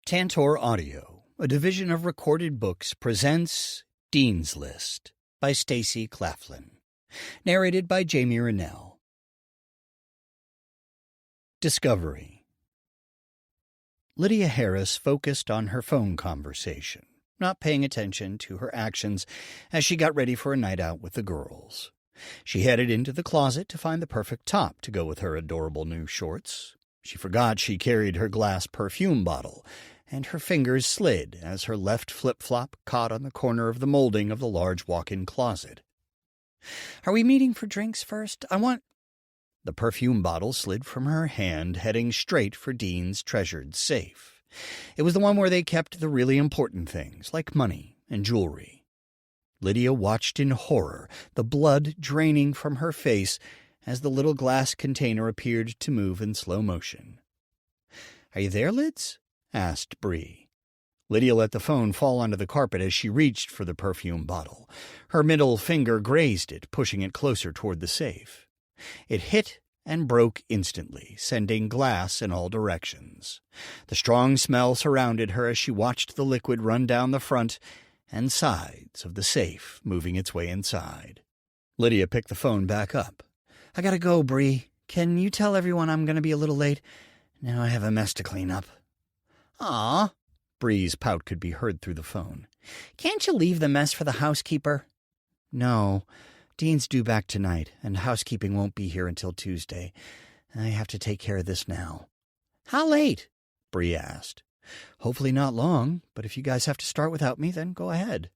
Tantor Audio, a division of Recorded Books, presents Dean's List by Stacy Claflin. Narrated by Jamie Rennell. Discovery. Lydia Harris focused on her phone conversation, not paying attention to her actions as she got ready for a night out with the girls. She headed into the closet to find the perfect top to go with her adorable new shorts. She forgot she carried her glass perfume bottle, and her fingers slid as her left flip-flop caught on the corner of the molding of the large walk-in closet. "Are we meeting for drinks first? The perfume bottle slid from her hand, heading straight for Dean's treasured safe. It was the one where they kept the really important things, like money and jewelry. Lydia watched in horror, the blood draining from her face as the little glass container appeared to move in slow motion. "Are you there, Lids?" asked Bree. Lydia let the phone fall onto the carpet as she reached for the perfume bottle. Her middle finger grazed it, pushing it closer toward the safe. It hit and broke instantly, sending glass in all directions. The strong smell surrounded her as she watched the liquid run down the front and sides of the safe, moving its way inside. Lydia picked the phone back up. "I gotta go, Bree. Can you tell everyone I'm gonna be a little late? Now I have a mess to clean up." "Aw." Bree's pout could be heard through the phone. "Can't you leave the mess for the housekeeper?" "No. Dean's due back tonight, and housekeeping won't be here until Tuesday. I have to take care of this now." "How late?" Bree asked. "Hopefully not long, but if you guys have to start without me, then go ahead."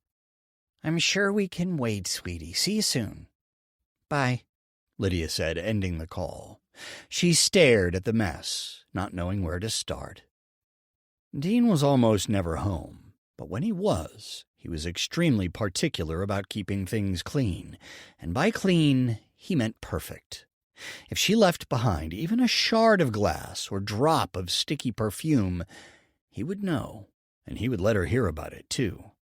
"I'm sure we can wait, sweetie. See you soon." "Bye," Lydia said, ending the call. She stared at the mess, not knowing where to start. Dean was almost never home, but when he was extremely particular about keeping things clean, and by clean, he meant perfect. If she left behind even a shard of glass or drop of sticky perfume, he would know, and he would let her hear about it, too.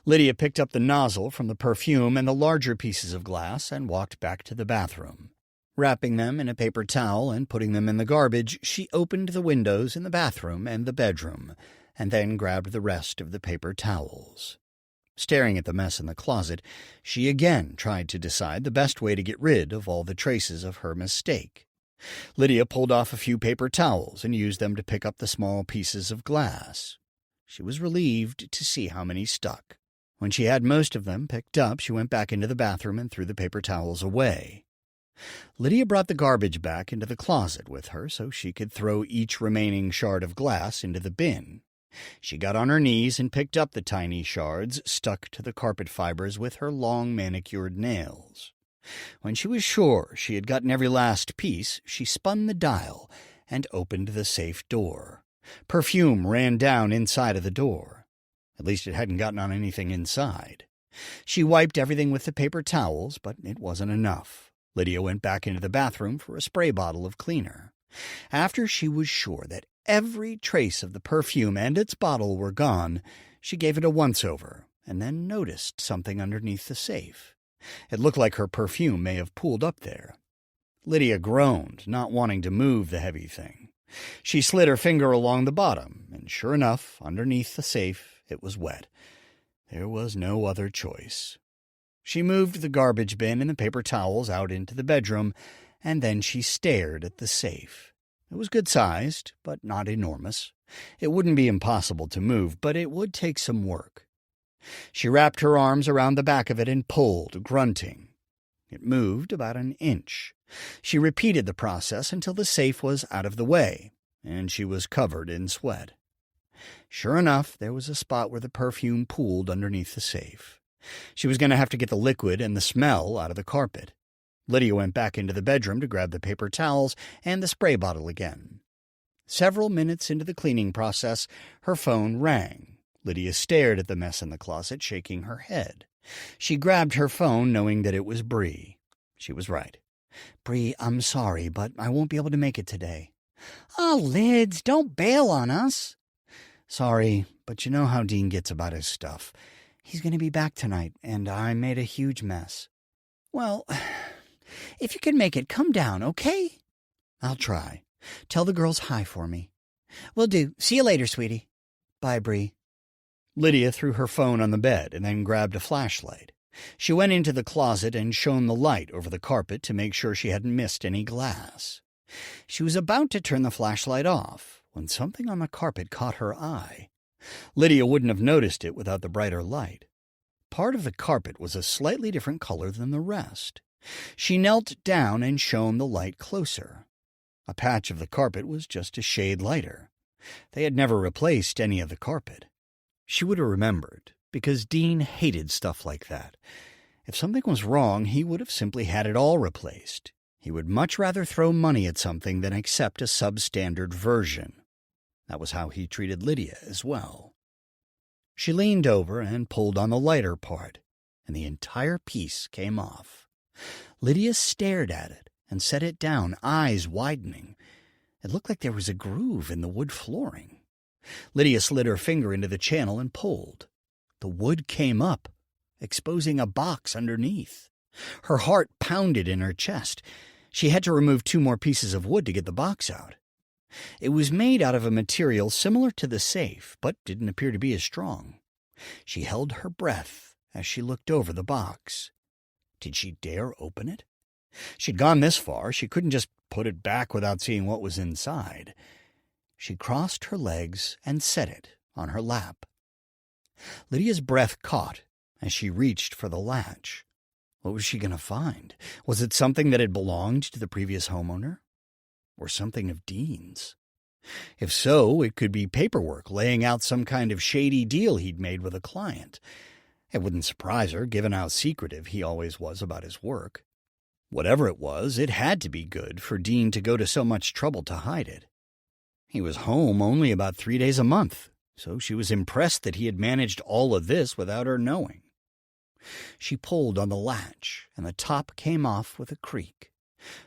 Lydia picked up the nozzle from the perfume and the larger pieces of glass and walked back to the bathroom. Wrapping them in a paper towel and putting them in the garbage, she opened the windows in the bathroom and the bedroom, and then grabbed the rest of the paper towels. Staring at the mess in the closet, she again tried to decide the best way to get rid of all the traces of her mistake. Lydia pulled off a few paper towels and used them to pick up the small pieces of glass. She was relieved to see how many stuck. When she had most of them picked up, she went back into the bathroom and threw the paper towels away. Lydia brought the garbage back into the closet with her so she could throw each remaining shard of glass into the bin. She got on her knees and picked up the tiny shards stuck to the carpet fibers with her long manicured nails. When she was sure she had gotten every last piece, she spun the dial and opened the safe door. Perfume ran down inside of the door. At least it hadn't gotten on anything inside. She wiped everything with the paper towels, but it wasn't enough. Lydia went back into the bathroom for a spray bottle of cleaner. After she was sure that every trace of the perfume and its bottle were gone, she gave it a once-over and then noticed something underneath the safe. It looked like her perfume may have pooled up there. Lydia groaned, not wanting to move the heavy thing. She slid her finger along the bottom, and sure enough, underneath the safe, it was wet. There was no other choice. She moved the garbage bin and the paper towels out into the bedroom, and then she stared at the safe. It was good-sized, but not enormous. It wouldn't be impossible to move, but it would take some work. She wrapped her arms around the back of it and pulled, grunting. It moved about an inch. She repeated the process until the safe was out of the way, and she was covered in sweat. Sure enough, there was a spot where the perfume pooled underneath the safe. She was going to have to get the liquid and the smell out of the carpet. Lydia went back into the bedroom to grab the paper towels and the spray bottle again. Several minutes into the cleaning process, her phone rang. Lydia stared at the mess in the closet, shaking her head. She grabbed her phone, knowing that it was Bree. She was right. "Bree, I'm sorry, but I won't be able to make it today." "Oh, Lids, don't bail on us." "Sorry, but you know how Dean gets about his stuff. He's going to be back tonight, and I made a huge mess." "Well, if you can make it, come down, okay?" "I'll try. Tell the girls hi for me." "Will do. See you later, sweetie." Bye, Bree. Lydia threw her phone on the bed and then grabbed a flashlight. She went into the closet and shone the light over the carpet to make sure she hadn't missed any glass. She was about to turn the flashlight off when something on the carpet caught her eye. Lydia wouldn't have noticed it without the brighter light. Part of the carpet was a slightly different color than the rest. She knelt down and shone the light closer. A patch of the carpet was just a shade lighter. They had never replaced any of the carpet. She would have remembered, because Dean hated stuff like that. If something was wrong, he would have simply had it all replaced. He would much rather throw money at something than accept a substandard version. That was how he treated Lydia as well. She leaned over and pulled on the lighter part, and the entire piece came off. Lydia stared at it and set it down, eyes widening. It looked like there was a groove in the wood flooring. Lydia slid her finger into the channel and pulled. The wood came up, exposing a box underneath. Her heart pounded in her chest. She had to remove 2 more pieces of wood to get the box out. It was made out of a material similar to the safe, but didn't appear to be as strong. She held her breath as she looked over the box. Did she dare open it? She'd gone this far, she couldn't just put it back without seeing what was inside. She crossed her legs and set it on her lap. Lydia's breath caught as she reached for the latch. What was she going to find? Was it something that had belonged to the previous homeowner? Or something of Dean's? If so, it could be paperwork laying out some kind of shady deal he'd made with a client. It wouldn't surprise her, given how secretive he always was about his work. Whatever it was, it had to be good for Dean to go to so much trouble to hide it. He was home only about 3 days a month, so she was impressed that he had managed all of this without her knowing. She pulled on the latch, and the top came off with a creak.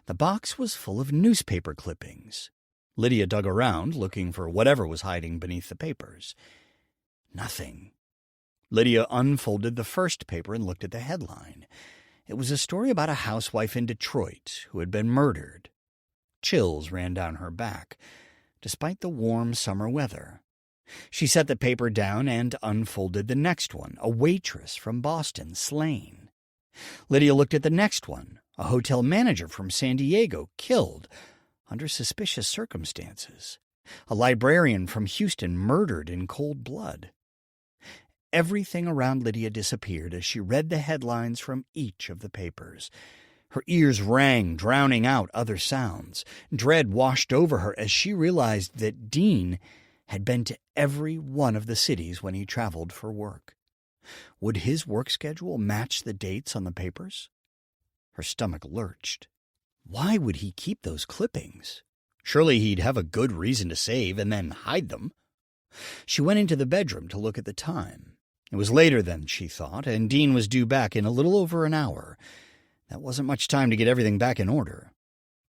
The box was full of newspaper clippings. Lydia dug around, looking for whatever was hiding beneath the papers. Nothing. Lydia unfolded the first paper and looked at the headline. It was a story about a housewife in Detroit who had been murdered. Chills ran down her back, despite the warm summer weather. She set the paper down and unfolded the next one, a waitress from Boston slain. Lydia looked at the next one, a hotel manager from San Diego killed under suspicious circumstances, a librarian from Houston murdered in cold blood. Everything around Lydia disappeared as she read the headlines from each of the papers. Her ears rang, drowning out other sounds. Dread washed over her as she realized that Dean had been to every one of the cities when he traveled for work. Would his work schedule match the dates on the papers? Her stomach lurched. Why would he keep those clippings? Surely he'd have a good reason to save and then hide them. She went into the bedroom to look at the time. It was later than she thought, and Dean was due back in a little over an hour. That wasn't much time to get everything back in order.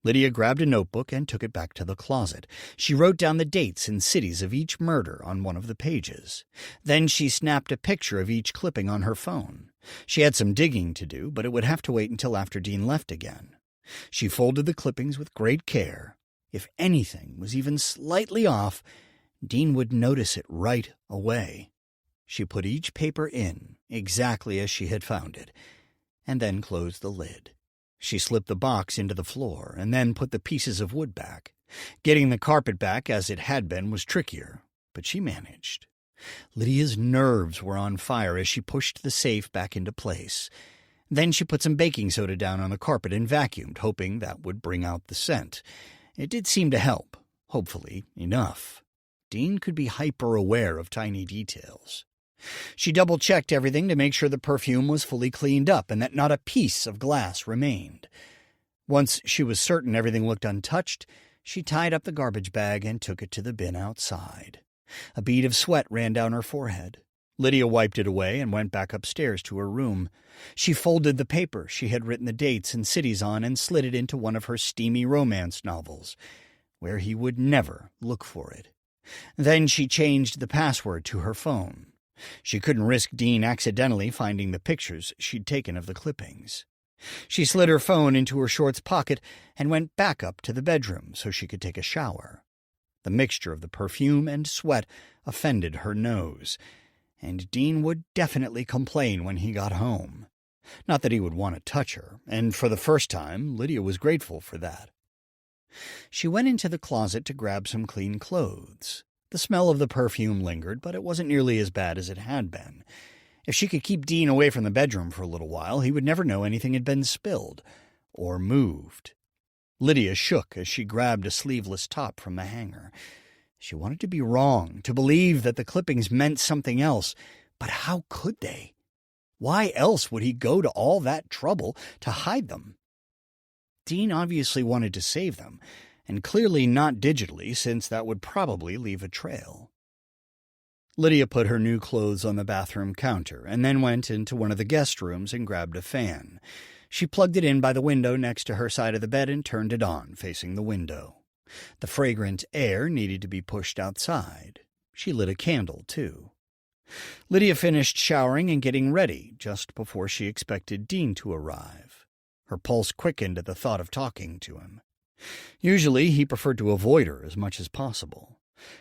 Lydia grabbed a notebook and took it back to the closet. She wrote down the dates and cities of each murder on one of the pages. Then she snapped a picture of each clipping on her phone. She had some digging to do, but it would have to wait until after Dean left again. She folded the clippings with great care. If anything was even slightly off, Dean would notice it right away. She put each paper in, exactly as she had found it, and then closed the lid. She slipped the box into the floor and then put the pieces of wood back. Getting the carpet back as it had been was trickier, but she managed. Lydia's nerves were on fire as she pushed the safe back into place. Then she put some baking soda down on the carpet and vacuumed, hoping that would bring out the scent. It did seem to help, hopefully enough. Dean could be hyper-aware of tiny details. She double-checked everything to make sure the perfume was fully cleaned up and that not a piece of glass remained. Once she was certain everything looked untouched, she tied up the garbage bag and took it to the bin outside. A bead of sweat ran down her forehead. Lydia wiped it away and went back upstairs to her room. She folded the paper she had written the dates and cities on and slid it into one of her steamy romance novels, where he would never look for it. Then she changed the password to her phone. She couldn't risk Dean accidentally finding the pictures she'd taken of the clippings. She slid her phone into her shorts pocket and went back up to the bedroom so she could take a shower. The mixture of the perfume and sweat offended her nose, and Dean would definitely complain when he got home. Not that he would want to touch her, and for the first time, Lydia was grateful for that. She went into the closet to grab some clean clothes. The smell of the perfume lingered, but it wasn't nearly as bad as it had been. If she could keep Dean away from the bedroom for a little while, he would never know anything had been spilled or moved. Lydia shook as she grabbed a sleeveless top from the hanger. She wanted to be wrong, to believe that the clippings meant something else, but how could they? Why else would he go to all that trouble to hide them? Dean obviously wanted to save them, and clearly not digitally, since that would probably leave a trail. Lydia put her new clothes on the bathroom counter and then went into one of the guest rooms and grabbed a fan. She plugged it in by the window next to her side of the bed and turned it on, facing the window. The fragrant air needed to be pushed outside. She lit a candle, too. Lydia finished showering and getting ready just before she expected Dean to arrive. Her pulse quickened at the thought of talking to him. Usually he preferred to avoid her as much as possible.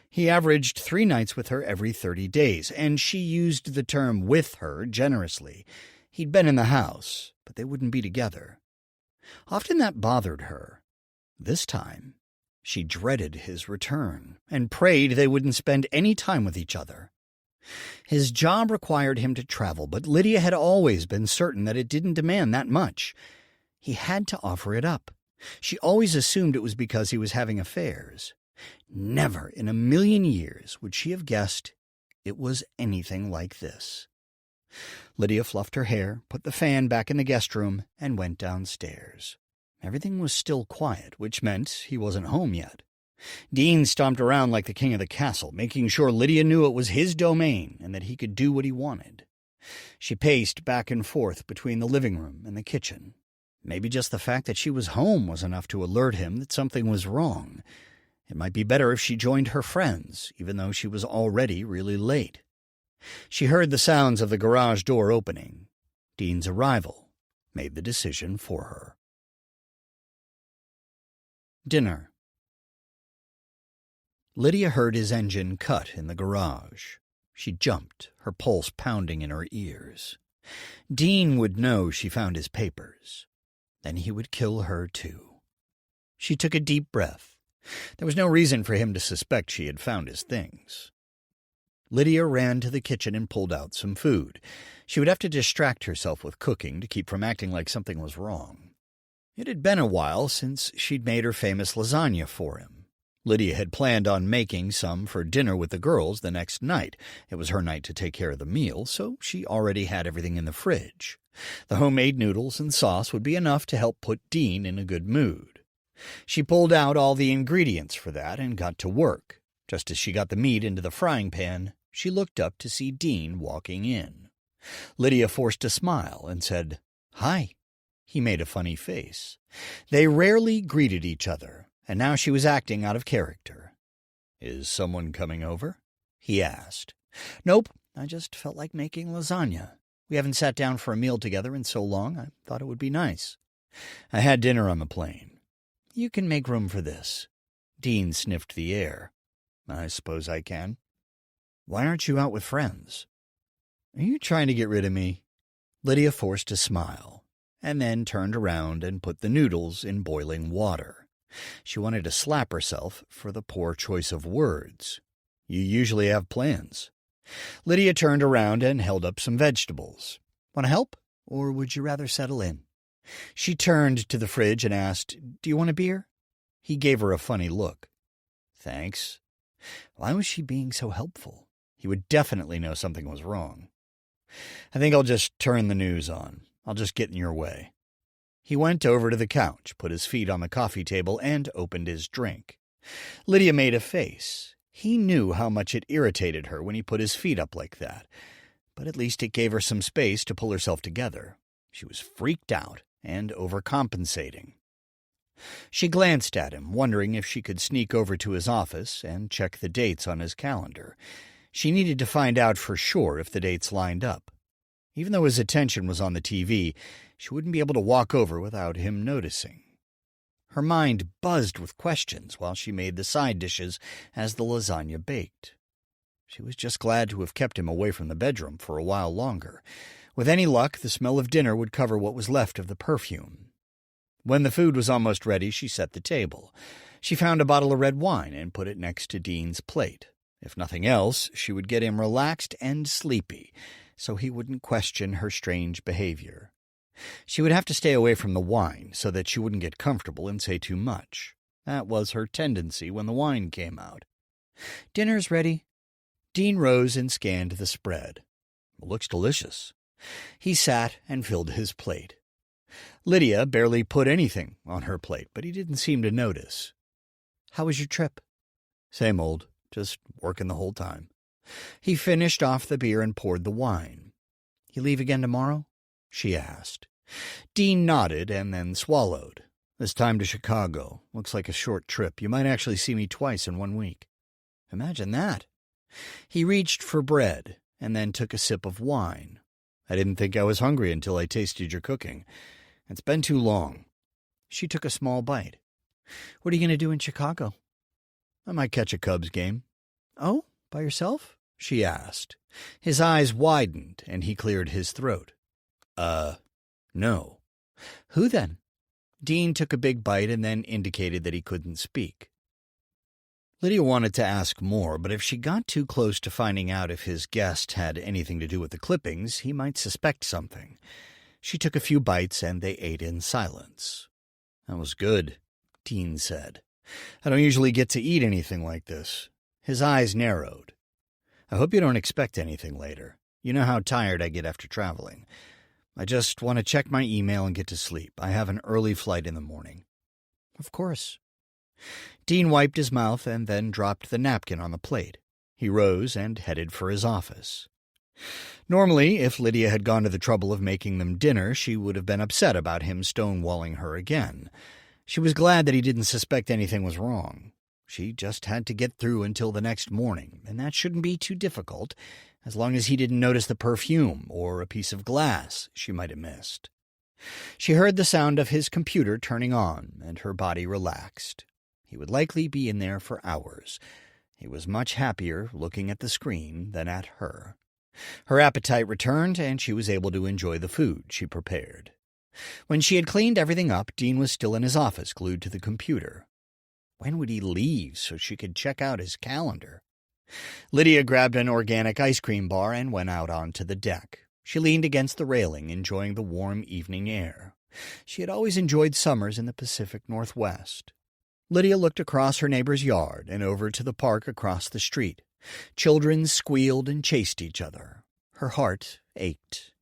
He averaged 3 nights with her every 30 days, and she used the term "with her" generously. He'd been in the house, but they wouldn't be together. Often that bothered her. This time, she dreaded his return and prayed they wouldn't spend any time with each other. His job required him to travel, but Lydia had always been certain that it didn't demand that much. He had to offer it up. She always assumed it was because he was having affairs. Never in a million years would she have guessed it was anything like this. Lydia fluffed her hair, put the fan back in the guest room, and went downstairs. Everything was still quiet, which meant he wasn't home yet. Dean stomped around like the king of the castle, making sure Lydia knew it was his domain and that he could do what he wanted. She paced back and forth between the living room and the kitchen. Maybe just the fact that she was home was enough to alert him that something was wrong. It might be better if she joined her friends, even though she was already really late. She heard the sounds of the garage door opening. Dean's arrival made the decision for her. Dinner. Lydia heard his engine cut in the garage. She jumped, her pulse pounding in her ears. Dean would know she found his papers. Then he would kill her too. She took a deep breath. There was no reason for him to suspect she had found his things. Lydia ran to the kitchen and pulled out some food. She would have to distract herself with cooking to keep from acting like something was wrong. It had been a while since she'd made her famous lasagna for him. Lydia had planned on making some for dinner with the girls the next night. It was her night to take care of the meal, so she already had everything in the fridge. The homemade noodles and sauce would be enough to help put Dean in a good mood. She pulled out all the ingredients for that and got to work. Just as she got the meat into the frying pan, she looked up to see Dean walking in. Lydia forced a smile and said, "Hi." He made a funny face. They rarely greeted each other, and now she was acting out of character. "Is someone coming over?" he asked. "Nope, I just felt like making lasagna. We haven't sat down for a meal together in so long, I thought it would be nice. I had dinner on the plane. You can make room for this." Dean sniffed the air. "I suppose I can." "Why aren't you out with friends?" "Are you trying to get rid of me?" Lydia forced a smile, and then turned around and put the noodles in boiling water. She wanted to slap herself for the poor choice of words. "You usually have plans." Lydia turned around and held up some vegetables. "Want to help, or would you rather settle in?" She turned to the fridge and asked, "Do you want a beer?" He gave her a funny look. "Thanks." Why was she being so helpful? He would definitely know something was wrong. "I think I'll just turn the news on. I'll just get in your way." He went over to the couch, put his feet on the coffee table, and opened his drink. Lydia made a face. He knew how much it irritated her when he put his feet up like that, but at least it gave her some space to pull herself together. She was freaked out and overcompensating. She glanced at him, wondering if she could sneak over to his office and check the dates on his calendar. She needed to find out for sure if the dates lined up. Even though his attention was on the TV, she wouldn't be able to walk over without him noticing. Her mind buzzed with questions while she made the side dishes as the lasagna baked. She was just glad to have kept him away from the bedroom for a while longer. With any luck, the smell of dinner would cover what was left of the perfume. When the food was almost ready, she set the table. She found a bottle of red wine and put it next to Dean's plate. If nothing else, she would get him relaxed and sleepy, so he wouldn't question her strange behavior. She would have to stay away from the wine so that she wouldn't get comfortable and say too much. That was her tendency when the wine came out. "Dinner's ready." Dean rose and scanned the spread. "It looks delicious." He sat and filled his plate. Lydia barely put anything on her plate, but he didn't seem to notice. "How was your trip?" "Same old, just working the whole time." He finished off the beer and poured the wine. "You leave again tomorrow?" she asked. Dean nodded and then swallowed. "This time to Chicago. Looks like a short trip. You might actually see me twice in 1 week." "Imagine that." He reached for bread and then took a sip of wine. "I didn't think I was hungry until I tasted your cooking. It's been too long." She took a small bite. "What are you going to do in Chicago?" "I might catch a Cubs game." "Oh, by yourself?" she asked. His eyes widened, and he cleared his throat. No." "Who then?" Dean took a big bite and then indicated that he couldn't speak. Lydia wanted to ask more, but if she got too close to finding out if his guest had anything to do with the clippings, he might suspect something. She took a few bites, and they ate in silence. "That was good," Dean said. "I don't usually get to eat anything like this." His eyes narrowed. "I hope you don't expect anything later. You know how tired I get after traveling. I just want to check my email and get to sleep. I have an early flight in the morning." "Of course." Dean wiped his mouth and then dropped the napkin on the plate. He rose and headed for his office. Normally, if Lydia had gone to the trouble of making them dinner, she would have been upset about him stonewalling her again. She was glad that he didn't suspect anything was wrong. She just had to get through until the next morning, and that shouldn't be too difficult, as long as he didn't notice the perfume or a piece of glass she might have missed. She heard the sound of his computer turning on, and her body relaxed. He would likely be in there for hours. He was much happier looking at the screen than at her. Her appetite returned, and she was able to enjoy the food she prepared. When she had cleaned everything up, Dean was still in his office, glued to the computer. When would he leave so she could check out his calendar? Lydia grabbed an organic ice cream bar and went out onto the deck. She leaned against the railing, enjoying the warm evening air. She had always enjoyed summers in the Pacific Northwest. Lydia looked across her neighbor's yard and over to the park across the street. Children squealed and chased each other. Her heart ached.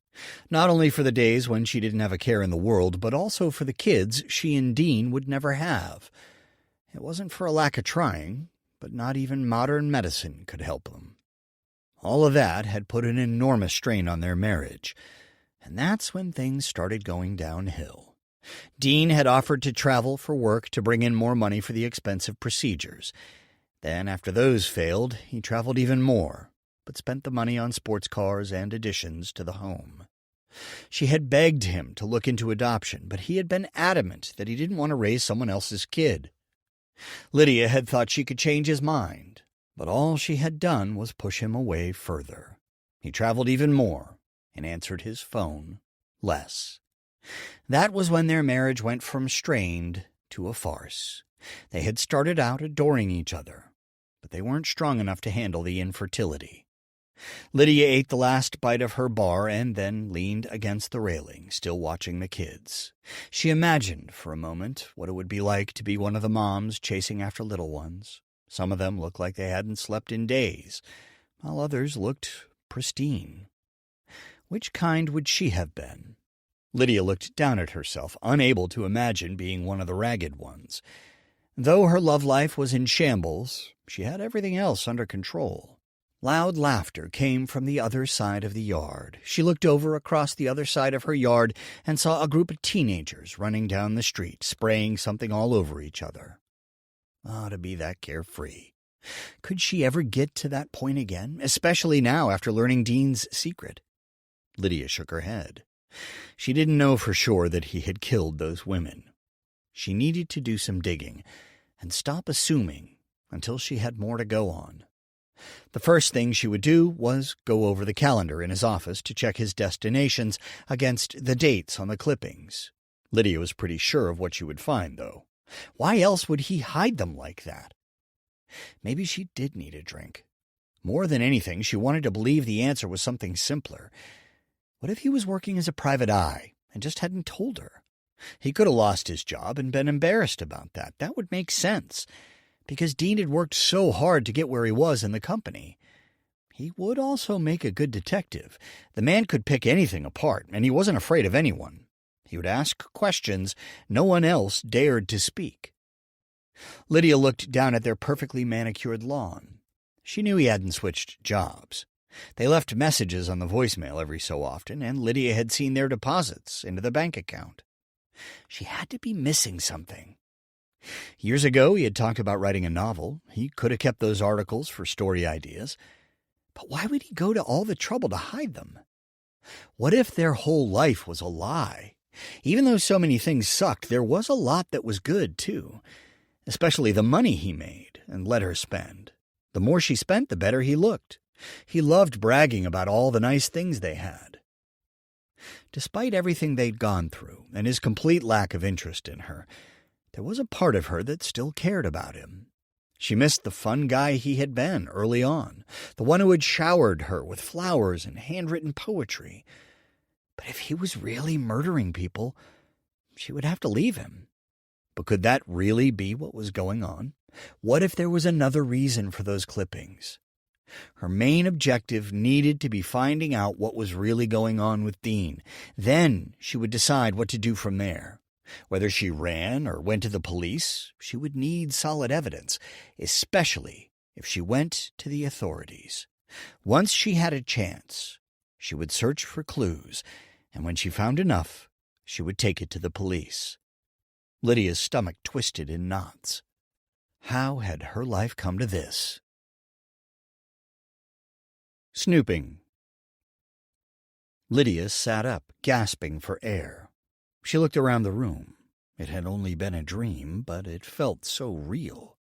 Not only for the days when she didn't have a care in the world, but also for the kids she and Dean would never have. It wasn't for a lack of trying, but not even modern medicine could help them. All of that had put an enormous strain on their marriage, and that's when things started going downhill. Dean had offered to travel for work to bring in more money for the expensive procedures. Then, after those failed, he traveled even more, but spent the money on sports cars and additions to the home. She had begged him to look into adoption, but he had been adamant that he didn't want to raise someone else's kid. Lydia had thought she could change his mind, but all she had done was push him away further. He traveled even more and answered his phone less. That was when their marriage went from strained to a farce. They had started out adoring each other, but they weren't strong enough to handle the infertility. Lydia ate the last bite of her bar and then leaned against the railing, still watching the kids. She imagined for a moment what it would be like to be one of the moms chasing after little ones. Some of them looked like they hadn't slept in days, while others looked pristine. Which kind would she have been? Lydia looked down at herself, unable to imagine being one of the ragged ones. Though her love life was in shambles, she had everything else under control. Loud laughter came from the other side of the yard. She looked over across the other side of her yard and saw a group of teenagers running down the street, spraying something all over each other. Ah, to be that carefree. Could she ever get to that point again, especially now after learning Dean's secret? Lydia shook her head. She didn't know for sure that he had killed those women. She needed to do some digging and stop assuming until she had more to go on. The first thing she would do was go over the calendar in his office to check his destinations against the dates on the clippings. Lydia was pretty sure of what she would find, though. Why else would he hide them like that? Maybe she did need a drink. More than anything, she wanted to believe the answer was something simpler. What if he was working as a private eye and just hadn't told her? He could have lost his job and been embarrassed about that. That would make sense, because Dean had worked so hard to get where he was in the company. He would also make a good detective. The man could pick anything apart, and he wasn't afraid of anyone. He would ask questions no one else dared to speak. Lydia looked down at their perfectly manicured lawn. She knew he hadn't switched jobs. They left messages on the voicemail every so often, and Lydia had seen their deposits into the bank account. She had to be missing something. Years ago, he had talked about writing a novel. He could have kept those articles for story ideas. But why would he go to all the trouble to hide them? What if their whole life was a lie? Even though so many things sucked, there was a lot that was good, too. Especially the money he made and let her spend. The more she spent, the better he looked. He loved bragging about all the nice things they had. Despite everything they'd gone through and his complete lack of interest in her, there was a part of her that still cared about him. She missed the fun guy he had been early on, the one who had showered her with flowers and handwritten poetry. But if he was really murdering people, she would have to leave him. But could that really be what was going on? What if there was another reason for those clippings? Her main objective needed to be finding out what was really going on with Dean. Then she would decide what to do from there. Whether she ran or went to the police, she would need solid evidence, especially if she went to the authorities. Once she had a chance, she would search for clues, and when she found enough, she would take it to the police. Lydia's stomach twisted in knots. How had her life come to this? Snooping. Lydia sat up, gasping for air. She looked around the room. It had only been a dream, but it felt so real.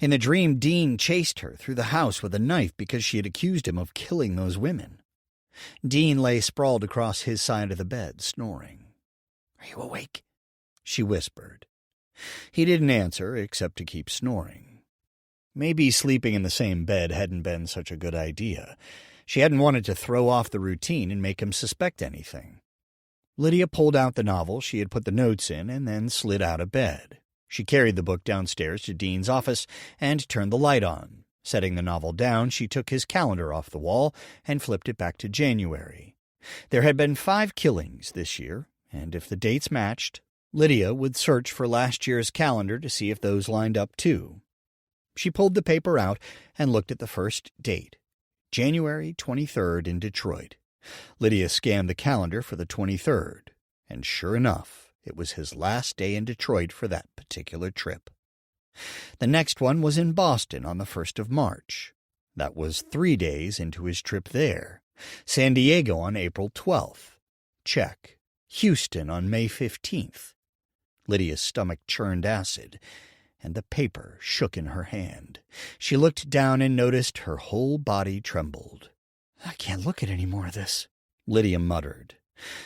In the dream, Dean chased her through the house with a knife because she had accused him of killing those women. Dean lay sprawled across his side of the bed, snoring. "Are you awake?" she whispered. He didn't answer, except to keep snoring. Maybe sleeping in the same bed hadn't been such a good idea. She hadn't wanted to throw off the routine and make him suspect anything. Lydia pulled out the novel she had put the notes in and then slid out of bed. She carried the book downstairs to Dean's office and turned the light on. Setting the novel down, she took his calendar off the wall and flipped it back to January. There had been 5 killings this year, and if the dates matched, Lydia would search for last year's calendar to see if those lined up too. She pulled the paper out and looked at the first date, January 23rd in Detroit. Lydia scanned the calendar for the 23rd, and sure enough, it was his last day in Detroit for that particular trip. The next one was in Boston on the 1st of March. That was 3 days into his trip there. San Diego on April 12th. Check. Houston on May 15th. Lydia's stomach churned acid, and the paper shook in her hand. She looked down and noticed her whole body trembled. "I can't look at any more of this," Lydia muttered.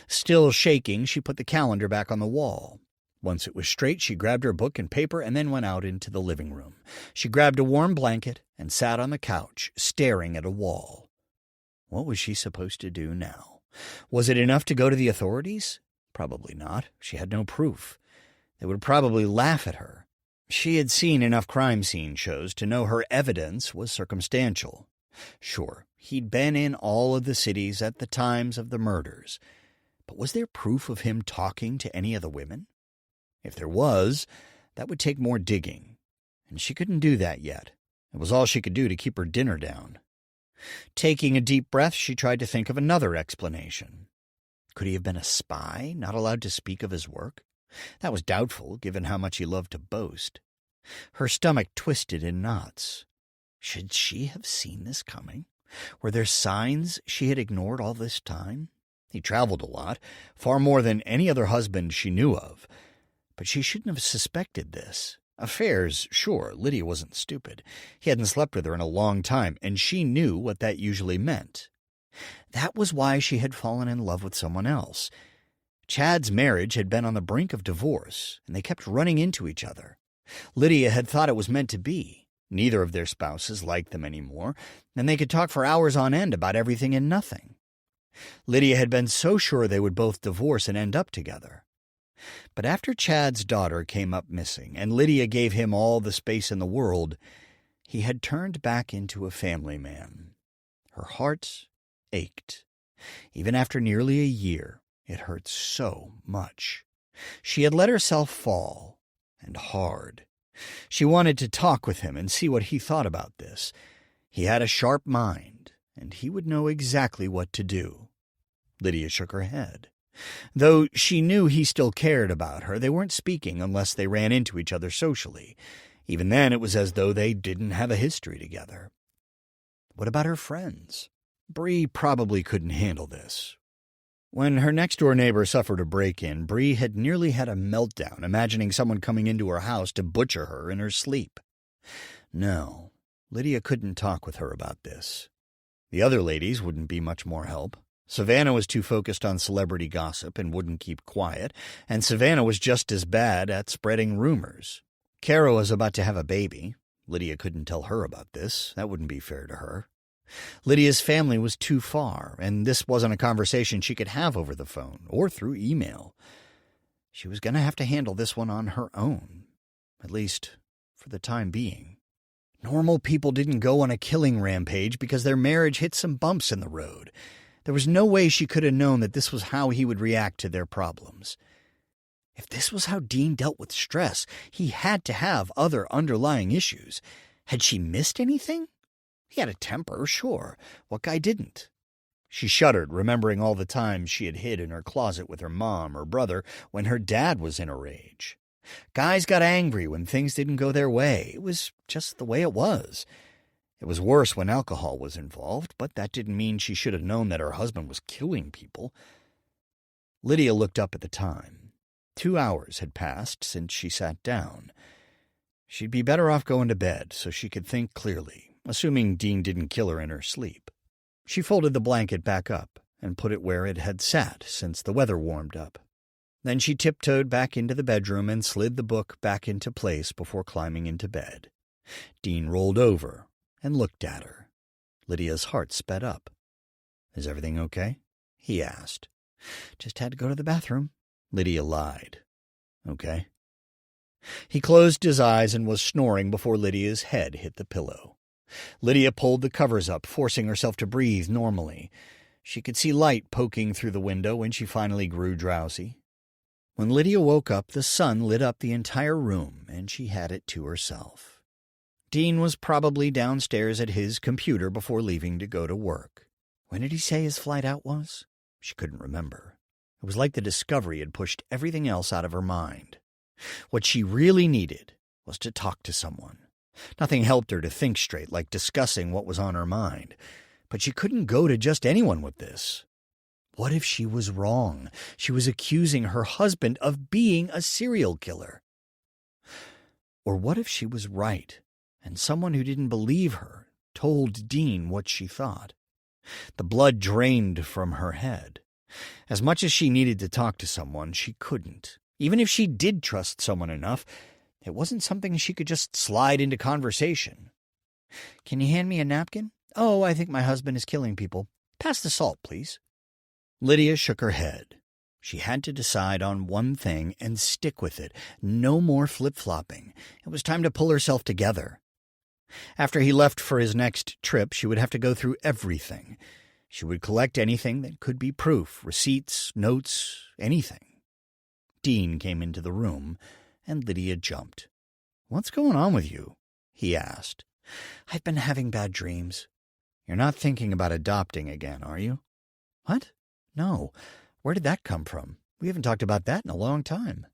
Still shaking, she put the calendar back on the wall. Once it was straight, she grabbed her book and paper and then went out into the living room. She grabbed a warm blanket and sat on the couch, staring at a wall. What was she supposed to do now? Was it enough to go to the authorities? Probably not. She had no proof. They would probably laugh at her. She had seen enough crime scene shows to know her evidence was circumstantial. Sure, he'd been in all of the cities at the times of the murders, but was there proof of him talking to any of the women? If there was, that would take more digging, and she couldn't do that yet. It was all she could do to keep her dinner down. Taking a deep breath, she tried to think of another explanation. Could he have been a spy, not allowed to speak of his work? That was doubtful, given how much he loved to boast. Her stomach twisted in knots. Should she have seen this coming? Were there signs she had ignored all this time? He traveled a lot, far more than any other husband she knew of. But she shouldn't have suspected this. Affairs, sure, Lydia wasn't stupid. He hadn't slept with her in a long time, and she knew what that usually meant. That was why she had fallen in love with someone else. Chad's marriage had been on the brink of divorce, and they kept running into each other. Lydia had thought it was meant to be. Neither of their spouses liked them anymore, and they could talk for hours on end about everything and nothing. Lydia had been so sure they would both divorce and end up together. But after Chad's daughter came up missing, and Lydia gave him all the space in the world, he had turned back into a family man. Her heart ached. Even after nearly a year, it hurt so much. She had let herself fall, and hard. She wanted to talk with him and see what he thought about this. He had a sharp mind, and he would know exactly what to do. Lydia shook her head. Though she knew he still cared about her, they weren't speaking unless they ran into each other socially. Even then, it was as though they didn't have a history together. What about her friends? Bree probably couldn't handle this. When her next-door neighbor suffered a break-in, Bree had nearly had a meltdown, imagining someone coming into her house to butcher her in her sleep. No, Lydia couldn't talk with her about this. The other ladies wouldn't be much more help. Savannah was too focused on celebrity gossip and wouldn't keep quiet, and Savannah was just as bad at spreading rumors. Kara was about to have a baby. Lydia couldn't tell her about this. That wouldn't be fair to her. Lydia's family was too far, and this wasn't a conversation she could have over the phone or through email. She was going to have to handle this one on her own, at least for the time being. Normal people didn't go on a killing rampage because their marriage hit some bumps in the road. There was no way she could have known that this was how he would react to their problems. If this was how Dean dealt with stress, he had to have other underlying issues. Had she missed anything? He had a temper, sure. What guy didn't? She shuddered, remembering all the times she had hid in her closet with her mom or brother when her dad was in a rage. Guys got angry when things didn't go their way. It was just the way it was. It was worse when alcohol was involved, but that didn't mean she should have known that her husband was killing people. Lydia looked up at the time. 2 hours had passed since she sat down. She'd be better off going to bed so she could think clearly, assuming Dean didn't kill her in her sleep. She folded the blanket back up and put it where it had sat since the weather warmed up. Then she tiptoed back into the bedroom and slid the book back into place before climbing into bed. Dean rolled over and looked at her. Lydia's heart sped up. "Is everything okay?" he asked. "Just had to go to the bathroom," Lydia lied. "Okay." He closed his eyes and was snoring before Lydia's head hit the pillow. Lydia pulled the covers up, forcing herself to breathe normally. She could see light poking through the window when she finally grew drowsy. When Lydia woke up, the sun lit up the entire room, and she had it to herself. Dean was probably downstairs at his computer before leaving to go to work. When did he say his flight out was? She couldn't remember. It was like the discovery had pushed everything else out of her mind. What she really needed was to talk to someone. Nothing helped her to think straight, like discussing what was on her mind. But she couldn't go to just anyone with this. What if she was wrong? She was accusing her husband of being a serial killer. Or what if she was right, and someone who didn't believe her told Dean what she thought? The blood drained from her head. As much as she needed to talk to someone, she couldn't. Even if she did trust someone enough, it wasn't something she could just slide into conversation. "Can you hand me a napkin? Oh, I think my husband is killing people. Pass the salt, please." Lydia shook her head. She had to decide on one thing and stick with it. No more flip-flopping. It was time to pull herself together. After he left for his next trip, she would have to go through everything. She would collect anything that could be proof, receipts, notes, anything. Dean came into the room, and Lydia jumped. "What's going on with you?" he asked. "I've been having bad dreams." "You're not thinking about adopting again, are you?" "What? No. Where did that come from? We haven't talked about that in a long time."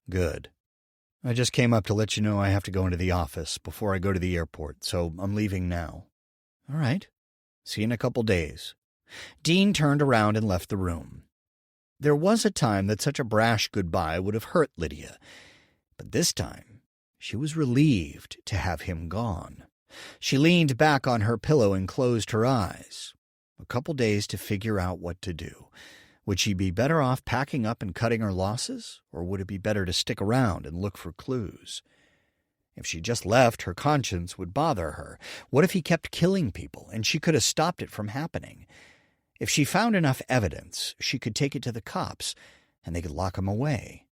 "Good. I just came up to let you know I have to go into the office before I go to the airport, so I'm leaving now." "All right. See you in a couple days." Dean turned around and left the room. There was a time that such a brash goodbye would have hurt Lydia, but this time she was relieved to have him gone. She leaned back on her pillow and closed her eyes. A couple days to figure out what to do. Would she be better off packing up and cutting her losses, or would it be better to stick around and look for clues? If she just left, her conscience would bother her. What if he kept killing people, and she could have stopped it from happening? If she found enough evidence, she could take it to the cops, and they could lock him away.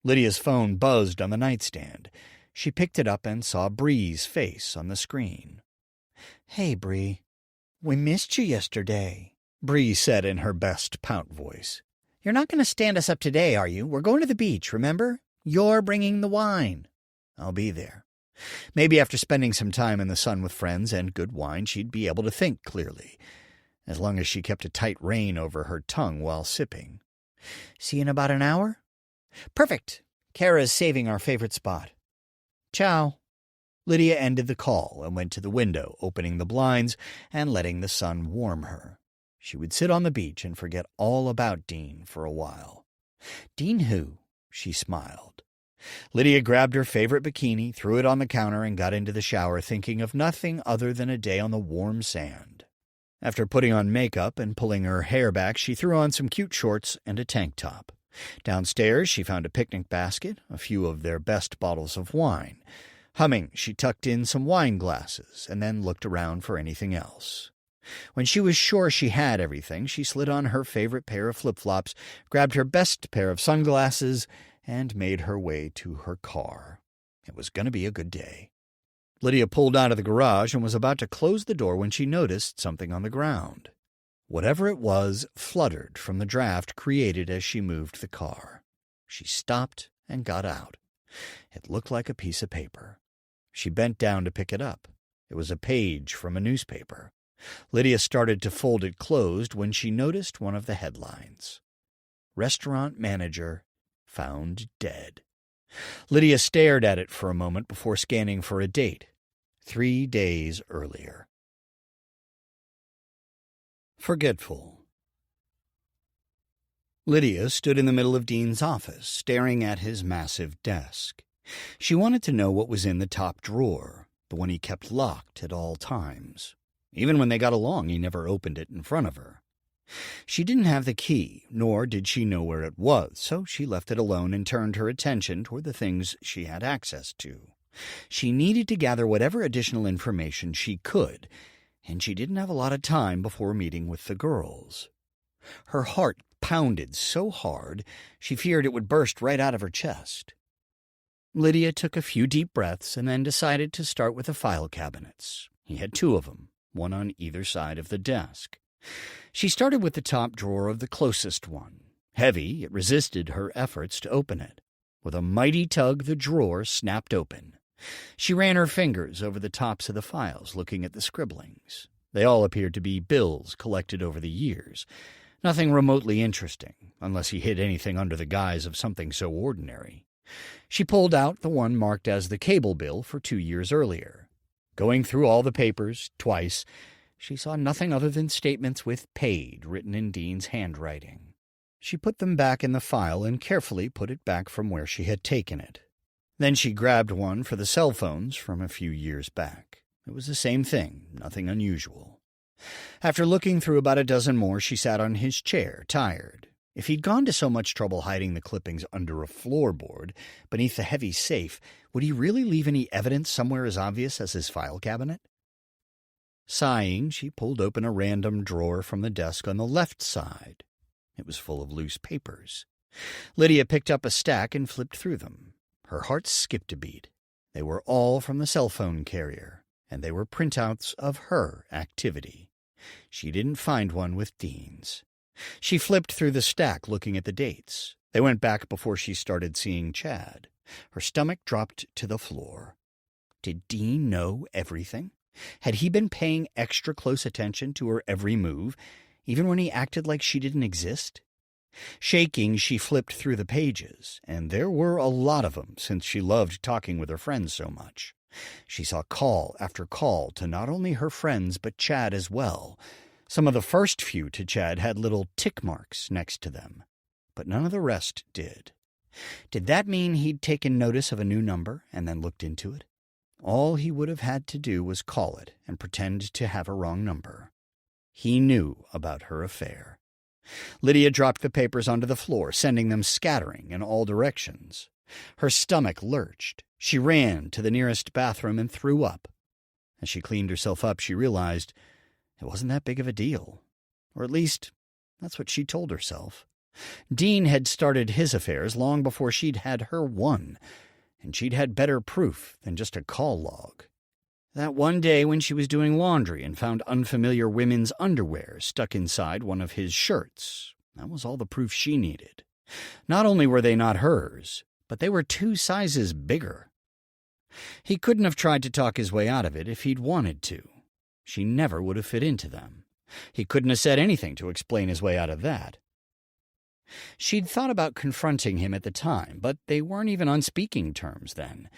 Lydia's phone buzzed on the nightstand. She picked it up and saw Bree's face on the screen. "Hey, Bree. We missed you yesterday," Bree said in her best pout voice. "You're not going to stand us up today, are you? We're going to the beach, remember? You're bringing the wine." "I'll be there." Maybe after spending some time in the sun with friends and good wine, she'd be able to think clearly, as long as she kept a tight rein over her tongue while sipping. "See you in about an hour?" "Perfect. Kara's saving our favorite spot." "Ciao." Lydia ended the call and went to the window, opening the blinds and letting the sun warm her. She would sit on the beach and forget all about Dean for a while. "Dean who?" She smiled. Lydia grabbed her favorite bikini, threw it on the counter, and got into the shower, thinking of nothing other than a day on the warm sand. After putting on makeup and pulling her hair back, she threw on some cute shorts and a tank top. Downstairs, she found a picnic basket, a few of their best bottles of wine. Humming, she tucked in some wine glasses and then looked around for anything else. When she was sure she had everything, she slid on her favorite pair of flip-flops, grabbed her best pair of sunglasses, and made her way to her car. It was going to be a good day. Lydia pulled out of the garage and was about to close the door when she noticed something on the ground. Whatever it was fluttered from the draft created as she moved the car. She stopped and got out. It looked like a piece of paper. She bent down to pick it up. It was a page from a newspaper. Lydia started to fold it closed when she noticed one of the headlines. "Restaurant manager found dead." Lydia stared at it for a moment before scanning for a date. 3 days earlier. Forgetful. Lydia stood in the middle of Dean's office, staring at his massive desk. She wanted to know what was in the top drawer, the one he kept locked at all times. Even when they got along, he never opened it in front of her. She didn't have the key, nor did she know where it was, so she left it alone and turned her attention toward the things she had access to. She needed to gather whatever additional information she could, and she didn't have a lot of time before meeting with the girls. Her heart pounded so hard she feared it would burst right out of her chest. Lydia took a few deep breaths and then decided to start with the file cabinets. He had 2 of them, one on either side of the desk. She started with the top drawer of the closest one. Heavy, it resisted her efforts to open it. With a mighty tug, the drawer snapped open. She ran her fingers over the tops of the files, looking at the scribblings. They all appeared to be bills collected over the years. Nothing remotely interesting, unless he hid anything under the guise of something so ordinary. She pulled out the one marked as the cable bill for 2 years earlier. Going through all the papers twice, she saw nothing other than statements with "paid" written in Dean's handwriting. She put them back in the file and carefully put it back from where she had taken it. Then she grabbed one for the cell phones from a few years back. It was the same thing, nothing unusual. After looking through about a dozen more, she sat on his chair, tired. If he'd gone to so much trouble hiding the clippings under a floorboard, beneath the heavy safe, would he really leave any evidence somewhere as obvious as his file cabinet? Sighing, she pulled open a random drawer from the desk on the left side. It was full of loose papers. Lydia picked up a stack and flipped through them. Her heart skipped a beat. They were all from the cell phone carrier, and they were printouts of her activity. She didn't find one with Dean's. She flipped through the stack, looking at the dates. They went back before she started seeing Chad. Her stomach dropped to the floor. Did Dean know everything? Had he been paying extra close attention to her every move, even when he acted like she didn't exist? Shaking, she flipped through the pages, and there were a lot of them since she loved talking with her friends so much. She saw call after call to not only her friends but Chad as well. Some of the first few to Chad had little tick marks next to them. but none of the rest did. Did that mean he'd taken notice of a new number and then looked into it? All he would have had to do was call it and pretend to have a wrong number. He knew about her affair. Lydia dropped the papers onto the floor, sending them scattering in all directions. Her stomach lurched. She ran to the nearest bathroom and threw up. As she cleaned herself up, she realized it wasn't that big of a deal. Or at least, that's what she told herself. Dean had started his affairs long before she'd had her one, and she'd had better proof than just a call log. That one day when she was doing laundry and found unfamiliar women's underwear stuck inside one of his shirts, that was all the proof she needed. Not only were they not hers, but they were 2 sizes bigger. He couldn't have tried to talk his way out of it if he'd wanted to. She never would have fit into them. He couldn't have said anything to explain his way out of that. She'd thought about confronting him at the time, but they weren't even on speaking terms then,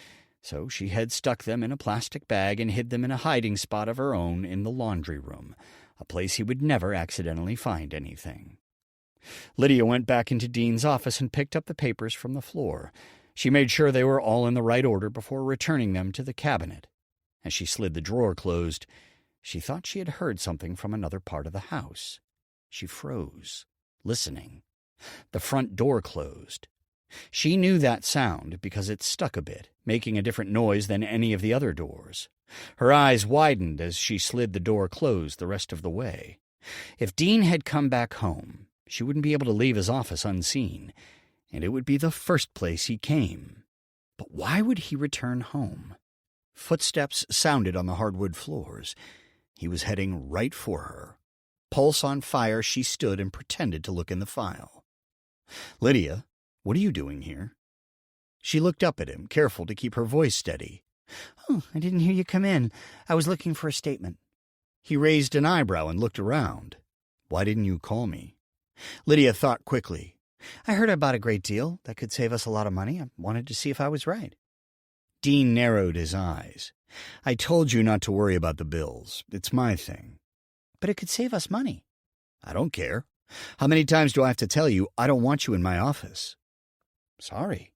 so she had stuck them in a plastic bag and hid them in a hiding spot of her own in the laundry room, a place he would never accidentally find anything. Lydia went back into Dean's office and picked up the papers from the floor. She made sure they were all in the right order before returning them to the cabinet. As she slid the drawer closed, she thought she had heard something from another part of the house. She froze, listening. The front door closed. She knew that sound because it stuck a bit, making a different noise than any of the other doors. Her eyes widened as she slid the door closed the rest of the way. If Dean had come back home, she wouldn't be able to leave his office unseen, and it would be the first place he came. But why would he return home? Footsteps sounded on the hardwood floors. He was heading right for her. Pulse on fire, she stood and pretended to look in the file. "Lydia, what are you doing here?" She looked up at him, careful to keep her voice steady. "Oh, I didn't hear you come in. I was looking for a statement." He raised an eyebrow and looked around. "Why didn't you call me?" Lydia thought quickly. "I heard about a great deal that could save us a lot of money. I wanted to see if I was right." Dean narrowed his eyes. "I told you not to worry about the bills. It's my thing." "But it could save us money." "I don't care. How many times do I have to tell you I don't want you in my office?" "Sorry.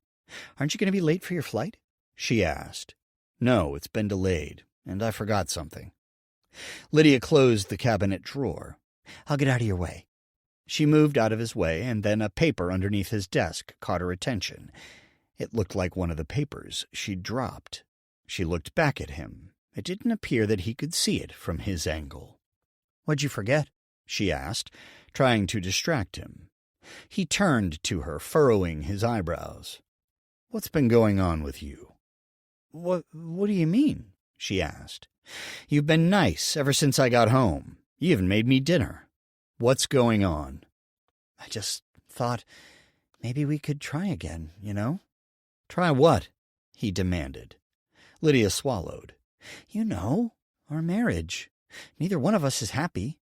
Aren't you going to be late for your flight?" she asked. "No, it's been delayed, and I forgot something." Lydia closed the cabinet drawer. "I'll get out of your way." She moved out of his way, and then a paper underneath his desk caught her attention. It looked like one of the papers she'd dropped. She looked back at him. It didn't appear that he could see it from his angle. "What'd you forget?" she asked, trying to distract him. He turned to her, furrowing his eyebrows. "What's been going on with you?" What do you mean?" she asked. "You've been nice ever since I got home. You even made me dinner. What's going on?" "I just thought maybe we could try again, you know?" "Try what?" he demanded. Lydia swallowed. "You know, our marriage. Neither one of us is happy."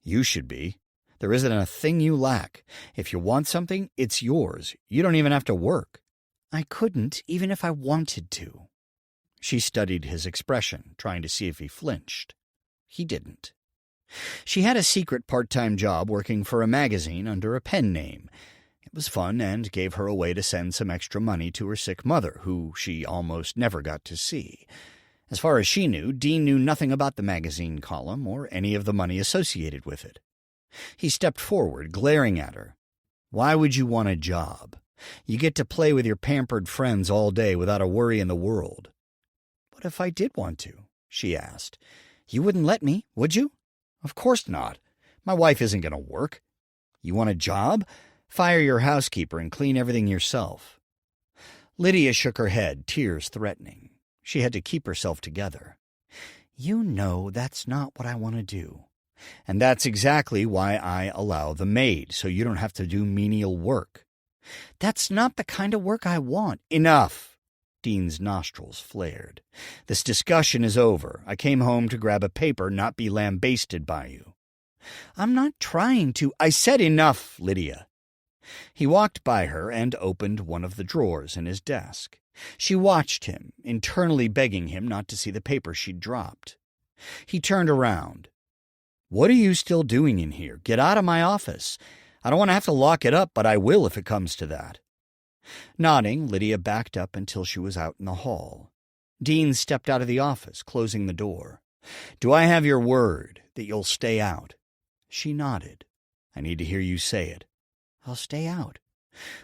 "You should be. There isn't a thing you lack. If you want something, it's yours. You don't even have to work." "I couldn't, even if I wanted to." She studied his expression, trying to see if he flinched. He didn't. She had a secret part-time job working for a magazine under a pen name. It was fun and gave her a way to send some extra money to her sick mother, who she almost never got to see. As far as she knew, Dean knew nothing about the magazine column or any of the money associated with it. He stepped forward, glaring at her. "Why would you want a job? You get to play with your pampered friends all day without a worry in the world." "What if I did want to?" she asked. "You wouldn't let me, would you?" "Of course not. My wife isn't going to work. You want a job? Fire your housekeeper and clean everything yourself." Lydia shook her head, tears threatening. She had to keep herself together. "You know that's not what I want to do." "And that's exactly why I allow the maid, so you don't have to do menial work." "That's not the kind of work I want." "Enough!" Dean's nostrils flared. "This discussion is over. I came home to grab a paper, not be lambasted by you." "I'm not trying to." "I said enough, Lydia." He walked by her and opened one of the drawers in his desk. She watched him, internally begging him not to see the paper she'd dropped. He turned around. "What are you still doing in here? Get out of my office. I don't want to have to lock it up, but I will if it comes to that." Nodding, Lydia backed up until she was out in the hall. Dean stepped out of the office, closing the door. "Do I have your word that you'll stay out?" She nodded. "I need to hear you say it." "I'll stay out."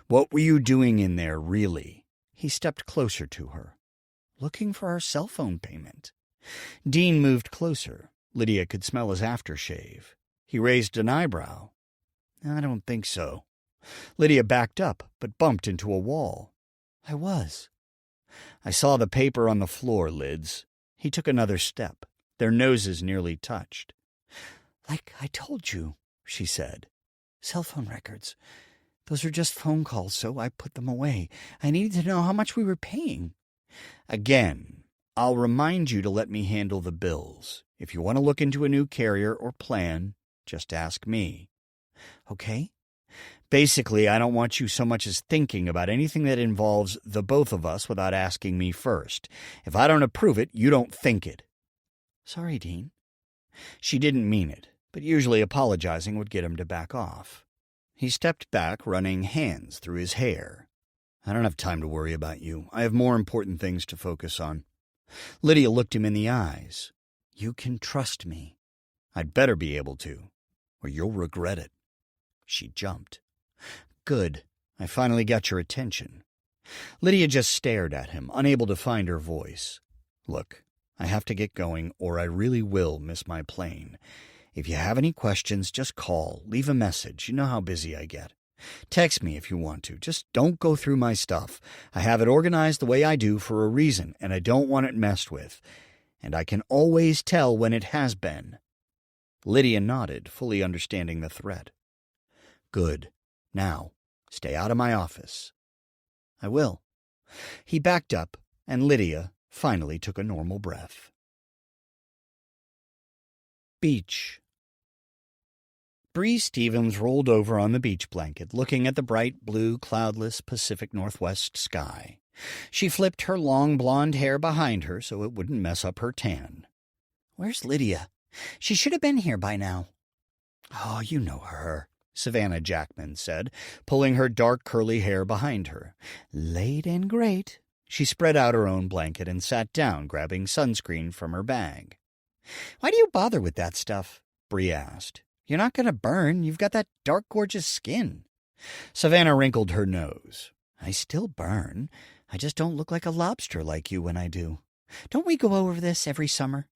"What were you doing in there, really?" He stepped closer to her. "Looking for our cell phone payment." Dean moved closer. Lydia could smell his aftershave. He raised an eyebrow. "I don't think so." Lydia backed up, but bumped into a wall. "I was." "I saw the paper on the floor, Lids." He took another step. Their noses nearly touched. "Like I told you," she said. "Cell phone records. Those are just phone calls, so I put them away. I needed to know how much we were paying." "Again, I'll remind you to let me handle the bills. If you want to look into a new carrier or plan, just ask me." "Okay." "Basically, I don't want you so much as thinking about anything that involves the both of us without asking me first. If I don't approve it, you don't think it." "Sorry, Dean." She didn't mean it, but usually apologizing would get him to back off. He stepped back, running hands through his hair. "I don't have time to worry about you. I have more important things to focus on." Lydia looked him in the eyes. "You can trust me." "I'd better be able to, or you'll regret it." She jumped. "Good. I finally got your attention." Lydia just stared at him, unable to find her voice. "Look, I have to get going, or I really will miss my plane. If you have any questions, just call, leave a message. You know how busy I get. Text me if you want to. Just don't go through my stuff. I have it organized the way I do for a reason, and I don't want it messed with. And I can always tell when it has been." Lydia nodded, fully understanding the threat. "Good. Now, stay out of my office." "I will." He backed up, and Lydia finally took a normal breath. Beach. Bree Stevens rolled over on the beach blanket, looking at the bright blue, cloudless Pacific Northwest sky. She flipped her long blonde hair behind her so it wouldn't mess up her tan. "Where's Lydia? She should have been here by now." "Oh, you know her," Savannah Jackman said, pulling her dark curly hair behind her. "Late and great." She spread out her own blanket and sat down, grabbing sunscreen from her bag. "Why do you bother with that stuff?" Bree asked. "You're not going to burn. You've got that dark, gorgeous skin." Savannah wrinkled her nose. "I still burn. I just don't look like a lobster like you when I do. Don't we go over this every summer?"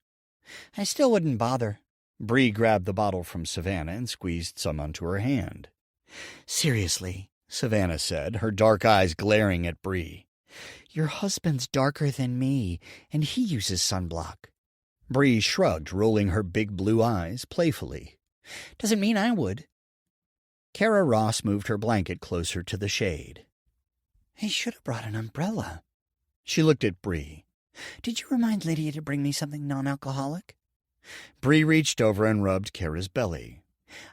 "I still wouldn't bother." Bree grabbed the bottle from Savannah and squeezed some onto her hand. "Seriously," Savannah said, her dark eyes glaring at Bree. "Your husband's darker than me, and he uses sunblock." Bree shrugged, rolling her big blue eyes playfully. "Doesn't mean I would." Kara Ross moved her blanket closer to the shade. "I should have brought an umbrella." She looked at Bree. "Did you remind Lydia to bring me something non-alcoholic?" Bree reached over and rubbed Kara's belly.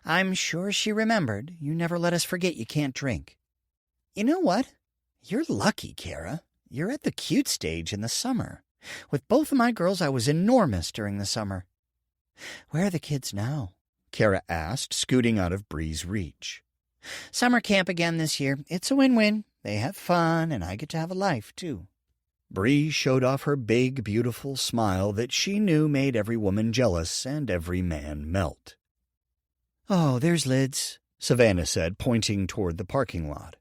"I'm sure she remembered. You never let us forget you can't drink." "You know what? You're lucky, Kara. You're at the cute stage in the summer. With both of my girls, I was enormous during the summer." "Where are the kids now?" Kara asked, scooting out of Bree's reach. "Summer camp again this year. It's a win-win. They have fun, and I get to have a life, too." Bree showed off her big, beautiful smile that she knew made every woman jealous and every man melt. "Oh, there's Lids," Savannah said, pointing toward the parking lot.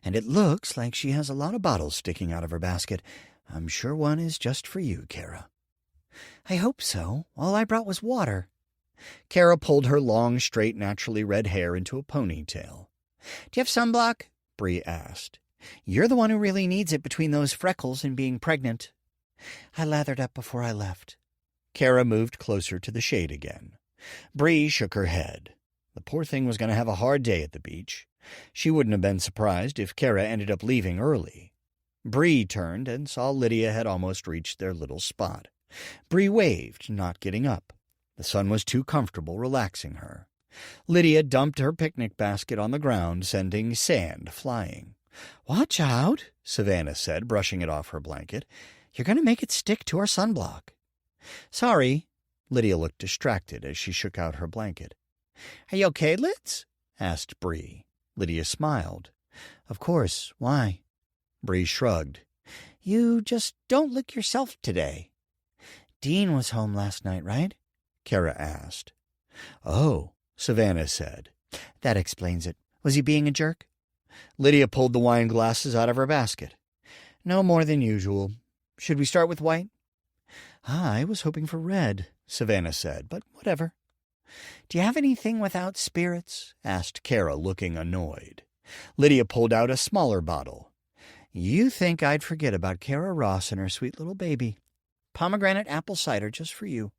"And it looks like she has a lot of bottles sticking out of her basket. I'm sure one is just for you, Kara." "I hope so. All I brought was water." Kara pulled her long, straight, naturally red hair into a ponytail. "Do you have sunblock?" Bree asked. "You're the one who really needs it between those freckles and being pregnant." "I lathered up before I left." Kara moved closer to the shade again. Bree shook her head. The poor thing was going to have a hard day at the beach. She wouldn't have been surprised if Kara ended up leaving early. Bree turned and saw Lydia had almost reached their little spot. Bree waved, not getting up. The sun was too comfortable, relaxing her. Lydia dumped her picnic basket on the ground, sending sand flying. "Watch out," Savannah said, brushing it off her blanket. "You're going to make it stick to our sunblock." "Sorry." Lydia looked distracted as she shook out her blanket. "Are you okay, Lids?" asked Bree. Lydia smiled. Of course. Why? Bree shrugged. You just don't look yourself today. Dean was home last night, right? Kara asked. Oh, Savannah said. That explains it. Was he being a jerk? Lydia pulled the wine glasses out of her basket. No more than usual. Should we start with white? I was hoping for red, Savannah said, but whatever. Do you have anything without spirits? Asked Kara, looking annoyed. Lydia pulled out a smaller bottle. You think I'd forget about Kara Ross and her sweet little baby. Pomegranate apple cider just for you.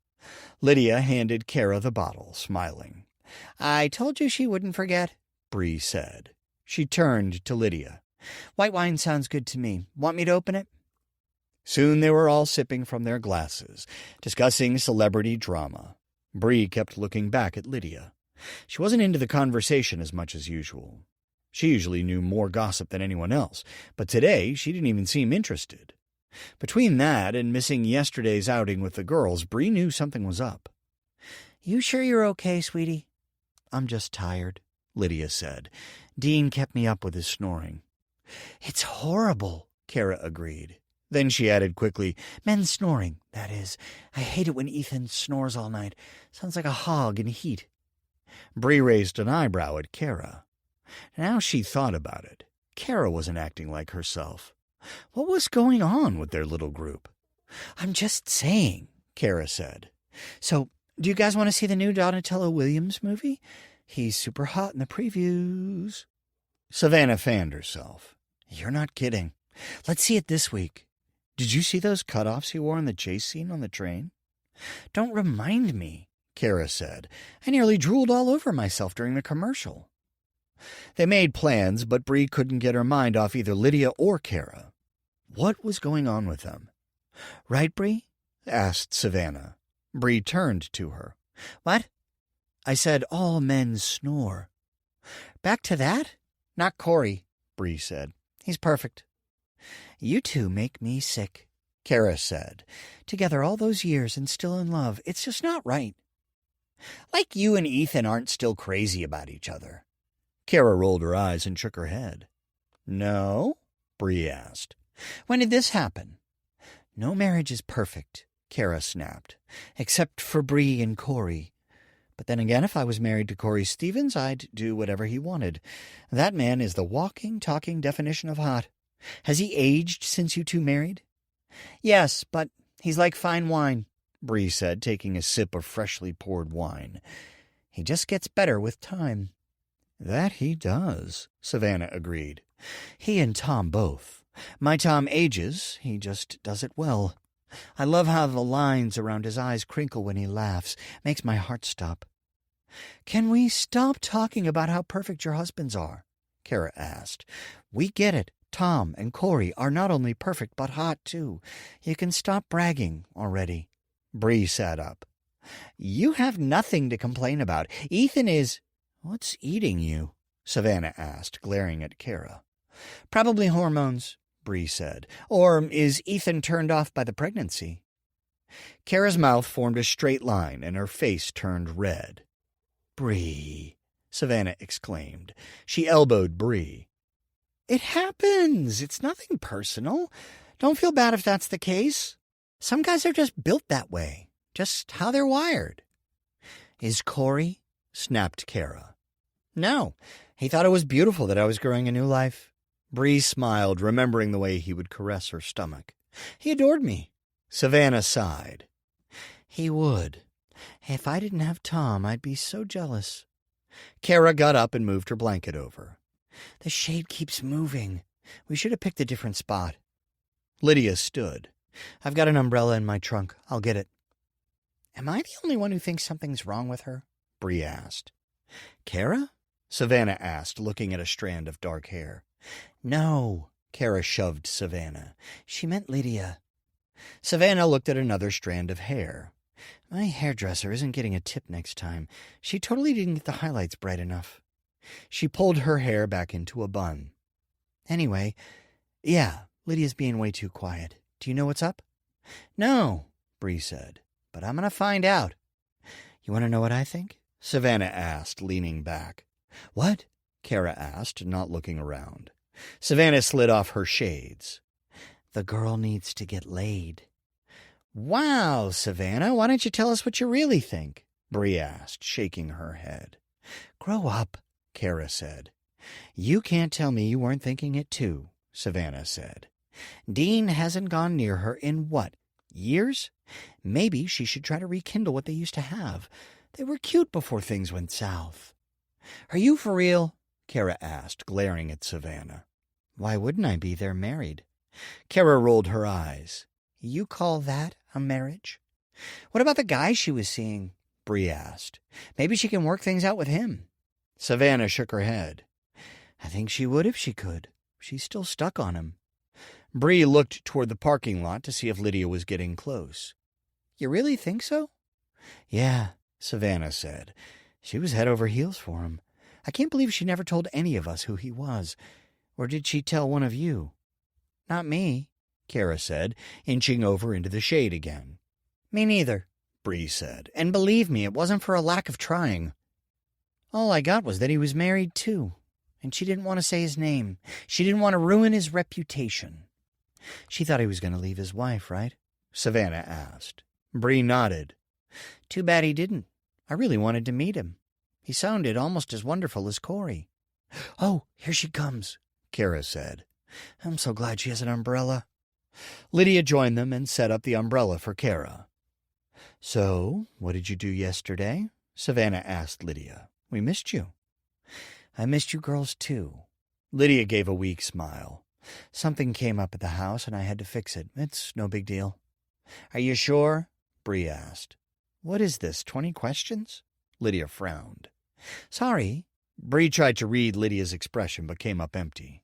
Lydia handed Kara the bottle, smiling. I told you she wouldn't forget, Bree said. She turned to Lydia. White wine sounds good to me. Want me to open it? Soon they were all sipping from their glasses, discussing celebrity drama. Bree kept looking back at Lydia. She wasn't into the conversation as much as usual. She usually knew more gossip than anyone else, but today she didn't even seem interested. Between that and missing yesterday's outing with the girls, Bree knew something was up. You sure you're okay, sweetie? I'm just tired, Lydia said. Dean kept me up with his snoring. It's horrible, Kara agreed. Then she added quickly, Men snoring, that is. I hate it when Ethan snores all night. Sounds like a hog in heat. Bree raised an eyebrow at Kara. Now she thought about it. Kara wasn't acting like herself. What was going on with their little group? I'm just saying, Kara said. So, do you guys want to see the new Donatello Williams movie? He's super hot in the previews. Savannah fanned herself. You're not kidding. Let's see it this week. Did you see those cutoffs he wore in the chase scene on the train? Don't remind me, Kara said. I nearly drooled all over myself during the commercial. They made plans, but Bree couldn't get her mind off either Lydia or Kara. What was going on with them? Right, Bree? Asked Savannah. Bree turned to her. What? I said all men snore. Back to that? Not Corey, Bree said. He's perfect. You two make me sick, Kara said. Together all those years and still in love. It's just not right. Like you and Ethan aren't still crazy about each other. Kara rolled her eyes and shook her head. No? Bree asked. When did this happen? No marriage is perfect, Kara snapped, except for Bree and Corey. But then again, if I was married to Corey Stevens, I'd do whatever he wanted. That man is the walking, talking definition of hot. Has he aged since you two married? Yes, but he's like fine wine, Bree said, taking a sip of freshly poured wine. He just gets better with time. That he does, Savannah agreed. He and Tom both. My Tom ages, he just does it well. I love how the lines around his eyes crinkle when he laughs. Makes my heart stop. Can we stop talking about how perfect your husbands are? Kara asked. We get it. Tom and Corey are not only perfect, but hot, too. You can stop bragging already. Bree sat up. You have nothing to complain about. Ethan is... What's eating you? Savannah asked, glaring at Kara. Probably hormones, Bree said. Or is Ethan turned off by the pregnancy? Kara's mouth formed a straight line, and her face turned red. Bree, Savannah exclaimed. She elbowed Bree. It happens. It's nothing personal. Don't feel bad if that's the case. Some guys are just built that way. Just how they're wired. Is Corey? Snapped Kara. No. He thought it was beautiful that I was growing a new life. Bree smiled, remembering the way he would caress her stomach. He adored me. Savannah sighed. He would. If I didn't have Tom, I'd be so jealous. Kara got up and moved her blanket over. The shade keeps moving. We should have picked a different spot. Lydia stood. I've got an umbrella in my trunk. I'll get it. Am I the only one who thinks something's wrong with her? Bree asked. Kara? Savannah asked, looking at a strand of dark hair. No, Kara shoved Savannah. She meant Lydia. Savannah looked at another strand of hair. My hairdresser isn't getting a tip next time. She totally didn't get the highlights bright enough. She pulled her hair back into a bun. Anyway, yeah, Lydia's being way too quiet. Do you know what's up? No, Bree said, but I'm going to find out. You want to know what I think? Savannah asked, leaning back. What? Kara asked, not looking around. Savannah slid off her shades. The girl needs to get laid. Wow, Savannah, why don't you tell us what you really think? Bree asked, shaking her head. Grow up, Kara said. You can't tell me you weren't thinking it too, Savannah said. Dean hasn't gone near her in what, years? Maybe she should try to rekindle what they used to have. They were cute before things went south. Are you for real? Kara asked, glaring at Savannah. Why wouldn't I be? They're married. Kara rolled her eyes. You call that a marriage? What about the guy she was seeing? Bree asked. Maybe she can work things out with him. Savannah shook her head. I think she would if she could. She's still stuck on him. Bree looked toward the parking lot to see if Lydia was getting close. You really think so? Yeah, Savannah said. She was head over heels for him. I can't believe she never told any of us who he was. Or did she tell one of you? Not me, Kara said, inching over into the shade again. Me neither, Bree said. And believe me, it wasn't for a lack of trying. All I got was that he was married too, and she didn't want to say his name. She didn't want to ruin his reputation. She thought he was going to leave his wife, right? Savannah asked. Bree nodded. Too bad he didn't. I really wanted to meet him. He sounded almost as wonderful as Corey. Oh, here she comes, Kara said. I'm so glad she has an umbrella. Lydia joined them and set up the umbrella for Kara. So, what did you do yesterday? Savannah asked Lydia. We missed you. I missed you girls, too. Lydia gave a weak smile. Something came up at the house, and I had to fix it. It's no big deal. Are you sure? Bree asked. What is this, 20 questions? Lydia frowned. Sorry. Bree tried to read Lydia's expression, but came up empty.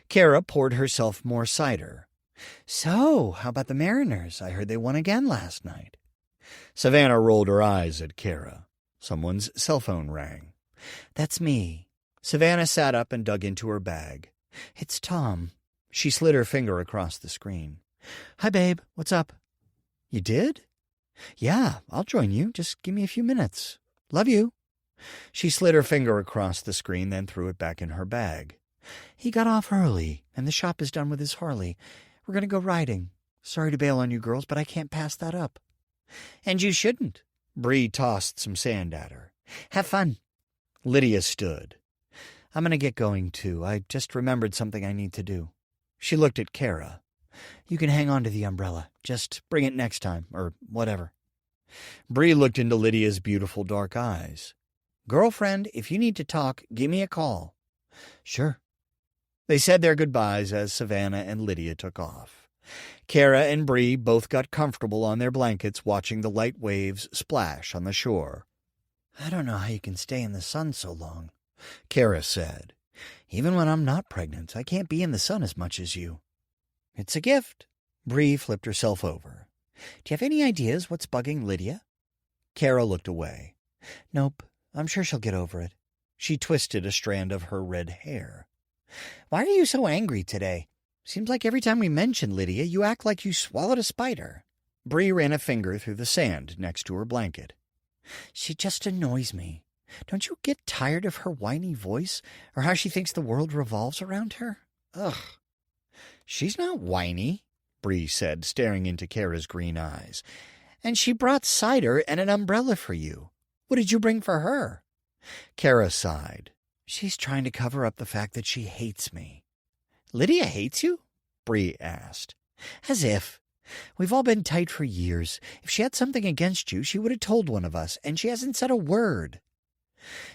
Kara poured herself more cider. So, how about the Mariners? I heard they won again last night. Savannah rolled her eyes at Kara. Someone's cell phone rang. That's me. Savannah sat up and dug into her bag. It's Tom. She slid her finger across the screen. Hi, babe. What's up? You did? Yeah, I'll join you. Just give me a few minutes. Love you. She slid her finger across the screen, then threw it back in her bag. He got off early, and the shop is done with his Harley. We're going to go riding. Sorry to bail on you girls, but I can't pass that up. And you shouldn't. Bree tossed some sand at her. Have fun. Lydia stood. I'm going to get going, too. I just remembered something I need to do. She looked at Kara. You can hang on to the umbrella. Just bring it next time, or whatever. Bree looked into Lydia's beautiful dark eyes. Girlfriend, if you need to talk, give me a call. Sure. They said their goodbyes as Savannah and Lydia took off. Kara and Bree both got comfortable on their blankets watching the light waves splash on the shore. I don't know how you can stay in the sun so long, Kara said. Even when I'm not pregnant, I can't be in the sun as much as you. It's a gift. Bree flipped herself over. Do you have any ideas what's bugging Lydia? Kara looked away. Nope. I'm sure she'll get over it. She twisted a strand of her red hair. Why are you so angry today? Seems like every time we mention Lydia, you act like you swallowed a spider. Bree ran a finger through the sand next to her blanket. She just annoys me. Don't you get tired of her whiny voice, or how she thinks the world revolves around her? Ugh. She's not whiny, Bree said, staring into Kara's green eyes. And she brought cider and an umbrella for you. What did you bring for her? Kara sighed. She's trying to cover up the fact that she hates me. Lydia hates you? Bree asked. As if. We've all been tight for years. If she had something against you, she would have told one of us, and she hasn't said a word.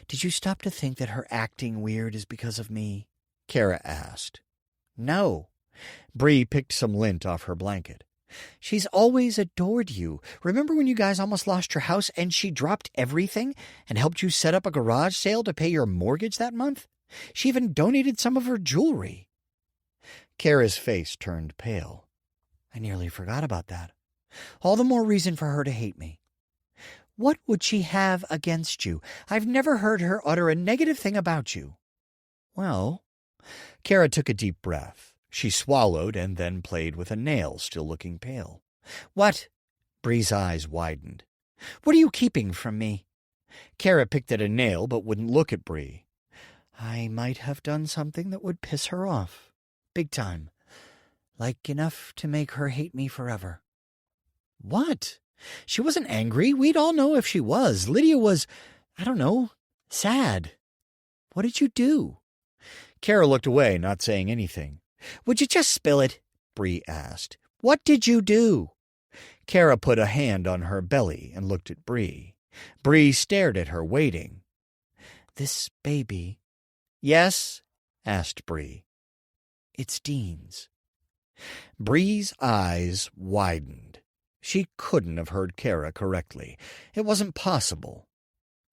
Did you stop to think that her acting weird is because of me? Kara asked. No. Bree picked some lint off her blanket. She's always adored you. Remember when you guys almost lost your house and she dropped everything and helped you set up a garage sale to pay your mortgage that month? She even donated some of her jewelry. Kara's face turned pale. I nearly forgot about that. All the more reason for her to hate me. What would she have against you? I've never heard her utter a negative thing about you. Well, Kara took a deep breath. She swallowed and then played with a nail, still looking pale. What? Bree's eyes widened. What are you keeping from me? Kara picked at a nail but wouldn't look at Bree. I might have done something that would piss her off. Big time. Like enough to make her hate me forever. What? She wasn't angry. We'd all know if she was. Lydia was, I don't know, sad. What did you do? Kara looked away, not saying anything. Would you just spill it? Bree asked. What did you do? Kara put a hand on her belly and looked at Bree. Bree stared at her, waiting. This baby. Yes? Asked Bree. It's Dean's. Bree's eyes widened. She couldn't have heard Kara correctly. It wasn't possible.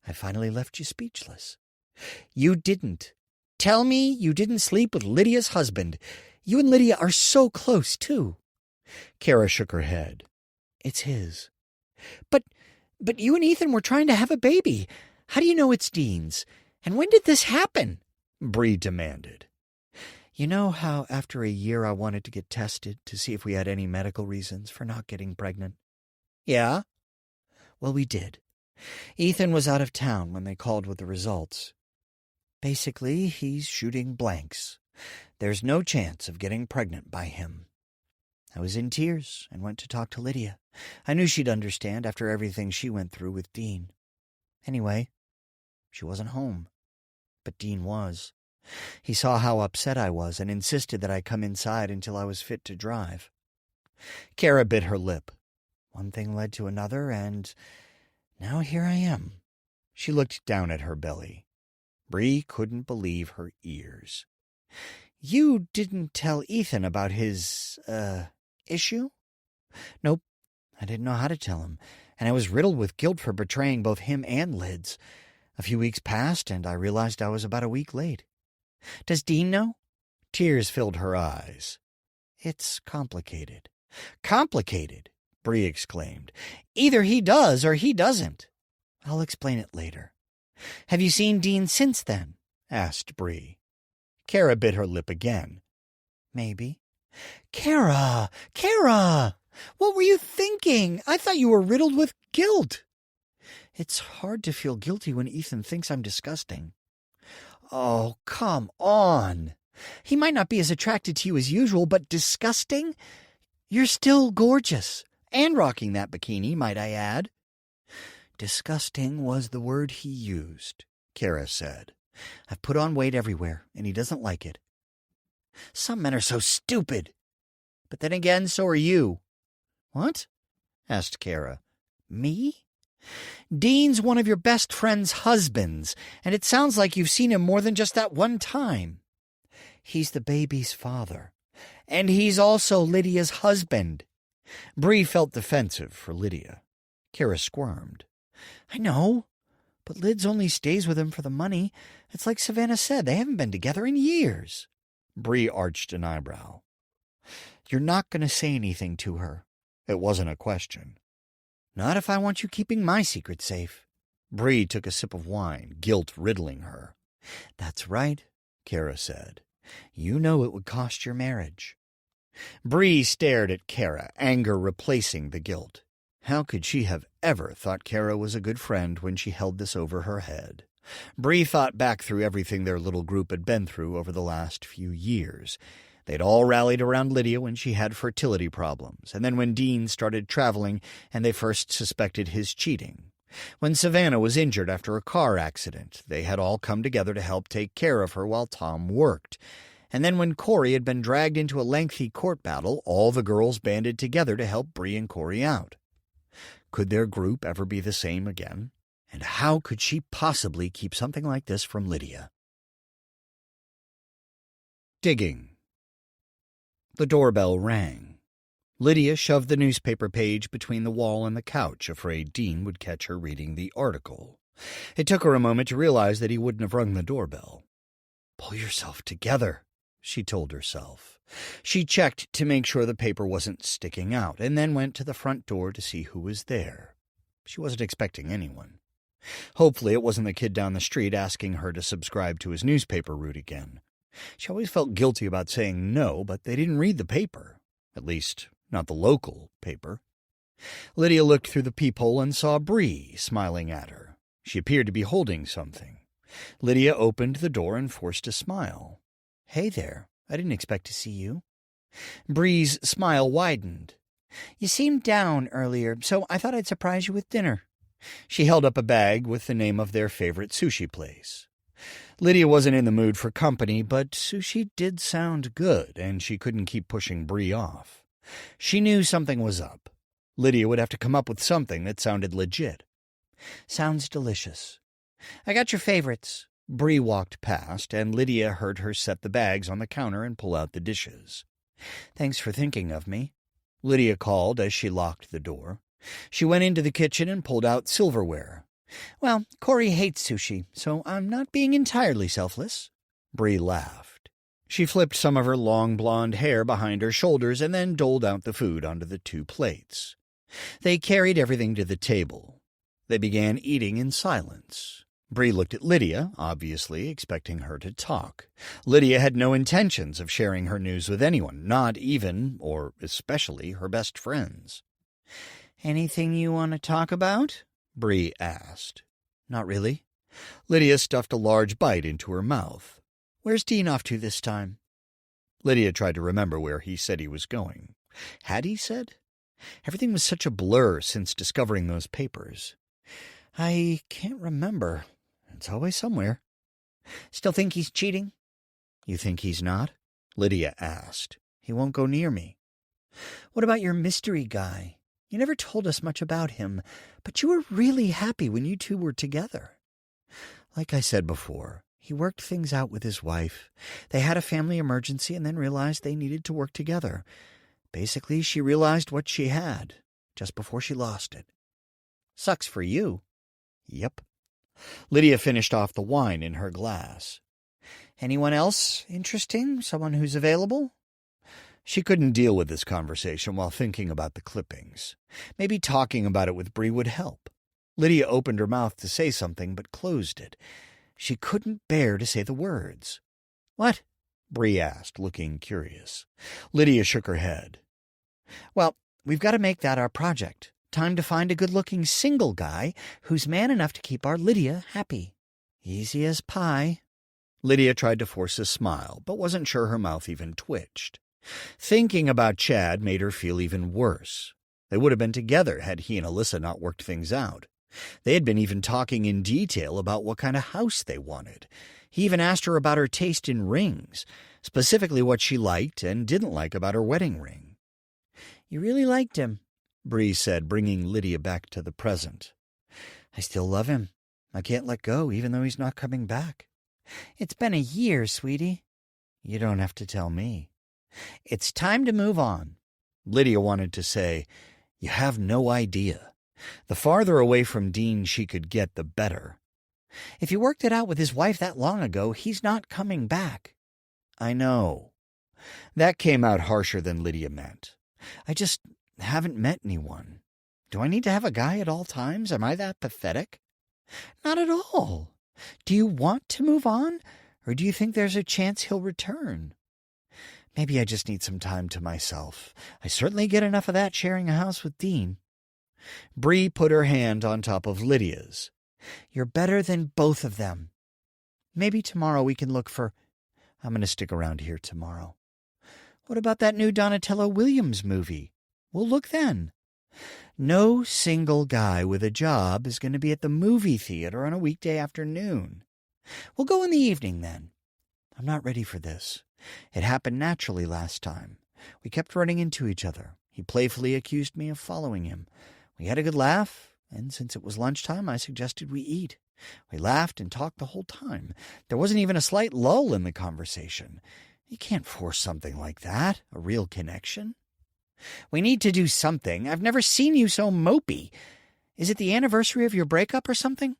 I finally left you speechless. You didn't. Tell me you didn't sleep with Lydia's husband. You and Lydia are so close, too. Kara shook her head. It's his. But you and Ethan were trying to have a baby. How do you know it's Dean's? And when did this happen? Bree demanded. You know how after a year I wanted to get tested to see if we had any medical reasons for not getting pregnant? Yeah? Well, we did. Ethan was out of town when they called with the results. Basically, he's shooting blanks. There's no chance of getting pregnant by him. I was in tears and went to talk to Lydia. I knew she'd understand after everything she went through with Dean. Anyway, she wasn't home. But Dean was. He saw how upset I was and insisted that I come inside until I was fit to drive. Kara bit her lip. One thing led to another, and now here I am. She looked down at her belly. Bree couldn't believe her ears. You didn't tell Ethan about his, issue? Nope. I didn't know how to tell him, and I was riddled with guilt for betraying both him and Lids. A few weeks passed, and I realized I was about a week late. Does Dean know? Tears filled her eyes. It's complicated. Complicated? Bree exclaimed. Either he does or he doesn't. I'll explain it later. Have you seen Dean since then? Asked Bree. Kara bit her lip again. Maybe. Kara! What were you thinking? I thought you were riddled with guilt. It's hard to feel guilty when Ethan thinks I'm disgusting. Oh, come on. He might not be as attracted to you as usual, but disgusting? You're still gorgeous. And rocking that bikini, might I add. Disgusting was the word he used, Kara said. I've put on weight everywhere, and he doesn't like it. Some men are so stupid. But then again, so are you. What? Asked Kara. Me? Dean's one of your best friend's husbands, and it sounds like you've seen him more than just that one time. He's the baby's father, and he's also Lydia's husband. Bree felt defensive for Lydia. Kara squirmed. I know, but Lids only stays with him for the money. It's like Savannah said, they haven't been together in years. Bree arched an eyebrow. You're not going to say anything to her. It wasn't a question. Not if I want you keeping my secret safe. Bree took a sip of wine, guilt riddling her. That's right, Kara said. You know it would cost your marriage. Bree stared at Kara, anger replacing the guilt. How could she have ever thought Kara was a good friend when she held this over her head? Bree thought back through everything their little group had been through over the last few years. They'd all rallied around Lydia when she had fertility problems, and then when Dean started traveling and they first suspected his cheating. When Savannah was injured after a car accident, they had all come together to help take care of her while Tom worked. And then when Corey had been dragged into a lengthy court battle, all the girls banded together to help Bree and Corey out. Could their group ever be the same again? And how could she possibly keep something like this from Lydia? Digging. The doorbell rang. Lydia shoved the newspaper page between the wall and the couch, afraid Dean would catch her reading the article. It took her a moment to realize that he wouldn't have rung the doorbell. Pull yourself together, she told herself. She checked to make sure the paper wasn't sticking out, and then went to the front door to see who was there. She wasn't expecting anyone. Hopefully it wasn't the kid down the street asking her to subscribe to his newspaper route again. She always felt guilty about saying no, but they didn't read the paper. At least, not the local paper. Lydia looked through the peephole and saw Bree smiling at her. She appeared to be holding something. Lydia opened the door and forced a smile. "Hey there, I didn't expect to see you." Bree's smile widened. "You seemed down earlier, so I thought I'd surprise you with dinner." She held up a bag with the name of their favorite sushi place. Lydia wasn't in the mood for company, but sushi did sound good, and she couldn't keep pushing Bree off. She knew something was up. Lydia would have to come up with something that sounded legit. "Sounds delicious. I got your favorites." Bree walked past, and Lydia heard her set the bags on the counter and pull out the dishes. "Thanks for thinking of me," Lydia called as she locked the door. She went into the kitchen and pulled out silverware. "Well, Corey hates sushi, so I'm not being entirely selfless." Bree laughed. She flipped some of her long blonde hair behind her shoulders and then doled out the food onto the 2 plates. They carried everything to the table. They began eating in silence. Bree looked at Lydia, obviously expecting her to talk. Lydia had no intentions of sharing her news with anyone, not even, or especially, her best friends. "Anything you want to talk about?" Bree asked. "Not really." Lydia stuffed a large bite into her mouth. "Where's Dean off to this time?" Lydia tried to remember where he said he was going. Had he said? Everything was such a blur since discovering those papers. "I can't remember. It's always somewhere." "Still think he's cheating?" "You think he's not?" Lydia asked. "He won't go near me." "What about your mystery guy? You never told us much about him, but you were really happy when you two were together." "Like I said before, he worked things out with his wife. They had a family emergency and then realized they needed to work together. Basically, she realized what she had, just before she lost it." "Sucks for you." "Yep." Lydia finished off the wine in her glass. "Anyone else interesting? Someone who's available?" She couldn't deal with this conversation while thinking about the clippings. Maybe talking about it with Bree would help. Lydia opened her mouth to say something, but closed it. She couldn't bear to say the words. "What?" Bree asked, looking curious. Lydia shook her head. "Well, we've got to make that our project. Time to find a good-looking single guy who's man enough to keep our Lydia happy." "Easy as pie." Lydia tried to force a smile, but wasn't sure her mouth even twitched. Thinking about Chad made her feel even worse. They would have been together had he and Alyssa not worked things out. They had been even talking in detail about what kind of house they wanted. He even asked her about her taste in rings, specifically what she liked and didn't like about her wedding ring. "You really liked him," Bree said, bringing Lydia back to the present. "I still love him. I can't let go, even though he's not coming back." "It's been a year, sweetie." "You don't have to tell me." "It's time to move on." Lydia wanted to say, "You have no idea." The farther away from Dean she could get, the better. "If you worked it out with his wife that long ago, he's not coming back." "I know." That came out harsher than Lydia meant. "I just haven't met anyone. Do I need to have a guy at all times? Am I that pathetic?" "Not at all. Do you want to move on, or do you think there's a chance he'll return?" "Maybe I just need some time to myself. I certainly get enough of that sharing a house with Dean." Bree put her hand on top of Lydia's. "You're better than both of them. Maybe tomorrow we can look for—" "I'm going to stick around here tomorrow." "What about that new Donatello Williams movie? We'll look then." "No single guy with a job is going to be at the movie theater on a weekday afternoon. We'll go in the evening then." "I'm not ready for this. It happened naturally last time. We kept running into each other. He playfully accused me of following him. We had a good laugh, and since it was lunchtime, I suggested we eat. We laughed and talked the whole time. There wasn't even a slight lull in the conversation. You can't force something like that, a real connection." "We need to do something. I've never seen you so mopey. Is it the anniversary of your breakup or something?"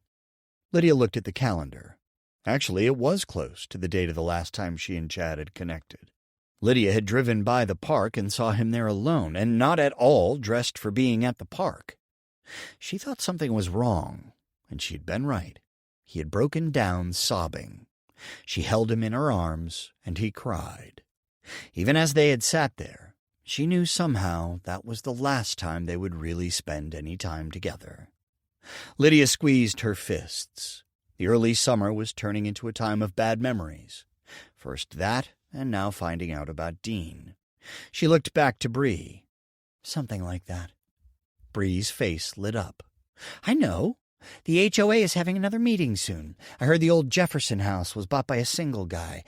Lydia looked at the calendar. Actually, it was close to the date of the last time she and Chad had connected. Lydia had driven by the park and saw him there alone, and not at all dressed for being at the park. She thought something was wrong, and she'd been right. He had broken down sobbing. She held him in her arms, and he cried. Even as they had sat there, she knew somehow that was the last time they would really spend any time together. Lydia squeezed her fists. The early summer was turning into a time of bad memories. First that, and now finding out about Dean. She looked back to Bree. Something like that. Bree's face lit up. I know. The HOA is having another meeting soon. I heard the old Jefferson house was bought by a single guy.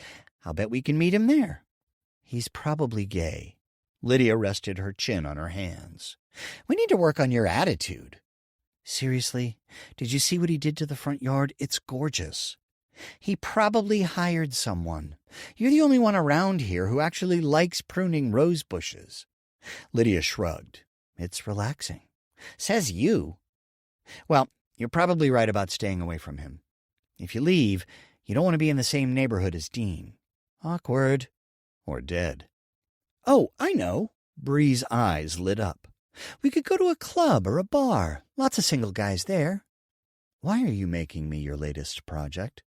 I'll bet we can meet him there. He's probably gay. Lydia rested her chin on her hands. We need to work on your attitude. Seriously, did you see what he did to the front yard? It's gorgeous. He probably hired someone. You're the only one around here who actually likes pruning rose bushes. Lydia shrugged. It's relaxing. Says you. Well, you're probably right about staying away from him. If you leave, you don't want to be in the same neighborhood as Dean. Awkward. Or dead. Oh, I know. Bree's eyes lit up. We could go to a club or a bar. Lots of single guys there. Why are you making me your latest project?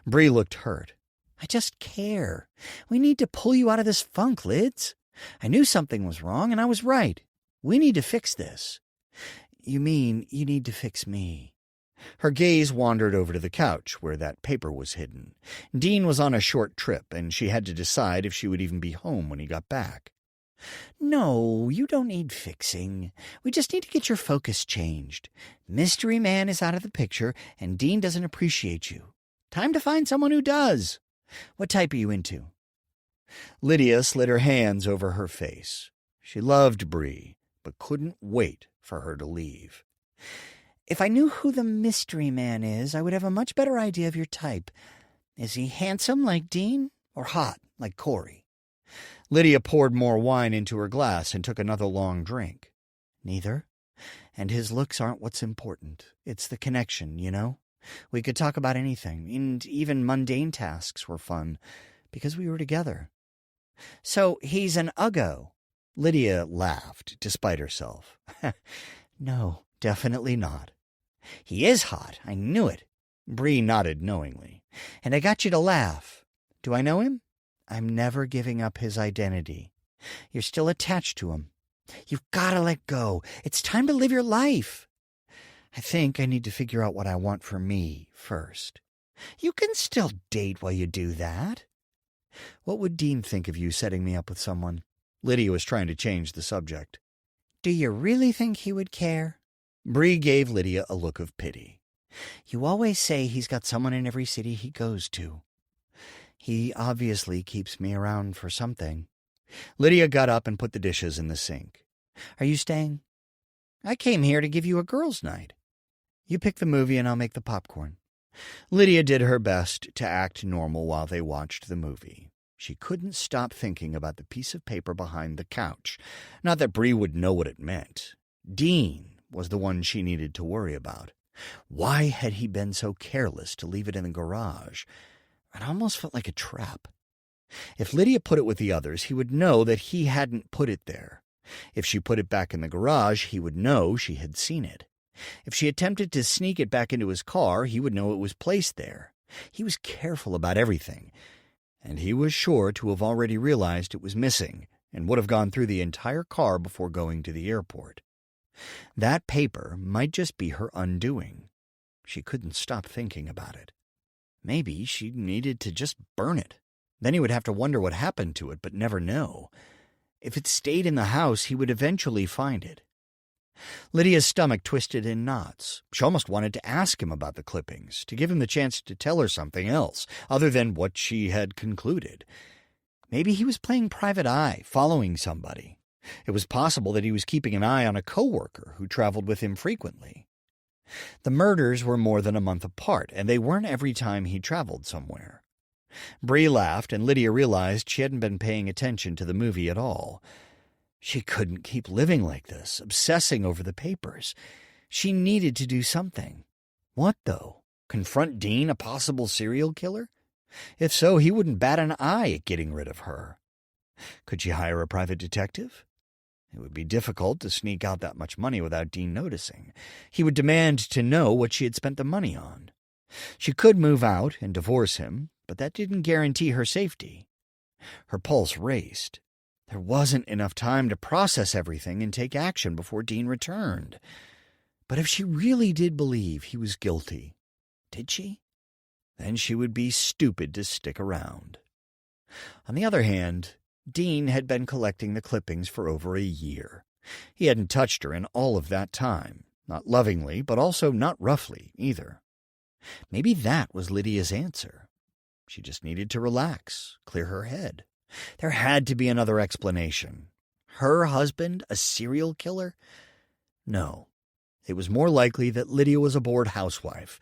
Bree looked hurt. I just care. We need to pull you out of this funk, Lids. I knew something was wrong, and I was right. We need to fix this. You mean you need to fix me? Her gaze wandered over to the couch where that paper was hidden. Dean was on a short trip, and she had to decide if she would even be home when he got back. No, you don't need fixing. We just need to get your focus changed. Mystery Man is out of the picture, and Dean doesn't appreciate you. Time to find someone who does. What type are you into? Lydia slid her hands over her face. She loved Bree, but couldn't wait for her to leave. If I knew who the Mystery Man is, I would have a much better idea of your type. Is he handsome like Dean, or hot like Corey? Lydia poured more wine into her glass and took another long drink. Neither. And his looks aren't what's important. It's the connection, you know? We could talk about anything, and even mundane tasks were fun, because we were together. So he's an uggo. Lydia laughed, despite herself. No, definitely not. He is hot. I knew it. Bree nodded knowingly. And I got you to laugh. Do I know him? I'm never giving up his identity. You're still attached to him. You've got to let go. It's time to live your life. I think I need to figure out what I want for me first. You can still date while you do that. What would Dean think of you setting me up with someone? Lydia was trying to change the subject. Do you really think he would care? Bree gave Lydia a look of pity. You always say he's got someone in every city he goes to. He obviously keeps me around for something. Lydia got up and put the dishes in the sink. Are you staying? I came here to give you a girls' night. You pick the movie and I'll make the popcorn. Lydia did her best to act normal while they watched the movie. She couldn't stop thinking about the piece of paper behind the couch. Not that Bree would know what it meant. Dean was the one she needed to worry about. Why had he been so careless to leave it in the garage? It almost felt like a trap. If Lydia put it with the others, he would know that he hadn't put it there. If she put it back in the garage, he would know she had seen it. If she attempted to sneak it back into his car, he would know it was placed there. He was careful about everything, and he was sure to have already realized it was missing and would have gone through the entire car before going to the airport. That paper might just be her undoing. She couldn't stop thinking about it. Maybe she needed to just burn it. Then he would have to wonder what happened to it, but never know. If it stayed in the house, he would eventually find it. Lydia's stomach twisted in knots. She almost wanted to ask him about the clippings, to give him the chance to tell her something else, other than what she had concluded. Maybe he was playing private eye, following somebody. It was possible that he was keeping an eye on a coworker who traveled with him frequently. The murders were more than a month apart, and they weren't every time he traveled somewhere. Bree laughed, and Lydia realized she hadn't been paying attention to the movie at all. She couldn't keep living like this, obsessing over the papers. She needed to do something. What, though? Confront Dean, a possible serial killer? If so, he wouldn't bat an eye at getting rid of her. Could she hire a private detective? It would be difficult to sneak out that much money without Dean noticing. He would demand to know what she had spent the money on. She could move out and divorce him, but that didn't guarantee her safety. Her pulse raced. There wasn't enough time to process everything and take action before Dean returned. But if she really did believe he was guilty, did she? Then she would be stupid to stick around. On the other hand, Dean had been collecting the clippings for over a year. He hadn't touched her in all of that time, not lovingly, but also not roughly either. Maybe that was Lydia's answer. She just needed to relax, clear her head. There had to be another explanation. Her husband, a serial killer? No. It was more likely that Lydia was a bored housewife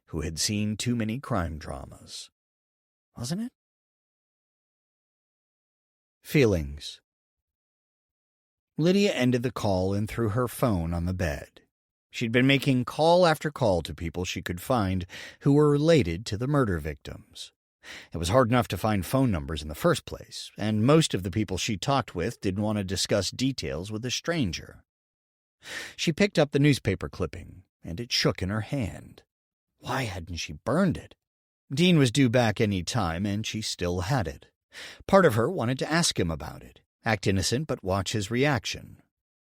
who had seen too many crime dramas. Wasn't it? Feelings. Lydia ended the call and threw her phone on the bed. She'd been making call after call to people she could find who were related to the murder victims. It was hard enough to find phone numbers in the first place, and most of the people she talked with didn't want to discuss details with a stranger. She picked up the newspaper clipping, and it shook in her hand. Why hadn't she burned it? Dean was due back any time, and she still had it. Part of her wanted to ask him about it, act innocent but watch his reaction.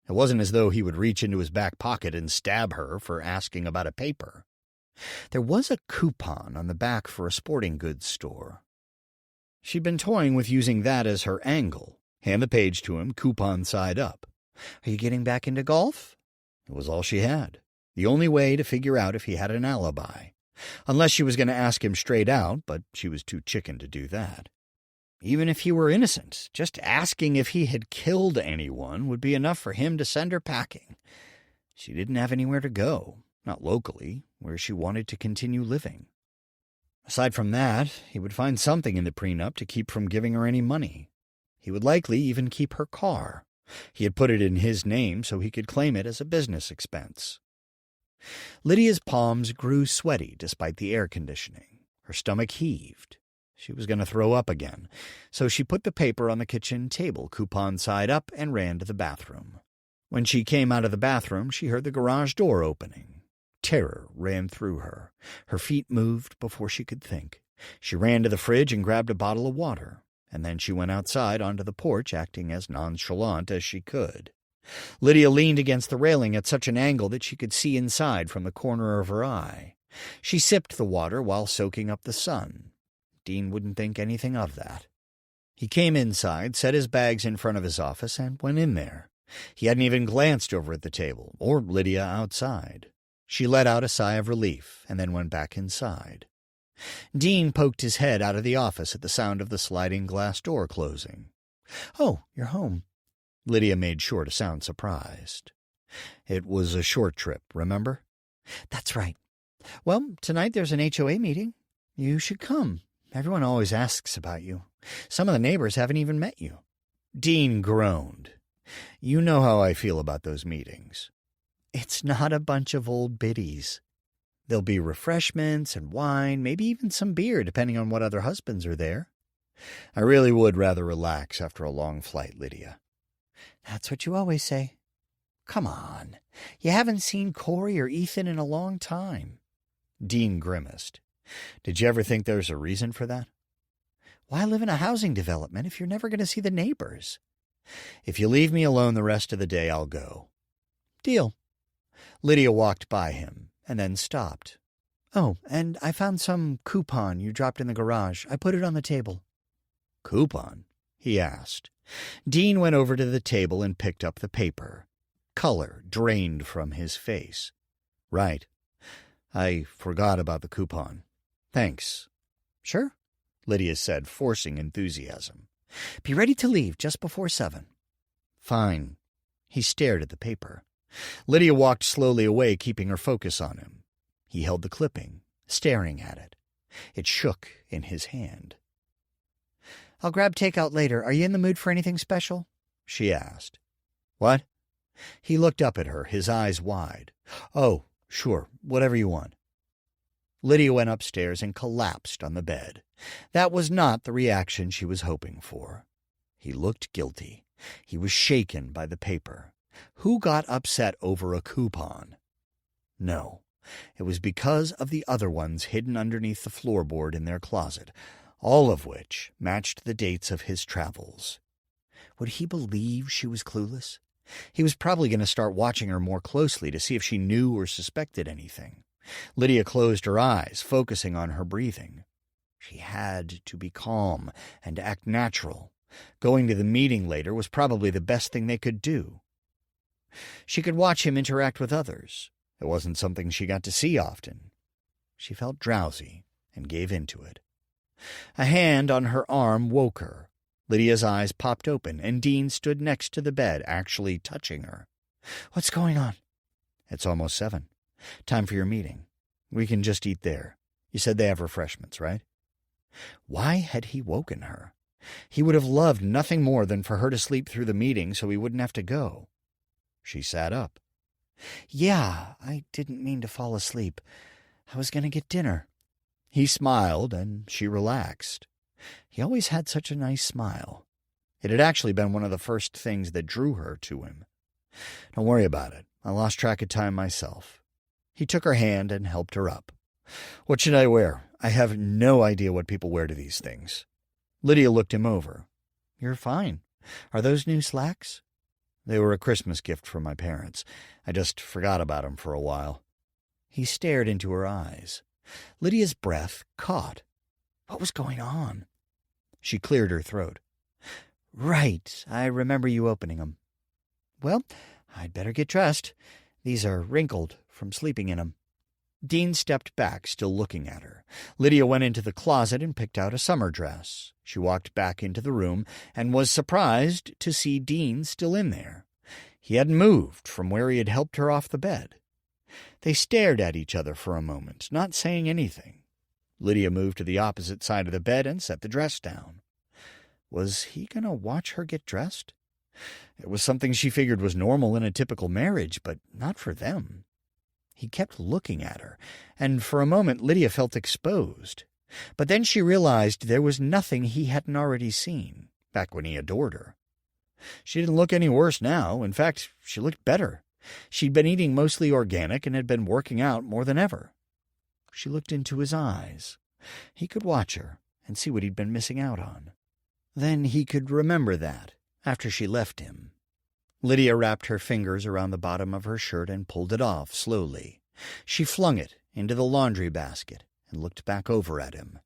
It wasn't as though he would reach into his back pocket and stab her for asking about a paper. There was a coupon on the back for a sporting goods store. She'd been toying with using that as her angle. Hand the page to him, coupon side up. Are you getting back into golf? It was all she had. The only way to figure out if he had an alibi. Unless she was going to ask him straight out, but she was too chicken to do that. Even if he were innocent, just asking if he had killed anyone would be enough for him to send her packing. She didn't have anywhere to go, not locally, where she wanted to continue living. Aside from that, he would find something in the prenup to keep from giving her any money. He would likely even keep her car. He had put it in his name so he could claim it as a business expense. Lydia's palms grew sweaty despite the air conditioning. Her stomach heaved. She was going to throw up again, so she put the paper on the kitchen table, coupon side up, and ran to the bathroom. When she came out of the bathroom, she heard the garage door opening. Terror ran through her. Her feet moved before she could think. She ran to the fridge and grabbed a bottle of water, and then she went outside onto the porch, acting as nonchalant as she could. Lydia leaned against the railing at such an angle that she could see inside from the corner of her eye. She sipped the water while soaking up the sun. Dean wouldn't think anything of that. He came inside, set his bags in front of his office, and went in there. He hadn't even glanced over at the table, or Lydia outside. She let out a sigh of relief, and then went back inside. Dean poked his head out of the office at the sound of the sliding glass door closing. "Oh, you're home." Lydia made sure to sound surprised. "It was a short trip, remember?" "That's right. Well, tonight there's an HOA meeting. You should come. Everyone always asks about you. Some of the neighbors haven't even met you." Dean groaned. "You know how I feel about those meetings." "It's not a bunch of old biddies. There'll be refreshments and wine, maybe even some beer, depending on what other husbands are there." "I really would rather relax after a long flight, Lydia." "That's what you always say." "Come on. You haven't seen Corey or Ethan in a long time." Dean grimaced. "Did you ever think there's a reason for that?" "Why live in a housing development if you're never going to see the neighbors?" "If you leave me alone the rest of the day, I'll go." "Deal." Lydia walked by him and then stopped. "Oh, and I found some coupon you dropped in the garage. I put it on the table." "Coupon?" he asked. Dean went over to the table and picked up the paper. Color drained from his face. "Right. I forgot about the coupon. Thanks." "Sure," Lydia said, forcing enthusiasm. "Be ready to leave just before 7. "Fine." He stared at the paper. Lydia walked slowly away, keeping her focus on him. He held the clipping, staring at it. It shook in his hand. "I'll grab takeout later. Are you in the mood for anything special?" she asked. "What?" He looked up at her, his eyes wide. "Oh, sure, whatever you want." Lydia went upstairs and collapsed on the bed. That was not the reaction she was hoping for. He looked guilty. He was shaken by the paper. Who got upset over a coupon? No, it was because of the other ones hidden underneath the floorboard in their closet, all of which matched the dates of his travels. Would he believe she was clueless? He was probably going to start watching her more closely to see if she knew or suspected anything. Lydia closed her eyes, focusing on her breathing. She had to be calm and act natural. Going to the meeting later was probably the best thing they could do. She could watch him interact with others. It wasn't something she got to see often. She felt drowsy and gave into it. A hand on her arm woke her. Lydia's eyes popped open, and Dean stood next to the bed, actually touching her. "What's going on?" "It's almost 7. Time for your meeting. We can just eat there. You said they have refreshments, right?" Why had he woken her? He would have loved nothing more than for her to sleep through the meeting so he wouldn't have to go. She sat up. "Yeah, I didn't mean to fall asleep. I was going to get dinner." He smiled, and she relaxed. He always had such a nice smile. It had actually been one of the first things that drew her to him. "Don't worry about it. I lost track of time myself." He took her hand and helped her up. "What should I wear? I have no idea what people wear to these things." Lydia looked him over. "You're fine. Are those new slacks?" "They were a Christmas gift from my parents. I just forgot about them for a while." He stared into her eyes. Lydia's breath caught. What was going on? She cleared her throat. "Right, I remember you opening them." "Well, I'd better get dressed. These are wrinkled from sleeping in them." Dean stepped back, still looking at her. Lydia went into the closet and picked out a summer dress. She walked back into the room and was surprised to see Dean still in there. He hadn't moved from where he had helped her off the bed. They stared at each other for a moment, not saying anything. Lydia moved to the opposite side of the bed and set the dress down. Was he going to watch her get dressed? It was something she figured was normal in a typical marriage, but not for them. He kept looking at her, and for a moment Lydia felt exposed. But then she realized there was nothing he hadn't already seen, back when he adored her. She didn't look any worse now. In fact, she looked better. She'd been eating mostly organic and had been working out more than ever. She looked into his eyes. He could watch her and see what he'd been missing out on. Then he could remember that, after she left him. Lydia wrapped her fingers around the bottom of her shirt and pulled it off slowly. She flung it into the laundry basket and looked back over at him.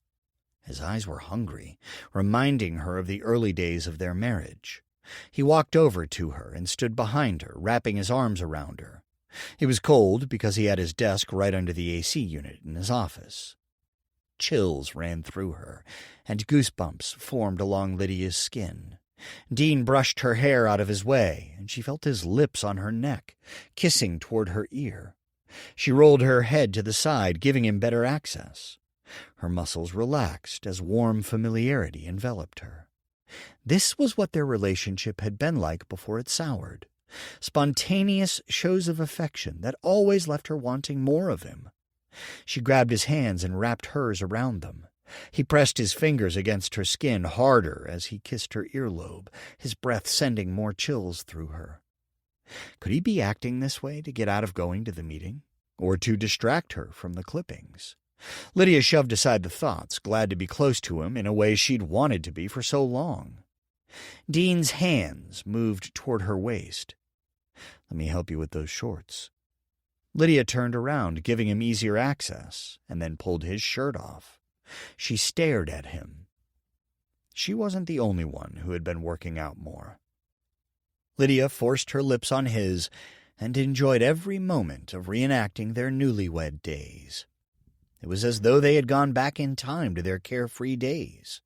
His eyes were hungry, reminding her of the early days of their marriage. He walked over to her and stood behind her, wrapping his arms around her. It was cold because he had his desk right under the AC unit in his office. Chills ran through her, and goosebumps formed along Lydia's skin. Dean brushed her hair out of his way, and she felt his lips on her neck, kissing toward her ear. She rolled her head to the side, giving him better access. Her muscles relaxed as warm familiarity enveloped her. This was what their relationship had been like before it soured. Spontaneous shows of affection that always left her wanting more of him. She grabbed his hands and wrapped hers around them. He pressed his fingers against her skin harder as he kissed her earlobe, his breath sending more chills through her. Could he be acting this way to get out of going to the meeting, or to distract her from the clippings? Lydia shoved aside the thoughts, glad to be close to him in a way she'd wanted to be for so long. Dean's hands moved toward her waist. "Let me help you with those shorts." Lydia turned around, giving him easier access, and then pulled his shirt off. She stared at him. She wasn't the only one who had been working out more. Lydia forced her lips on his and enjoyed every moment of reenacting their newlywed days. It was as though they had gone back in time to their carefree days.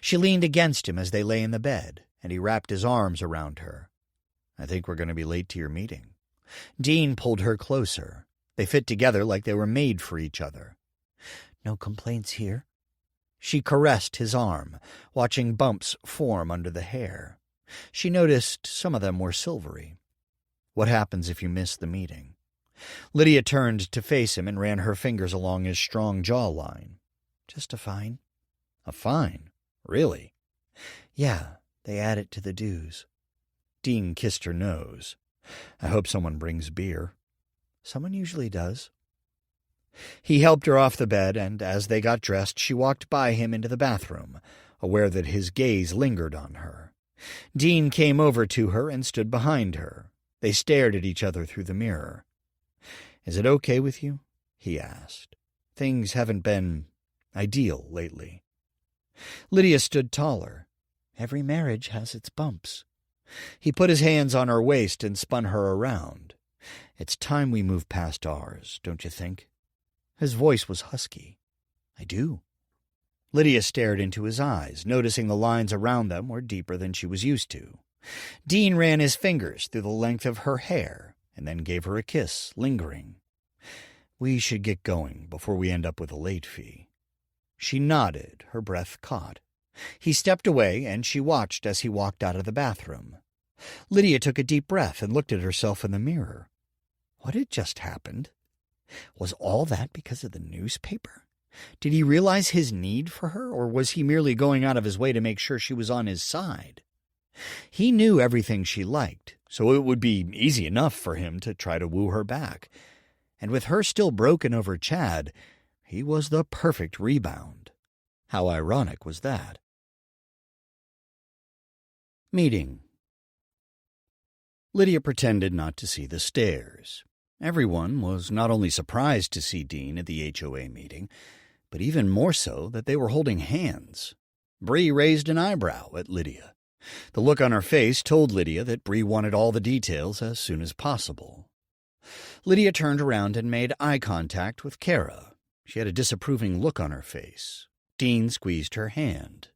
She leaned against him as they lay in the bed, and he wrapped his arms around her. "I think we're going to be late to your meeting." Dean pulled her closer. They fit together like they were made for each other. "No complaints here." She caressed his arm, watching bumps form under the hair. She noticed some of them were silvery. "What happens if you miss the meeting?" Lydia turned to face him and ran her fingers along his strong jawline. "Just a fine." "A fine? Really?" "Yeah, they add it to the dues." Dean kissed her nose. "I hope someone brings beer." "Someone usually does." He helped her off the bed, and as they got dressed, she walked by him into the bathroom, aware that his gaze lingered on her. Dean came over to her and stood behind her. They stared at each other through the mirror. "Is it okay with you?" he asked. Things haven't been ideal lately. Lydia stood taller. Every marriage has its bumps. He put his hands on her waist and spun her around. It's time we move past ours, don't you think? His voice was husky. I do. Lydia stared into his eyes, noticing the lines around them were deeper than she was used to. Dean ran his fingers through the length of her hair and then gave her a kiss, lingering. We should get going before we end up with a late fee. She nodded, her breath caught. He stepped away, and she watched as he walked out of the bathroom. Lydia took a deep breath and looked at herself in the mirror. What had just happened? Was all that because of the newspaper? Did he realize his need for her, or was he merely going out of his way to make sure she was on his side? He knew everything she liked, so it would be easy enough for him to try to woo her back. And with her still broken over Chad, he was the perfect rebound. How ironic was that? Meeting. Lydia pretended not to see the stairs. Everyone was not only surprised to see Dean at the HOA meeting, but even more so that they were holding hands. Bree raised an eyebrow at Lydia. The look on her face told Lydia that Bree wanted all the details as soon as possible. Lydia turned around and made eye contact with Kara. She had a disapproving look on her face. Dean squeezed her hand.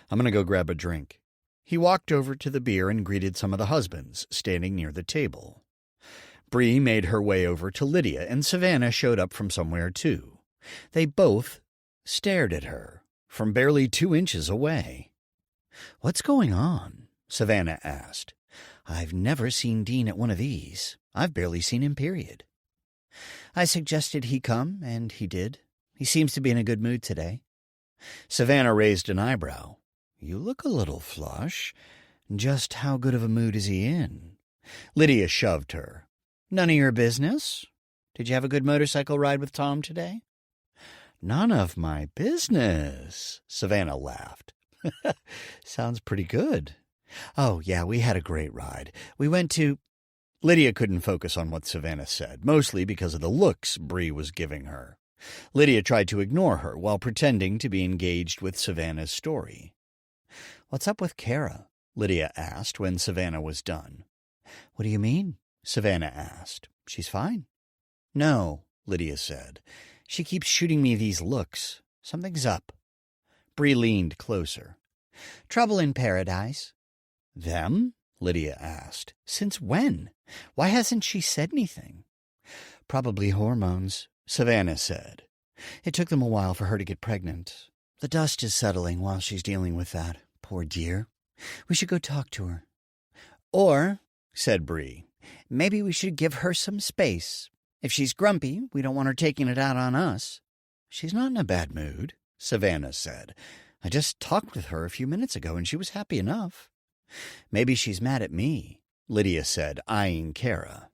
I'm going to go grab a drink. He walked over to the beer and greeted some of the husbands standing near the table. Bree made her way over to Lydia, and Savannah showed up from somewhere too. They both stared at her from barely 2 inches away. What's going on? Savannah asked. I've never seen Dean at one of these. I've barely seen him, period. I suggested he come, and he did. He seems to be in a good mood today. Savannah raised an eyebrow. You look a little flush. Just how good of a mood is he in? Lydia shoved her. None of your business. Did you have a good motorcycle ride with Tom today? None of my business, Savannah laughed. Sounds pretty good. Oh, yeah, we had a great ride. We went to... Lydia couldn't focus on what Savannah said, mostly because of the looks Bree was giving her. Lydia tried to ignore her while pretending to be engaged with Savannah's story. What's up with Kara? Lydia asked when Savannah was done. What do you mean? Savannah asked. She's fine. No, Lydia said. She keeps shooting me these looks. Something's up. Bree leaned closer. Trouble in paradise. Them? Lydia asked. Since when? Why hasn't she said anything? Probably hormones, Savannah said. It took them a while for her to get pregnant. The dust is settling while she's dealing with that. Poor dear. We should go talk to her. Or, said Bree, maybe we should give her some space. If she's grumpy, we don't want her taking it out on us. She's not in a bad mood, Savannah said. I just talked with her a few minutes ago, and she was happy enough. Maybe she's mad at me, Lydia said, eyeing Kara.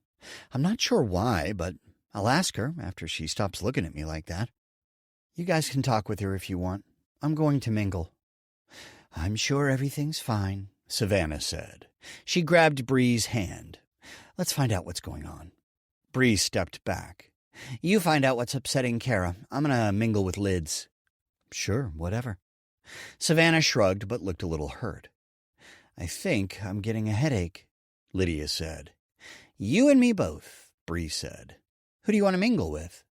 I'm not sure why, but I'll ask her after she stops looking at me like that. You guys can talk with her if you want. I'm going to mingle. I'm sure everything's fine, Savannah said. She grabbed Bree's hand. Let's find out what's going on. Bree stepped back. You find out what's upsetting Kara. I'm going to mingle with Lids. Sure, whatever. Savannah shrugged but looked a little hurt. I think I'm getting a headache, Lydia said. You and me both, Bree said. Who do you want to mingle with?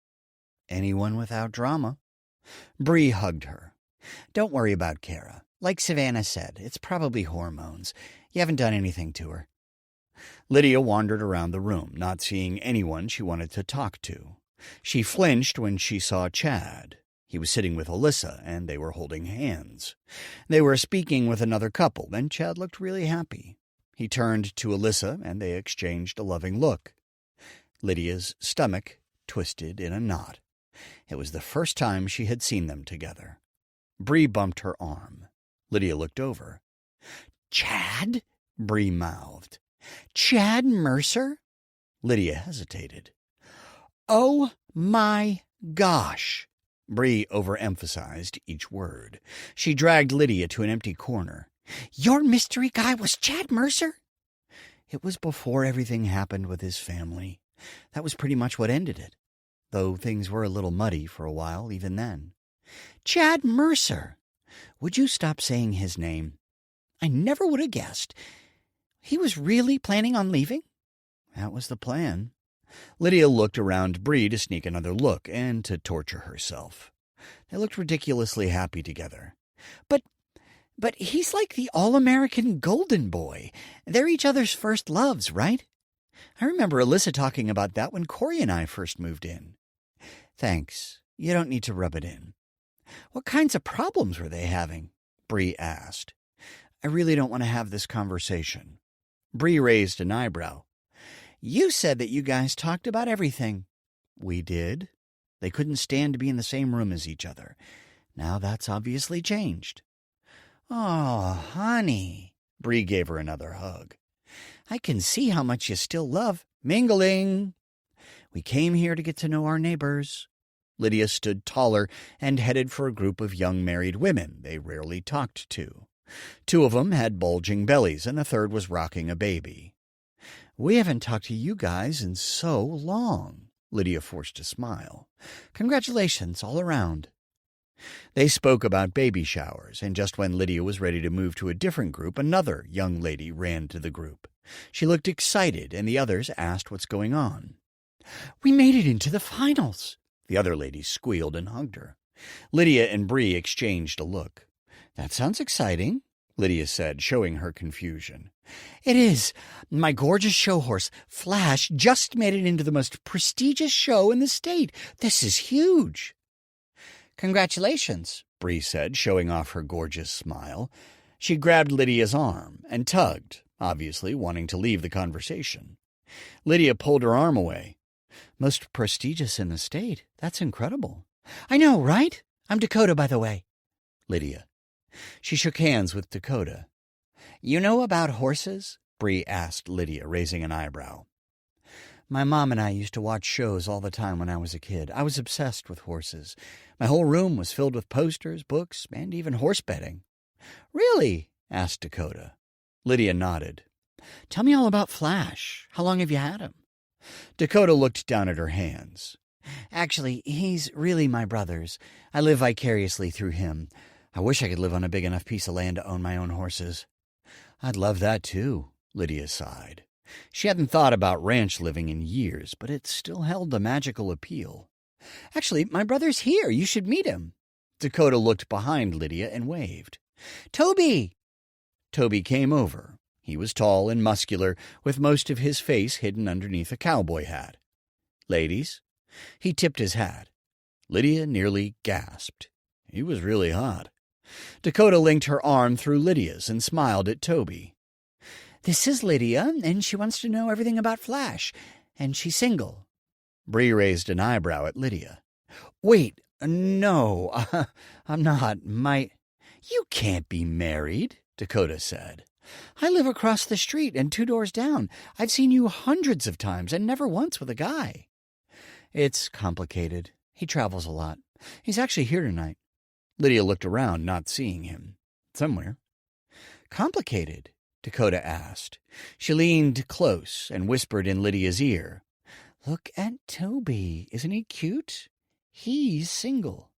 Anyone without drama. Bree hugged her. Don't worry about Kara. Like Savannah said, it's probably hormones. You haven't done anything to her. Lydia wandered around the room, not seeing anyone she wanted to talk to. She flinched when she saw Chad. He was sitting with Alyssa, and they were holding hands. They were speaking with another couple, and Chad looked really happy. He turned to Alyssa, and they exchanged a loving look. Lydia's stomach twisted in a knot. It was the first time she had seen them together. Bree bumped her arm. Lydia looked over. Chad? Bree mouthed. Chad Mercer? Lydia hesitated. Oh my gosh! Bree overemphasized each word. She dragged Lydia to an empty corner. Your mystery guy was Chad Mercer? It was before everything happened with his family. That was pretty much what ended it. though things were a little muddy for a while even then. Chad Mercer. Would you stop saying his name? I never would have guessed. He was really planning on leaving? That was the plan. Lydia looked around Bree to sneak another look and to torture herself. They looked ridiculously happy together. But he's like the all-American golden boy. They're each other's first loves, right? I remember Alyssa talking about that when Corey and I first moved in. Thanks. You don't need to rub it in. What kinds of problems were they having? Bree asked. I really don't want to have this conversation. Bree raised an eyebrow. You said that you guys talked about everything. We did. They couldn't stand to be in the same room as each other. Now that's obviously changed. Oh, honey. Bree gave her another hug. I can see how much you still love mingling. We came here to get to know our neighbors. Lydia stood taller and headed for a group of young married women they rarely talked to. 2 of them had bulging bellies, and the third was rocking a baby. We haven't talked to you guys in so long. Lydia forced a smile. Congratulations all around. They spoke about baby showers, and just when Lydia was ready to move to a different group, another young lady ran to the group. She looked excited, and the others asked what's going on. We made it into the finals. The other lady squealed and hugged her. Lydia and Bree exchanged a look. That sounds exciting, Lydia said, showing her confusion. It is. My gorgeous show horse, Flash, just made it into the most prestigious show in the state. This is huge. Congratulations, Bree said, showing off her gorgeous smile. She grabbed Lydia's arm and tugged, obviously wanting to leave the conversation. Lydia pulled her arm away. Most prestigious in the state. That's incredible. I know, right? I'm Dakota, by the way. Lydia. She shook hands with Dakota. You know about horses? Bree asked Lydia, raising an eyebrow. My mom and I used to watch shows all the time when I was a kid. I was obsessed with horses. My whole room was filled with posters, books, and even horse betting. Really? Asked Dakota. Lydia nodded. Tell me all about Flash. How long have you had him? Dakota looked down at her hands. Actually, he's really my brother's. I live vicariously through him. I wish I could live on a big enough piece of land to own my own horses. I'd love that too, Lydia sighed. She hadn't thought about ranch living in years, but it still held a magical appeal. Actually, my brother's here. You should meet him. Dakota looked behind Lydia and waved. Toby! Toby came over. He was tall and muscular, with most of his face hidden underneath a cowboy hat. Ladies? He tipped his hat. Lydia nearly gasped. He was really hot. Dakota linked her arm through Lydia's and smiled at Toby. This is Lydia, and she wants to know everything about Flash, and she's single. Bree raised an eyebrow at Lydia. Wait, no, I'm not. You can't be married, Dakota said. I live across the street and 2 doors down. I've seen you hundreds of times and never once with a guy. It's complicated. He travels a lot. He's actually here tonight. Lydia looked around, not seeing him. Somewhere. Complicated? Dakota asked. She leaned close and whispered in Lydia's ear. Look at Toby. Isn't he cute? He's single.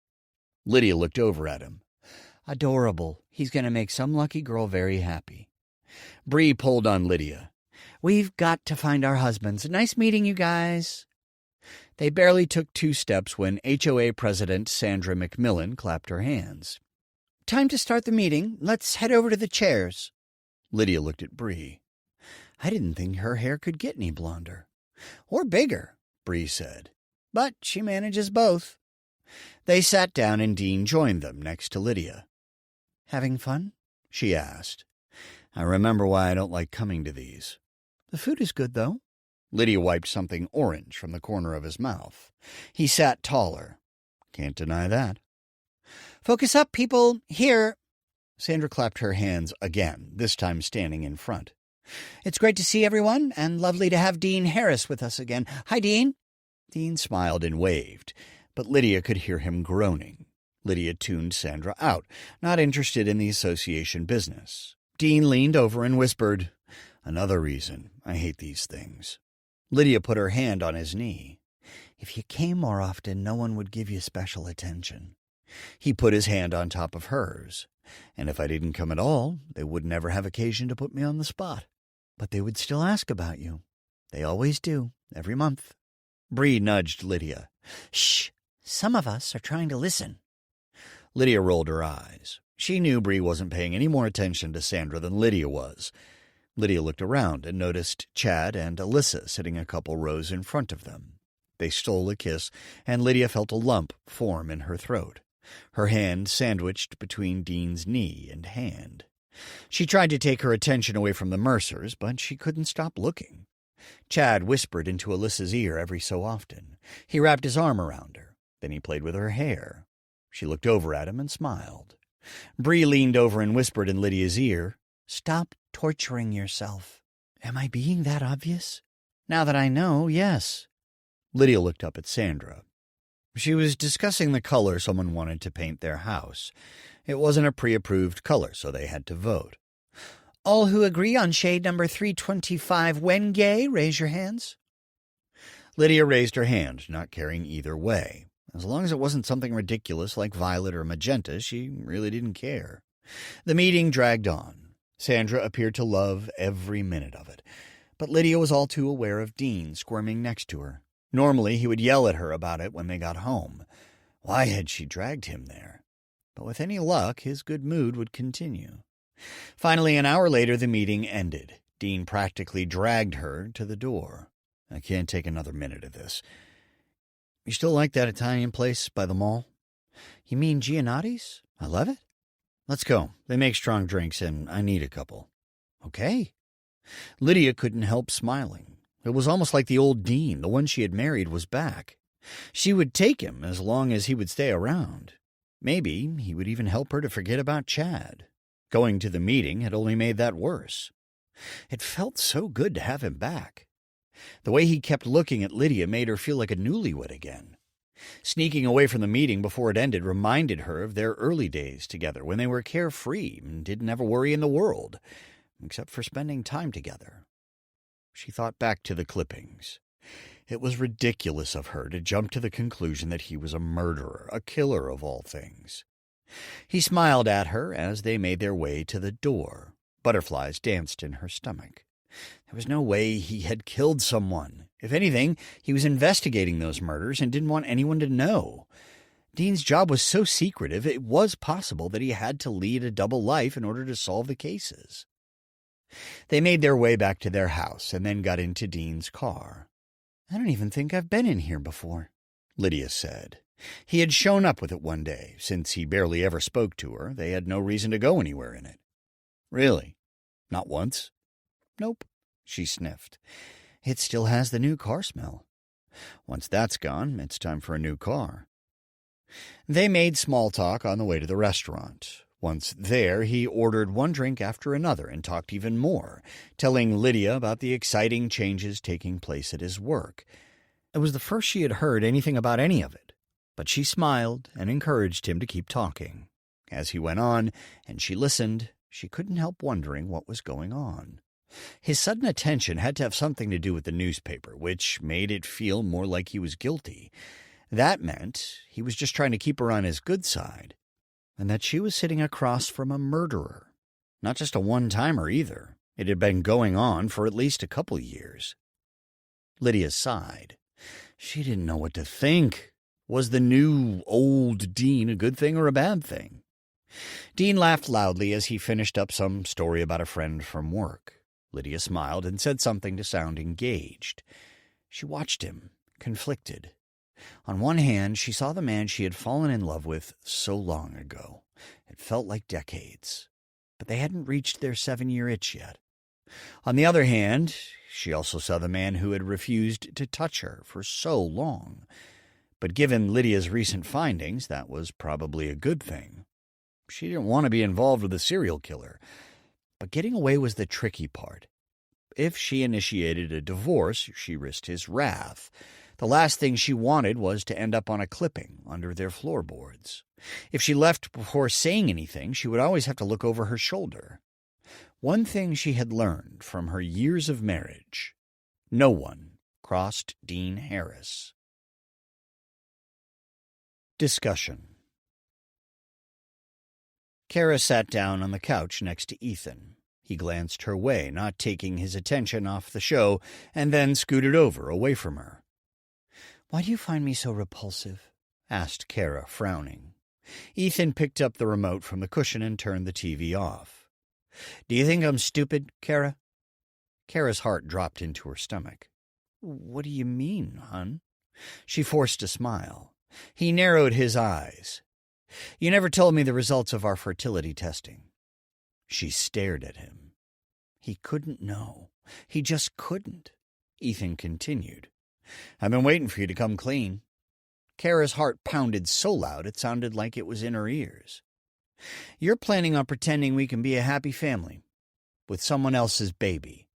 Lydia looked over at him. Adorable. He's going to make some lucky girl very happy. Bree pulled on Lydia. We've got to find our husbands. Nice meeting you guys. They barely took 2 steps when HOA President Sandra McMillan clapped her hands. Time to start the meeting. Let's head over to the chairs. Lydia looked at Bree. I didn't think her hair could get any blonder. Or bigger, Bree said. But she manages both. They sat down and Dean joined them next to Lydia. Having fun? She asked. I remember why I don't like coming to these. The food is good, though. Lydia wiped something orange from the corner of his mouth. He sat taller. Can't deny that. Focus up, people. Here. Sandra clapped her hands again, this time standing in front. It's great to see everyone, and lovely to have Dean Harris with us again. Hi, Dean. Dean smiled and waved, but Lydia could hear him groaning. Lydia tuned Sandra out, not interested in the association business. Dean leaned over and whispered, Another reason I hate these things. Lydia put her hand on his knee. If you came more often, no one would give you special attention. He put his hand on top of hers. And if I didn't come at all, they would never have occasion to put me on the spot. But they would still ask about you. They always do, every month. Bree nudged Lydia. Shh! Some of us are trying to listen. Lydia rolled her eyes. She knew Bree wasn't paying any more attention to Sandra than Lydia was. Lydia looked around and noticed Chad and Alyssa sitting a couple rows in front of them. They stole a kiss, and Lydia felt a lump form in her throat, her hand sandwiched between Dean's knee and hand. She tried to take her attention away from the Mercers, but she couldn't stop looking. Chad whispered into Alyssa's ear every so often. He wrapped his arm around her. Then he played with her hair. She looked over at him and smiled. Bree leaned over and whispered in Lydia's ear, "Stop torturing yourself." Am I being that obvious? Now that I know, yes. Lydia looked up at Sandra. She was discussing the color someone wanted to paint their house. It wasn't a pre-approved color, so they had to vote. All who agree on shade number 325 when gay, raise your hands. Lydia raised her hand, not caring either way. As long as it wasn't something ridiculous like violet or magenta, she really didn't care. The meeting dragged on. Sandra appeared to love every minute of it, but Lydia was all too aware of Dean squirming next to her. Normally, he would yell at her about it when they got home. Why had she dragged him there? But with any luck, his good mood would continue. Finally, an hour later, the meeting ended. Dean practically dragged her to the door. I can't take another minute of this. You still like that Italian place by the mall? You mean Gianotti's? I love it. Let's go. They make strong drinks, and I need a couple. Okay. Lydia couldn't help smiling. It was almost like the old Dean, the one she had married, was back. She would take him as long as he would stay around. Maybe he would even help her to forget about Chad. Going to the meeting had only made that worse. It felt so good to have him back. The way he kept looking at Lydia made her feel like a newlywed again. Sneaking away from the meeting before it ended reminded her of their early days together when they were carefree and didn't have a worry in the world, except for spending time together. She thought back to the clippings. It was ridiculous of her to jump to the conclusion that he was a murderer, a killer of all things. He smiled at her as they made their way to the door. Butterflies danced in her stomach. There was no way he had killed someone. If anything, he was investigating those murders and didn't want anyone to know. Dean's job was so secretive, it was possible that he had to lead a double life in order to solve the cases. They made their way back to their house and then got into Dean's car. I don't even think I've been in here before, Lydia said. He had shown up with it one day. Since he barely ever spoke to her, they had no reason to go anywhere in it. Really? Not once? Nope, she sniffed. It still has the new car smell. Once that's gone, it's time for a new car. They made small talk on the way to the restaurant. Once there, he ordered one drink after another and talked even more, telling Lydia about the exciting changes taking place at his work. It was the first she had heard anything about any of it, but she smiled and encouraged him to keep talking. As he went on, and she listened, she couldn't help wondering what was going on. His sudden attention had to have something to do with the newspaper, which made it feel more like he was guilty. That meant he was just trying to keep her on his good side, and that she was sitting across from a murderer. Not just a one-timer either. It had been going on for at least a couple years. Lydia sighed. She didn't know what to think. Was the new old Dean a good thing or a bad thing? Dean laughed loudly as he finished up some story about a friend from work. Lydia smiled and said something to sound engaged. She watched him, conflicted. On one hand, she saw the man she had fallen in love with so long ago. It felt like decades. But they hadn't reached their 7-year itch yet. On the other hand, she also saw the man who had refused to touch her for so long. But given Lydia's recent findings, that was probably a good thing. She didn't want to be involved with a serial killer. But getting away was the tricky part. If she initiated a divorce, she risked his wrath. The last thing she wanted was to end up on a clipping under their floorboards. If she left before saying anything, she would always have to look over her shoulder. One thing she had learned from her years of marriage: no one crossed Dean Harris. Discussion. Kara sat down on the couch next to Ethan. He glanced her way, not taking his attention off the show, and then scooted over, away from her. "Why do you find me so repulsive?" asked Kara, frowning. Ethan picked up the remote from the cushion and turned the TV off. "Do you think I'm stupid, Kara?" Kara's heart dropped into her stomach. "What do you mean, hon?" She forced a smile. He narrowed his eyes. "You never told me the results of our fertility testing." She stared at him. He couldn't know. He just couldn't. Ethan continued. "I've been waiting for you to come clean." Kara's heart pounded so loud it sounded like it was in her ears. "You're planning on pretending we can be a happy family with someone else's baby."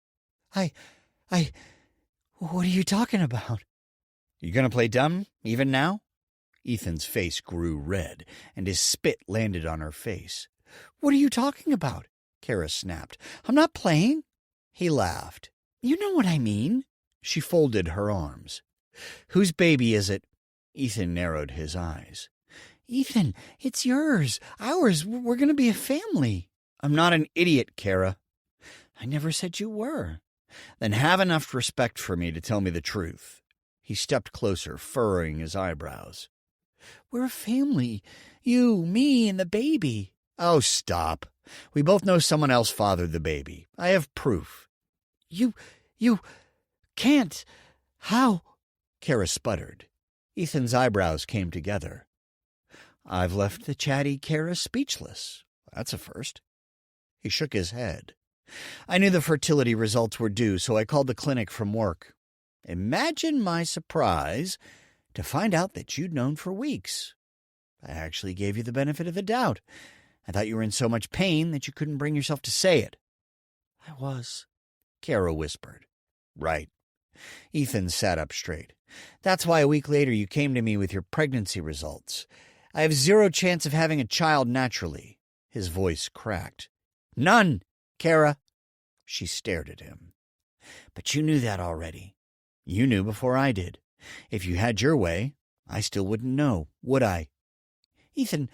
What are you talking about?" "You gonna play dumb, even now?" Ethan's face grew red, and his spit landed on her face. "What are you talking about?" Kara snapped. "I'm not playing." He laughed. "You know what I mean." She folded her arms. "Whose baby is it?" Ethan narrowed his eyes. "Ethan, it's yours. Ours. We're going to be a family." "I'm not an idiot, Kara." "I never said you were." "Then have enough respect for me to tell me the truth." He stepped closer, furrowing his eyebrows. "We're a family. You, me, and the baby." "Oh, stop. We both know someone else fathered the baby. I have proof." You can't. How?" Kara sputtered. Ethan's eyebrows came together. "I've left the chatty Kara speechless. That's a first." He shook his head. "I knew the fertility results were due, so I called the clinic from work. Imagine my surprise to find out that you'd known for weeks. I actually gave you the benefit of the doubt. I thought you were in so much pain that you couldn't bring yourself to say it." "I was," Kara whispered. "Right." Ethan sat up straight. "That's why a week later you came to me with your pregnancy results. I have 0 chance of having a child naturally." His voice cracked. "None, Kara." She stared at him. "But you knew that already. You knew before I did. If you had your way, I still wouldn't know, would I?" "Ethan,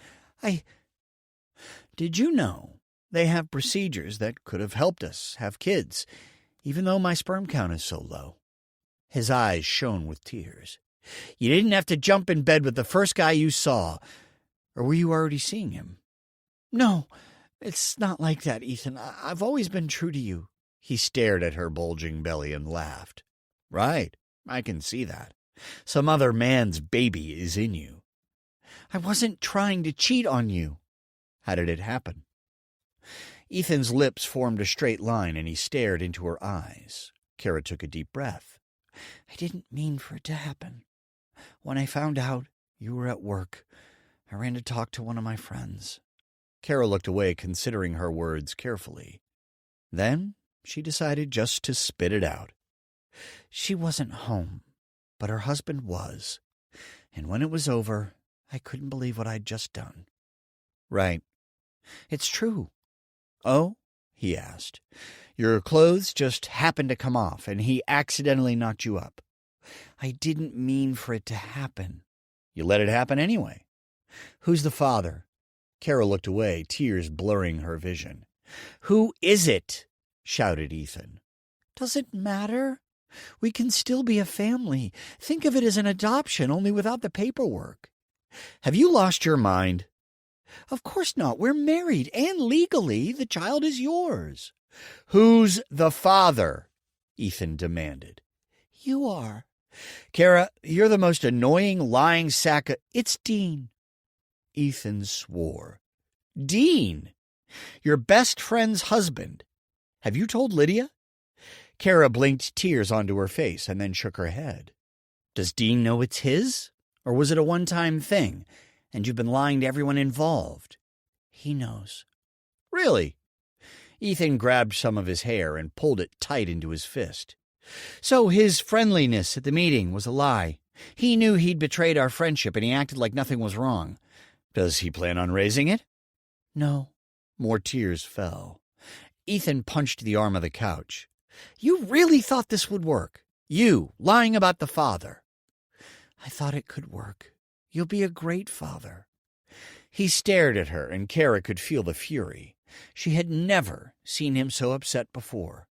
Did you know they have procedures that could have helped us have kids, even though my sperm count is so low?" His eyes shone with tears. "You didn't have to jump in bed with the first guy you saw. Or were you already seeing him?" "No, it's not like that, Ethan. I've always been true to you." He stared at her bulging belly and laughed. "Right, I can see that. Some other man's baby is in you." "I wasn't trying to cheat on you." "How did it happen?" Ethan's lips formed a straight line, and he stared into her eyes. Kara took a deep breath. "I didn't mean for it to happen. When I found out you were at work, I ran to talk to one of my friends." Kara looked away, considering her words carefully. Then she decided just to spit it out. "She wasn't home, but her husband was. And when it was over, I couldn't believe what I'd just done." "Right. "It's true." "Oh?" he asked. "Your clothes just happened to come off, and he accidentally knocked you up." "I didn't mean for it to happen." "You let it happen anyway." "Who's the father?" Kara looked away, tears blurring her vision. "Who is it?" shouted Ethan. "Does it matter? We can still be a family. Think of it as an adoption, only without the paperwork." "Have you lost your mind?" "Of course not. We're married, and legally the child is yours." "Who's the father?" Ethan demanded. "You are." "Kara, you're the most annoying, lying sack of—" "It's Dean." Ethan swore. "Dean? Your best friend's husband. Have you told Lydia?" Kara blinked tears onto her face and then shook her head. "Does Dean know it's his? Or was it a one-time thing, and you've been lying to everyone involved?" "He knows." "Really?" Ethan grabbed some of his hair and pulled it tight into his fist. "So his friendliness at the meeting was a lie. He knew he'd betrayed our friendship, and he acted like nothing was wrong. Does he plan on raising it?" "No." More tears fell. Ethan punched the arm of the couch. "You really thought this would work? You, lying about the father." "I thought it could work." You'll be a great father." He stared at her, and Kara could feel the fury. She had never seen him so upset before.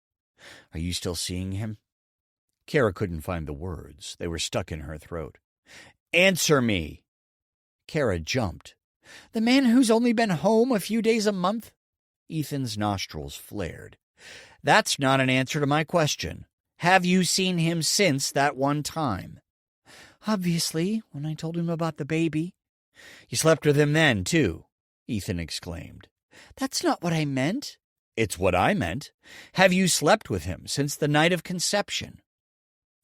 "Are you still seeing him?" Kara couldn't find the words. They were stuck in her throat. "Answer me!" Kara jumped. "The man who's only been home a few days a month?" Ethan's nostrils flared. "That's not an answer to my question. Have you seen him since that one time?" "Obviously, when I told him about the baby." "You slept with him then, too?" Ethan exclaimed. "That's not what I meant." "It's what I meant. Have you slept with him since the night of conception?"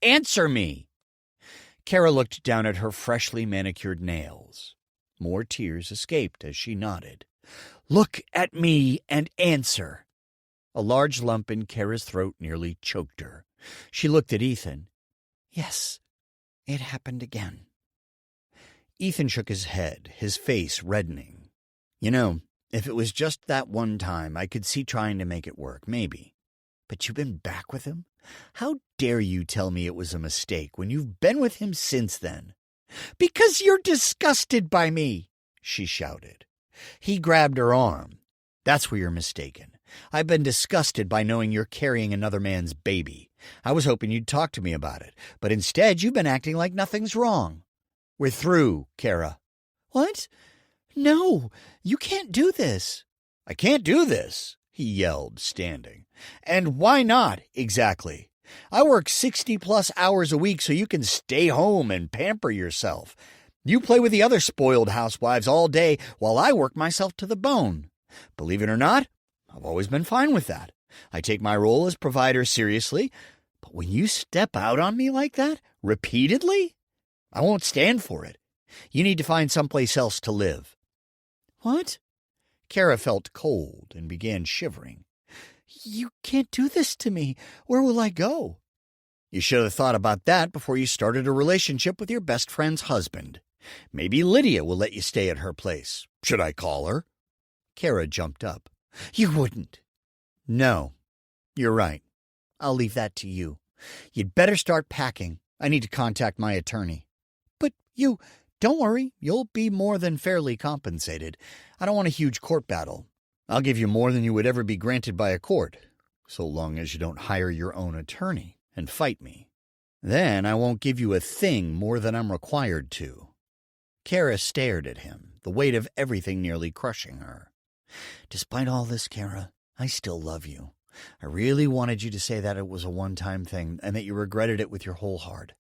"Answer me!" Kara looked down at her freshly manicured nails. More tears escaped as she nodded. "Look at me and answer." A large lump in Kara's throat nearly choked her. She looked at Ethan. "Yes, it happened again." Ethan shook his head, his face reddening. "You know, if it was just that one time, I could see trying to make it work, maybe. But you've been back with him? How dare you tell me it was a mistake when you've been with him since then?" "Because you're disgusted by me," she shouted. He grabbed her arm. "That's where you're mistaken. I've been disgusted by knowing you're carrying another man's baby. I was hoping you'd talk to me about it, but instead you've been acting like nothing's wrong. We're through, Kara." "What? No, you can't do this." "I can't do this," he yelled, standing. "And why not, exactly? I work 60-plus hours a week so you can stay home and pamper yourself. You play with the other spoiled housewives all day while I work myself to the bone. Believe it or not, I've always been fine with that. I take my role as provider seriously, but when you step out on me like that, repeatedly, I won't stand for it. You need to find someplace else to live." "What?" Kara felt cold and began shivering. "You can't do this to me. Where will I go?" "You should have thought about that before you started a relationship with your best friend's husband. Maybe Lydia will let you stay at her place. Should I call her?" Kara jumped up. "You wouldn't." "No, you're right. I'll leave that to you. You'd better start packing. I need to contact my attorney." "But you—" "Don't worry. You'll be more than fairly compensated. I don't want a huge court battle. I'll give you more than you would ever be granted by a court, so long as you don't hire your own attorney and fight me. Then I won't give you a thing more than I'm required to." Kara stared at him, the weight of everything nearly crushing her. "Despite all this, Kara, I still love you. I really wanted you to say that it was a one-time thing and that you regretted it with your whole heart.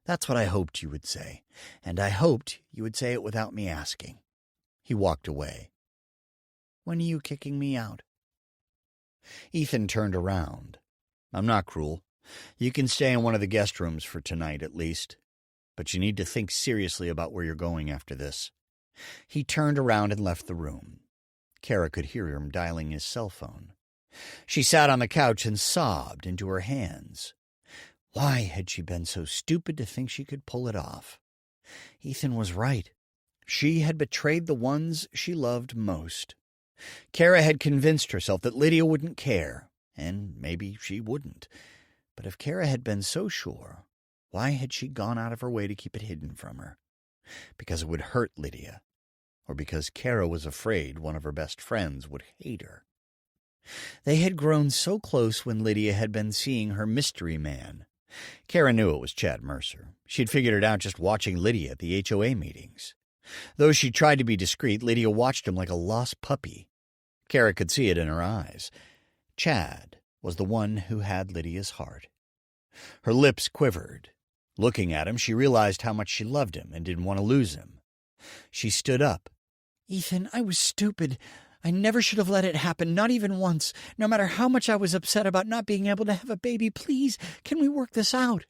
That's what I hoped you would say, and I hoped you would say it without me asking." He walked away. "When are you kicking me out?" Ethan turned around. "I'm not cruel. You can stay in one of the guest rooms for tonight, at least. But you need to think seriously about where you're going after this." He turned around and left the room. Kara could hear him dialing his cell phone. She sat on the couch and sobbed into her hands. Why had she been so stupid to think she could pull it off? Ethan was right. She had betrayed the ones she loved most. Kara had convinced herself that Lydia wouldn't care, and maybe she wouldn't. But if Kara had been so sure, why had she gone out of her way to keep it hidden from her? Because it would hurt Lydia, or because Kara was afraid one of her best friends would hate her. They had grown so close when Lydia had been seeing her mystery man. Kara knew it was Chad Mercer. She'd figured it out just watching Lydia at the HOA meetings. Though she tried to be discreet, Lydia watched him like a lost puppy. Kara could see it in her eyes. Chad was the one who had Lydia's heart. Her lips quivered. Looking at him, she realized how much she loved him and didn't want to lose him. She stood up. "Ethan, I was stupid. I never should have let it happen, not even once. No matter how much I was upset about not being able to have a baby, please, can we work this out?"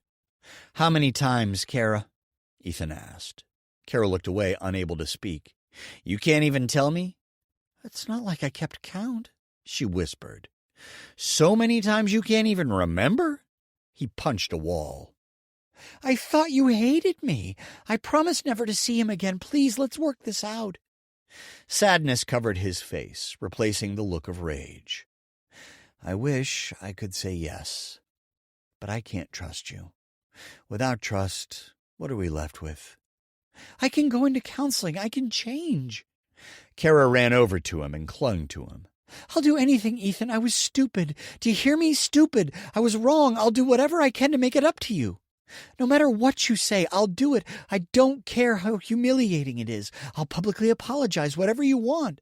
"How many times, Kara?" Ethan asked. Kara looked away, unable to speak. "You can't even tell me?" "It's not like I kept count," she whispered. "So many times you can't even remember?" He punched a wall. "I thought you hated me. I promised never to see him again. Please, let's work this out." Sadness covered his face, replacing the look of rage. "I wish I could say yes, but I can't trust you. Without trust, what are we left with? I can go into counseling. I can change. Kara ran over to him and clung to him. I'll do anything, Ethan. I was stupid. Do you hear me? Stupid. I was wrong. I'll do whatever I can to make it up to you. No matter what you say, I'll do it. I don't care how humiliating it is. I'll publicly apologize, whatever you want.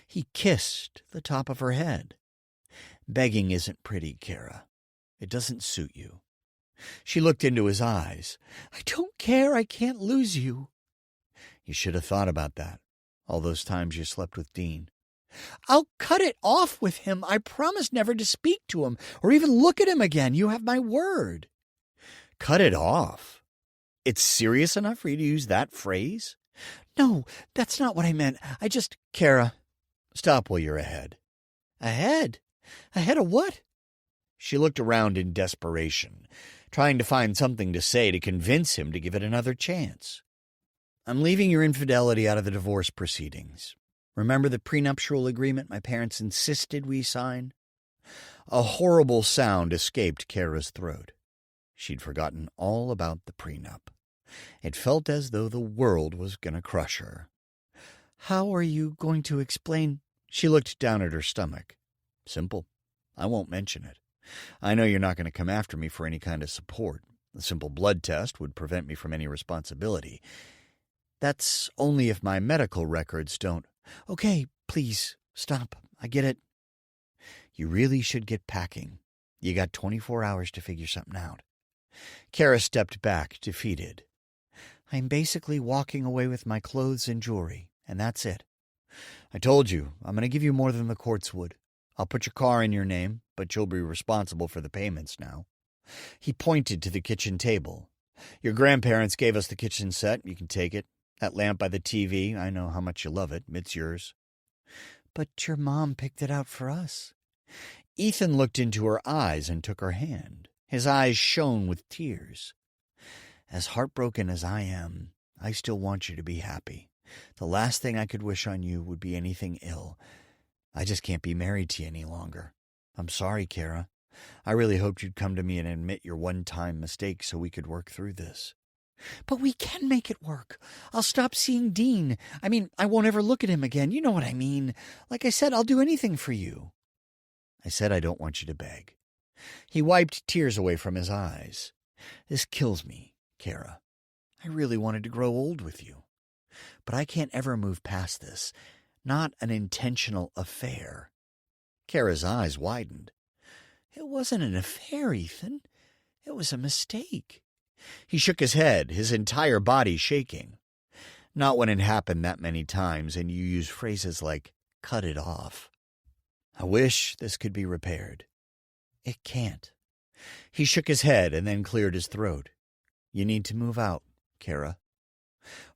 He kissed the top of her head. Begging isn't pretty, Kara. It doesn't suit you. She looked into his eyes. I don't care. I can't lose you. You should have thought about that, all those times you slept with Dean. I'll cut it off with him. I promise never to speak to him or even look at him again. You have my word. Cut it off? It's serious enough for you to use that phrase? No, that's not what I meant. Kara, stop while you're ahead. Ahead? Ahead of what? She looked around in desperation, trying to find something to say to convince him to give it another chance. I'm leaving your infidelity out of the divorce proceedings. Remember the prenuptial agreement my parents insisted we sign? A horrible sound escaped Kara's throat. She'd forgotten all about the prenup. It felt as though the world was going to crush her. How are you going to explain? She looked down at her stomach. Simple. I won't mention it. I know you're not going to come after me for any kind of support. A simple blood test would prevent me from any responsibility. That's only if my medical records don't. Okay, please, stop. I get it. You really should get packing. You got 24 hours to figure something out. Kara stepped back, defeated. I'm basically walking away with my clothes and jewelry, and that's it. I told you, I'm going to give you more than the courts would. I'll put your car in your name, but you'll be responsible for the payments now. He pointed to the kitchen table. Your grandparents gave us the kitchen set. You can take it. That lamp by the TV, I know how much you love it. It's yours. But your mom picked it out for us. Ethan looked into her eyes and took her hand. His eyes shone with tears. As heartbroken as I am, I still want you to be happy. The last thing I could wish on you would be anything ill. I just can't be married to you any longer. I'm sorry, Kara. I really hoped you'd come to me and admit your one-time mistake so we could work through this. But we can make it work. I'll stop seeing Dean. I won't ever look at him again. You know what I mean. Like I said, I'll do anything for you. I said I don't want you to beg. He wiped tears away from his eyes. This kills me, Kara. I really wanted to grow old with you. But I can't ever move past this. Not an intentional affair. Kara's eyes widened. It wasn't an affair, Ethan. It was a mistake. He shook his head, his entire body shaking. Not when it happened that many times and you use phrases like, cut it off. I wish this could be repaired. It can't. He shook his head and then cleared his throat. You need to move out, Kara.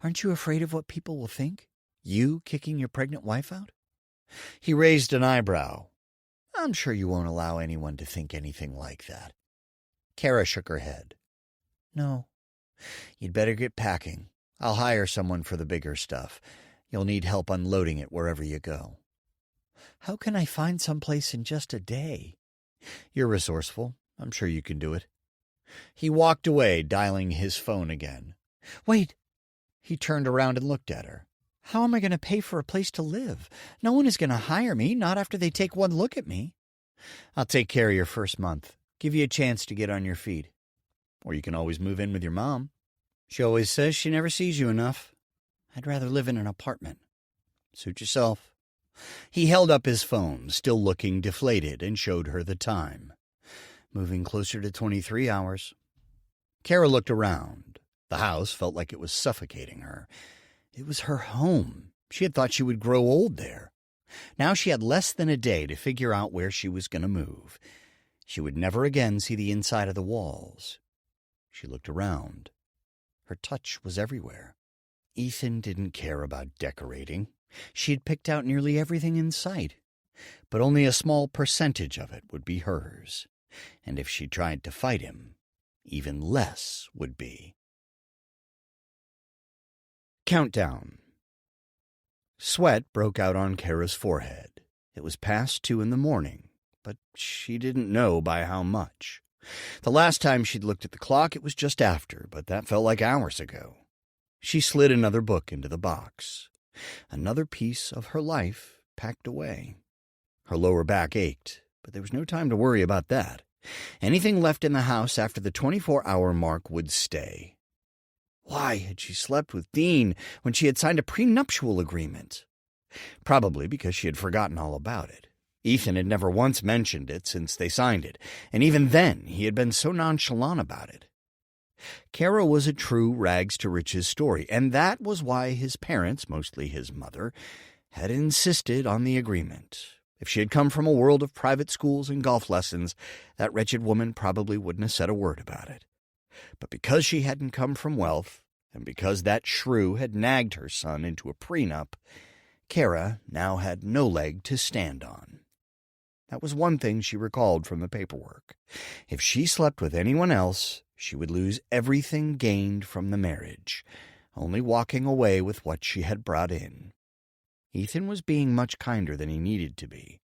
Aren't you afraid of what people will think? You kicking your pregnant wife out? He raised an eyebrow. I'm sure you won't allow anyone to think anything like that. Kara shook her head. No. You'd better get packing. I'll hire someone for the bigger stuff. You'll need help unloading it wherever you go. How can I find someplace in just a day? You're resourceful. I'm sure you can do it. He walked away, dialing his phone again. Wait. He turned around and looked at her. How am I going to pay for a place to live? No one is going to hire me, not after they take one look at me. I'll take care of your first month. Give you a chance to get on your feet. Or you can always move in with your mom. She always says she never sees you enough. I'd rather live in an apartment. Suit yourself. He held up his phone, still looking deflated, and showed her the time. Moving closer to 23 hours. Kara looked around. The house felt like it was suffocating her. It was her home. She had thought she would grow old there. Now she had less than a day to figure out where she was going to move. She would never again see the inside of the walls. She looked around. Her touch was everywhere. Ethan didn't care about decorating. She had picked out nearly everything in sight, but only a small percentage of it would be hers. And if she tried to fight him, even less would be. Countdown. Sweat broke out on Kara's forehead. It was past 2 a.m, but she didn't know by how much. The last time she'd looked at the clock, it was just after, but that felt like hours ago. She slid another book into the box. Another piece of her life packed away. Her lower back ached, but there was no time to worry about that. Anything left in the house after the 24-hour mark would stay. Why had she slept with Dean when she had signed a prenuptial agreement? Probably because she had forgotten all about it. Ethan had never once mentioned it since they signed it, and even then he had been so nonchalant about it. Kara was a true rags-to-riches story, and that was why his parents, mostly his mother, had insisted on the agreement. If she had come from a world of private schools and golf lessons, that wretched woman probably wouldn't have said a word about it. But because she hadn't come from wealth, and because that shrew had nagged her son into a prenup, Kara now had no leg to stand on. That was one thing she recalled from the paperwork. If she slept with anyone else, she would lose everything gained from the marriage, only walking away with what she had brought in. Ethan was being much kinder than he needed to be.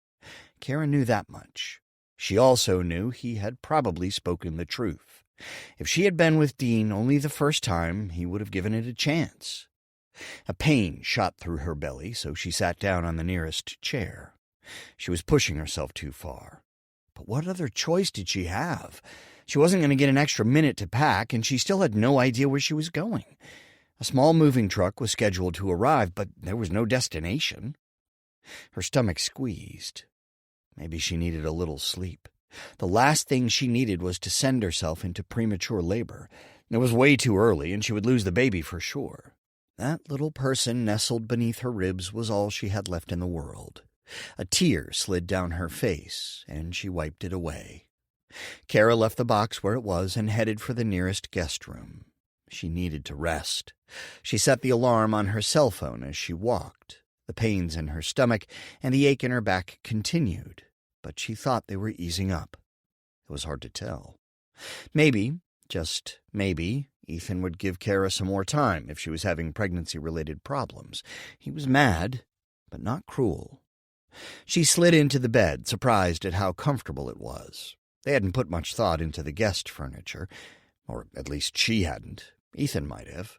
Kara knew that much. She also knew he had probably spoken the truth. If she had been with Dean only the first time, he would have given it a chance. A pain shot through her belly, so she sat down on the nearest chair. She was pushing herself too far. But what other choice did she have? She wasn't going to get an extra minute to pack, and she still had no idea where she was going. A small moving truck was scheduled to arrive, but there was no destination. Her stomach squeezed. Maybe she needed a little sleep. The last thing she needed was to send herself into premature labor. It was way too early, and she would lose the baby for sure. That little person nestled beneath her ribs was all she had left in the world. A tear slid down her face, and she wiped it away. Kara left the box where it was and headed for the nearest guest room. She needed to rest. She set the alarm on her cell phone as she walked. The pains in her stomach and the ache in her back continued, but she thought they were easing up. It was hard to tell. Maybe, just maybe, Ethan would give Kara some more time if she was having pregnancy-related problems. He was mad, but not cruel. She slid into the bed, surprised at how comfortable it was. They hadn't put much thought into the guest furniture, or at least she hadn't. Ethan might have.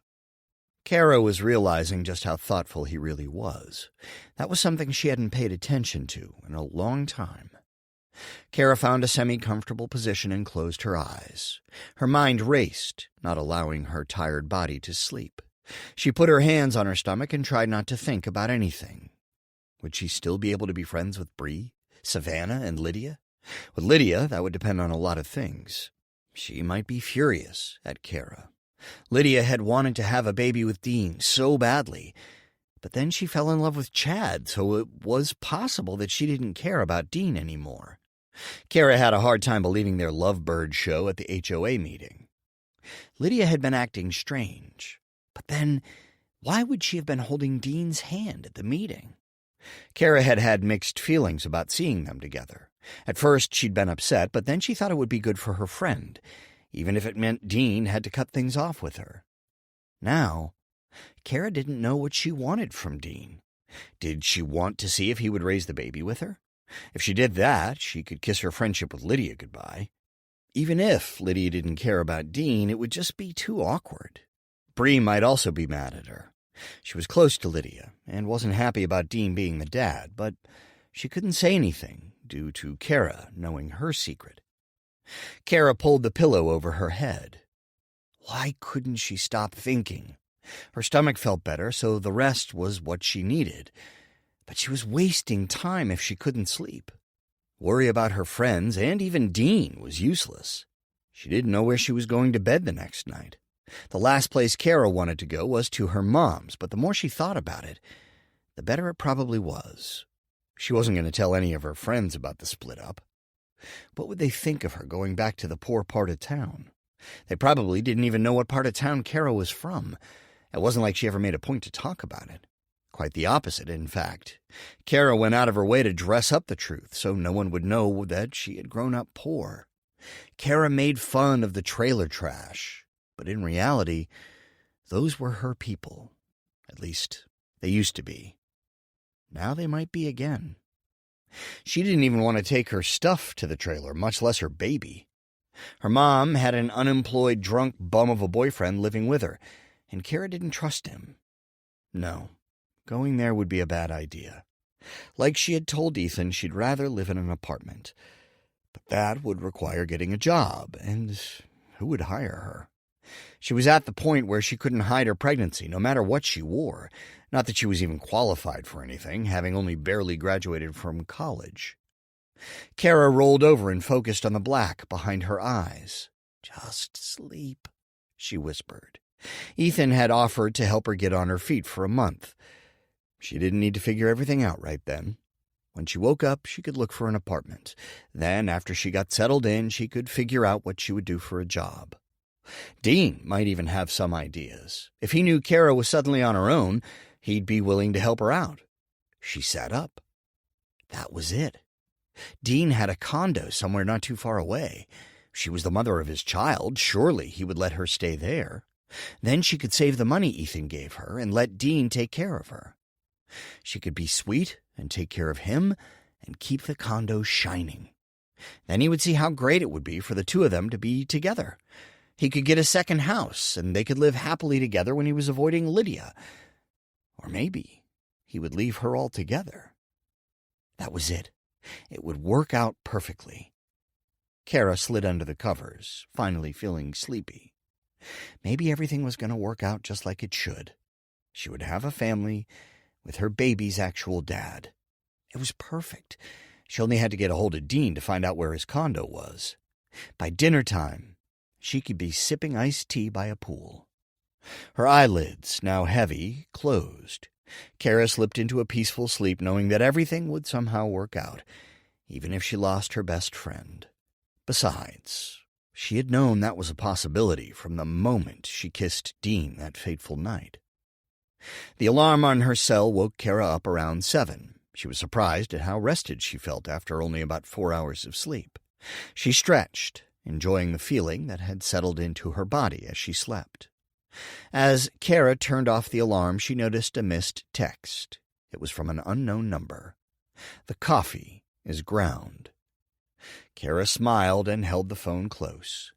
Kara was realizing just how thoughtful he really was. That was something she hadn't paid attention to in a long time. Kara found a semi-comfortable position and closed her eyes. Her mind raced, not allowing her tired body to sleep. She put her hands on her stomach and tried not to think about anything. Would she still be able to be friends with Bree, Savannah, and Lydia? With Lydia, that would depend on a lot of things. She might be furious at Kara. Lydia had wanted to have a baby with Dean so badly, but then she fell in love with Chad, so it was possible that she didn't care about Dean anymore. Kara had a hard time believing their lovebird show at the HOA meeting. Lydia had been acting strange, but then why would she have been holding Dean's hand at the meeting? Kara had had mixed feelings about seeing them together. At first she'd been upset, but then she thought it would be good for her friend, even if it meant Dean had to cut things off with her. Now, Kara didn't know what she wanted from Dean. Did she want to see if he would raise the baby with her? If she did that, she could kiss her friendship with Lydia goodbye. Even if Lydia didn't care about Dean, it would just be too awkward. Bree might also be mad at her. She was close to Lydia and wasn't happy about Dean being the dad, but she couldn't say anything due to Kara knowing her secret. Kara pulled the pillow over her head. Why couldn't she stop thinking? Her stomach felt better, so the rest was what she needed. But she was wasting time if she couldn't sleep. Worry about her friends and even Dean was useless. She didn't know where she was going to bed the next night. The last place Kara wanted to go was to her mom's, but the more she thought about it, the better it probably was. She wasn't going to tell any of her friends about the split-up. What would they think of her going back to the poor part of town? They probably didn't even know what part of town Kara was from. It wasn't like she ever made a point to talk about it. Quite the opposite, in fact. Kara went out of her way to dress up the truth so no one would know that she had grown up poor. Kara made fun of the trailer trash, but in reality, those were her people. At least, they used to be. Now they might be again. She didn't even want to take her stuff to the trailer, much less her baby. Her mom had an unemployed drunk bum of a boyfriend living with her, and Kara didn't trust him. No, going there would be a bad idea. Like she had told Ethan, she'd rather live in an apartment. But that would require getting a job, and who would hire her? She was at the point where she couldn't hide her pregnancy, no matter what she wore. Not that she was even qualified for anything, having only barely graduated from college. Kara rolled over and focused on the black behind her eyes. "Just sleep," she whispered. Ethan had offered to help her get on her feet for a month. She didn't need to figure everything out right then. When she woke up, she could look for an apartment. Then, after she got settled in, she could figure out what she would do for a job. Dean might even have some ideas. If he knew Kara was suddenly on her own, he'd be willing to help her out. She sat up. That was it. Dean had a condo somewhere not too far away. She was the mother of his child. Surely he would let her stay there. Then she could save the money Ethan gave her and let Dean take care of her. She could be sweet and take care of him and keep the condo shining. Then he would see how great it would be for the two of them to be together. He could get a second house, and they could live happily together when he was avoiding Lydia. Or maybe he would leave her altogether. That was it. It would work out perfectly. Kara slid under the covers, finally feeling sleepy. Maybe everything was going to work out just like it should. She would have a family with her baby's actual dad. It was perfect. She only had to get a hold of Dean to find out where his condo was. By dinner time, she could be sipping iced tea by a pool. Her eyelids, now heavy, closed. Kara slipped into a peaceful sleep, knowing that everything would somehow work out, even if she lost her best friend. Besides, she had known that was a possibility from the moment she kissed Dean that fateful night. The alarm on her cell woke Kara up around 7. She was surprised at how rested she felt after only about 4 hours of sleep. She stretched, enjoying the feeling that had settled into her body as she slept. As Kara turned off the alarm, she noticed a missed text. It was from an unknown number. "The coffee is ground." Kara smiled and held the phone close.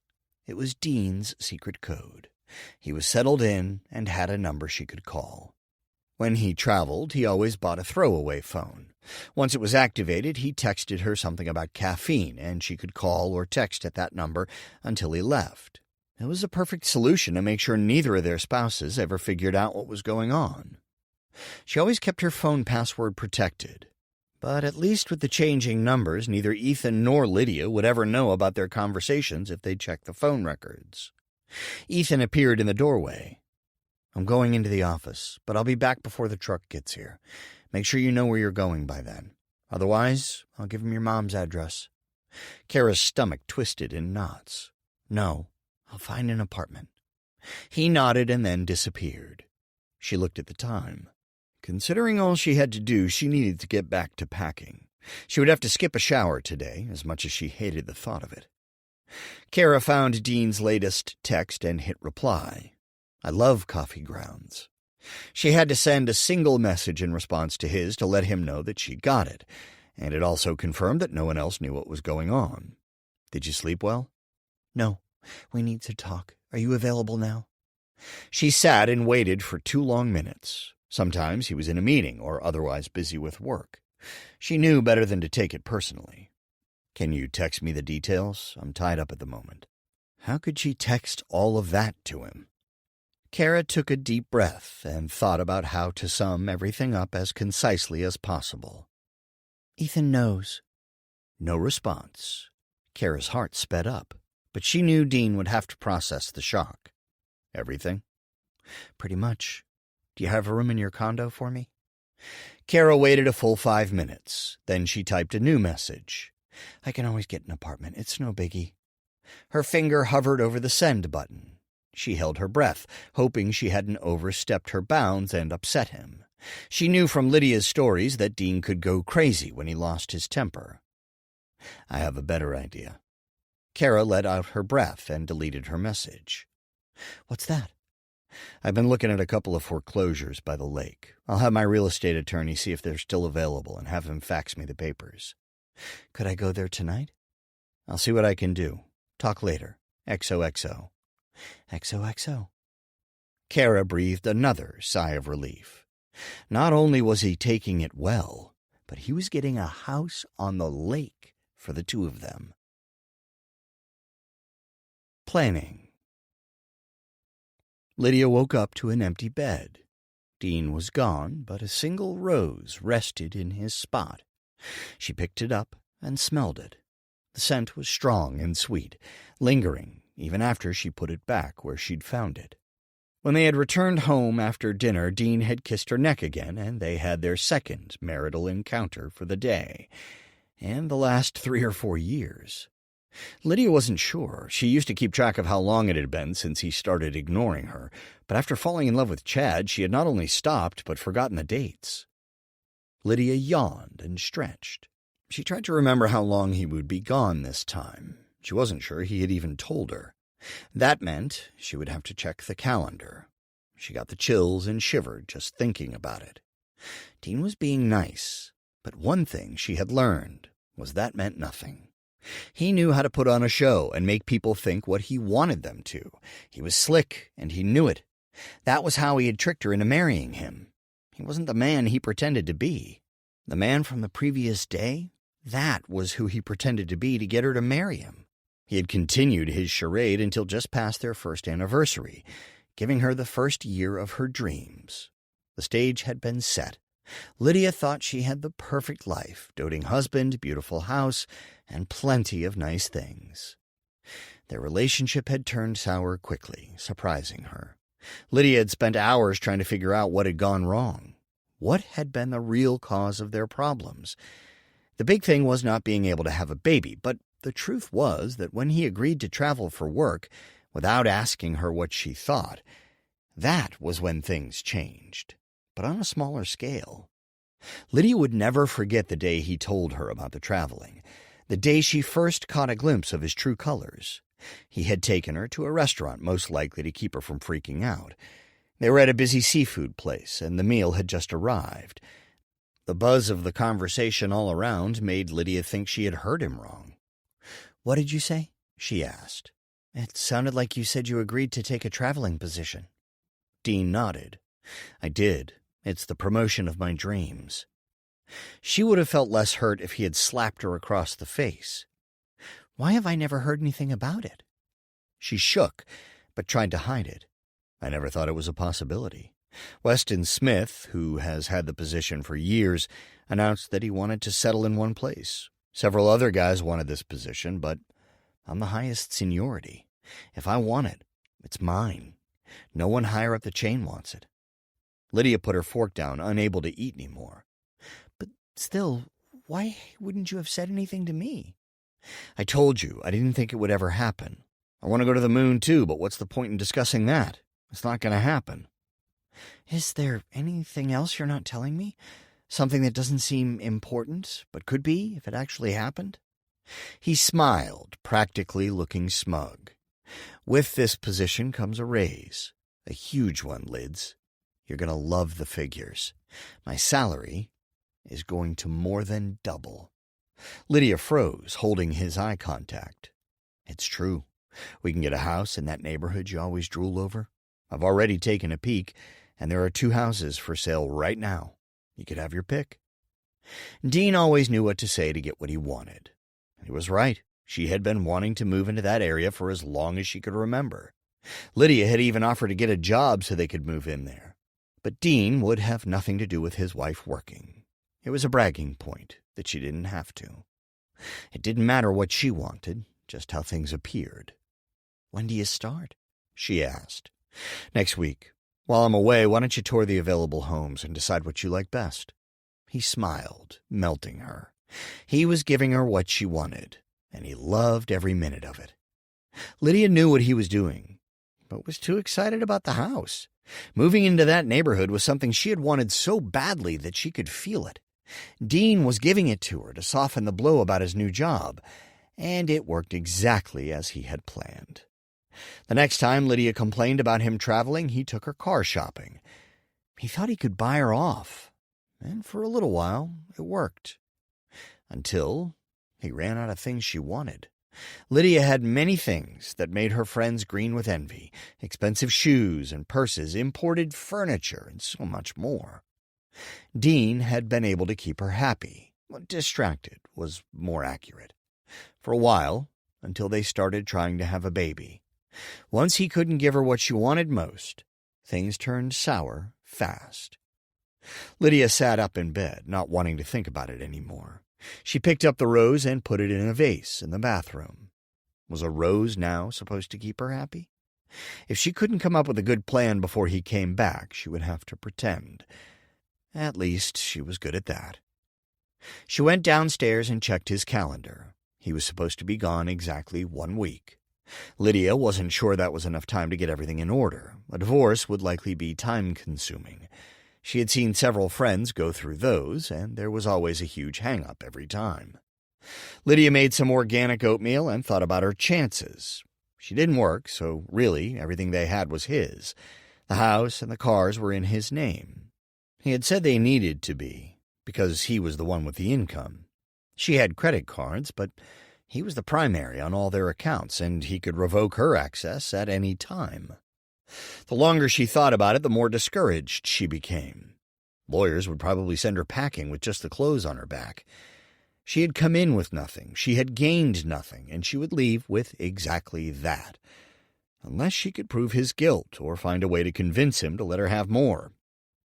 It was Dean's secret code. He was settled in and had a number she could call. When he traveled, he always bought a throwaway phone. Once it was activated, he texted her something about caffeine, and she could call or text at that number until he left. It was a perfect solution to make sure neither of their spouses ever figured out what was going on. She always kept her phone password protected. But at least with the changing numbers, neither Ethan nor Lydia would ever know about their conversations if they checked the phone records. Ethan appeared in the doorway. "I'm going into the office, but I'll be back before the truck gets here. Make sure you know where you're going by then. Otherwise, I'll give him your mom's address." Kara's stomach twisted in knots. "No, I'll find an apartment." He nodded and then disappeared. She looked at the time. Considering all she had to do, she needed to get back to packing. She would have to skip a shower today, as much as she hated the thought of it. Kara found Dean's latest text and hit reply. "I love coffee grounds." She had to send a single message in response to his to let him know that she got it, and it also confirmed that no one else knew what was going on. "Did you sleep well?" "No. We need to talk. Are you available now?" She sat and waited for 2 long minutes. Sometimes he was in a meeting or otherwise busy with work. She knew better than to take it personally. "Can you text me the details? I'm tied up at the moment." How could she text all of that to him? Kara took a deep breath and thought about how to sum everything up as concisely as possible. "Ethan knows." No response. Kara's heart sped up, but she knew Dean would have to process the shock. "Everything?" "Pretty much. Do you have a room in your condo for me?" Kara waited a full 5 minutes. Then she typed a new message. "I can always get an apartment. It's no biggie." Her finger hovered over the send button. She held her breath, hoping she hadn't overstepped her bounds and upset him. She knew from Lydia's stories that Dean could go crazy when he lost his temper. "I have a better idea." Kara let out her breath and deleted her message. "What's that?" "I've been looking at a couple of foreclosures by the lake. I'll have my real estate attorney see if they're still available and have him fax me the papers." "Could I go there tonight?" "I'll see what I can do. Talk later. XOXO." XOXO. Kara breathed another sigh of relief. Not only was he taking it well, but he was getting a house on the lake for the two of them. Planning. Lydia woke up to an empty bed. Dean was gone, but a single rose rested in his spot. She picked it up and smelled it. The scent was strong and sweet, lingering even after she put it back where she'd found it. When they had returned home after dinner, Dean had kissed her neck again, and they had their second marital encounter for the day, and the last 3 or 4 years. Lydia wasn't sure. She used to keep track of how long it had been since he started ignoring her, but after falling in love with Chad, she had not only stopped, but forgotten the dates. Lydia yawned and stretched. She tried to remember how long he would be gone this time. She wasn't sure he had even told her. That meant she would have to check the calendar. She got the chills and shivered just thinking about it. Dean was being nice, but one thing she had learned was that meant nothing. He knew how to put on a show and make people think what he wanted them to. He was slick, and he knew it. That was how he had tricked her into marrying him. He wasn't the man he pretended to be. The man from the previous day, that was who he pretended to be to get her to marry him. He had continued his charade until just past their first anniversary, giving her the first year of her dreams. The stage had been set. Lydia thought she had the perfect life, doting husband, beautiful house, and plenty of nice things. Their relationship had turned sour quickly, surprising her. Lydia had spent hours trying to figure out what had gone wrong. What had been the real cause of their problems? The big thing was not being able to have a baby, but the truth was that when he agreed to travel for work without asking her what she thought, that was when things changed, but on a smaller scale. Lydia would never forget the day he told her about the traveling, the day she first caught a glimpse of his true colors. He had taken her to a restaurant most likely to keep her from freaking out. They were at a busy seafood place, and the meal had just arrived. The buzz of the conversation all around made Lydia think she had heard him wrong. "What did you say?" she asked. "It sounded like you said you agreed to take a traveling position." Dean nodded. "I did. It's the promotion of my dreams." She would have felt less hurt if he had slapped her across the face. "Why have I never heard anything about it?" She shook, but tried to hide it. "I never thought it was a possibility. Weston Smith, who has had the position for years, announced that he wanted to settle in one place. Several other guys wanted this position, but I'm the highest seniority. If I want it, it's mine. No one higher up the chain wants it." Lydia put her fork down, unable to eat any more. "But still, why wouldn't you have said anything to me?" "I told you, I didn't think it would ever happen. I want to go to the moon, too, but what's the point in discussing that? It's not going to happen." "Is there anything else you're not telling me? Something that doesn't seem important, but could be if it actually happened?" He smiled, practically looking smug. "With this position comes a raise. A huge one, Lids. You're going to love the figures. My salary is going to more than double." Lydia froze, holding his eye contact. "It's true. We can get a house in that neighborhood you always drool over. I've already taken a peek, and there are 2 houses for sale right now. You could have your pick." Dean always knew what to say to get what he wanted. He was right. She had been wanting to move into that area for as long as she could remember. Lydia had even offered to get a job so they could move in there. But Dean would have nothing to do with his wife working. It was a bragging point that she didn't have to. It didn't matter what she wanted, just how things appeared. "When do you start?" she asked. "Next week. While I'm away, why don't you tour the available homes and decide what you like best?" He smiled, melting her. He was giving her what she wanted, and he loved every minute of it. Lydia knew what he was doing, but was too excited about the house. Moving into that neighborhood was something she had wanted so badly that she could feel it. Dean was giving it to her to soften the blow about his new job, and it worked exactly as he had planned. The next time Lydia complained about him traveling, he took her car shopping. He thought he could buy her off, and for a little while it worked. Until he ran out of things she wanted. Lydia had many things that made her friends green with envy: expensive shoes and purses, imported furniture, and so much more. Dean had been able to keep her happy. Distracted was more accurate. For a while, until they started trying to have a baby. Once he couldn't give her what she wanted most, things turned sour fast. Lydia sat up in bed, not wanting to think about it anymore. She picked up the rose and put it in a vase in the bathroom. Was a rose now supposed to keep her happy? If she couldn't come up with a good plan before he came back, she would have to pretend. At least she was good at that. She went downstairs and checked his calendar. He was supposed to be gone exactly 1 week. Lydia wasn't sure that was enough time to get everything in order. A divorce would likely be time-consuming. She had seen several friends go through those, and there was always a huge hang-up every time. Lydia made some organic oatmeal and thought about her chances. She didn't work, so really everything they had was his. The house and the cars were in his name. He had said they needed to be, because he was the one with the income. She had credit cards, but he was the primary on all their accounts, and he could revoke her access at any time. The longer she thought about it, the more discouraged she became. Lawyers would probably send her packing with just the clothes on her back. She had come in with nothing, she had gained nothing, and she would leave with exactly that. Unless she could prove his guilt or find a way to convince him to let her have more.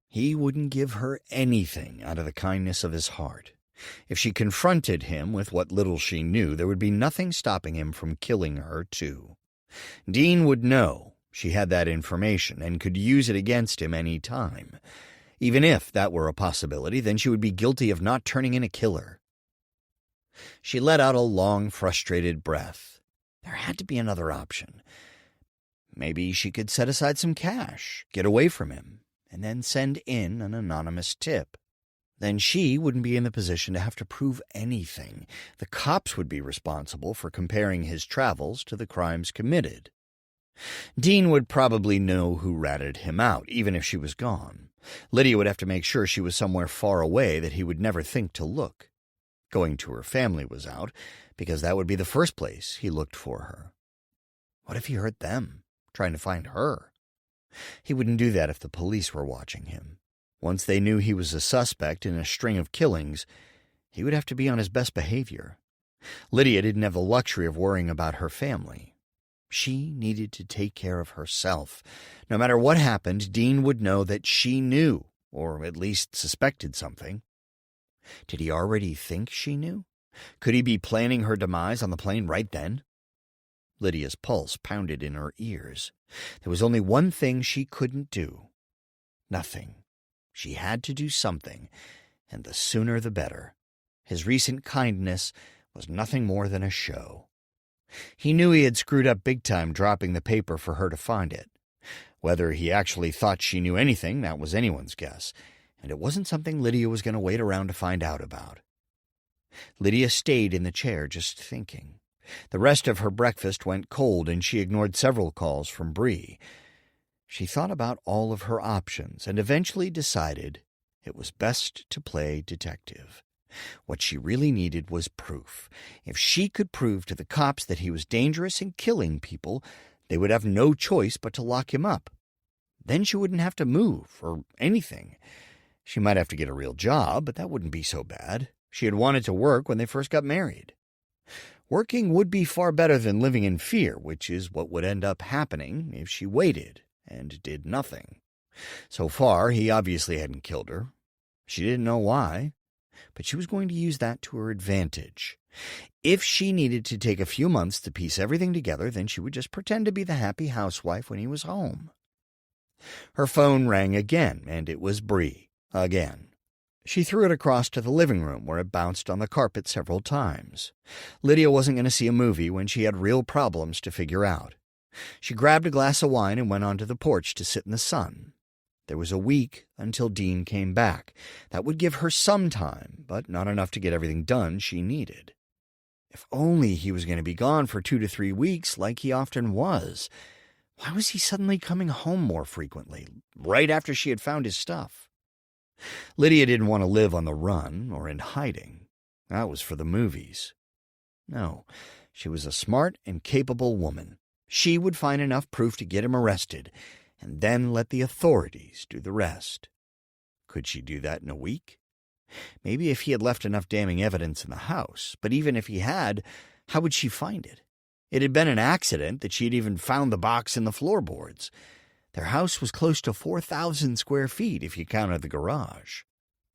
He wouldn't give her anything out of the kindness of his heart. If she confronted him with what little she knew, there would be nothing stopping him from killing her, too. Dean would know she had that information and could use it against him any time. Even if that were a possibility, then she would be guilty of not turning in a killer. She let out a long, frustrated breath. There had to be another option. Maybe she could set aside some cash, get away from him, and then send in an anonymous tip. Then she wouldn't be in the position to have to prove anything. The cops would be responsible for comparing his travels to the crimes committed. Dean would probably know who ratted him out, even if she was gone. Lydia would have to make sure she was somewhere far away that he would never think to look. Going to her family was out, because that would be the first place he looked for her. What if he hurt them, trying to find her? He wouldn't do that if the police were watching him. Once they knew he was a suspect in a string of killings, he would have to be on his best behavior. Lydia didn't have the luxury of worrying about her family. She needed to take care of herself. No matter what happened, Dean would know that she knew, or at least suspected something. Did he already think she knew? Could he be planning her demise on the plane right then? Lydia's pulse pounded in her ears. There was only one thing she couldn't do. Nothing. She had to do something, and the sooner the better. His recent kindness was nothing more than a show. He knew he had screwed up big time dropping the paper for her to find it. Whether he actually thought she knew anything, that was anyone's guess, and it wasn't something Lydia was going to wait around to find out about. Lydia stayed in the chair just thinking. The rest of her breakfast went cold, and she ignored several calls from Bree. She thought about all of her options and eventually decided it was best to play detective. What she really needed was proof. If she could prove to the cops that he was dangerous and killing people, they would have no choice but to lock him up. Then she wouldn't have to move or anything. She might have to get a real job, but that wouldn't be so bad. She had wanted to work when they first got married. Working would be far better than living in fear, which is what would end up happening if she waited and did nothing. So far, he obviously hadn't killed her. She didn't know why, but she was going to use that to her advantage. If she needed to take a few months to piece everything together, then she would just pretend to be the happy housewife when he was home. Her phone rang again, and it was Bree, again. She threw it across to the living room, where it bounced on the carpet several times. Lydia wasn't going to see a movie when she had real problems to figure out. She grabbed a glass of wine and went onto the porch to sit in the sun. There was a week until Dean came back. That would give her some time, but not enough to get everything done she needed. If only he was going to be gone for 2 to 3 weeks like he often was. Why was he suddenly coming home more frequently, right after she had found his stuff? Lydia didn't want to live on the run or in hiding. That was for the movies. No, she was a smart and capable woman. She would find enough proof to get him arrested, and then let the authorities do the rest. Could she do that in a week? Maybe if he had left enough damning evidence in the house, but even if he had, how would she find it? It had been an accident that she had even found the box in the floorboards. Their house was close to 4,000 square feet if you counted the garage.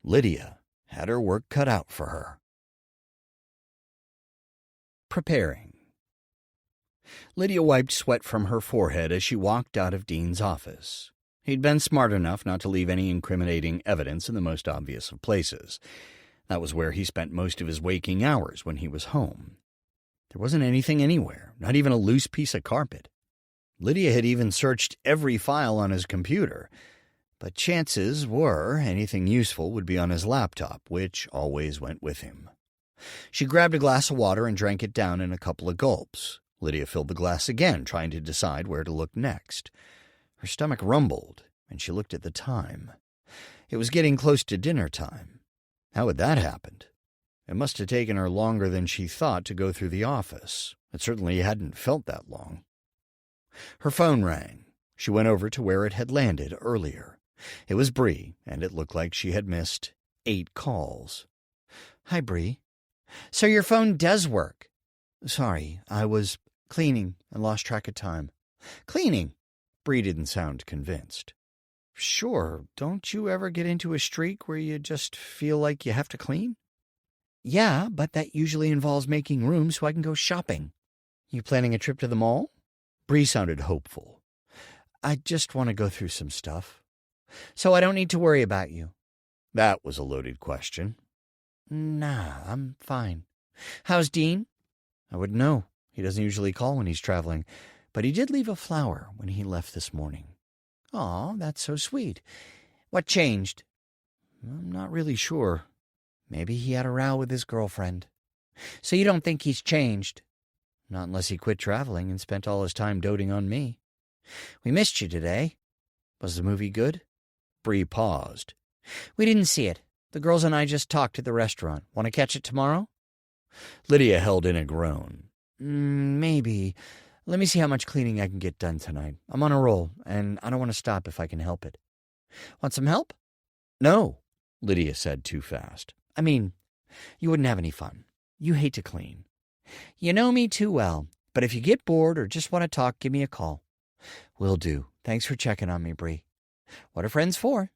Lydia had her work cut out for her. Preparing. Lydia wiped sweat from her forehead as she walked out of Dean's office. He'd been smart enough not to leave any incriminating evidence in the most obvious of places. That was where he spent most of his waking hours when he was home. There wasn't anything anywhere, not even a loose piece of carpet. Lydia had even searched every file on his computer, but chances were anything useful would be on his laptop, which always went with him. She grabbed a glass of water and drank it down in a couple of gulps. Lydia filled the glass again, trying to decide where to look next. Her stomach rumbled, and she looked at the time. It was getting close to dinner time. How had that happened? It must have taken her longer than she thought to go through the office. It certainly hadn't felt that long. Her phone rang. She went over to where it had landed earlier. It was Bree, and it looked like she had missed 8 calls. Hi, Bree. So your phone does work. Sorry, I was cleaning and lost track of time. Cleaning? Bree didn't sound convinced. Sure, don't you ever get into a streak where you just feel like you have to clean? Yeah, but that usually involves making room so I can go shopping. You planning a trip to the mall? Bree sounded hopeful. I just want to go through some stuff. So I don't need to worry about you. That was a loaded question. Nah, I'm fine. How's Dean? I wouldn't know. He doesn't usually call when he's traveling, but he did leave a flower when he left this morning. Aw, that's so sweet. What changed? I'm not really sure. Maybe he had a row with his girlfriend. So you don't think he's changed? Not unless he quit traveling and spent all his time doting on me. We missed you today. Was the movie good? Bree paused. We didn't see it. The girls and I just talked at the restaurant. Want to catch it tomorrow? Lydia held in a groan. Maybe. Let me see how much cleaning I can get done tonight. I'm on a roll, and I don't want to stop if I can help it. Want some help? No, Lydia said too fast. I mean, you wouldn't have any fun. You hate to clean. You know me too well, but if you get bored or just want to talk, give me a call. Will do. Thanks for checking on me, Bree. What are friends for?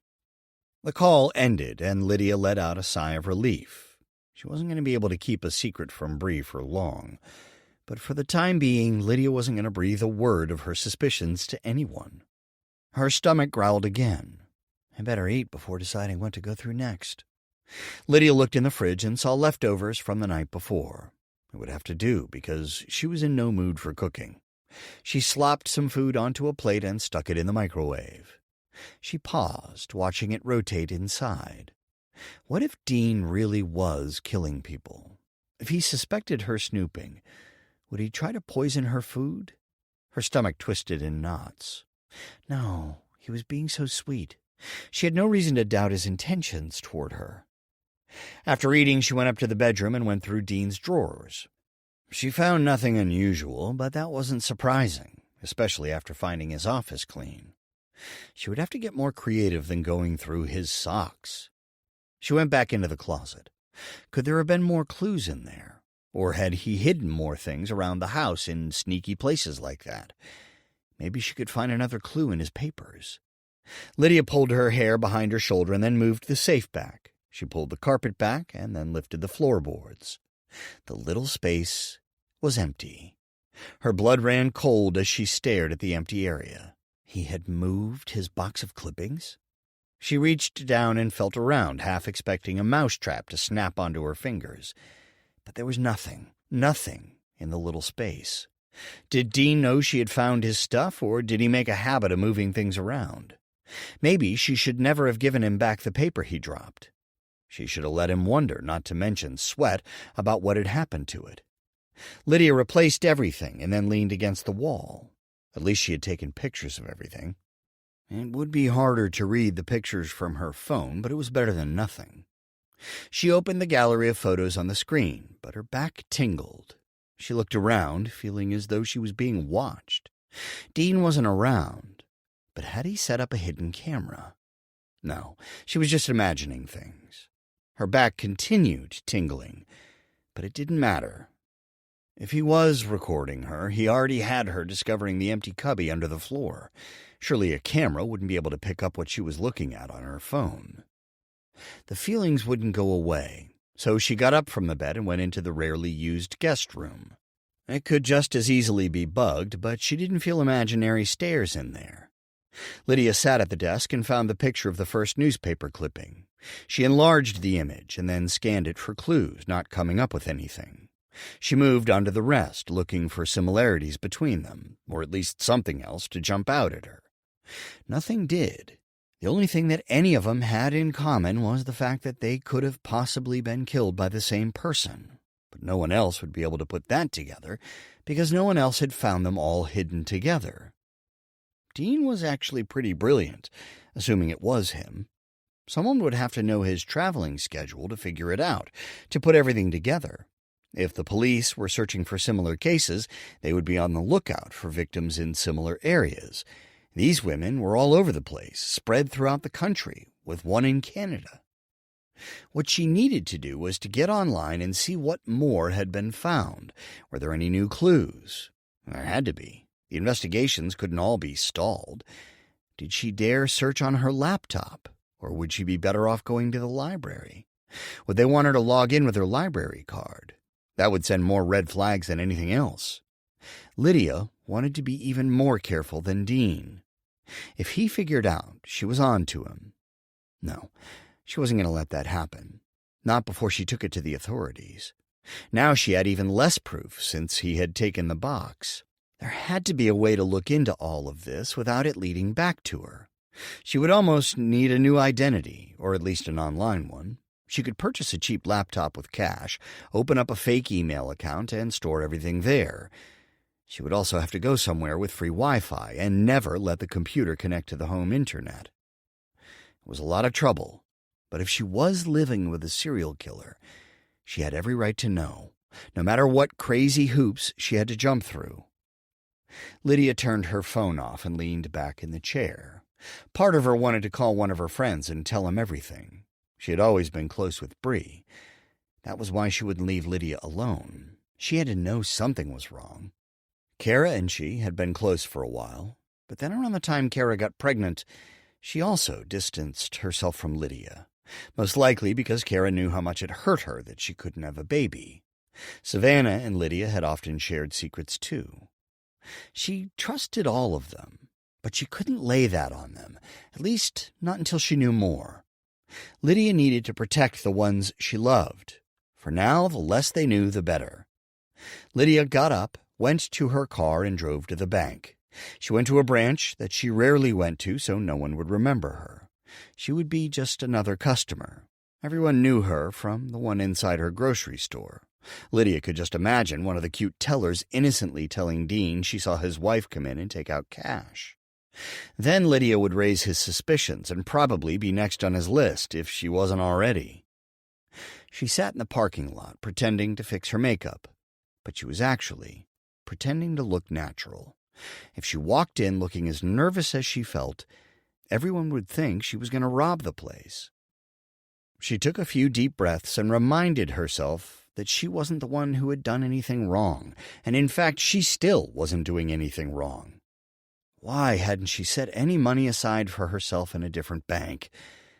The call ended, and Lydia let out a sigh of relief. She wasn't going to be able to keep a secret from Bree for long, but for the time being, Lydia wasn't going to breathe a word of her suspicions to anyone. Her stomach growled again. I better eat before deciding what to go through next. Lydia looked in the fridge and saw leftovers from the night before. It would have to do, because she was in no mood for cooking. She slopped some food onto a plate and stuck it in the microwave. She paused, watching it rotate inside. What if Dean really was killing people? If he suspected her snooping, would he try to poison her food? Her stomach twisted in knots. No, he was being so sweet. She had no reason to doubt his intentions toward her. After eating, she went up to the bedroom and went through Dean's drawers. She found nothing unusual, but that wasn't surprising, especially after finding his office clean. She would have to get more creative than going through his socks. She went back into the closet. Could there have been more clues in there? Or had he hidden more things around the house in sneaky places like that? Maybe she could find another clue in his papers. Lydia pulled her hair behind her shoulder and then moved the safe back. She pulled the carpet back and then lifted the floorboards. The little space was empty. Her blood ran cold as she stared at the empty area. He had moved his box of clippings? She reached down and felt around, half expecting a mousetrap to snap onto her fingers. But there was nothing in the little space. Did Dean know she had found his stuff, or did he make a habit of moving things around? Maybe she should never have given him back the paper he dropped. She should have let him wonder, not to mention sweat, about what had happened to it. Lydia replaced everything and then leaned against the wall. At least she had taken pictures of everything. It would be harder to read the pictures from her phone, but it was better than nothing. She opened the gallery of photos on the screen, but her back tingled. She looked around, feeling as though she was being watched. Dean wasn't around, but had he set up a hidden camera? No, she was just imagining things. Her back continued tingling, but it didn't matter. If he was recording her, he already had her discovering the empty cubby under the floor. Surely a camera wouldn't be able to pick up what she was looking at on her phone. The feelings wouldn't go away, so she got up from the bed and went into the rarely used guest room. It could just as easily be bugged, but she didn't feel imaginary stares in there. Lydia sat at the desk and found the picture of the first newspaper clipping. She enlarged the image and then scanned it for clues, not coming up with anything. She moved on to the rest, looking for similarities between them, or at least something else to jump out at her. Nothing did. The only thing that any of them had in common was the fact that they could have possibly been killed by the same person. But no one else would be able to put that together, because no one else had found them all hidden together. Dean was actually pretty brilliant, assuming it was him. Someone would have to know his traveling schedule to figure it out, to put everything together. If the police were searching for similar cases, they would be on the lookout for victims in similar areas. These women were all over the place, spread throughout the country, with one in Canada. What she needed to do was to get online and see what more had been found. Were there any new clues? There had to be. The investigations couldn't all be stalled. Did she dare search on her laptop, or would she be better off going to the library? Would they want her to log in with her library card? That would send more red flags than anything else. Lydia wanted to be even more careful than Dean. If he figured out she was on to him, no, she wasn't going to let that happen. Not before she took it to the authorities. Now she had even less proof since he had taken the box. There had to be a way to look into all of this without it leading back to her. She would almost need a new identity, or at least an online one. She could purchase a cheap laptop with cash, open up a fake email account, and store everything there. She would also have to go somewhere with free Wi-Fi and never let the computer connect to the home internet. It was a lot of trouble, but if she was living with a serial killer, she had every right to know, no matter what crazy hoops she had to jump through. Lydia turned her phone off and leaned back in the chair. Part of her wanted to call one of her friends and tell him everything. She had always been close with Bree. That was why she wouldn't leave Lydia alone. She had to know something was wrong. Kara and she had been close for a while, but then around the time Kara got pregnant, she also distanced herself from Lydia, most likely because Kara knew how much it hurt her that she couldn't have a baby. Savannah and Lydia had often shared secrets too. She trusted all of them, but she couldn't lay that on them, at least not until she knew more. Lydia needed to protect the ones she loved. For now, the less they knew, the better. Lydia got up, went to her car, and drove to the bank. She went to a branch that she rarely went to so no one would remember her. She would be just another customer. Everyone knew her from the one inside her grocery store. Lydia could just imagine one of the cute tellers innocently telling Dean she saw his wife come in and take out cash. Then Lydia would raise his suspicions and probably be next on his list if she wasn't already. She sat in the parking lot pretending to fix her makeup, but she was actually pretending to look natural. If she walked in looking as nervous as she felt, everyone would think she was going to rob the place. She took a few deep breaths and reminded herself that she wasn't the one who had done anything wrong, and in fact she still wasn't doing anything wrong. Why hadn't she set any money aside for herself in a different bank?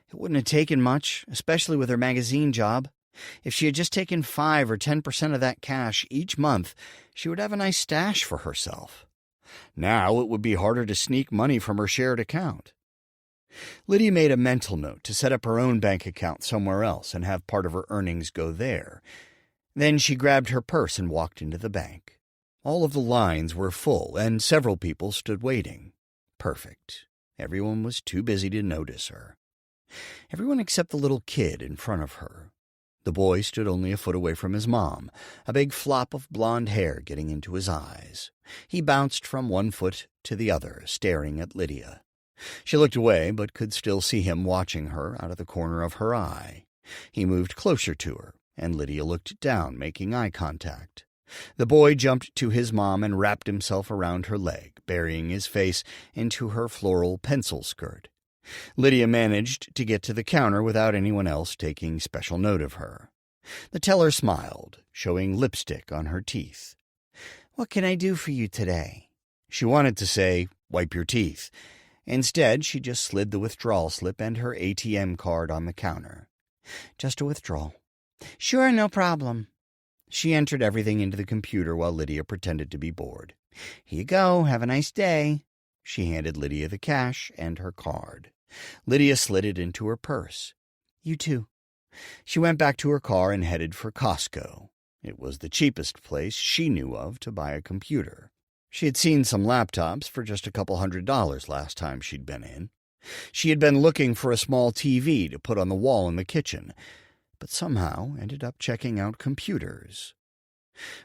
It wouldn't have taken much, especially with her magazine job. If she had just taken 5 or 10% of that cash each month, she would have a nice stash for herself. Now it would be harder to sneak money from her shared account. Lydia made a mental note to set up her own bank account somewhere else and have part of her earnings go there. Then she grabbed her purse and walked into the bank. All of the lines were full, and several people stood waiting. Perfect. Everyone was too busy to notice her. Everyone except the little kid in front of her. The boy stood only a foot away from his mom, a big flop of blonde hair getting into his eyes. He bounced from one foot to the other, staring at Lydia. She looked away, but could still see him watching her out of the corner of her eye. He moved closer to her, and Lydia looked down, making eye contact. The boy jumped to his mom and wrapped himself around her leg, burying his face into her floral pencil skirt. Lydia managed to get to the counter without anyone else taking special note of her. The teller smiled, showing lipstick on her teeth. "What can I do for you today?" She wanted to say, "Wipe your teeth." Instead, she just slid the withdrawal slip and her ATM card on the counter. "Just a withdrawal." "Sure, no problem." She entered everything into the computer while Lydia pretended to be bored. "Here you go. Have a nice day." She handed Lydia the cash and her card. Lydia slid it into her purse. "You too." She went back to her car and headed for Costco. It was the cheapest place she knew of to buy a computer. She had seen some laptops for just a couple $100 last time she'd been in. She had been looking for a small TV to put on the wall in the kitchen, but somehow ended up checking out computers.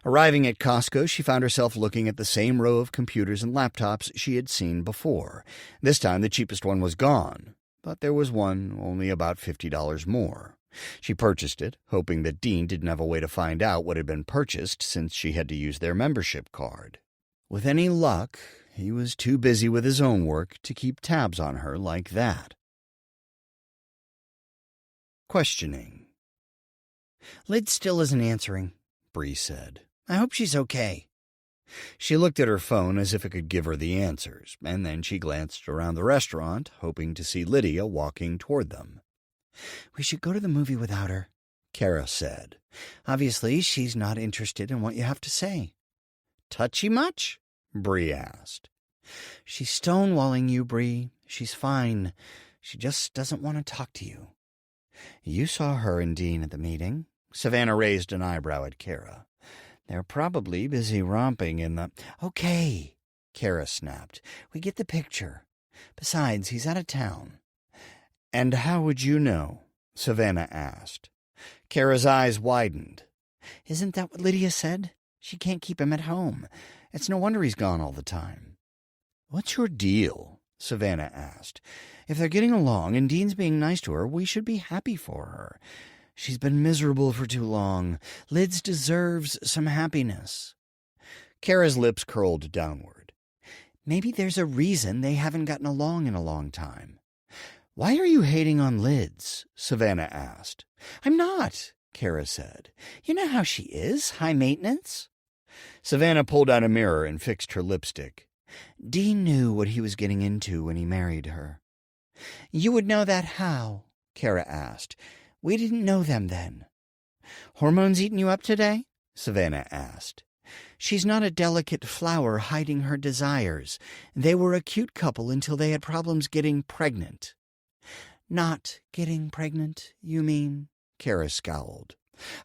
Arriving at Costco, she found herself looking at the same row of computers and laptops she had seen before. This time the cheapest one was gone, but there was one only about $50 more. She purchased it, hoping that Dean didn't have a way to find out what had been purchased since she had to use their membership card. With any luck, he was too busy with his own work to keep tabs on her like that. Questioning. "Lyd still isn't answering," Bree said. "I hope she's okay." She looked at her phone as if it could give her the answers, and then she glanced around the restaurant, hoping to see Lydia walking toward them. "We should go to the movie without her," Kara said. "Obviously, she's not interested in what you have to say." "Touchy much?" Bree asked. "She's stonewalling you, Bree. She's fine. She just doesn't want to talk to you." "You saw her and Dean at the meeting?" Savannah raised an eyebrow at Kara. "They're probably busy romping in the—" "Okay," Kara snapped. "We get the picture. Besides, he's out of town." "And how would you know?" Savannah asked. Kara's eyes widened. "Isn't that what Lydia said? She can't keep him at home. It's no wonder he's gone all the time." "What's your deal?" Savannah asked. "If they're getting along and Dean's being nice to her, we should be happy for her. She's been miserable for too long. Lyd deserves some happiness." Kara's lips curled downward. "Maybe there's a reason they haven't gotten along in a long time." "Why are you hating on Lyd?" Savannah asked. "I'm not," Kara said. "You know how she is, high maintenance." Savannah pulled out a mirror and fixed her lipstick. "Dean knew what he was getting into when he married her." "You would know that how?" Kara asked. "We didn't know them then." "Hormones eating you up today?" Savannah asked. "She's not a delicate flower hiding her desires. They were a cute couple until they had problems getting pregnant." "Not getting pregnant, you mean?" Kara scowled.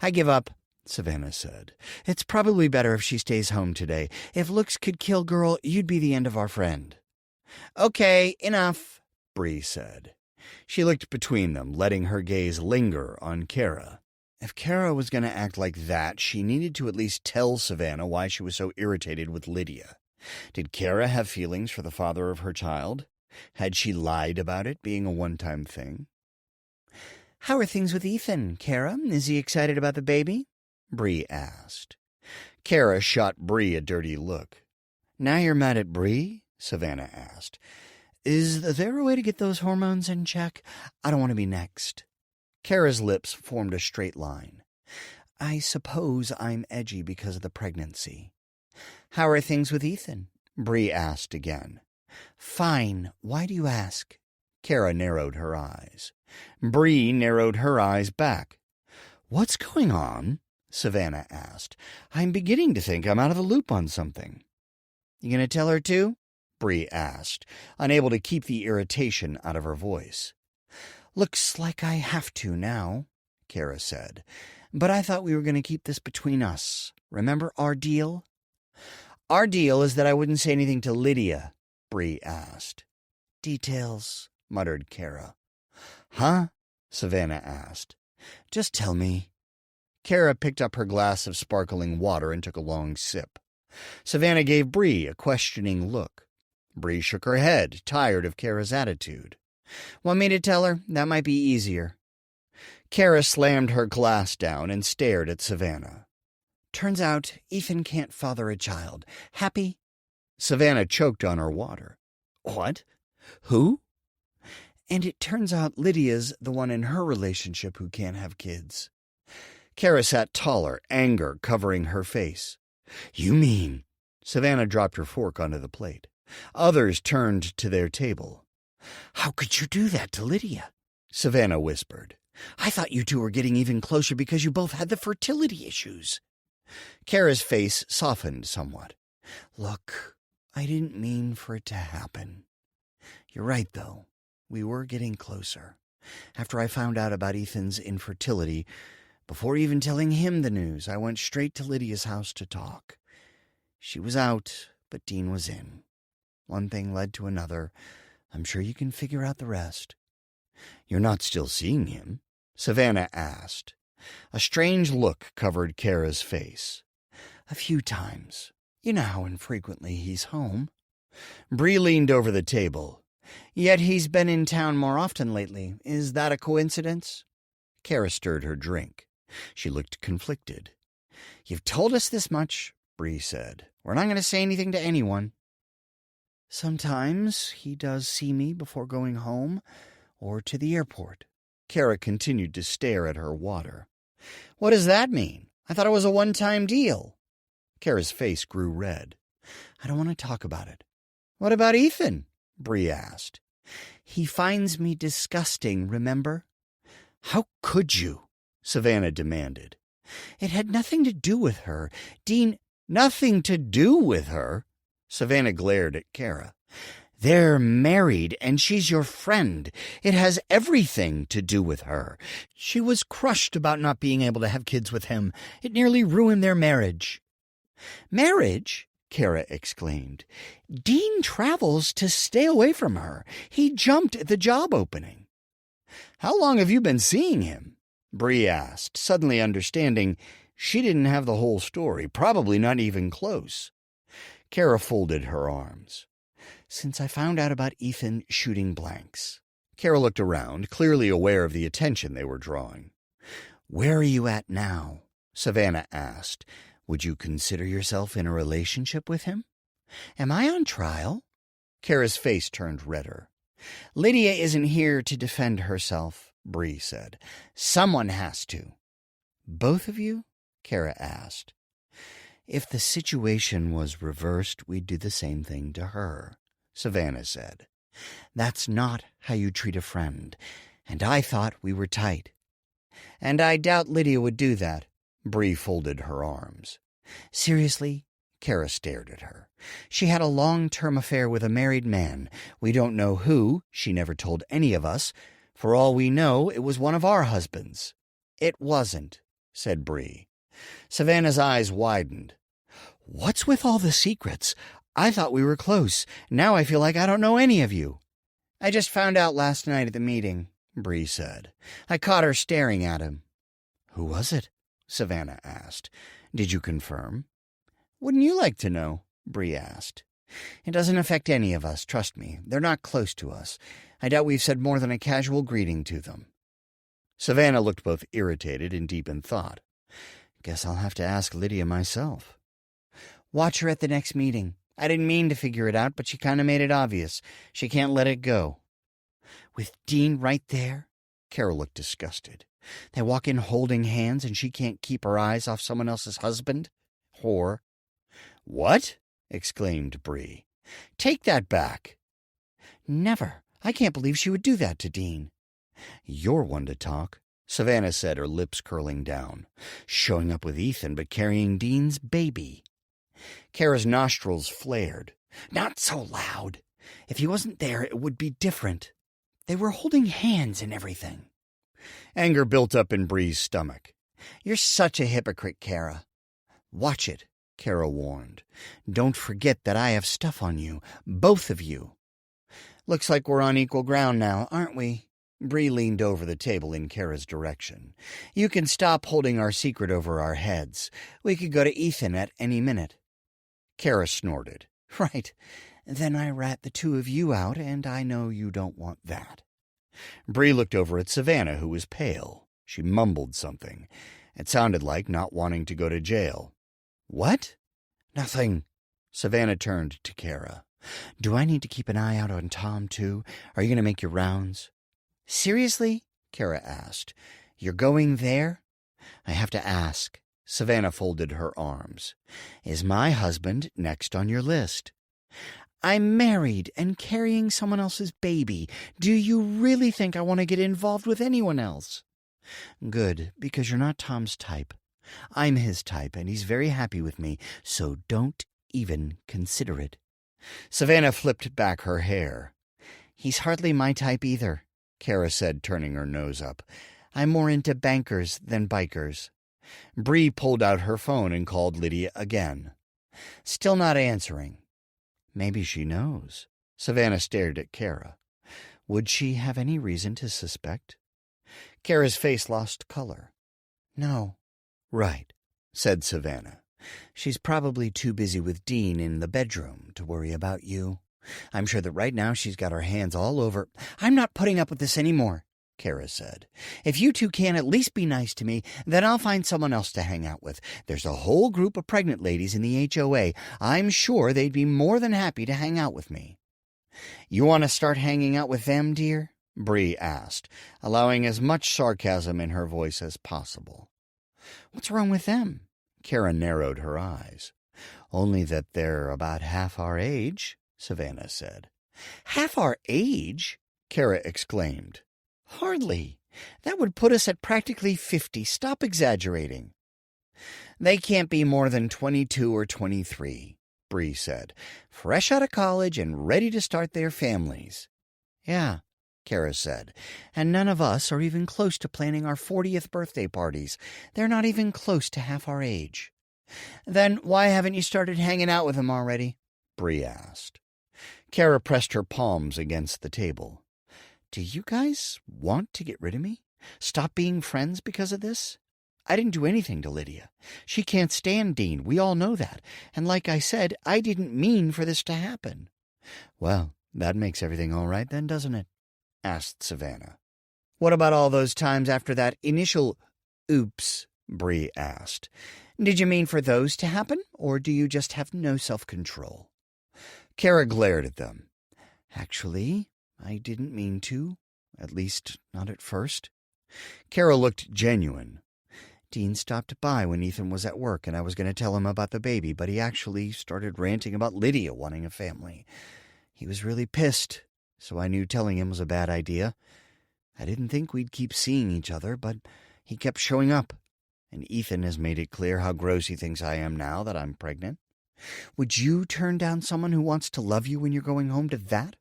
"I give up," Savannah said. "It's probably better if she stays home today. If looks could kill, girl, you'd be the end of our friend." "Okay, enough," Bree said. She looked between them, letting her gaze linger on Kara. If Kara was going to act like that, she needed to at least tell Savannah why she was so irritated with Lydia. Did Kara have feelings for the father of her child? Had she lied about it being a one-time thing? "How are things with Ethan, Kara? Is he excited about the baby?" Bree asked. Kara shot Bree a dirty look. "Now you're mad at Bree?" Savannah asked. "Is there a way to get those hormones in check? I don't want to be next." Kara's lips formed a straight line. "I suppose I'm edgy because of the pregnancy." "How are things with Ethan?" Bree asked again. "Fine. Why do you ask?" Kara narrowed her eyes. Bree narrowed her eyes back. "What's going on?" Savannah asked. "I'm beginning to think I'm out of the loop on something." "You going to tell her too?" Bree asked, unable to keep the irritation out of her voice. "Looks like I have to now," Kara said. "But I thought we were going to keep this between us. Remember our deal?" "Our deal is that I wouldn't say anything to Lydia," Bree asked. "Details," muttered Kara. "Huh?" Savannah asked. "Just tell me." Kara picked up her glass of sparkling water and took a long sip. Savannah gave Bree a questioning look. Bree shook her head, tired of Kara's attitude. "Want me to tell her? That might be easier." Kara slammed her glass down and stared at Savannah. Turns out Ethan can't father a child. Happy? Savannah choked on her water. What? Who? And it turns out Lydia's the one in her relationship who can't have kids. Kara sat taller, anger covering her face. You mean? Savannah dropped her fork onto the plate. Others turned to their table. How could you do that to Lydia? Savannah whispered. I thought you two were getting even closer because you both had the fertility issues. Kara's face softened somewhat. Look, I didn't mean for it to happen. You're right, though. We were getting closer. After I found out about Ethan's infertility, before even telling him the news, I went straight to Lydia's house to talk. She was out, but Dean was in. One thing led to another. I'm sure you can figure out the rest. You're not still seeing him? Savannah asked. A strange look covered Kara's face. A few times. You know how infrequently he's home. Bree leaned over the table. Yet he's been in town more often lately. Is that a coincidence? Kara stirred her drink. She looked conflicted. You've told us this much, Bree said. We're not going to say anything to anyone. Sometimes he does see me before going home or to the airport. Kara continued to stare at her water. What does that mean? I thought it was a one-time deal. Kara's face grew red. I don't want to talk about it. What about Ethan? Bree asked. He finds me disgusting, remember? How could you? Savannah demanded. It had nothing to do with her. Dean, nothing to do with her? Savannah glared at Kara. They're married, and she's your friend. It has everything to do with her. She was crushed about not being able to have kids with him. It nearly ruined their marriage. Marriage? Kara exclaimed. Dean travels to stay away from her. He jumped at the job opening. How long have you been seeing him? Bree asked, suddenly understanding she didn't have the whole story, probably not even close. Kara folded her arms. Since I found out about Ethan shooting blanks. Kara looked around, clearly aware of the attention they were drawing. Where are you at now? Savannah asked. Would you consider yourself in a relationship with him? Am I on trial? Kara's face turned redder. Lydia isn't here to defend herself, Bree said. Someone has to. Both of you? Kara asked. If the situation was reversed, we'd do the same thing to her, Savannah said. That's not how you treat a friend, and I thought we were tight. And I doubt Lydia would do that. Bree folded her arms. Seriously? Kara stared at her. She had a long-term affair with a married man. We don't know who. She never told any of us. For all we know, it was one of our husbands. It wasn't, said Bree. Savannah's eyes widened. What's with all the secrets? I thought we were close. Now I feel like I don't know any of you. I just found out last night at the meeting, Bree said. I caught her staring at him. Who was it? Savannah asked. Did you confirm? Wouldn't you like to know? Bree asked. It doesn't affect any of us, trust me. They're not close to us. I doubt we've said more than a casual greeting to them. Savannah looked both irritated and deep in thought. Guess I'll have to ask Lydia myself. Watch her at the next meeting. I didn't mean to figure it out, but she kind of made it obvious. She can't let it go. With Dean right there? Kara looked disgusted. They walk in holding hands and she can't keep her eyes off someone else's husband? Whore. What? Exclaimed Bree. Take that back. Never. I can't believe she would do that to Dean. You're one to talk, Savannah said, her lips curling down. Showing up with Ethan but carrying Dean's baby. Kara's nostrils flared. Not so loud. If he wasn't there, it would be different. They were holding hands and everything. Anger built up in Bree's stomach. You're such a hypocrite, Kara. Watch it, Kara warned. Don't forget that I have stuff on you, both of you. Looks like we're on equal ground now, aren't we? Bree leaned over the table in Kara's direction. You can stop holding our secret over our heads. We could go to Ethan at any minute. Kara snorted. Right. Then I rat the two of you out, and I know you don't want that. Bree looked over at Savannah, who was pale. She mumbled something. It sounded like not wanting to go to jail. What? Nothing. Savannah turned to Kara. Do I need to keep an eye out on Tom, too? Are you going to make your rounds? Seriously? Kara asked. You're going there? I have to ask. Savannah folded her arms. Is my husband next on your list? I'm married and carrying someone else's baby. Do you really think I want to get involved with anyone else? Good, because you're not Tom's type. I'm his type, and he's very happy with me, so don't even consider it. Savannah flipped back her hair. He's hardly my type either, Kara said, turning her nose up. I'm more into bankers than bikers. Bree pulled out her phone and called Lydia again. Still not answering. Maybe she knows. Savannah stared at Kara. Would she have any reason to suspect? Kara's face lost color. No. Right, said Savannah. She's probably too busy with Dean in the bedroom to worry about you. I'm sure that right now she's got her hands all over. I'm not putting up with this anymore, Kara said. If you two can't at least be nice to me, then I'll find someone else to hang out with. There's a whole group of pregnant ladies in the HOA. I'm sure they'd be more than happy to hang out with me. You want to start hanging out with them, dear? Bree asked, allowing as much sarcasm in her voice as possible. What's wrong with them? Kara narrowed her eyes. Only that they're about half our age, Savannah said. Half our age? Kara exclaimed. Hardly. That would put us at practically 50. Stop exaggerating. They can't be more than 22 or 23, Bree said. Fresh out of college and ready to start their families. Yeah, Kara said, and none of us are even close to planning our 40th birthday parties. They're not even close to half our age. Then why haven't you started hanging out with them already? Bree asked. Kara pressed her palms against the table. Do you guys want to get rid of me? Stop being friends because of this? I didn't do anything to Lydia. She can't stand Dean, we all know that. And like I said, I didn't mean for this to happen. Well, that makes everything all right then, doesn't it? Asked Savannah. What about all those times after that initial oops? Bree asked. Did you mean for those to happen, or do you just have no self-control? Kara glared at them. Actually, I didn't mean to, at least not at first. Kara looked genuine. Dean stopped by when Ethan was at work, and I was going to tell him about the baby, but he actually started ranting about Lydia wanting a family. He was really pissed, so I knew telling him was a bad idea. I didn't think we'd keep seeing each other, but he kept showing up, and Ethan has made it clear how gross he thinks I am now that I'm pregnant. Would you turn down someone who wants to love you when you're going home to that?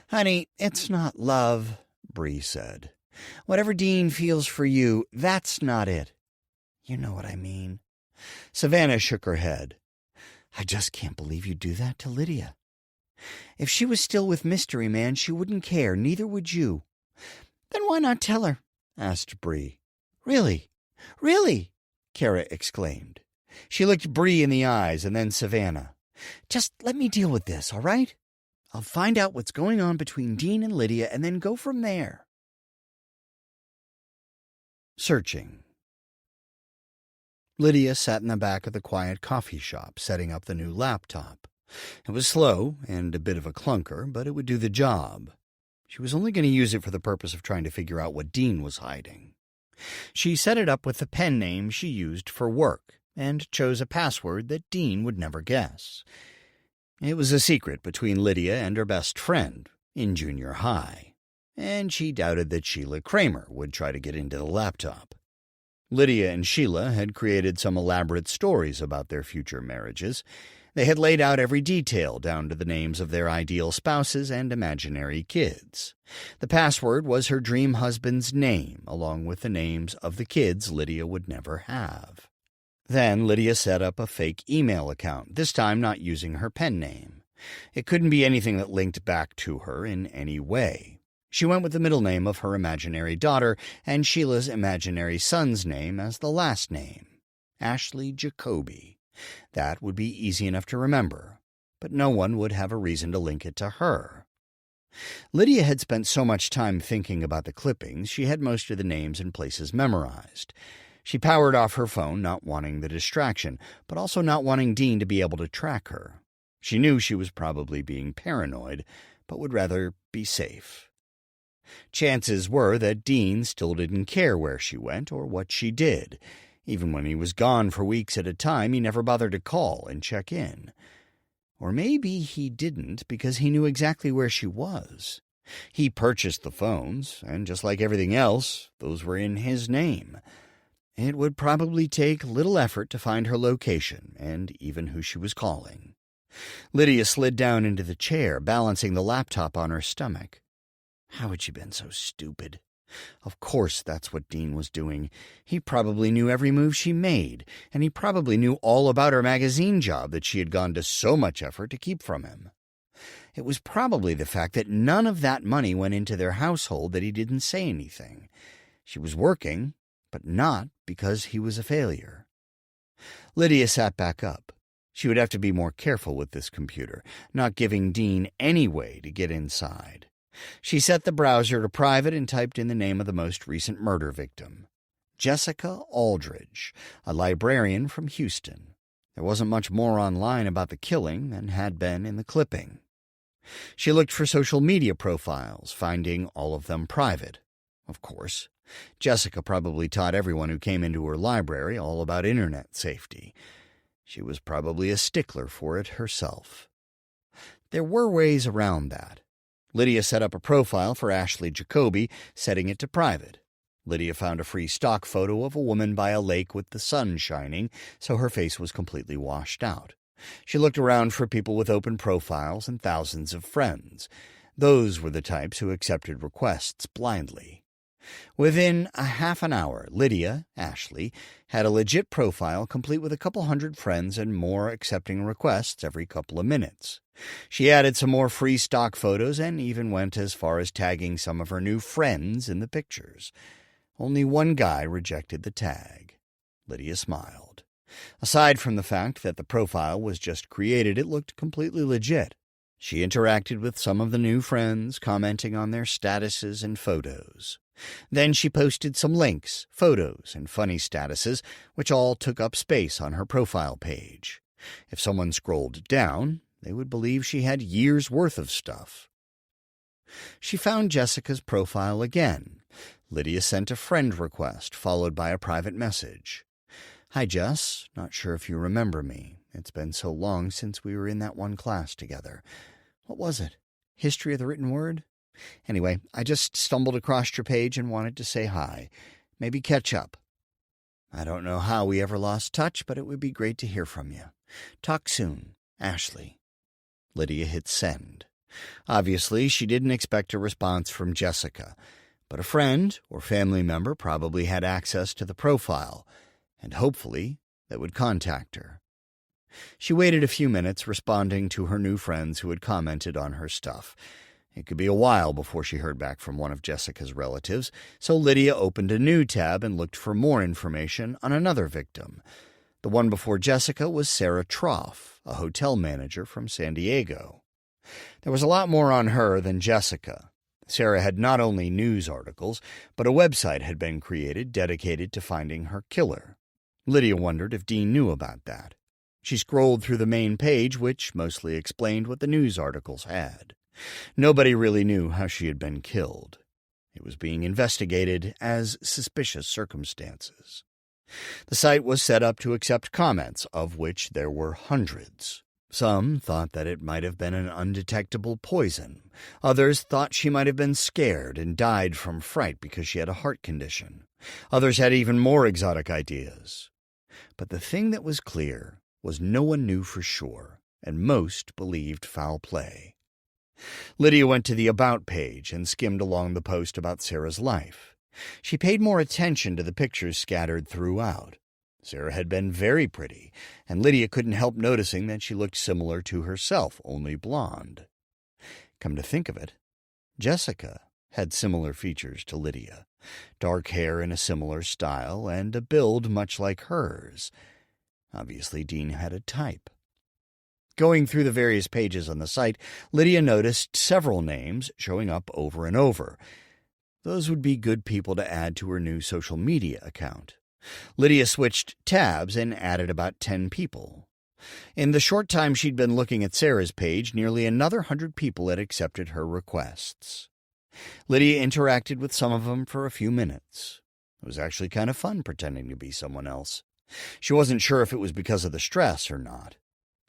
Honey, it's not love, Bree said. Whatever Dean feels for you, that's not it. You know what I mean. Savannah shook her head. I just can't believe you'd do that to Lydia. If she was still with Mystery Man, she wouldn't care, neither would you. Then why not tell her? Asked Bree. Really? Really? Kara exclaimed. She looked Bree in the eyes and then Savannah. Just let me deal with this, all right? I'll find out what's going on between Dean and Lydia and then go from there. Searching. Lydia sat in the back of the quiet coffee shop, setting up the new laptop. It was slow and a bit of a clunker, but it would do the job. She was only going to use it for the purpose of trying to figure out what Dean was hiding. She set it up with the pen name she used for work and chose a password that Dean would never guess. It was a secret between Lydia and her best friend in junior high, and she doubted that Sheila Kramer would try to get into the laptop. Lydia and Sheila had created some elaborate stories about their future marriages. They had laid out every detail down to the names of their ideal spouses and imaginary kids. The password was her dream husband's name, along with the names of the kids Lydia would never have. Then Lydia set up a fake email account, this time not using her pen name. It couldn't be anything that linked back to her in any way. She went with the middle name of her imaginary daughter and Sheila's imaginary son's name as the last name, Ashley Jacoby. That would be easy enough to remember, but no one would have a reason to link it to her. Lydia had spent so much time thinking about the clippings, she had most of the names and places memorized. She powered off her phone, not wanting the distraction, but also not wanting Dean to be able to track her. She knew she was probably being paranoid, but would rather be safe. Chances were that Dean still didn't care where she went or what she did. Even when he was gone for weeks at a time, he never bothered to call and check in. Or maybe he didn't because he knew exactly where she was. He purchased the phones, and just like everything else, those were in his name. It would probably take little effort to find her location and even who she was calling. Lydia slid down into the chair, balancing the laptop on her stomach. How had she been so stupid? Of course that's what Dean was doing. He probably knew every move she made, and he probably knew all about her magazine job that she had gone to so much effort to keep from him. It was probably the fact that none of that money went into their household that he didn't say anything. She was working, but not because he was a failure. Lydia sat back up. She would have to be more careful with this computer, not giving Dean any way to get inside. She set the browser to private and typed in the name of the most recent murder victim. Jessica Aldridge, a librarian from Houston. There wasn't much more online about the killing than had been in the clipping. She looked for social media profiles, finding all of them private. Of course, Jessica probably taught everyone who came into her library all about internet safety. She was probably a stickler for it herself. There were ways around that. Lydia set up a profile for Ashley Jacoby, setting it to private. Lydia found a free stock photo of a woman by a lake with the sun shining, so her face was completely washed out. She looked around for people with open profiles and thousands of friends. Those were the types who accepted requests blindly. Within a half an hour, Lydia, Ashley, had a legit profile complete with a couple hundred friends and more accepting requests every couple of minutes. She added some more free stock photos and even went as far as tagging some of her new friends in the pictures. Only one guy rejected the tag. Lydia smiled. Aside from the fact that the profile was just created, it looked completely legit. She interacted with some of the new friends, commenting on their statuses and photos. Then she posted some links, photos, and funny statuses, which all took up space on her profile page. If someone scrolled down, they would believe she had years' worth of stuff. She found Jessica's profile again. Lydia sent a friend request, followed by a private message. "Hi, Jess. Not sure if you remember me. It's been so long since we were in that one class together. What was it? History of the written word? Anyway, I just stumbled across your page and wanted to say hi. Maybe catch up. I don't know how we ever lost touch, but it would be great to hear from you. Talk soon. Ashley." Lydia hit send. Obviously, she didn't expect a response from Jessica, but a friend or family member probably had access to the profile, and hopefully they would contact her. She waited a few minutes, responding to her new friends who had commented on her stuff. It could be a while before she heard back from one of Jessica's relatives, so Lydia opened a new tab and looked for more information on another victim. The one before Jessica was Sarah Troff, a hotel manager from San Diego. There was a lot more on her than Jessica. Sarah had not only news articles, but a website had been created dedicated to finding her killer. Lydia wondered if Dean knew about that. She scrolled through the main page, which mostly explained what the news articles had. Nobody really knew how she had been killed. It was being investigated as suspicious circumstances. The site was set up to accept comments, of which there were hundreds. Some thought that it might have been an undetectable poison. Others thought she might have been scared and died from fright because she had a heart condition. Others had even more exotic ideas. But the thing that was clear was no one knew for sure, and most believed foul play. Lydia went to the About page and skimmed along the post about Sarah's life. She paid more attention to the pictures scattered throughout. Sarah had been very pretty, and Lydia couldn't help noticing that she looked similar to herself, only blonde. Come to think of it, Jessica had similar features to Lydia, dark hair in a similar style and a build much like hers. Obviously, Dean had a type. Going through the various pages on the site, Lydia noticed several names showing up over and over. Those would be good people to add to her new social media account. Lydia switched tabs and added about 10 people. In the short time she'd been looking at Sarah's page, nearly another 100 people had accepted her requests. Lydia interacted with some of them for a few minutes. It was actually kind of fun pretending to be someone else. She wasn't sure if it was because of the stress or not.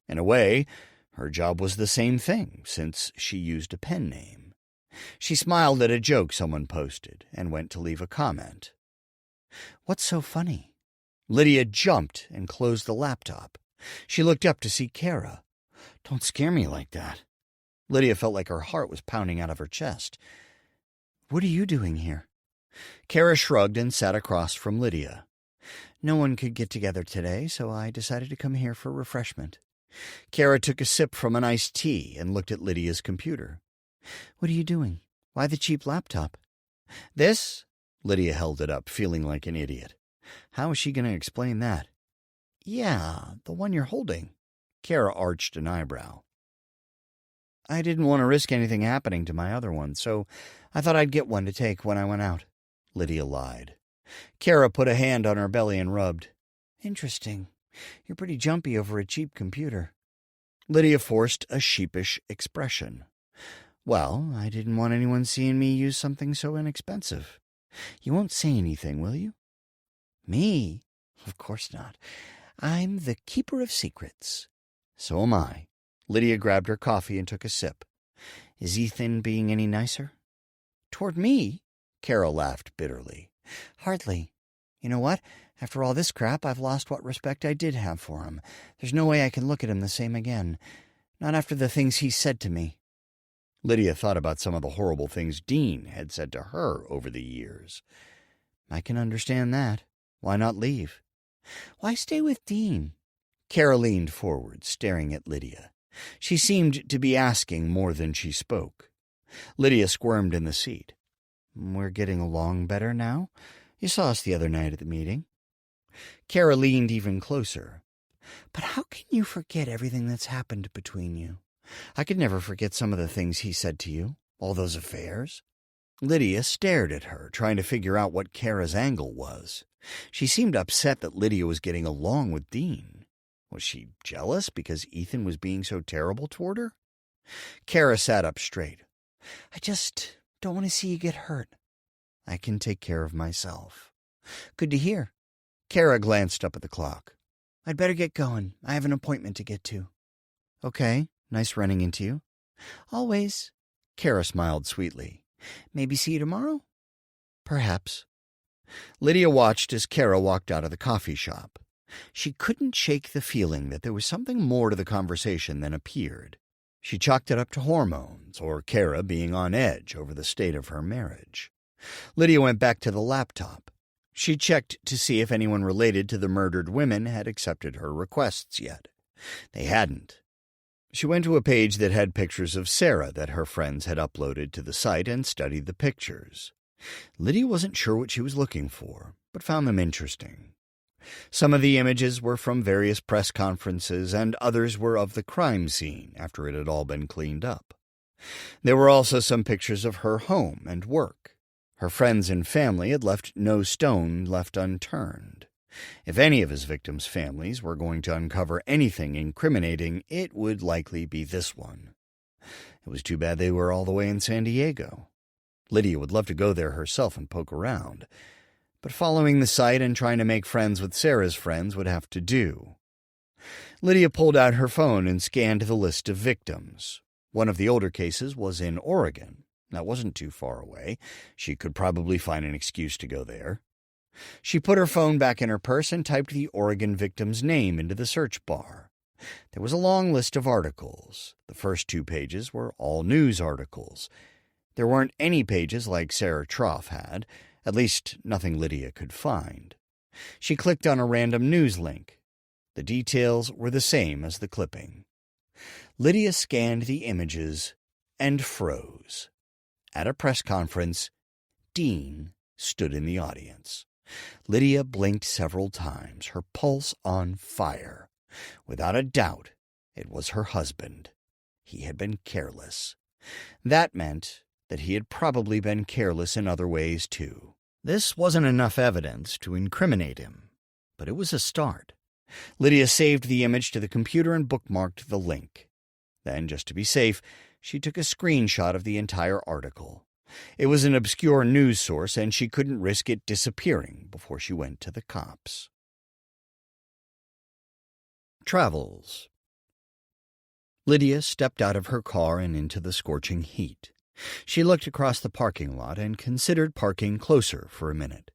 In a way, her job was the same thing, since she used a pen name. She smiled at a joke someone posted and went to leave a comment. "What's so funny?" Lydia jumped and closed the laptop. She looked up to see Kara. "Don't scare me like that." Lydia felt like her heart was pounding out of her chest. "What are you doing here?" Kara shrugged and sat across from Lydia. "No one could get together today, so I decided to come here for refreshment." Kara took a sip from an iced tea and looked at Lydia's computer. "What are you doing? Why the cheap laptop?" "This?" Lydia held it up, feeling like an idiot. How is she going to explain that? "Yeah, the one you're holding." Kara arched an eyebrow. "I didn't want to risk anything happening to my other one, so I thought I'd get one to take when I went out." Lydia lied. Kara put a hand on her belly and rubbed. "Interesting. You're pretty jumpy over a cheap computer." Lydia forced a sheepish expression. "Well, I didn't want anyone seeing me use something so inexpensive. You won't say anything, will you?" "Me? Of course not. I'm the keeper of secrets." "So am I." Lydia grabbed her coffee and took a sip. "Is Ethan being any nicer?" "Toward me?" Kara laughed bitterly. "Hardly. You know what? After all this crap, I've lost what respect I did have for him. There's no way I can look at him the same again. Not after the things he said to me." Lydia thought about some of the horrible things Dean had said to her over the years. "I can understand that. Why not leave?" "Why stay with Dean?" Kara leaned forward, staring at Lydia. She seemed to be asking more than she spoke. Lydia squirmed in the seat. "We're getting along better now. You saw us the other night at the meeting." Kara leaned even closer. "But how can you forget everything that's happened between you? I could never forget some of the things he said to you, all those affairs." Lydia stared at her, trying to figure out what Kara's angle was. She seemed upset that Lydia was getting along with Dean. Was she jealous because Ethan was being so terrible toward her? Kara sat up straight. "I just don't want to see you get hurt. I can take care of myself." "Good to hear." Kara glanced up at the clock. "I'd better get going. I have an appointment to get to." "Okay, nice running into you." "Always." Kara smiled sweetly. "Maybe see you tomorrow?" "Perhaps." Lydia watched as Kara walked out of the coffee shop. She couldn't shake the feeling that there was something more to the conversation than appeared. She chalked it up to hormones, or Kara being on edge over the state of her marriage. Lydia went back to the laptop. She checked to see if anyone related to the murdered women had accepted her requests yet. They hadn't. She went to a page that had pictures of Sarah that her friends had uploaded to the site and studied the pictures. Lydia wasn't sure what she was looking for, but found them interesting. Some of the images were from various press conferences, and others were of the crime scene after it had all been cleaned up. There were also some pictures of her home and work. Her friends and family had left no stone left unturned. If any of his victims' families were going to uncover anything incriminating, it would likely be this one. It was too bad they were all the way in San Diego. Lydia would love to go there herself and poke around, but following the site and trying to make friends with Sarah's friends would have to do. Lydia pulled out her phone and scanned the list of victims. One of the older cases was in Oregon. That wasn't too far away. She could probably find an excuse to go there. She put her phone back in her purse and typed the Oregon victim's name into the search bar. There was a long list of articles. The first 2 pages were all news articles. There weren't any pages like Sarah Troff had, at least nothing Lydia could find. She clicked on a random news link. The details were the same as the clipping. Lydia scanned the images and froze. At a press conference, Dean stood in the audience. Lydia blinked several times, her pulse on fire. Without a doubt, it was her husband. He had been careless. That meant that he had probably been careless in other ways, too. This wasn't enough evidence to incriminate him, but it was a start. Lydia saved the image to the computer and bookmarked the link. Then, just to be safe, she took a screenshot of the entire article. It was an obscure news source, and she couldn't risk it disappearing before she went to the cops. Travels. Lydia stepped out of her car and into the scorching heat. She looked across the parking lot and considered parking closer for a minute.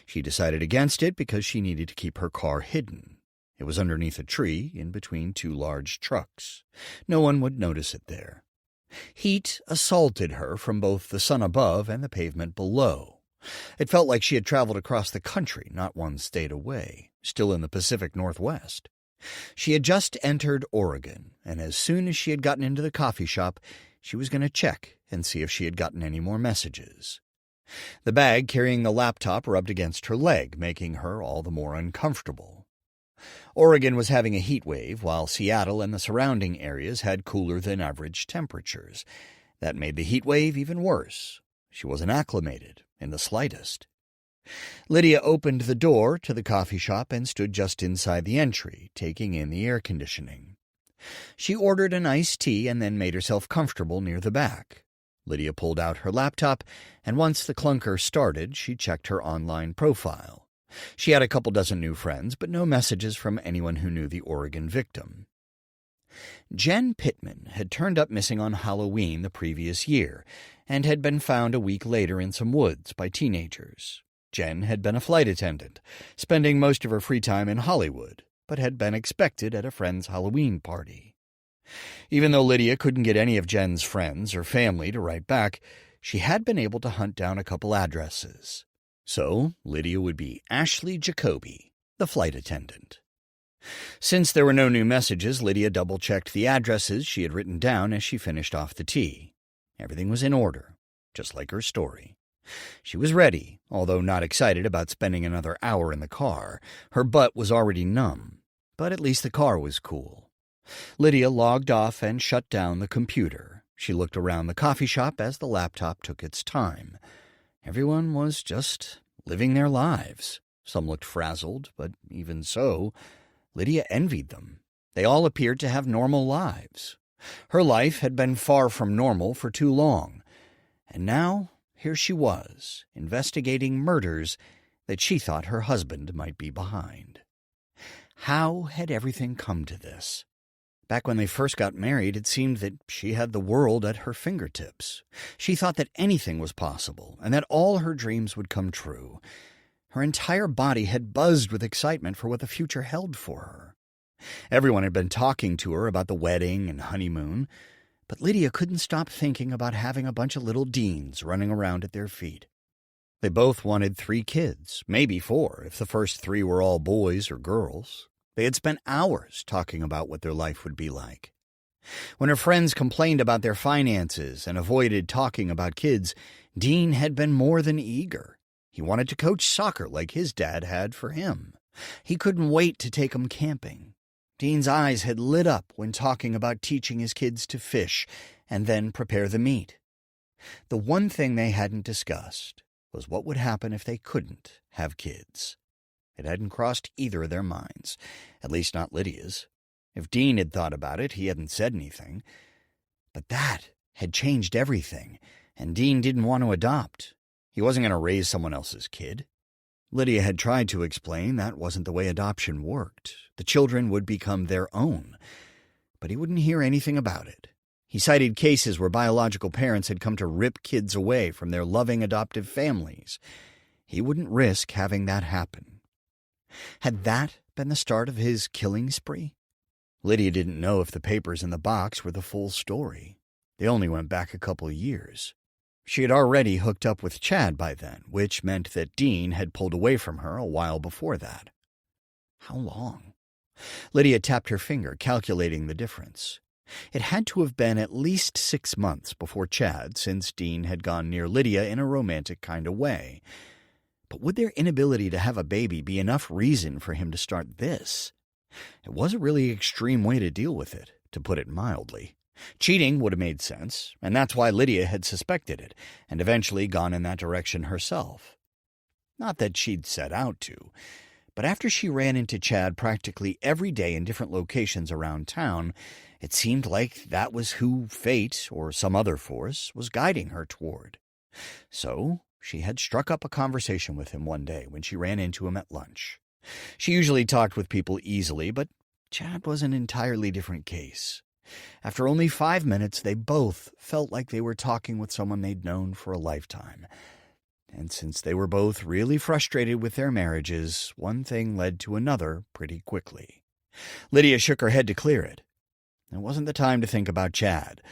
She decided against it because she needed to keep her car hidden. It was underneath a tree in between two large trucks. No one would notice it there. Heat assaulted her from both the sun above and the pavement below. It felt like she had traveled across the country, not one state away, still in the Pacific Northwest. She had just entered Oregon, and as soon as she had gotten into the coffee shop, she was going to check and see if she had gotten any more messages. The bag carrying the laptop rubbed against her leg, making her all the more uncomfortable. Oregon was having a heat wave, while Seattle and the surrounding areas had cooler-than-average temperatures. That made the heat wave even worse. She wasn't acclimated in the slightest. Lydia opened the door to the coffee shop and stood just inside the entry, taking in the air conditioning. She ordered an iced tea and then made herself comfortable near the back. Lydia pulled out her laptop, and once the clunker started, she checked her online profile. She had a couple dozen new friends, but no messages from anyone who knew the Oregon victim. Jen Pittman had turned up missing on Halloween the previous year and had been found a week later in some woods by teenagers. Jen had been a flight attendant, spending most of her free time in Hollywood, but had been expected at a friend's Halloween party. Even though Lydia couldn't get any of Jen's friends or family to write back, she had been able to hunt down a couple addresses. So Lydia would be Ashley Jacoby, the flight attendant. Since there were no new messages, Lydia double-checked the addresses she had written down as she finished off the tea. Everything was in order, just like her story. She was ready, although not excited about spending another hour in the car. Her butt was already numb, but at least the car was cool. Lydia logged off and shut down the computer. She looked around the coffee shop as the laptop took its time. Everyone was just living their lives. Some looked frazzled, but even so, Lydia envied them. They all appeared to have normal lives. Her life had been far from normal for too long, and now here she was, investigating murders that she thought her husband might be behind. How had everything come to this? Back when they first got married, it seemed that she had the world at her fingertips. She thought that anything was possible, and that all her dreams would come true. Her entire body had buzzed with excitement for what the future held for her. Everyone had been talking to her about the wedding and honeymoon, but Lydia couldn't stop thinking about having a bunch of little Deans running around at their feet. They both wanted 3 kids, maybe 4, if the first 3 were all boys or girls. They had spent hours talking about what their life would be like. When her friends complained about their finances and avoided talking about kids, Dean had been more than eager. He wanted to coach soccer like his dad had for him. He couldn't wait to take them camping. Dean's eyes had lit up when talking about teaching his kids to fish and then prepare the meat. The one thing they hadn't discussed was what would happen if they couldn't have kids. It hadn't crossed either of their minds, at least not Lydia's. If Dean had thought about it, he hadn't said anything. But that had changed everything, and Dean didn't want to adopt. He wasn't going to raise someone else's kid. Lydia had tried to explain that wasn't the way adoption worked. The children would become their own. But he wouldn't hear anything about it. He cited cases where biological parents had come to rip kids away from their loving adoptive families. He wouldn't risk having that happen. Had that been the start of his killing spree? Lydia didn't know if the papers in the box were the full story. They only went back a couple years. She had already hooked up with Chad by then, which meant that Dean had pulled away from her a while before that. How long? Lydia tapped her finger, calculating the difference. It had to have been at least 6 months before Chad, since Dean had gone near Lydia in a romantic kind of way. But would their inability to have a baby be enough reason for him to start this? It was a really extreme way to deal with it, to put it mildly. Cheating would have made sense, and that's why Lydia had suspected it, and eventually gone in that direction herself. Not that she'd set out to, But after she ran into Chad practically every day in different locations around town, it seemed like that was who fate, or some other force, was guiding her toward. So she had struck up a conversation with him one day when she ran into him at lunch. She usually talked with people easily, but Chad was an entirely different case. After only 5 minutes, they both felt like they were talking with someone they'd known for a lifetime. And since they were both really frustrated with their marriages, one thing led to another pretty quickly. Lydia shook her head to clear it. It wasn't the time to think about Chad.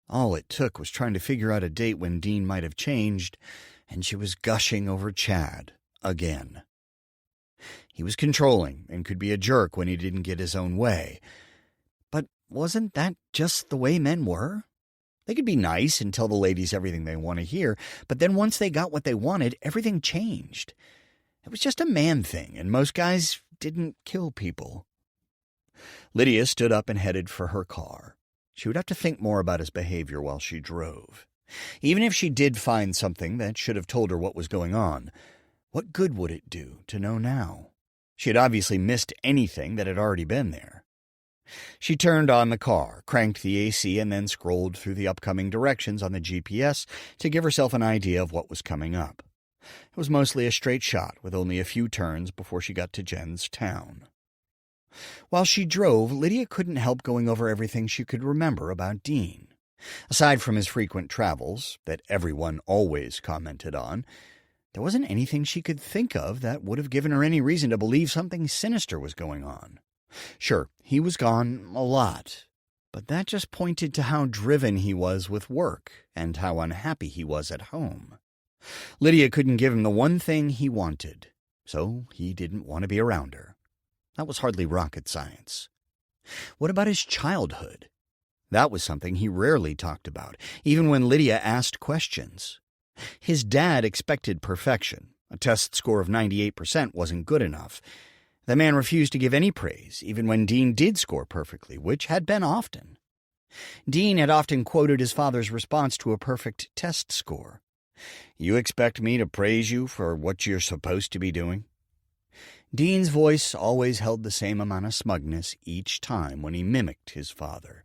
All it took was trying to figure out a date when Dean might have changed, and she was gushing over Chad again. He was controlling and could be a jerk when he didn't get his own way. But wasn't that just the way men were? They could be nice and tell the ladies everything they want to hear, but then once they got what they wanted, everything changed. It was just a man thing, and most guys didn't kill people. Lydia stood up and headed for her car. She would have to think more about his behavior while she drove. Even if she did find something that should have told her what was going on, what good would it do to know now? She had obviously missed anything that had already been there. She turned on the car, cranked the AC, and then scrolled through the upcoming directions on the GPS to give herself an idea of what was coming up. It was mostly a straight shot, with only a few turns before she got to Jen's town. While she drove, Lydia couldn't help going over everything she could remember about Dean. Aside from his frequent travels, that everyone always commented on, there wasn't anything she could think of that would have given her any reason to believe something sinister was going on. Sure, he was gone a lot, but that just pointed to how driven he was with work and how unhappy he was at home. Lydia couldn't give him the one thing he wanted, so he didn't want to be around her. That was hardly rocket science. What about his childhood? That was something he rarely talked about, even when Lydia asked questions. His dad expected perfection. A test score of 98% wasn't good enough. The man refused to give any praise, even when Dean did score perfectly, which had been often. Dean had often quoted his father's response to a perfect test score. "You expect me to praise you for what you're supposed to be doing?" Dean's voice always held the same amount of smugness each time when he mimicked his father,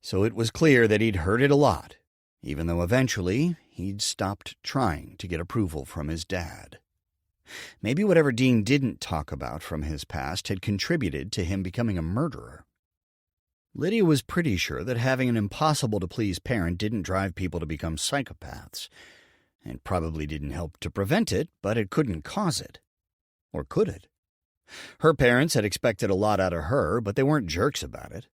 so it was clear that he'd heard it a lot, even though eventually he'd stopped trying to get approval from his dad. Maybe whatever Dean didn't talk about from his past had contributed to him becoming a murderer. Lydia was pretty sure that having an impossible-to-please parent didn't drive people to become psychopaths. It probably didn't help to prevent it, but it couldn't cause it. Or could it? Her parents had expected a lot out of her, but they weren't jerks about it.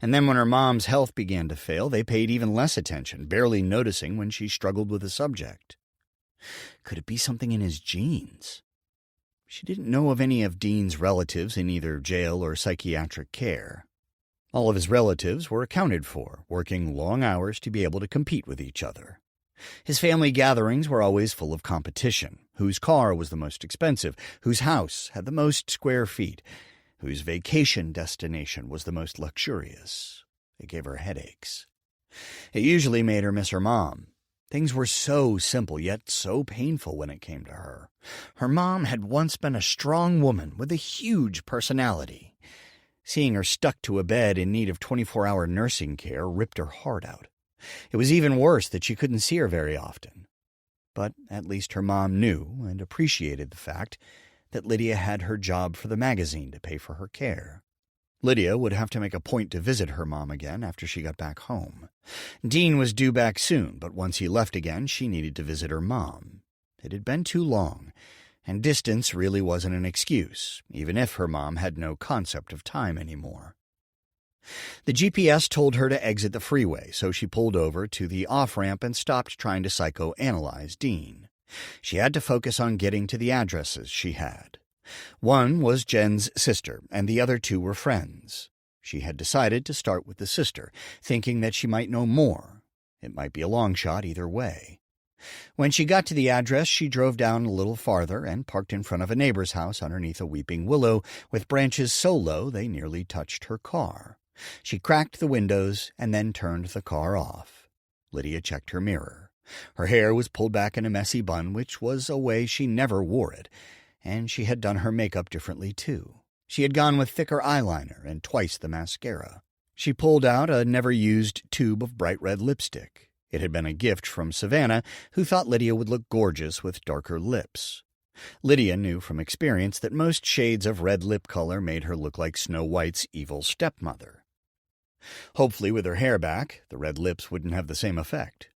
And then when her mom's health began to fail, they paid even less attention, barely noticing when she struggled with the subject. Could it be something in his genes? She didn't know of any of Dean's relatives in either jail or psychiatric care. All of his relatives were accounted for, working long hours to be able to compete with each other. His family gatherings were always full of competition. Whose car was the most expensive, whose house had the most square feet, whose vacation destination was the most luxurious. It gave her headaches. It usually made her miss her mom. Things were so simple, yet so painful when it came to her. Her mom had once been a strong woman with a huge personality. Seeing her stuck to a bed in need of 24-hour nursing care ripped her heart out. It was even worse that she couldn't see her very often. But at least her mom knew and appreciated the fact that Lydia had her job for the magazine to pay for her care. Lydia would have to make a point to visit her mom again after she got back home. Dean was due back soon, but once he left again, she needed to visit her mom. It had been too long, and distance really wasn't an excuse, even if her mom had no concept of time anymore. The GPS told her to exit the freeway, so she pulled over to the off-ramp and stopped trying to psychoanalyze Dean. She had to focus on getting to the addresses she had. One was Jen's sister, and the other two were friends. She had decided to start with the sister, thinking that she might know more. It might be a long shot either way. When she got to the address, she drove down a little farther and parked in front of a neighbor's house underneath a weeping willow with branches so low they nearly touched her car. She cracked the windows and then turned the car off. Lydia checked her mirror. Her hair was pulled back in a messy bun, which was a way she never wore it, And she had done her makeup differently, too. She had gone with thicker eyeliner and twice the mascara. She pulled out a never-used tube of bright red lipstick. It had been a gift from Savannah, who thought Lydia would look gorgeous with darker lips. Lydia knew from experience that most shades of red lip color made her look like Snow White's evil stepmother. Hopefully, with her hair back, the red lips wouldn't have the same effect.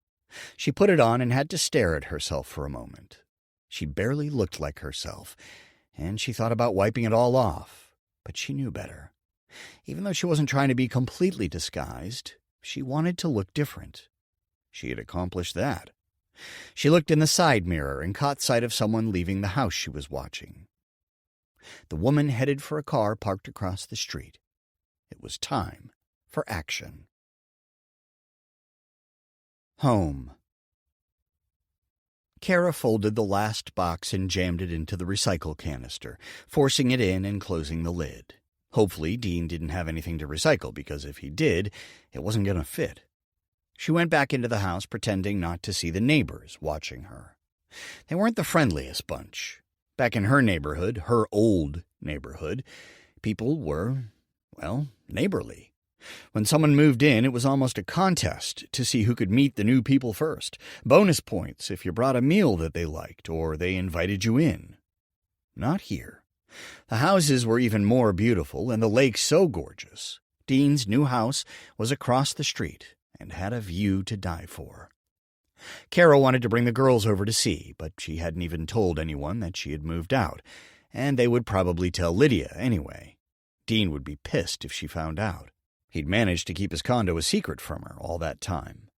She put it on and had to stare at herself for a moment. She barely looked like herself, and she thought about wiping it all off, but she knew better. Even though she wasn't trying to be completely disguised, she wanted to look different. She had accomplished that. She looked in the side mirror and caught sight of someone leaving the house she was watching. The woman headed for a car parked across the street. It was time for action. Home. Kara folded the last box and jammed it into the recycle canister, forcing it in and closing the lid. Hopefully, Dean didn't have anything to recycle, because if he did, it wasn't going to fit. She went back into the house, pretending not to see the neighbors watching her. They weren't the friendliest bunch. Back in her neighborhood, her old neighborhood, people were, neighborly. When someone moved in, it was almost a contest to see who could meet the new people first. Bonus points if you brought a meal that they liked or they invited you in. Not here. The houses were even more beautiful and the lake so gorgeous. Dean's new house was across the street and had a view to die for. Kara wanted to bring the girls over to see, but she hadn't even told anyone that she had moved out, and they would probably tell Lydia anyway. Dean would be pissed if she found out. He'd managed to keep his condo a secret from her all that time.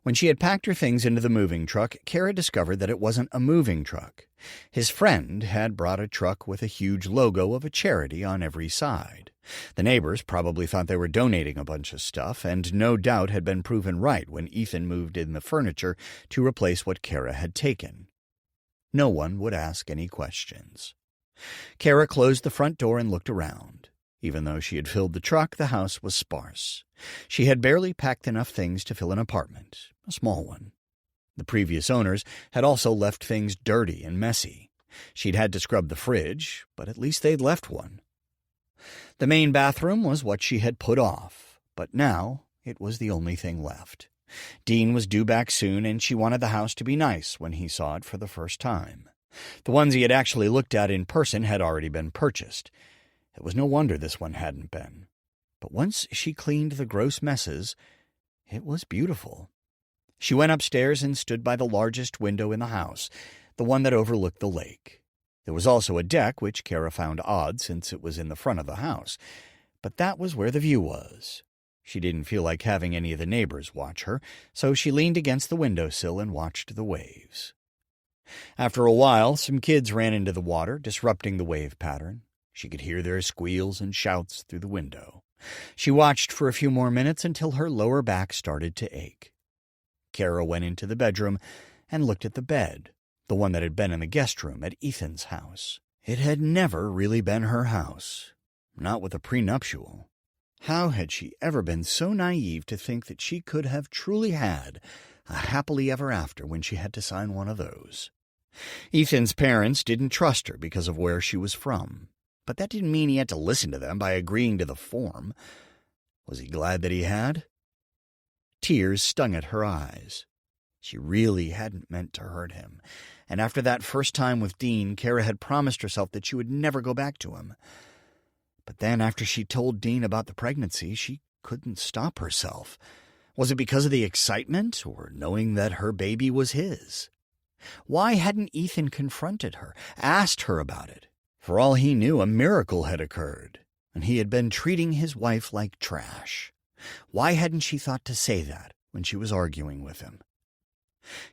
When she had packed her things into the moving truck, Kara discovered that it wasn't a moving truck. His friend had brought a truck with a huge logo of a charity on every side. The neighbors probably thought they were donating a bunch of stuff, and no doubt had been proven right when Ethan moved in the furniture to replace what Kara had taken. No one would ask any questions. Kara closed the front door and looked around. Even though she had filled the truck, the house was sparse. She had barely packed enough things to fill an apartment, a small one. The previous owners had also left things dirty and messy. She'd had to scrub the fridge, but at least they'd left one. The main bathroom was what she had put off, but now it was the only thing left. Dean was due back soon, and she wanted the house to be nice when he saw it for the first time. The ones he had actually looked at in person had already been purchased. It was no wonder this one hadn't been. But once she cleaned the gross messes, it was beautiful. She went upstairs and stood by the largest window in the house, the one that overlooked the lake. There was also a deck, which Kara found odd since it was in the front of the house, but that was where the view was. She didn't feel like having any of the neighbors watch her, so she leaned against the windowsill and watched the waves. After a while, some kids ran into the water, disrupting the wave pattern. She could hear their squeals and shouts through the window. She watched for a few more minutes until her lower back started to ache. Kara went into the bedroom and looked at the bed, the one that had been in the guest room at Ethan's house. It had never really been her house, not with a prenuptial. How had she ever been so naive to think that she could have truly had a happily ever after when she had to sign one of those? Ethan's parents didn't trust her because of where she was from. But that didn't mean he had to listen to them by agreeing to the form. Was he glad that he had? Tears stung at her eyes. She really hadn't meant to hurt him, and after that first time with Dean, Kara had promised herself that she would never go back to him. But then after she told Dean about the pregnancy, she couldn't stop herself. Was it because of the excitement, or knowing that her baby was his? Why hadn't Ethan confronted her, asked her about it? For all he knew, a miracle had occurred, and he had been treating his wife like trash. Why hadn't she thought to say that when she was arguing with him?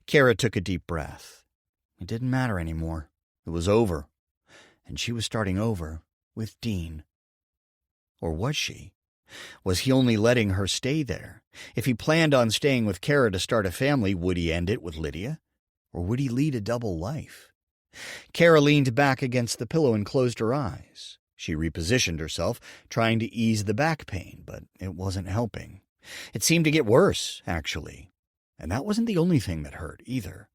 Kara took a deep breath. It didn't matter anymore. It was over, and she was starting over with Dean. Or was she? Was he only letting her stay there? If he planned on staying with Kara to start a family, would he end it with Lydia? Or would he lead a double life? Kara leaned back against the pillow and closed her eyes. She repositioned herself, trying to ease the back pain, but it wasn't helping. It seemed to get worse, actually. And that wasn't the only thing that hurt, either.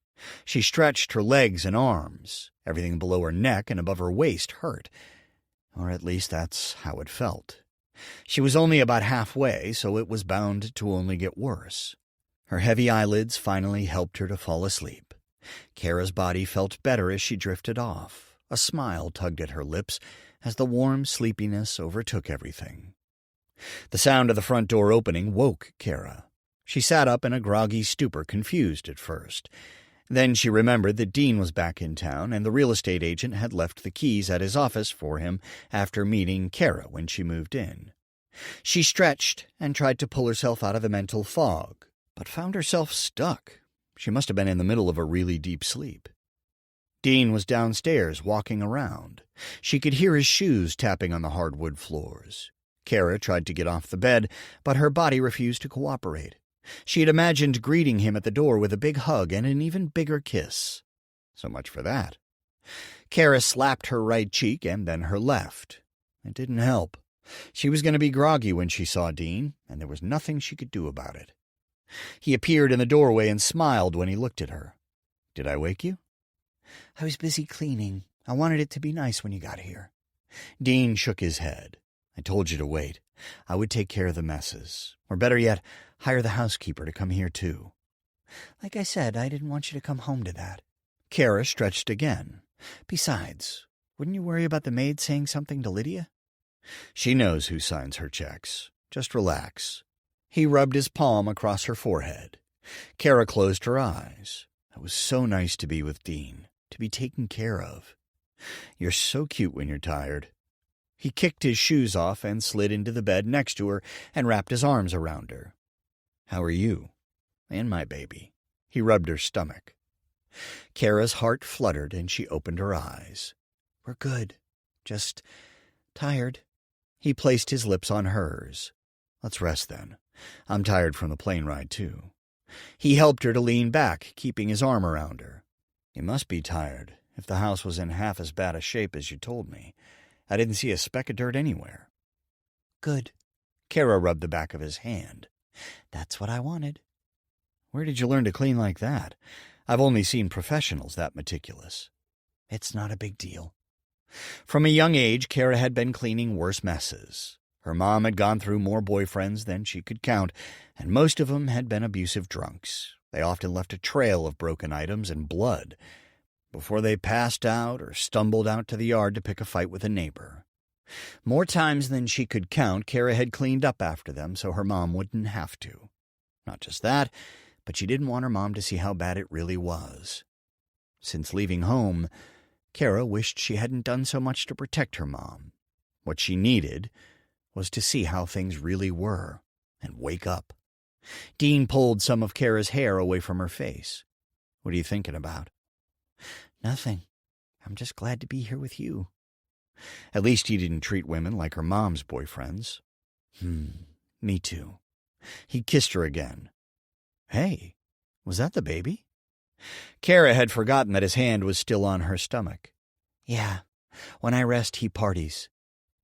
She stretched her legs and arms. Everything below her neck and above her waist hurt. Or at least that's how it felt. She was only about halfway, so it was bound to only get worse. Her heavy eyelids finally helped her to fall asleep. Kara's body felt better as she drifted off. A smile tugged at her lips as the warm sleepiness overtook everything. The sound of the front door opening woke Kara. She sat up in a groggy stupor, confused at first. Then she remembered that Dean was back in town and the real estate agent had left the keys at his office for him after meeting Kara when she moved in. She stretched and tried to pull herself out of the mental fog, but found herself stuck. She must have been in the middle of a really deep sleep. Dean was downstairs walking around. She could hear his shoes tapping on the hardwood floors. Kara tried to get off the bed, but her body refused to cooperate. She had imagined greeting him at the door with a big hug and an even bigger kiss. So much for that. Kara slapped her right cheek and then her left. It didn't help. She was going to be groggy when she saw Dean, and there was nothing she could do about it. He appeared in the doorway and smiled when he looked at her. "Did I wake you?" "I was busy cleaning. I wanted it to be nice when you got here." Dean shook his head. "I told you to wait. I would take care of the messes. Or better yet, hire the housekeeper to come here too." "Like I said, I didn't want you to come home to that." Kara stretched again. "Besides, wouldn't you worry about the maid saying something to Lydia?" "She knows who signs her checks. Just relax." He rubbed his palm across her forehead. Kara closed her eyes. It was so nice to be with Dean, to be taken care of. "You're so cute when you're tired." He kicked his shoes off and slid into the bed next to her and wrapped his arms around her. "How are you?" "And my baby." He rubbed her stomach. Kara's heart fluttered and she opened her eyes. "We're good. Just tired." He placed his lips on hers. "Let's rest then. I'm tired from the plane ride too." He helped her to lean back, keeping his arm around her. "You must be tired, if the house was in half as bad a shape as you told me. I didn't see a speck of dirt anywhere." "Good." Kara rubbed the back of his hand. "That's what I wanted." "Where did you learn to clean like that? I've only seen professionals that meticulous." "It's not a big deal." From a young age, Kara had been cleaning worse messes. Her mom had gone through more boyfriends than she could count, and most of them had been abusive drunks. They often left a trail of broken items and blood before they passed out or stumbled out to the yard to pick a fight with a neighbor. More times than she could count, Kara had cleaned up after them so her mom wouldn't have to. Not just that, but she didn't want her mom to see how bad it really was. Since leaving home, Kara wished she hadn't done so much to protect her mom. What she needed was to see how things really were and wake up. Dean pulled some of Kara's hair away from her face. "What are you thinking about?" "Nothing. I'm just glad to be here with you." At least he didn't treat women like her mom's boyfriends. Me too." He kissed her again. "Hey, was that the baby?" Kara had forgotten that his hand was still on her stomach. "Yeah. When I rest, he parties."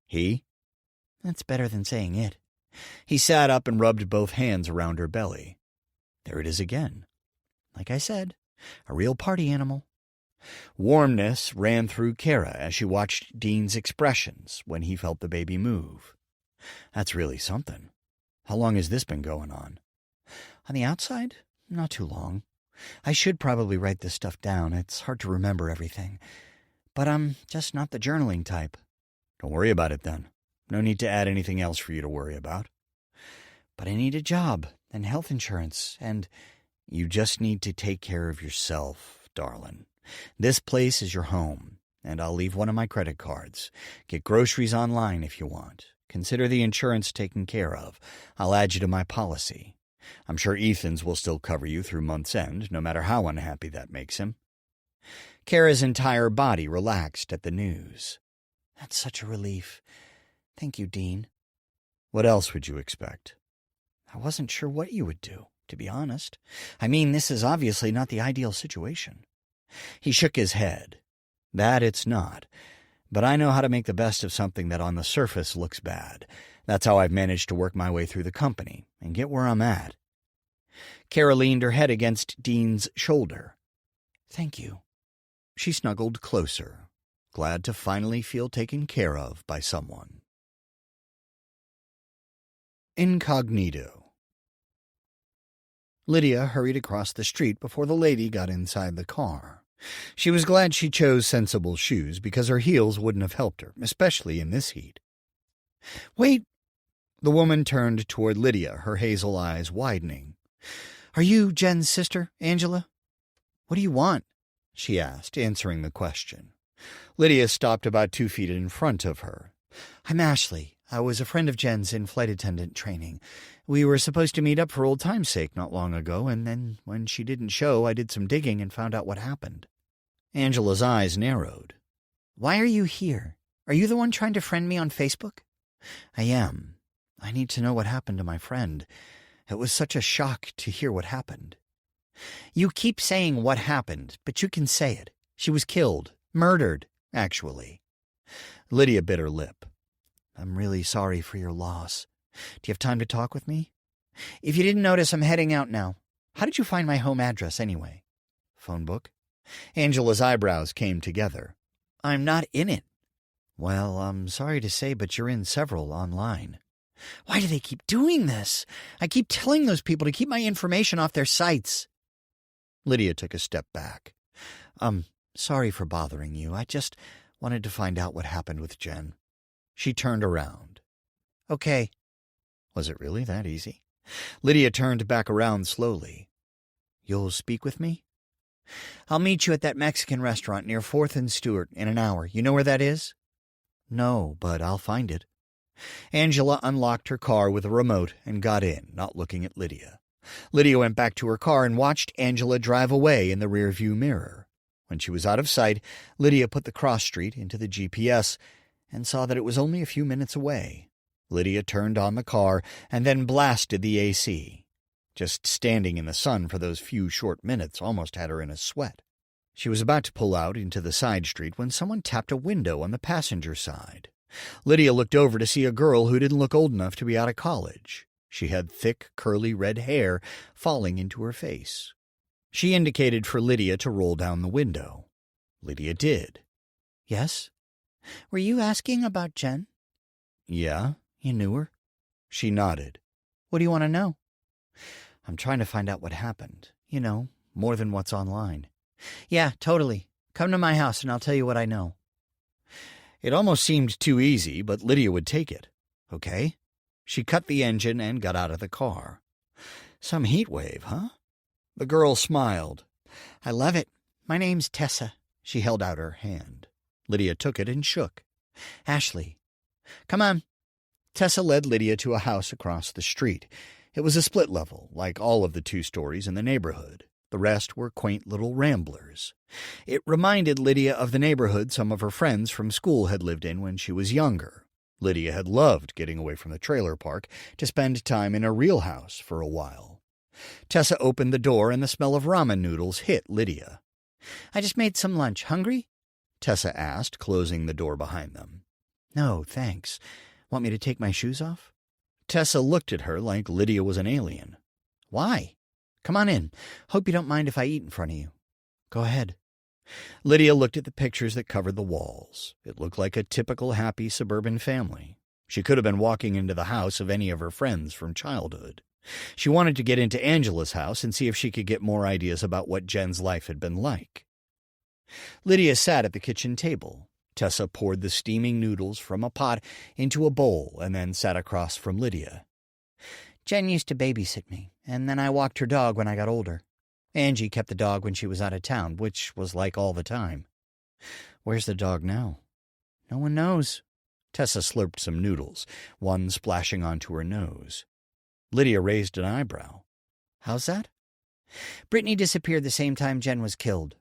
"He?" "That's better than saying it." He sat up and rubbed both hands around her belly. There it is again. "Like I said, a real party animal." Warmness ran through Kara as she watched Dean's expressions when he felt the baby move. "That's really something. How long has this been going on?" "On the outside, not too long. I should probably write this stuff down. It's hard to remember everything. But I'm just not the journaling type." "Don't worry about it then. No need to add anything else for you to worry about." "But I need a job and health insurance and—" "You just need to take care of yourself, darling. This place is your home, and I'll leave one of my credit cards. Get groceries online if you want. Consider the insurance taken care of. I'll add you to my policy. I'm sure Ethan's will still cover you through month's end, no matter how unhappy that makes him." Kara's entire body relaxed at the news. "That's such a relief. Thank you, Dean." "What else would you expect?" "I wasn't sure what you would do, to be honest. I mean, this is obviously not the ideal situation." He shook his head. "That it's not. But I know how to make the best of something that on the surface looks bad. That's how I've managed to work my way through the company and get where I'm at." Kara leaned her head against Dean's shoulder. "Thank you." She snuggled closer, glad to finally feel taken care of by someone. Incognito. Lydia hurried across the street before the lady got inside the car. She was glad she chose sensible shoes because her heels wouldn't have helped her, especially in this heat. "Wait!" The woman turned toward Lydia, her hazel eyes widening. "Are you Jen's sister, Angela?" "What do you want?" she asked, answering the question. Lydia stopped about 2 feet in front of her. "I'm Ashley. I was a friend of Jen's in flight attendant training. We were supposed to meet up for old time's sake not long ago, and then when she didn't show, I did some digging and found out what happened." Angela's eyes narrowed. "Why are you here? Are you the one trying to friend me on Facebook?" "I am. I need to know what happened to my friend. It was such a shock to hear what happened." "You keep saying what happened, but you can say it. She was killed. Murdered, actually." Lydia bit her lip. "I'm really sorry for your loss. Do you have time to talk with me?" "If you didn't notice, I'm heading out now. How did you find my home address, anyway?" "Phone book?" Angela's eyebrows came together. "I'm not in it." "Well, I'm sorry to say, but you're in several online." "Why do they keep doing this? I keep telling those people to keep my information off their sites." Lydia took a step back. Sorry for bothering you. I just wanted to find out what happened with Jen." She turned around. "Okay." Was it really that easy? Lydia turned back around slowly. "You'll speak with me?" "I'll meet you at that Mexican restaurant near 4th and Stewart in an hour. You know where that is?" "No, but I'll find it." Angela unlocked her car with a remote and got in, not looking at Lydia. Lydia went back to her car and watched Angela drive away in the rearview mirror. When she was out of sight, Lydia put the cross street into the GPS and saw that it was only a few minutes away. Lydia turned on the car and then blasted the AC. Just standing in the sun for those few short minutes almost had her in a sweat. She was about to pull out into the side street when someone tapped a window on the passenger side. Lydia looked over to see a girl who didn't look old enough to be out of college. She had thick, curly red hair falling into her face. She indicated for Lydia to roll down the window. Lydia did. "Yes?" "Were you asking about Jen?" "Yeah, you knew her?" She nodded. "What do you want to know?" "I'm trying to find out what happened. You know, more than what's online." "Yeah, totally. Come to my house and I'll tell you what I know." It almost seemed too easy, but Lydia would take it. "Okay." She cut the engine and got out of the car. "Some heat wave, huh?" The girl smiled. "I love it. My name's Tessa." She held out her hand. Lydia took it and shook. "Ashley." "Come on." Tessa led Lydia to a house across the street. It was a split level, like all of the 2 stories in the neighborhood. The rest were quaint little ramblers. It reminded Lydia of the neighborhood some of her friends from school had lived in when she was younger. Lydia had loved getting away from the trailer park to spend time in a real house for a while. Tessa opened the door and the smell of ramen noodles hit Lydia. "I just made some lunch. Hungry?" Tessa asked, closing the door behind them. "No, thanks. Want me to take my shoes off?" Tessa looked at her like Lydia was an alien. "Why? Come on in. Hope you don't mind if I eat in front of you." "Go ahead." Lydia looked at the pictures that covered the walls. It looked like a typical happy suburban family. She could have been walking into the house of any of her friends from childhood. She wanted to get into Angela's house and see if she could get more ideas about what Jen's life had been like. Lydia sat at the kitchen table. Tessa poured the steaming noodles from a pot into a bowl and then sat across from Lydia. "Jen used to babysit me, and then I walked her dog when I got older. Angie kept the dog when she was out of town, which was like all the time." "Where's the dog now?" "No one knows." Tessa slurped some noodles, one splashing onto her nose. Lydia raised an eyebrow. "How's that?" "Brittany disappeared the same time Jen was killed.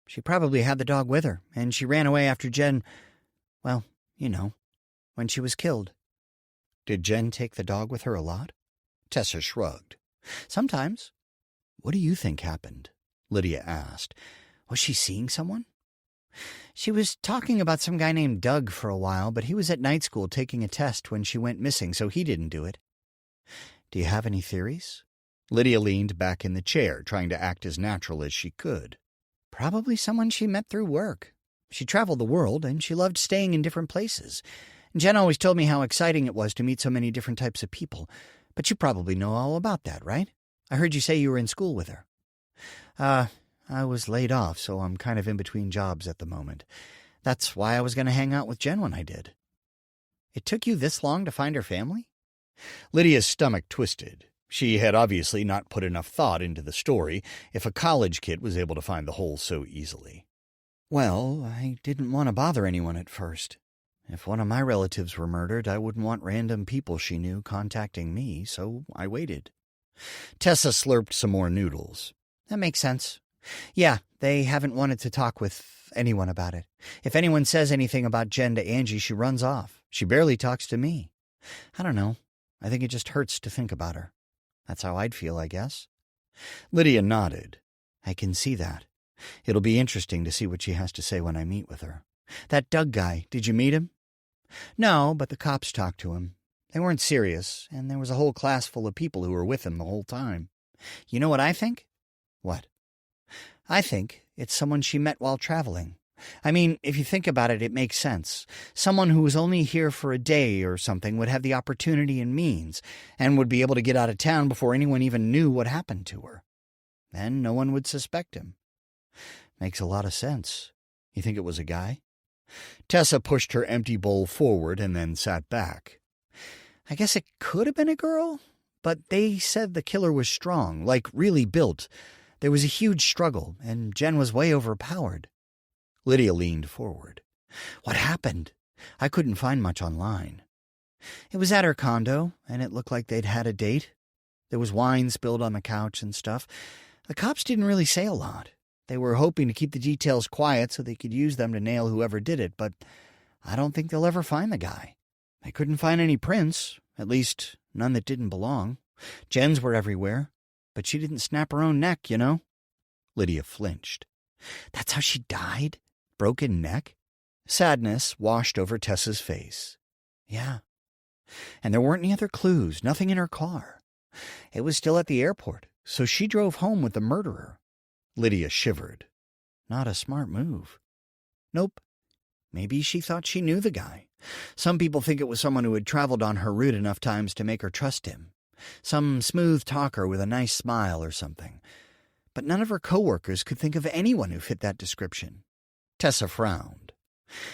She probably had the dog with her, and she ran away after Jen, well, you know, when she was killed." "Did Jen take the dog with her a lot?" Tessa shrugged. "Sometimes." "What do you think happened?" Lydia asked. "Was she seeing someone?" "She was talking about some guy named Doug for a while, but he was at night school taking a test when she went missing, so he didn't do it." "Do you have any theories?" Lydia leaned back in the chair, trying to act as natural as she could. Probably someone she met through work. She traveled the world, and she loved staying in different places. Jen always told me how exciting it was to meet so many different types of people. But you probably know all about that, right? I heard you say you were in school with her. I was laid off, so I'm kind of in between jobs at the moment. That's why I was going to hang out with Jen when I did. It took you this long to find her family? Lydia's stomach twisted. She had obviously not put enough thought into the story if a college kid was able to find the hole so easily. Well, I didn't want to bother anyone at first. If one of my relatives were murdered, I wouldn't want random people she knew contacting me, so I waited. Tessa slurped some more noodles. That makes sense. Yeah, they haven't wanted to talk with anyone about it. If anyone says anything about Jen to Angie, she runs off. She barely talks to me. I don't know. I think it just hurts to think about her. That's how I'd feel, I guess. Lydia nodded. I can see that. It'll be interesting to see what she has to say when I meet with her. That Doug guy, did you meet him? No, but the cops talked to him. They weren't serious, and there was a whole class full of people who were with him the whole time. You know what I think? What? I think it's someone she met while traveling. I mean, if you think about it, it makes sense. Someone who was only here for a day or something would have the opportunity and means, and would be able to get out of town before anyone even knew what happened to her. Then no one would suspect him. Makes a lot of sense. You think it was a guy? Tessa pushed her empty bowl forward and then sat back. I guess it could have been a girl, but they said the killer was strong, like really built. There was a huge struggle, and Jen was way overpowered. Lydia leaned forward. What happened? I couldn't find much online. It was at her condo, and it looked like they'd had a date. There was wine spilled on the couch and stuff. The cops didn't really say a lot. They were hoping to keep the details quiet so they could use them to nail whoever did it, but I don't think they'll ever find the guy. They couldn't find any prints, at least none that didn't belong. Jen's were everywhere, but she didn't snap her own neck, you know? Lydia flinched. That's how she died? Broken neck? Sadness washed over Tessa's face. Yeah. And there weren't any other clues, nothing in her car. It was still at the airport, so she drove home with the murderer. Lydia shivered. Not a smart move. Nope. Maybe she thought she knew the guy. Some people think it was someone who had traveled on her route enough times to make her trust him. Some smooth talker with a nice smile or something. But none of her coworkers could think of anyone who fit that description. Tessa frowned.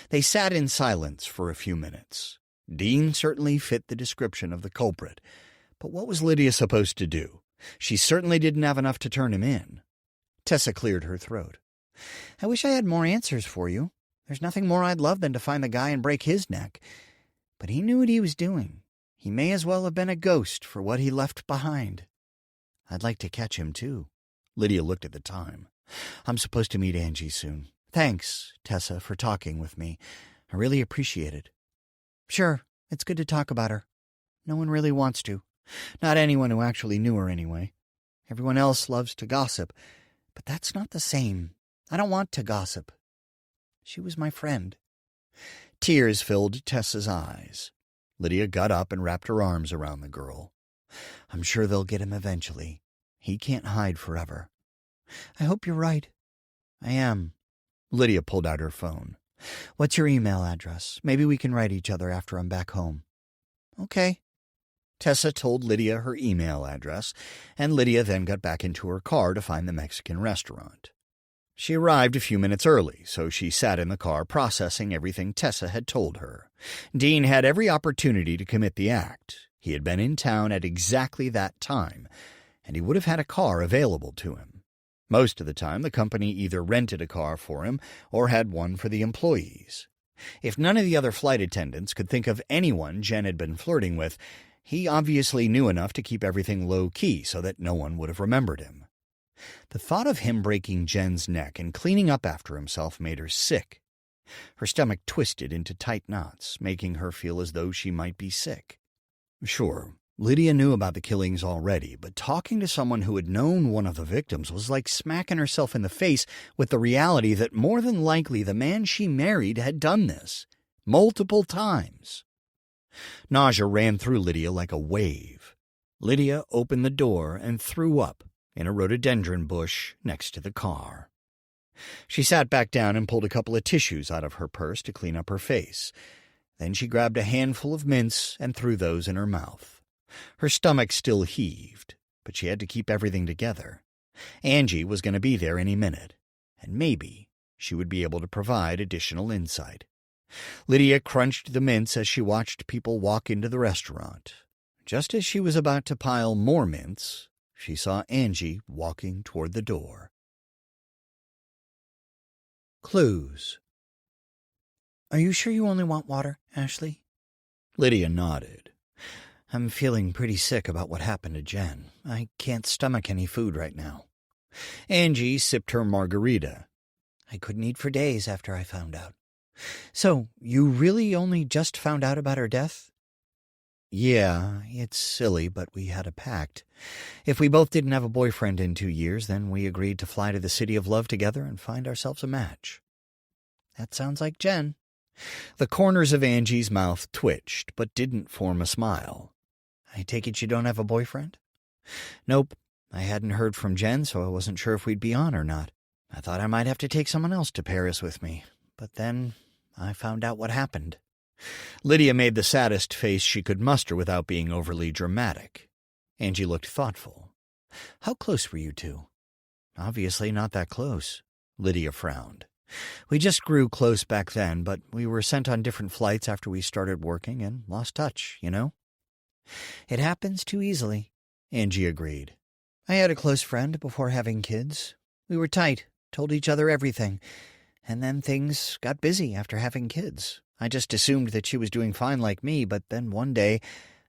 They sat in silence for a few minutes. Dean certainly fit the description of the culprit. But what was Lydia supposed to do? She certainly didn't have enough to turn him in. Tessa cleared her throat. I wish I had more answers for you. There's nothing more I'd love than to find the guy and break his neck. But he knew what he was doing. He may as well have been a ghost for what he left behind. I'd like to catch him, too. Lydia looked at the time. I'm supposed to meet Angie soon. Thanks, Tessa, for talking with me. I really appreciate it. Sure, it's good to talk about her. No one really wants to. Not anyone who actually knew her anyway. Everyone else loves to gossip, but that's not the same. I don't want to gossip. She was my friend. Tears filled Tessa's eyes. Lydia got up and wrapped her arms around the girl. I'm sure they'll get him eventually. He can't hide forever. I hope you're right. I am. Lydia pulled out her phone. What's your email address? Maybe we can write each other after I'm back home. Okay. Tessa told Lydia her email address, and Lydia then got back into her car to find the Mexican restaurant. She arrived a few minutes early, so she sat in the car processing everything Tessa had told her. Dean had every opportunity to commit the act. He had been in town at exactly that time, and he would have had a car available to him. Most of the time, the company either rented a car for him or had one for the employees. If none of the other flight attendants could think of anyone Jen had been flirting with, he obviously knew enough to keep everything low-key so that no one would have remembered him. The thought of him breaking Jen's neck and cleaning up after himself made her sick. Her stomach twisted into tight knots, making her feel as though she might be sick. Sure, Lydia knew about the killings already, but talking to someone who had known one of the victims was like smacking herself in the face with the reality that more than likely the man she married had done this, multiple times. Nausea ran through Lydia like a wave. Lydia opened the door and threw up in a rhododendron bush next to the car. She sat back down and pulled a couple of tissues out of her purse to clean up her face. Then she grabbed a handful of mints and threw those in her mouth. Her stomach still heaved, but she had to keep everything together. Angie was going to be there any minute, and maybe she would be able to provide additional insight. Lydia crunched the mints as she watched people walk into the restaurant. Just as she was about to pile more mints, she saw Angie walking toward the door. Clues. Are you sure you only want water, Ashley? Lydia nodded. I'm feeling pretty sick about what happened to Jen. I can't stomach any food right now. Angie sipped her margarita. I couldn't eat for days after I found out. So, you really only just found out about her death? Yeah, it's silly, but we had a pact. If we both didn't have a boyfriend in 2 years, then we agreed to fly to the City of Love together and find ourselves a match. That sounds like Jen. The corners of Angie's mouth twitched, but didn't form a smile. I take it you don't have a boyfriend? Nope. I hadn't heard from Jen, so I wasn't sure if we'd be on or not. I thought I might have to take someone else to Paris with me, but then I found out what happened. Lydia made the saddest face she could muster without being overly dramatic. Angie looked thoughtful. How close were you two? Obviously not that close. Lydia frowned. We just grew close back then, but we were sent on different flights after we started working and lost touch, you know? It happens too easily, Angie agreed. I had a close friend before having kids. We were tight, told each other everything, and then things got busy after having kids. I just assumed that she was doing fine like me, but then one day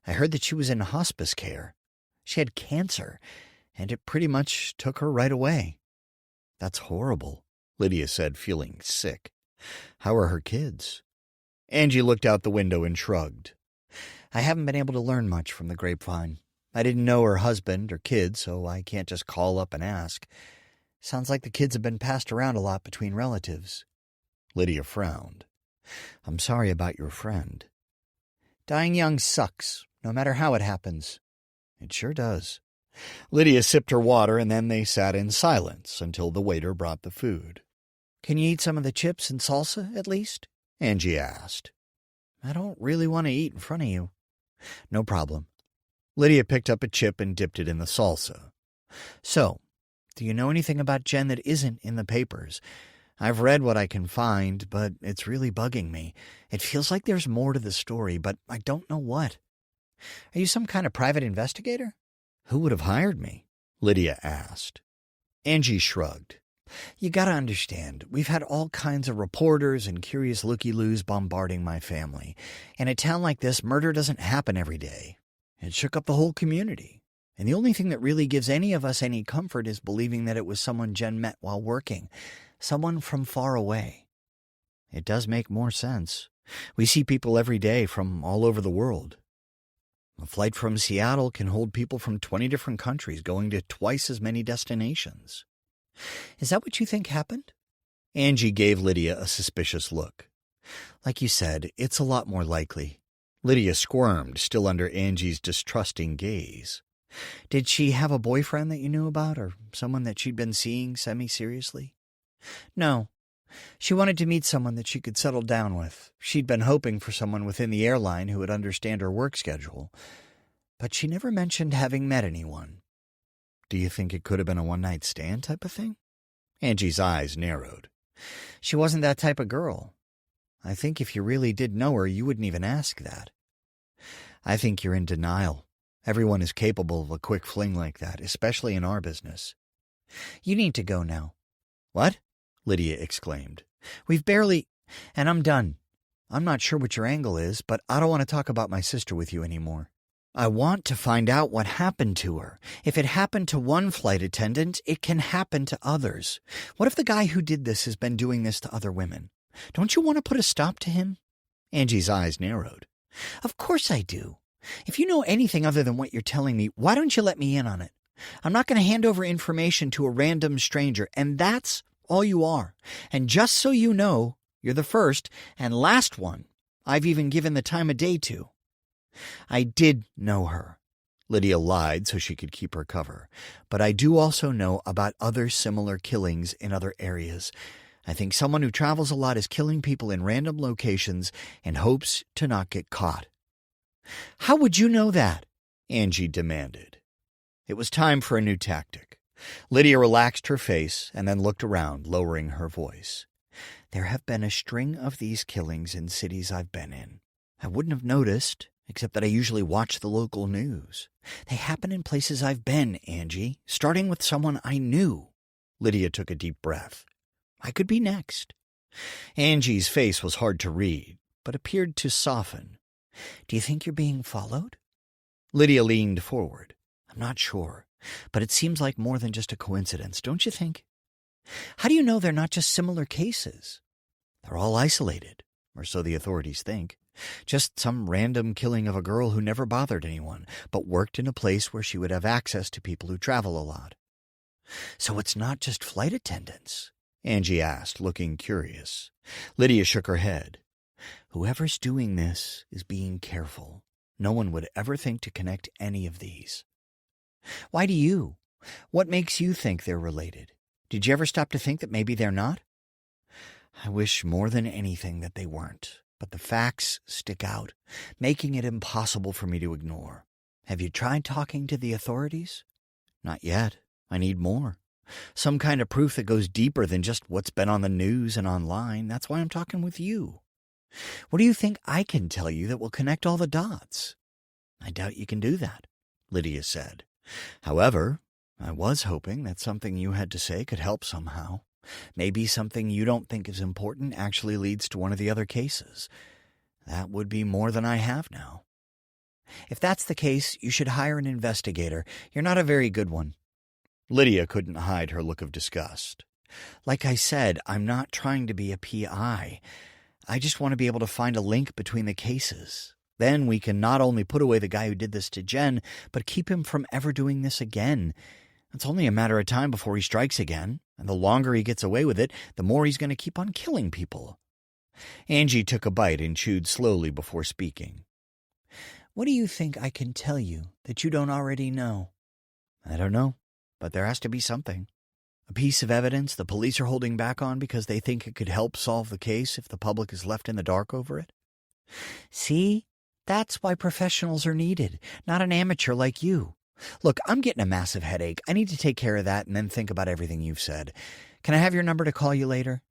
I heard that she was in hospice care. She had cancer, and it pretty much took her right away. That's horrible, Lydia said, feeling sick. How are her kids? Angie looked out the window and shrugged. I haven't been able to learn much from the grapevine. I didn't know her husband or kids, so I can't just call up and ask. Sounds like the kids have been passed around a lot between relatives. Lydia frowned. I'm sorry about your friend. Dying young sucks, no matter how it happens. It sure does. Lydia sipped her water, and then they sat in silence until the waiter brought the food. Can you eat some of the chips and salsa, at least? Angie asked. I don't really want to eat in front of you. No problem. Lydia picked up a chip and dipped it in the salsa. So, do you know anything about Jen that isn't in the papers? I've read what I can find, but it's really bugging me. It feels like there's more to the story, but I don't know what. Are you some kind of private investigator? Who would have hired me? Lydia asked. Angie shrugged. You gotta understand, we've had all kinds of reporters and curious looky-loos bombarding my family. In a town like this, murder doesn't happen every day. It shook up the whole community. And the only thing that really gives any of us any comfort is believing that it was someone Jen met while working. Someone from far away. It does make more sense. We see people every day from all over the world. A flight from Seattle can hold people from 20 different countries going to twice as many destinations. Is that what you think happened? Angie gave Lydia a suspicious look. Like you said, it's a lot more likely. Lydia squirmed, still under Angie's distrusting gaze. Did she have a boyfriend that you knew about, or someone that she'd been seeing semi-seriously? No. She wanted to meet someone that she could settle down with. She'd been hoping for someone within the airline who would understand her work schedule. But she never mentioned having met anyone. Do you think it could have been a one-night stand type of thing? Angie's eyes narrowed. She wasn't that type of girl. I think if you really did know her, you wouldn't even ask that. I think you're in denial. Everyone is capable of a quick fling like that, especially in our business. You need to go now. What? Lydia exclaimed. We've barely... And I'm done. I'm not sure what your angle is, but I don't want to talk about my sister with you anymore. I want to find out what happened to her. If it happened to one flight attendant, it can happen to others. What if the guy who did this has been doing this to other women? Don't you want to put a stop to him? Angie's eyes narrowed. Of course I do. If you know anything other than what you're telling me, why don't you let me in on it? I'm not going to hand over information to a random stranger, and that's all you are. And just so you know, you're the first and last one I've even given the time of day to. I did know her. Lydia lied so she could keep her cover. "But I do also know about other similar killings in other areas. I think someone who travels a lot is killing people in random locations in hopes to not get caught." "How would you know that?" Angie demanded. It was time for a new tactic. Lydia relaxed her face and then looked around, lowering her voice. "There have been a string of these killings in cities I've been in. I wouldn't have noticed, except that I usually watch the local news. They happen in places I've been, Angie, starting with someone I knew." Lydia took a deep breath. "I could be next." Angie's face was hard to read, but appeared to soften. "Do you think you're being followed?" Lydia leaned forward. "I'm not sure, but it seems like more than just a coincidence, don't you think?" "How do you know they're not just similar cases?" "They're all isolated, or so the authorities think. Just some random killing of a girl who never bothered anyone, but worked in a place where she would have access to people who travel a lot." "So it's not just flight attendants?" Angie asked, looking curious. Lydia shook her head. "Whoever's doing this is being careful. No one would ever think to connect any of these." "Why do you? What makes you think they're related? Did you ever stop to think that maybe they're not?" "I wish more than anything that they weren't, but the facts stick out, making it impossible for me to ignore. Have you tried talking to the authorities?" "Not yet. I need more. Some kind of proof that goes deeper than just what's been on the news and online. That's why I'm talking with you." "What do you think I can tell you that will connect all the dots?" "I doubt you can do that," Lydia said. "However, I was hoping that something you had to say could help somehow. Maybe something you don't think is important actually leads to one of the other cases. That would be more than I have now." "If that's the case, you should hire an investigator. You're not a very good one." Lydia couldn't hide her look of disgust. "Like I said, I'm not trying to be a PI. I just want to be able to find a link between the cases. Then we can not only put away the guy who did this to Jen, but keep him from ever doing this again. It's only a matter of time before he strikes again, and the longer he gets away with it, the more he's going to keep on killing people." Angie took a bite and chewed slowly before speaking. "What do you think I can tell you that you don't already know?" "I don't know, but there has to be something. A piece of evidence the police are holding back on because they think it could help solve the case if the public is left in the dark over it." "See? That's why professionals are needed, not an amateur like you. Look, I'm getting a massive headache. I need to take care of that and then think about everything you've said. Can I have your number to call you later?"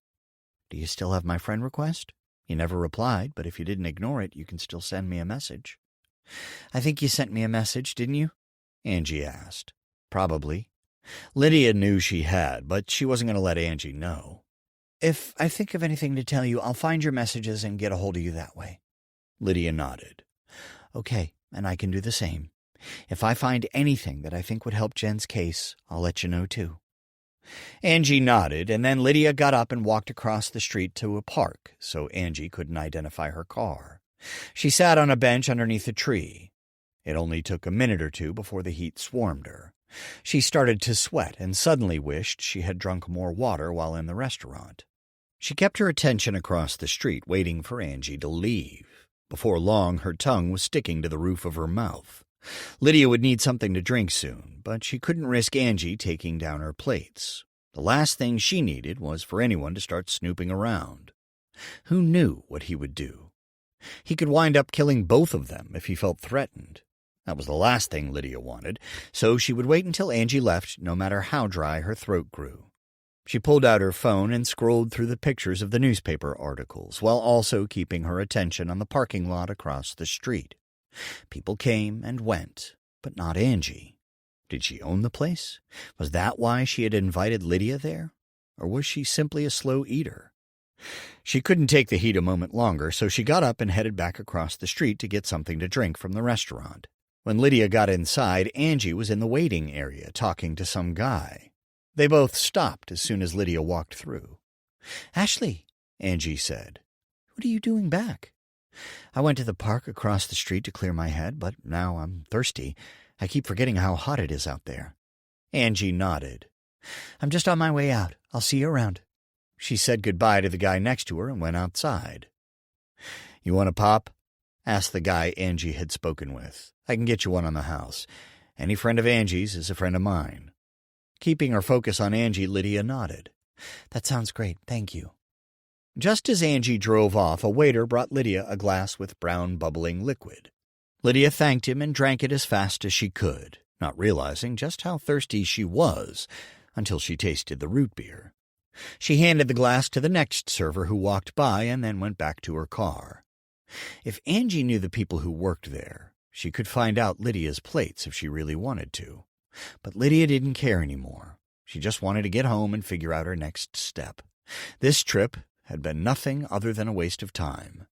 "Do you still have my friend request? You never replied, but if you didn't ignore it, you can still send me a message." "I think you sent me a message, didn't you?" Angie asked. "Probably." Lydia knew she had, but she wasn't going to let Angie know. "If I think of anything to tell you, I'll find your messages and get a hold of you that way." Lydia nodded. "Okay, and I can do the same. If I find anything that I think would help Jen's case, I'll let you know too." Angie nodded, and then Lydia got up and walked across the street to a park so Angie couldn't identify her car. She sat on a bench underneath a tree. It only took a minute or two before the heat swarmed her. She started to sweat and suddenly wished she had drunk more water while in the restaurant. She kept her attention across the street, waiting for Angie to leave. Before long, her tongue was sticking to the roof of her mouth. Lydia would need something to drink soon, but she couldn't risk Angie taking down her plates. The last thing she needed was for anyone to start snooping around. Who knew what he would do? He could wind up killing both of them if he felt threatened. That was the last thing Lydia wanted, so she would wait until Angie left, no matter how dry her throat grew. She pulled out her phone and scrolled through the pictures of the newspaper articles, while also keeping her attention on the parking lot across the street. People came and went, but not Angie. Did she own the place? Was that why she had invited Lydia there? Or was she simply a slow eater? She couldn't take the heat a moment longer, so she got up and headed back across the street to get something to drink from the restaurant. When Lydia got inside, Angie was in the waiting area talking to some guy. They both stopped as soon as Lydia walked through. "Ashley," Angie said, "what are you doing back?" "I went to the park across the street to clear my head, but now I'm thirsty. I keep forgetting how hot it is out there." Angie nodded. "I'm just on my way out. I'll see you around." She said goodbye to the guy next to her and went outside. "You want a pop?" asked the guy Angie had spoken with. "I can get you one on the house. Any friend of Angie's is a friend of mine." Keeping her focus on Angie, Lydia nodded. "That sounds great, thank you." Just as Angie drove off, a waiter brought Lydia a glass with brown bubbling liquid. Lydia thanked him and drank it as fast as she could, not realizing just how thirsty she was until she tasted the root beer. She handed the glass to the next server who walked by and then went back to her car. If Angie knew the people who worked there, she could find out Lydia's plates if she really wanted to. But Lydia didn't care anymore. She just wanted to get home and figure out her next step. This trip had been nothing other than a waste of time.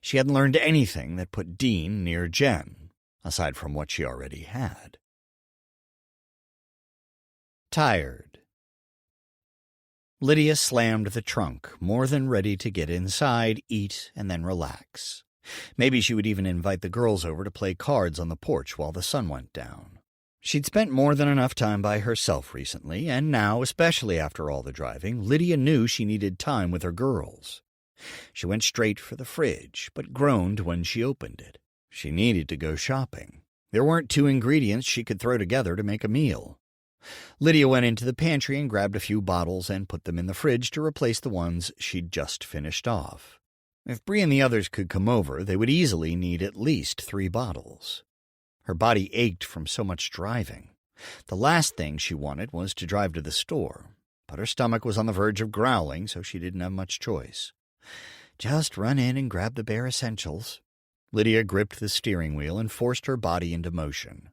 She hadn't learned anything that put Dean near Jen, aside from what she already had. Tired. Lydia slammed the trunk, more than ready to get inside, eat, and then relax. Maybe she would even invite the girls over to play cards on the porch while the sun went down. She'd spent more than enough time by herself recently, and now, especially after all the driving, Lydia knew she needed time with her girls. She went straight for the fridge, but groaned when she opened it. She needed to go shopping. There weren't 2 ingredients she could throw together to make a meal. Lydia went into the pantry and grabbed a few bottles and put them in the fridge to replace the ones she'd just finished off. If Bree and the others could come over, they would easily need at least 3 bottles. Her body ached from so much driving. The last thing she wanted was to drive to the store, but her stomach was on the verge of growling, so she didn't have much choice. Just run in and grab the bare essentials. Lydia gripped the steering wheel and forced her body into motion.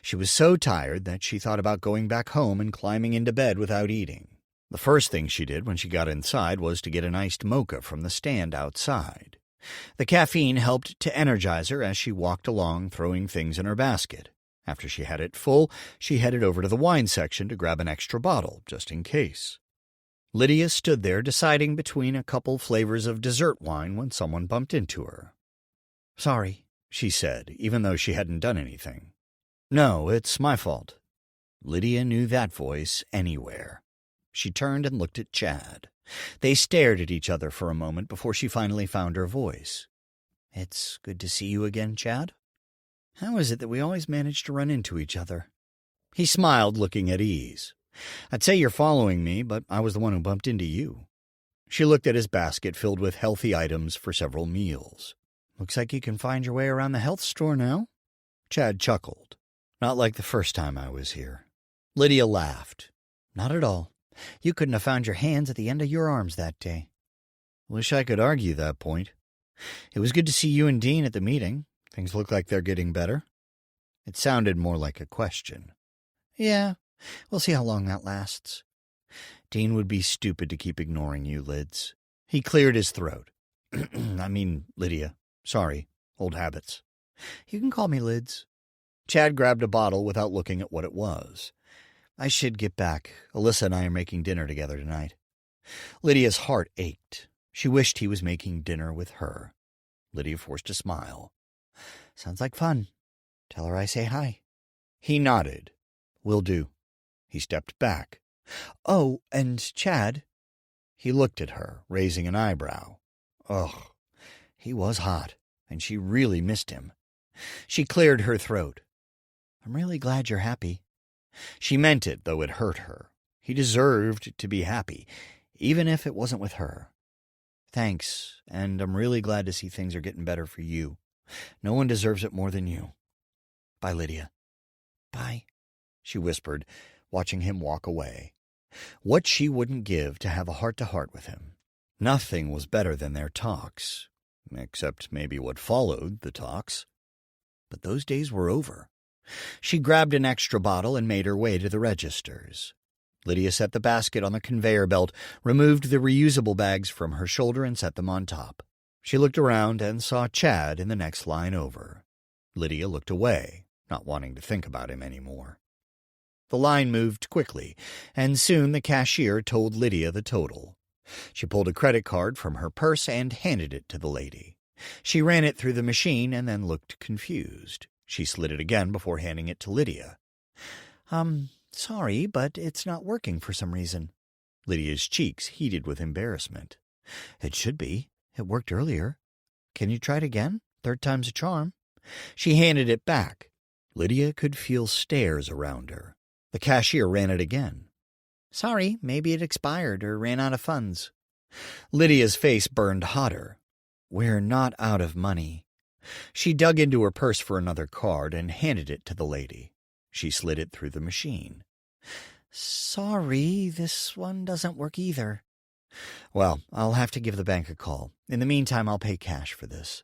She was so tired that she thought about going back home and climbing into bed without eating. The first thing she did when she got inside was to get an iced mocha from the stand outside. The caffeine helped to energize her as she walked along, throwing things in her basket. After she had it full, she headed over to the wine section to grab an extra bottle, just in case. Lydia stood there deciding between a couple flavors of dessert wine when someone bumped into her. "Sorry," she said, even though she hadn't done anything. "No, it's my fault." Lydia knew that voice anywhere. She turned and looked at Chad. They stared at each other for a moment before she finally found her voice. "It's good to see you again, Chad. How is it that we always manage to run into each other?" He smiled, looking at ease. "I'd say you're following me, but I was the one who bumped into you." She looked at his basket filled with healthy items for several meals. "Looks like you can find your way around the health store now." Chad chuckled. "Not like the first time I was here." Lydia laughed. "Not at all. You couldn't have found your hands at the end of your arms that day." "Wish I could argue that point. It was good to see you and Dean at the meeting. Things look like they're getting better." It sounded more like a question. "Yeah, we'll see how long that lasts." "Dean would be stupid to keep ignoring you, Lids." He cleared his throat. Lydia. Sorry, old habits." "You can call me Lids." Chad grabbed a bottle without looking at what it was. "I should get back. Alyssa and I are making dinner together tonight." Lydia's heart ached. She wished he was making dinner with her. Lydia forced a smile. "Sounds like fun. Tell her I say hi." He nodded. "Will do." He stepped back. "Oh, and Chad." He looked at her, raising an eyebrow. Ugh, he was hot, and she really missed him. She cleared her throat. "I'm really glad you're happy." She meant it, though it hurt her. He deserved to be happy, even if it wasn't with her. "Thanks, and I'm really glad to see things are getting better for you. No one deserves it more than you. Bye, Lydia." "Bye," she whispered, watching him walk away. What she wouldn't give to have a heart-to-heart with him. Nothing was better than their talks, except maybe what followed the talks. But those days were over. She grabbed an extra bottle and made her way to the registers. Lydia set the basket on the conveyor belt, removed the reusable bags from her shoulder, and set them on top. She looked around and saw Chad in the next line over. Lydia looked away, not wanting to think about him anymore. The line moved quickly, and soon the cashier told Lydia the total. She pulled a credit card from her purse and handed it to the lady. She ran it through the machine and then looked confused. She slid it again before handing it to Lydia. Sorry, but it's not working for some reason." Lydia's cheeks heated with embarrassment. "It should be. It worked earlier. Can you try it again? Third time's a charm. She handed it back. Lydia could feel stares around her. The cashier ran it again. Sorry, maybe it expired or ran out of funds. Lydia's face burned hotter. We're not out of money. She dug into her purse for another card and handed it to the lady. She slid it through the machine. Sorry, this one doesn't work either. Well, I'll have to give the bank a call. In the meantime, I'll pay cash for this.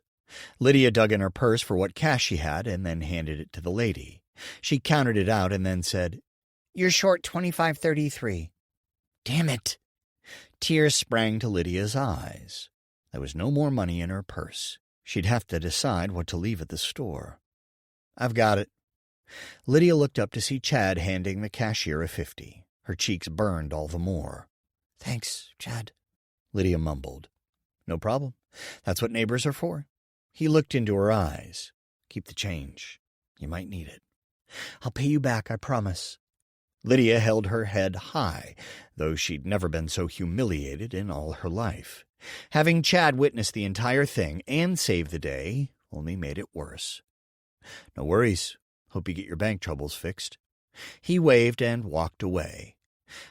Lydia dug in her purse for what cash she had and then handed it to the lady. She counted it out and then said, You're short $25.33. Damn it! Tears sprang to Lydia's eyes. There was no more money in her purse. She'd have to decide what to leave at the store. I've got it. Lydia looked up to see Chad handing the cashier a 50. Her cheeks burned all the more. Thanks, Chad, Lydia mumbled. No problem. That's what neighbors are for. He looked into her eyes. Keep the change. You might need it. I'll pay you back, I promise. Lydia held her head high, though she'd never been so humiliated in all her life. Having Chad witness the entire thing and save the day only made it worse. No worries. Hope you get your bank troubles fixed. He waved and walked away.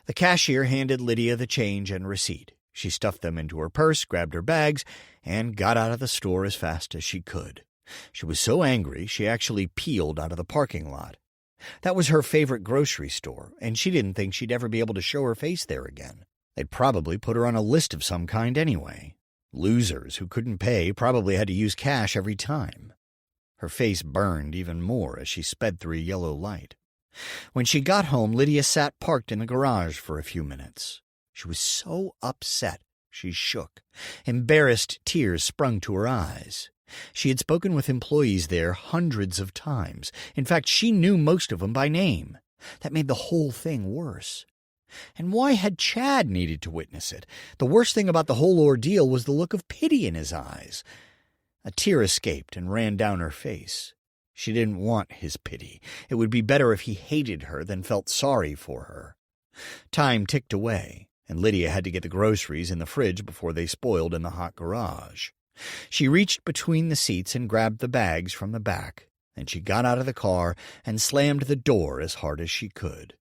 The cashier handed Lydia the change and receipt. She stuffed them into her purse, grabbed her bags, and got out of the store as fast as she could. She was so angry she actually peeled out of the parking lot. That was her favorite grocery store, and she didn't think she'd ever be able to show her face there again. They'd probably put her on a list of some kind anyway. Losers who couldn't pay probably had to use cash every time. Her face burned even more as she sped through a yellow light. When she got home, Lydia sat parked in the garage for a few minutes. She was so upset she shook. Embarrassed tears sprung to her eyes. She had spoken with employees there hundreds of times. In fact, she knew most of them by name. That made the whole thing worse. And why had Chad needed to witness it? The worst thing about the whole ordeal was the look of pity in his eyes. A tear escaped and ran down her face. She didn't want his pity. It would be better if he hated her than felt sorry for her. Time ticked away, and Lydia had to get the groceries in the fridge before they spoiled in the hot garage. She reached between the seats and grabbed the bags from the back. Then she got out of the car and slammed the door as hard as she could.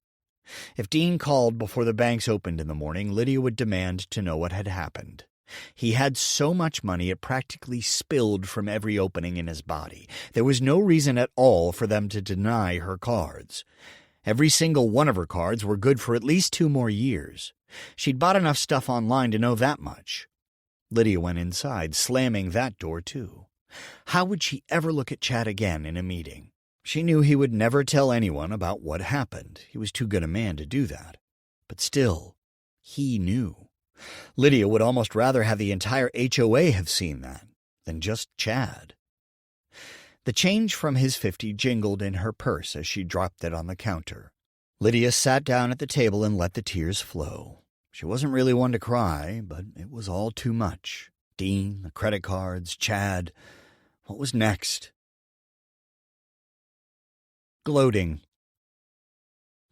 If Dean called before the banks opened in the morning, Lydia would demand to know what had happened. He had so much money it practically spilled from every opening in his body. There was no reason at all for them to deny her cards. Every single one of her cards were good for at least 2 more years. She'd bought enough stuff online to know that much. Lydia went inside, slamming that door too. How would she ever look at Chad again in a meeting? She knew he would never tell anyone about what happened. He was too good a man to do that. But still, he knew. Lydia would almost rather have the entire HOA have seen that than just Chad. The change from his 50 jingled in her purse as she dropped it on the counter. Lydia sat down at the table and let the tears flow. She wasn't really one to cry, but it was all too much. Dean, the credit cards, Chad. What was next? Gloating.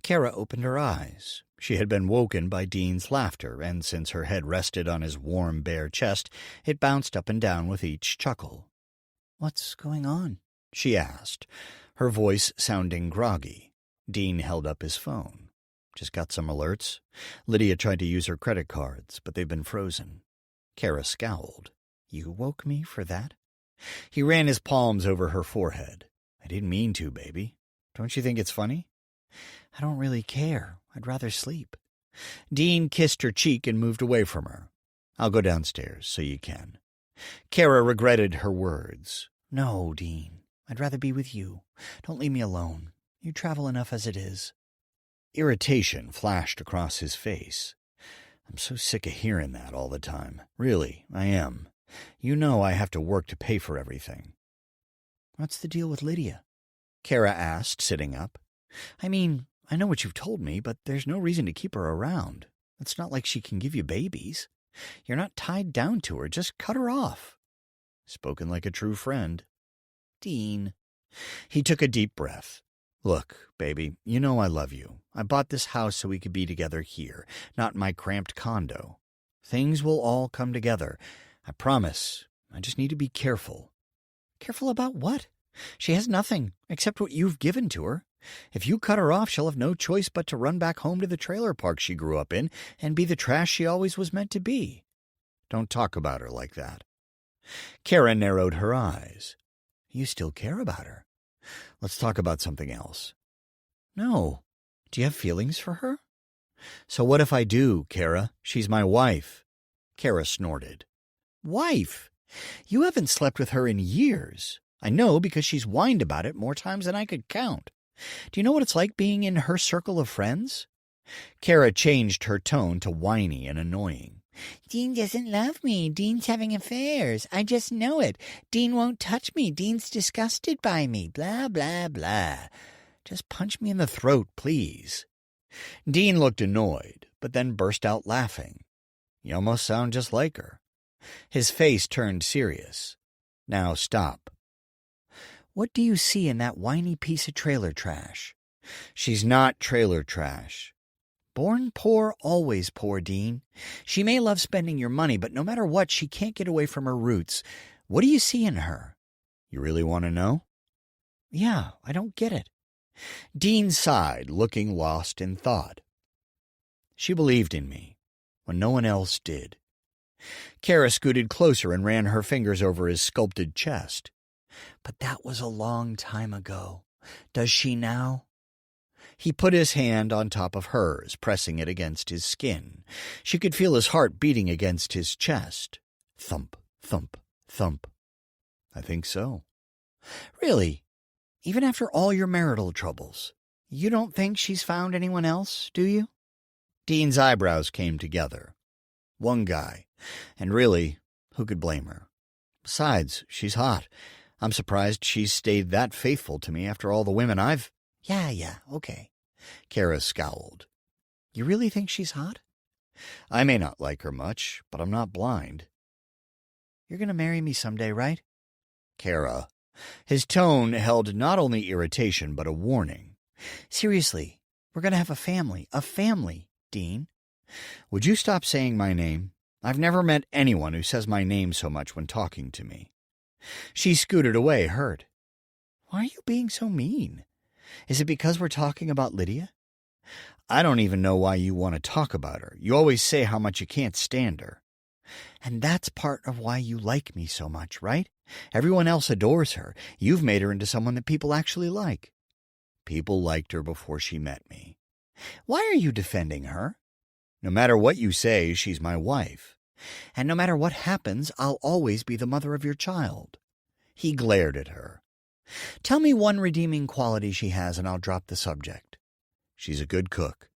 Kara opened her eyes. She had been woken by Dean's laughter, and since her head rested on his warm, bare chest, it bounced up and down with each chuckle. What's going on? She asked, her voice sounding groggy. Dean held up his phone. Just got some alerts. Lydia tried to use her credit cards, but they've been frozen. Kara scowled. You woke me for that? He ran his palms over her forehead. I didn't mean to, baby. Don't you think it's funny? I don't really care. I'd rather sleep. Dean kissed her cheek and moved away from her. I'll go downstairs so you can. Kara regretted her words. No, Dean. I'd rather be with you. Don't leave me alone. You travel enough as it is. Irritation flashed across his face. I'm so sick of hearing that all the time. Really, I am. You know I have to work to pay for everything. What's the deal with Lydia? Kara asked, sitting up. I mean, I know what you've told me, but there's no reason to keep her around. It's not like she can give you babies. You're not tied down to her. Just cut her off. Spoken like a true friend. Dean. He took a deep breath. Look, baby, you know I love you. I bought this house so we could be together here, not in my cramped condo. Things will all come together. I promise. I just need to be careful. Careful about what? She has nothing except what you've given to her. If you cut her off, she'll have no choice but to run back home to the trailer park she grew up in and be the trash she always was meant to be. Don't talk about her like that. Kara narrowed her eyes. You still care about her. Let's talk about something else. No. Do you have feelings for her? So what if I do, Kara? She's my wife. Kara snorted. Wife? You haven't slept with her in years. I know because she's whined about it more times than I could count. Do you know what it's like being in her circle of friends? Kara changed her tone to whiny and annoying. Dean doesn't love me. Dean's having affairs. I just know it. Dean won't touch me. Dean's disgusted by me. Blah, blah, blah. Just punch me in the throat, please. Dean looked annoyed, but then burst out laughing. You almost sound just like her. His face turned serious. Now stop. What do you see in that whiny piece of trailer trash? She's not trailer trash. Born poor, always poor, Dean. She may love spending your money, but no matter what, she can't get away from her roots. What do you see in her? You really want to know? Yeah, I don't get it. Dean sighed, looking lost in thought. She believed in me, when no one else did. Kara scooted closer and ran her fingers over his sculpted chest. But that was a long time ago. Does she now? He put his hand on top of hers, pressing it against his skin. She could feel his heart beating against his chest. Thump, thump, thump. I think so. Really? Even after all your marital troubles? You don't think she's found anyone else, do you? Dean's eyebrows came together. One guy. And really, who could blame her? Besides, she's hot. I'm surprised she's stayed that faithful to me after all the women I've... Yeah, okay. Kara scowled. You really think she's hot? I may not like her much, but I'm not blind. You're going to marry me someday, right? Kara. His tone held not only irritation, but a warning. Seriously, we're going to have a family, Dean. Would you stop saying my name? I've never met anyone who says my name so much when talking to me. She scooted away, hurt. Why are you being so mean? Is it because we're talking about Lydia? I don't even know why you want to talk about her. You always say how much you can't stand her. And that's part of why you like me so much, right? Everyone else adores her. You've made her into someone that people actually like. People liked her before she met me. Why are you defending her? No matter what you say, she's my wife. And no matter what happens, I'll always be the mother of your child. He glared at her. Tell me one redeeming quality she has, and I'll drop the subject. She's a good cook.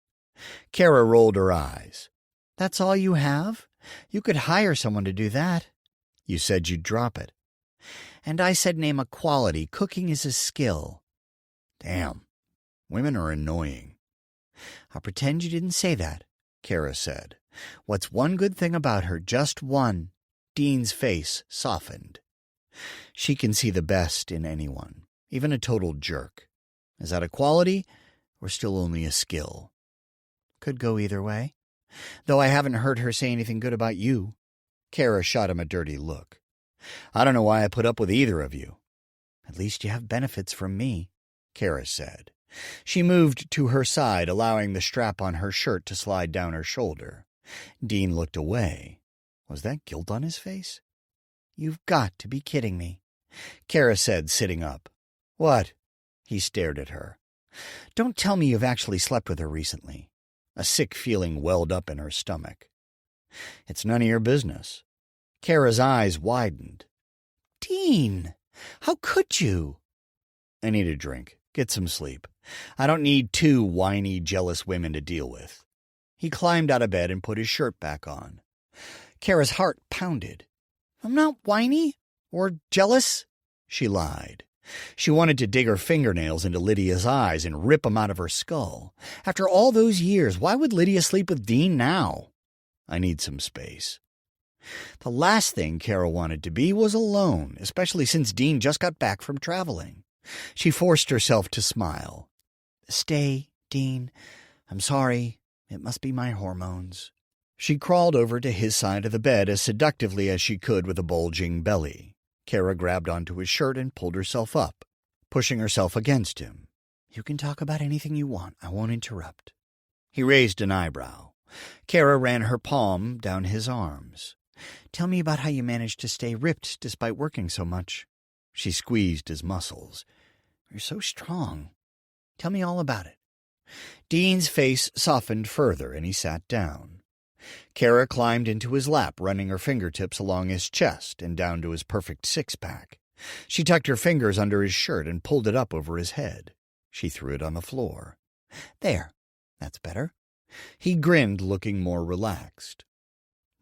Kara rolled her eyes. That's all you have? You could hire someone to do that. You said you'd drop it. And I said name a quality. Cooking is a skill. Damn. Women are annoying. I'll pretend you didn't say that, Kara said. What's one good thing about her? Just one. Dean's face softened. She can see the best in anyone, even a total jerk. Is that a quality or still only a skill? Could go either way. Though I haven't heard her say anything good about you. Kara shot him a dirty look. I don't know why I put up with either of you. At least you have benefits from me, Kara said. She moved to her side, allowing the strap on her shirt to slide down her shoulder. Dean looked away. Was that guilt on his face? You've got to be kidding me, Kara said, sitting up. What? He stared at her. Don't tell me you've actually slept with her recently. A sick feeling welled up in her stomach. It's none of your business. Kara's eyes widened. Dean, how could you? I need a drink. Get some sleep. I don't need two whiny, jealous women to deal with. He climbed out of bed and put his shirt back on. Kara's heart pounded. I'm not whiny or jealous, she lied. She wanted to dig her fingernails into Lydia's eyes and rip them out of her skull. After all those years, why would Lydia sleep with Dean now? I need some space. The last thing Kara wanted to be was alone, especially since Dean just got back from traveling. She forced herself to smile. Stay, Dean. I'm sorry. It must be my hormones. She crawled over to his side of the bed as seductively as she could with a bulging belly. Kara grabbed onto his shirt and pulled herself up, pushing herself against him. You can talk about anything you want. I won't interrupt. He raised an eyebrow. Kara ran her palm down his arms. Tell me about how you managed to stay ripped despite working so much. She squeezed his muscles. You're so strong. Tell me all about it. Dean's face softened further, and he sat down. Kara climbed into his lap, running her fingertips along his chest and down to his perfect six-pack. She tucked her fingers under his shirt and pulled it up over his head. She threw it on the floor. There. That's better. He grinned, looking more relaxed.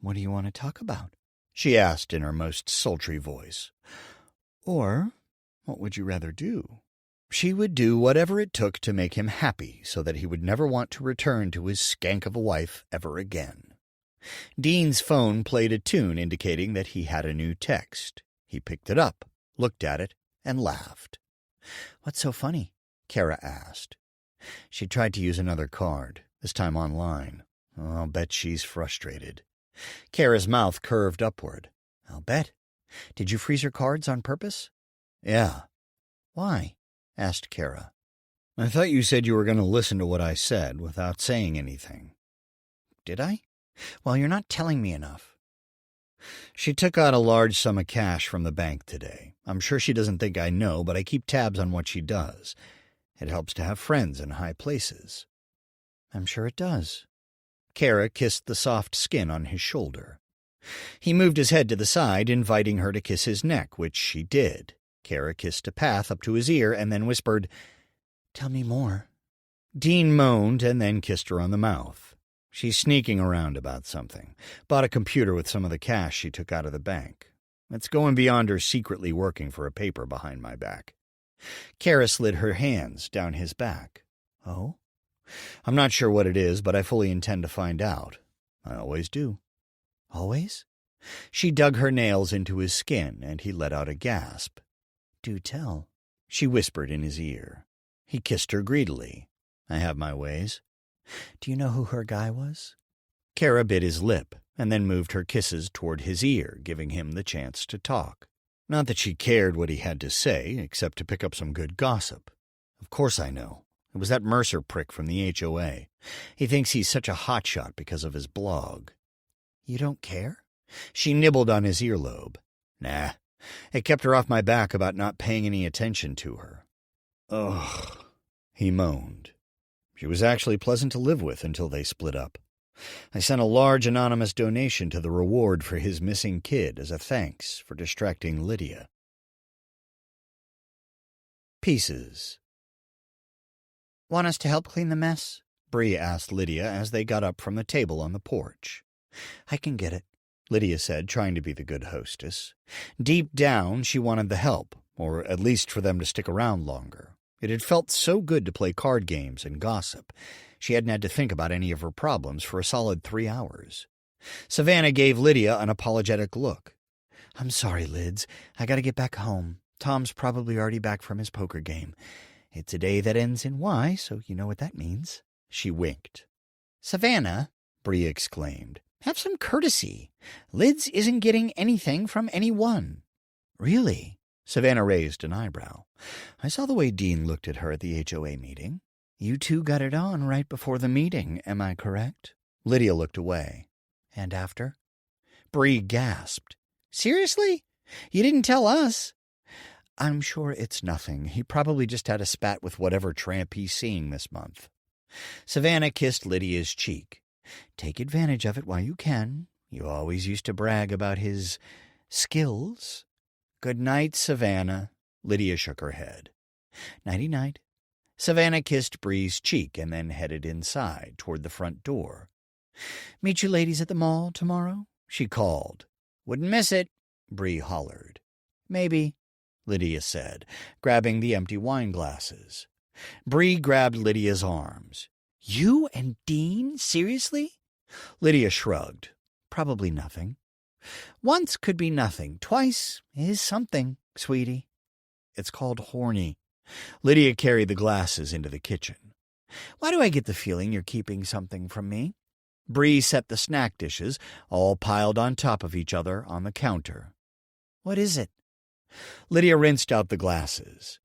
What do you want to talk about? She asked in her most sultry voice. Or, what would you rather do? She would do whatever it took to make him happy so that he would never want to return to his skank of a wife ever again. Dean's phone played a tune indicating that he had a new text. He picked it up, looked at it, and laughed. What's so funny? Kara asked. She tried to use another card, this time online. I'll bet she's frustrated. Kara's mouth curved upward. I'll bet. Did you freeze her cards on purpose? Yeah. Why? Asked Kara. I thought you said you were going to listen to what I said without saying anything. Did I? Well, you're not telling me enough. She took out a large sum of cash from the bank today. I'm sure she doesn't think I know, but I keep tabs on what she does. It helps to have friends in high places. I'm sure it does. Kara kissed the soft skin on his shoulder. He moved his head to the side, inviting her to kiss his neck, which she did. Kara kissed a path up to his ear and then whispered, Tell me more. Dean moaned and then kissed her on the mouth. She's sneaking around about something. Bought a computer with some of the cash she took out of the bank. It's going beyond her secretly working for a paper behind my back. Kara slid her hands down his back. Oh? I'm not sure what it is, but I fully intend to find out. I always do. Always? She dug her nails into his skin, and he let out a gasp. Do tell, she whispered in his ear. He kissed her greedily. I have my ways. Do you know who her guy was? Kara bit his lip, and then moved her kisses toward his ear, giving him the chance to talk. Not that she cared what he had to say, except to pick up some good gossip. Of course I know. It was that Mercer prick from the HOA. He thinks he's such a hotshot because of his blog. You don't care? She nibbled on his earlobe. Nah. It kept her off my back about not paying any attention to her. Ugh, he moaned. She was actually pleasant to live with until they split up. I sent a large anonymous donation to the reward for his missing kid as a thanks for distracting Lydia. Pieces. Want us to help clean the mess? Bree asked Lydia as they got up from the table on the porch. I can get it, Lydia said, trying to be the good hostess. Deep down, she wanted the help, or at least for them to stick around longer. It had felt so good to play card games and gossip. She hadn't had to think about any of her problems for a solid 3 hours. Savannah gave Lydia an apologetic look. I'm sorry, Lids. I gotta get back home. Tom's probably already back from his poker game. It's a day that ends in Y, so you know what that means. She winked. Savannah, Bree exclaimed. Have some courtesy. Lids isn't getting anything from anyone. Really? Savannah raised an eyebrow. I saw the way Dean looked at her at the HOA meeting. You two got it on right before the meeting, am I correct? Lydia looked away. And after? Bree gasped. Seriously? You didn't tell us. I'm sure it's nothing. He probably just had a spat with whatever tramp he's seeing this month. Savannah kissed Lydia's cheek. Take advantage of it while you can. You always used to brag about his skills. Good night, Savannah. Lydia shook her head. Nighty-night. Savannah kissed Bree's cheek and then headed inside toward the front door. Meet you ladies at the mall tomorrow? She called. Wouldn't miss it, Bree hollered. Maybe, Lydia said, grabbing the empty wine glasses. Bree grabbed Lydia's arms. You and Dean? Seriously? Lydia shrugged. Probably nothing. Once could be nothing. Twice is something, sweetie. It's called horny. Lydia carried the glasses into the kitchen. Why do I get the feeling you're keeping something from me? Bree set the snack dishes, all piled on top of each other, on the counter. What is it? Lydia rinsed out the glasses.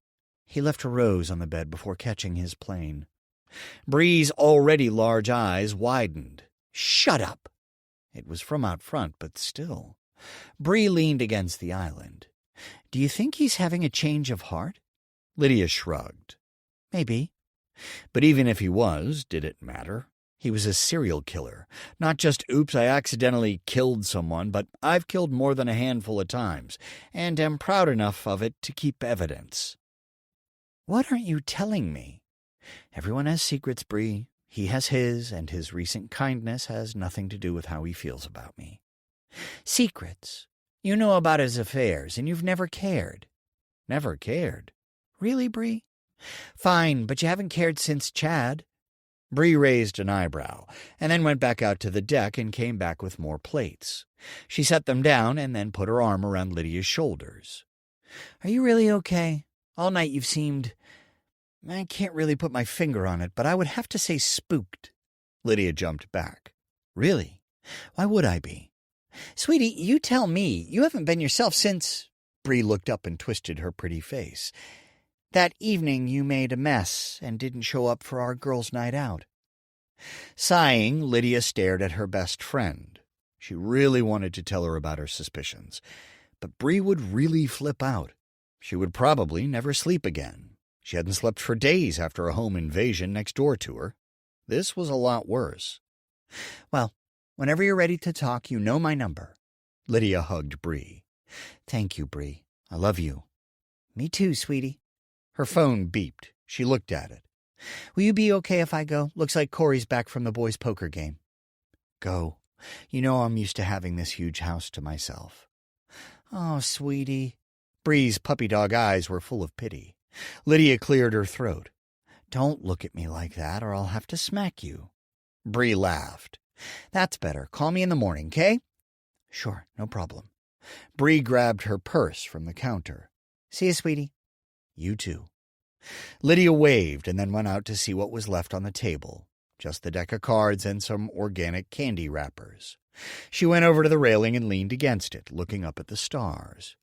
He left a rose on the bed before catching his plane. Bree's already large eyes widened. "Shut up!" It was from out front, but still. Bree leaned against the island. "Do you think he's having a change of heart?" Lydia shrugged. "Maybe." But even if he was, did it matter? He was a serial killer. Not just, oops, I accidentally killed someone, but I've killed more than a handful of times, and am proud enough of it to keep evidence. "What aren't you telling me?" "Everyone has secrets, Bree. He has his, and his recent kindness has nothing to do with how he feels about me." "Secrets? You know about his affairs, and you've never cared." "Never cared?" "Really, Bree?" "Fine, but you haven't cared since Chad." Bree raised an eyebrow, and then went back out to the deck and came back with more plates. She set them down and then put her arm around Lydia's shoulders. "Are you really okay? All night you've seemed... I can't really put my finger on it, but I would have to say spooked." Lydia jumped back. "Really? Why would I be?" "Sweetie, you tell me. You haven't been yourself since..." Bree looked up and twisted her pretty face. "That evening you made a mess and didn't show up for our girls' night out." Sighing, Lydia stared at her best friend. She really wanted to tell her about her suspicions, but Bree would really flip out. She would probably never sleep again. She hadn't slept for days after a home invasion next door to her. This was a lot worse. "Well, whenever you're ready to talk, you know my number." Lydia hugged Bree. "Thank you, Bree. I love you." "Me too, sweetie." Her phone beeped. She looked at it. "Will you be okay if I go? Looks like Corey's back from the boys' poker game." "Go. You know I'm used to having this huge house to myself." "Oh, sweetie." Bree's puppy dog eyes were full of pity. Lydia cleared her throat. "Don't look at me like that, or I'll have to smack you." Bree laughed. "That's better. Call me in the morning, 'kay?" "Sure, no problem." Bree grabbed her purse from the counter. "See you, sweetie." "You too." Lydia waved and then went out to see what was left on the table. Just the deck of cards and some organic candy wrappers. She went over to the railing and leaned against it, looking up at the stars.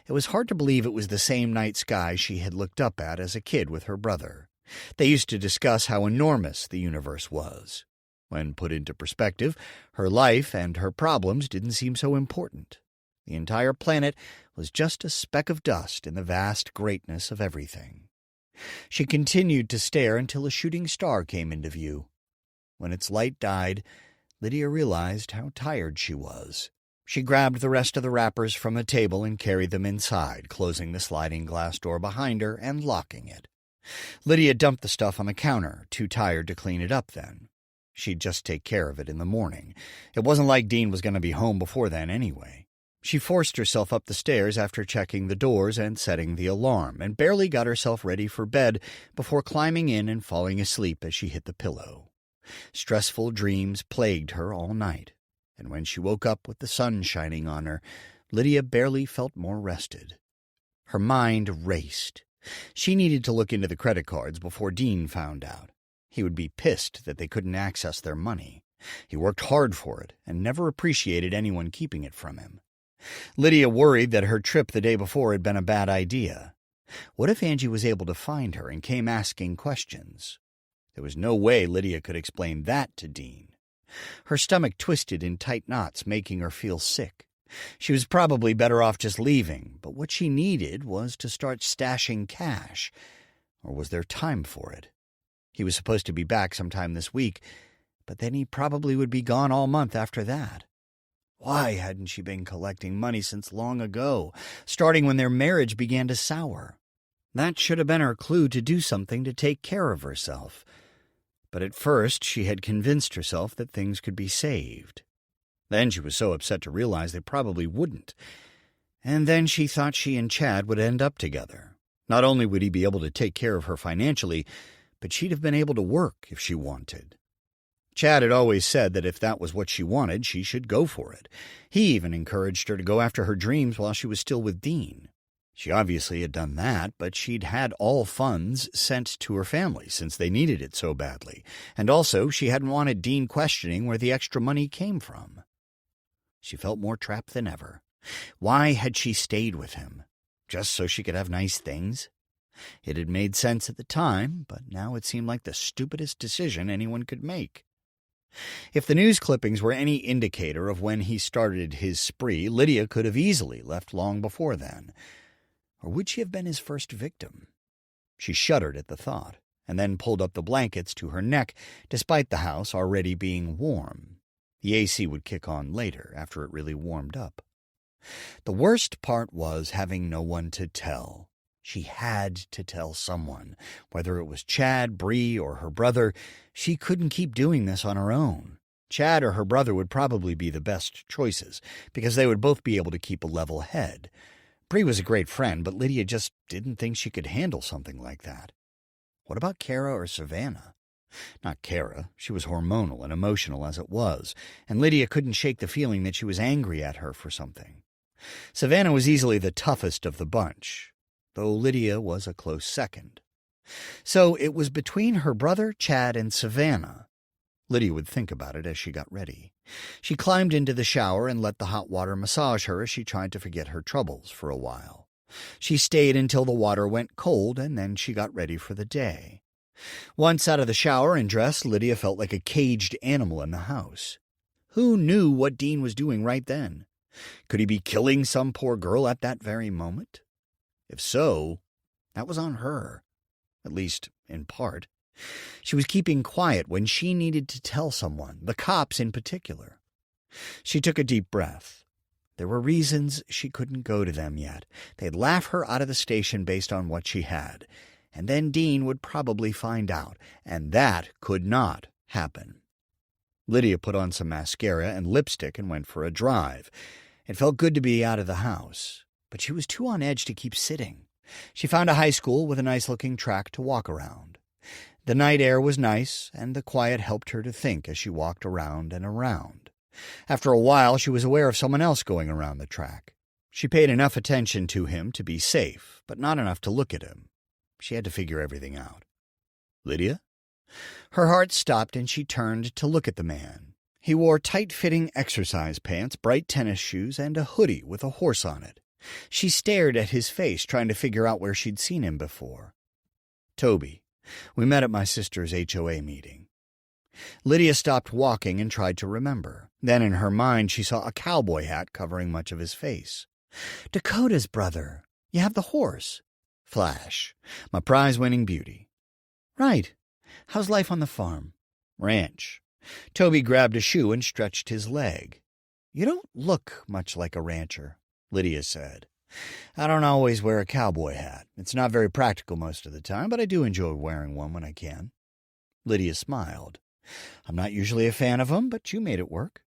It was hard to believe it was the same night sky she had looked up at as a kid with her brother. They used to discuss how enormous the universe was. When put into perspective, her life and her problems didn't seem so important. The entire planet was just a speck of dust in the vast greatness of everything. She continued to stare until a shooting star came into view. When its light died, Lydia realized how tired she was. She grabbed the rest of the wrappers from the table and carried them inside, closing the sliding glass door behind her and locking it. Lydia dumped the stuff on the counter, too tired to clean it up then. She'd just take care of it in the morning. It wasn't like Dean was going to be home before then anyway. She forced herself up the stairs after checking the doors and setting the alarm, and barely got herself ready for bed before climbing in and falling asleep as she hit the pillow. Stressful dreams plagued her all night, and when she woke up with the sun shining on her, Lydia barely felt more rested. Her mind raced. She needed to look into the credit cards before Dean found out. He would be pissed that they couldn't access their money. He worked hard for it and never appreciated anyone keeping it from him. Lydia worried that her trip the day before had been a bad idea. What if Angie was able to find her and came asking questions? There was no way Lydia could explain that to Dean. Her stomach twisted in tight knots, making her feel sick. She was probably better off just leaving, but what she needed was to start stashing cash. Or was there time for it? He was supposed to be back sometime this week, but then he probably would be gone all month after that. Why hadn't she been collecting money since long ago, starting when their marriage began to sour? That should have been her clue to do something to take care of herself. But at first she had convinced herself that things could be saved. Then she was so upset to realize they probably wouldn't. And then she thought she and Chad would end up together. Not only would he be able to take care of her financially, but she'd have been able to work if she wanted. Chad had always said that if that was what she wanted, she should go for it. He even encouraged her to go after her dreams while she was still with Dean. She obviously had done that, but she'd had all funds sent to her family since they needed it so badly, and also she hadn't wanted Dean questioning where the extra money came from. She felt more trapped than ever. Why had she stayed with him? just so she could have nice things? It had made sense at the time, but now it seemed like the stupidest decision anyone could make. If the news clippings were any indicator of when he started his spree, Lydia could have easily left long before then. Or would she have been his first victim? She shuddered at the thought, and then pulled up the blankets to her neck, despite the house already being warm. The AC would kick on later, after it really warmed up. The worst part was having no one to tell. She had to tell someone. Whether it was Chad, Bree, or her brother, she couldn't keep doing this on her own. Chad or her brother would probably be the best choices, because they would both be able to keep a level head. Bree was a great friend, but Lydia just didn't think she could handle something like that. What about Kara or Savannah? Not Kara. She was hormonal and emotional as it was, and Lydia couldn't shake the feeling that she was angry at her for something. Savannah was easily the toughest of the bunch, though Lydia was a close second. So it was between her brother, Chad, and Savannah. Lydia would think about it as she got ready. She climbed into the shower and let the hot water massage her as she tried to forget her troubles for a while. She stayed until the water went cold, and then she got ready for the day. Once out of the shower and dressed, Lydia felt like a caged animal in the house. Who knew what Dean was doing right then? Could he be killing some poor girl at that very moment? If so, that was on her, at least in part. She was keeping quiet when she needed to tell someone, the cops in particular. She took a deep breath. There were reasons she couldn't go to them yet. They'd laugh her out of the station based on what she had, and then Dean would probably find out, and that could not happen. Lydia put on some mascara and lipstick and went for a drive. It felt good to be out of the house, but she was too on edge to keep sitting. She found a high school with a nice-looking track to walk around. The night air was nice, and the quiet helped her to think as she walked around and around. After a while, she was aware of someone else going around the track. She paid enough attention to him to be safe, but not enough to look at him. She had to figure everything out. Lydia? Her heart stopped, and she turned to look at the man. He wore tight-fitting exercise pants, bright tennis shoes, and a hoodie with a horse on it. She stared at his face, trying to figure out where she'd seen him before. Toby. We met at my sister's HOA meeting. Lydia stopped walking and tried to remember. Then in her mind she saw a cowboy hat covering much of his face. Dakota's brother. You have the horse. Flash. My prize-winning beauty. Right. How's life on the farm? Ranch. Toby grabbed a shoe and stretched his leg. You don't look much like a rancher, Lydia said. I don't always wear a cowboy hat. It's not very practical most of the time, but I do enjoy wearing one when I can. Lydia smiled. I'm not usually a fan of them, but you made it work.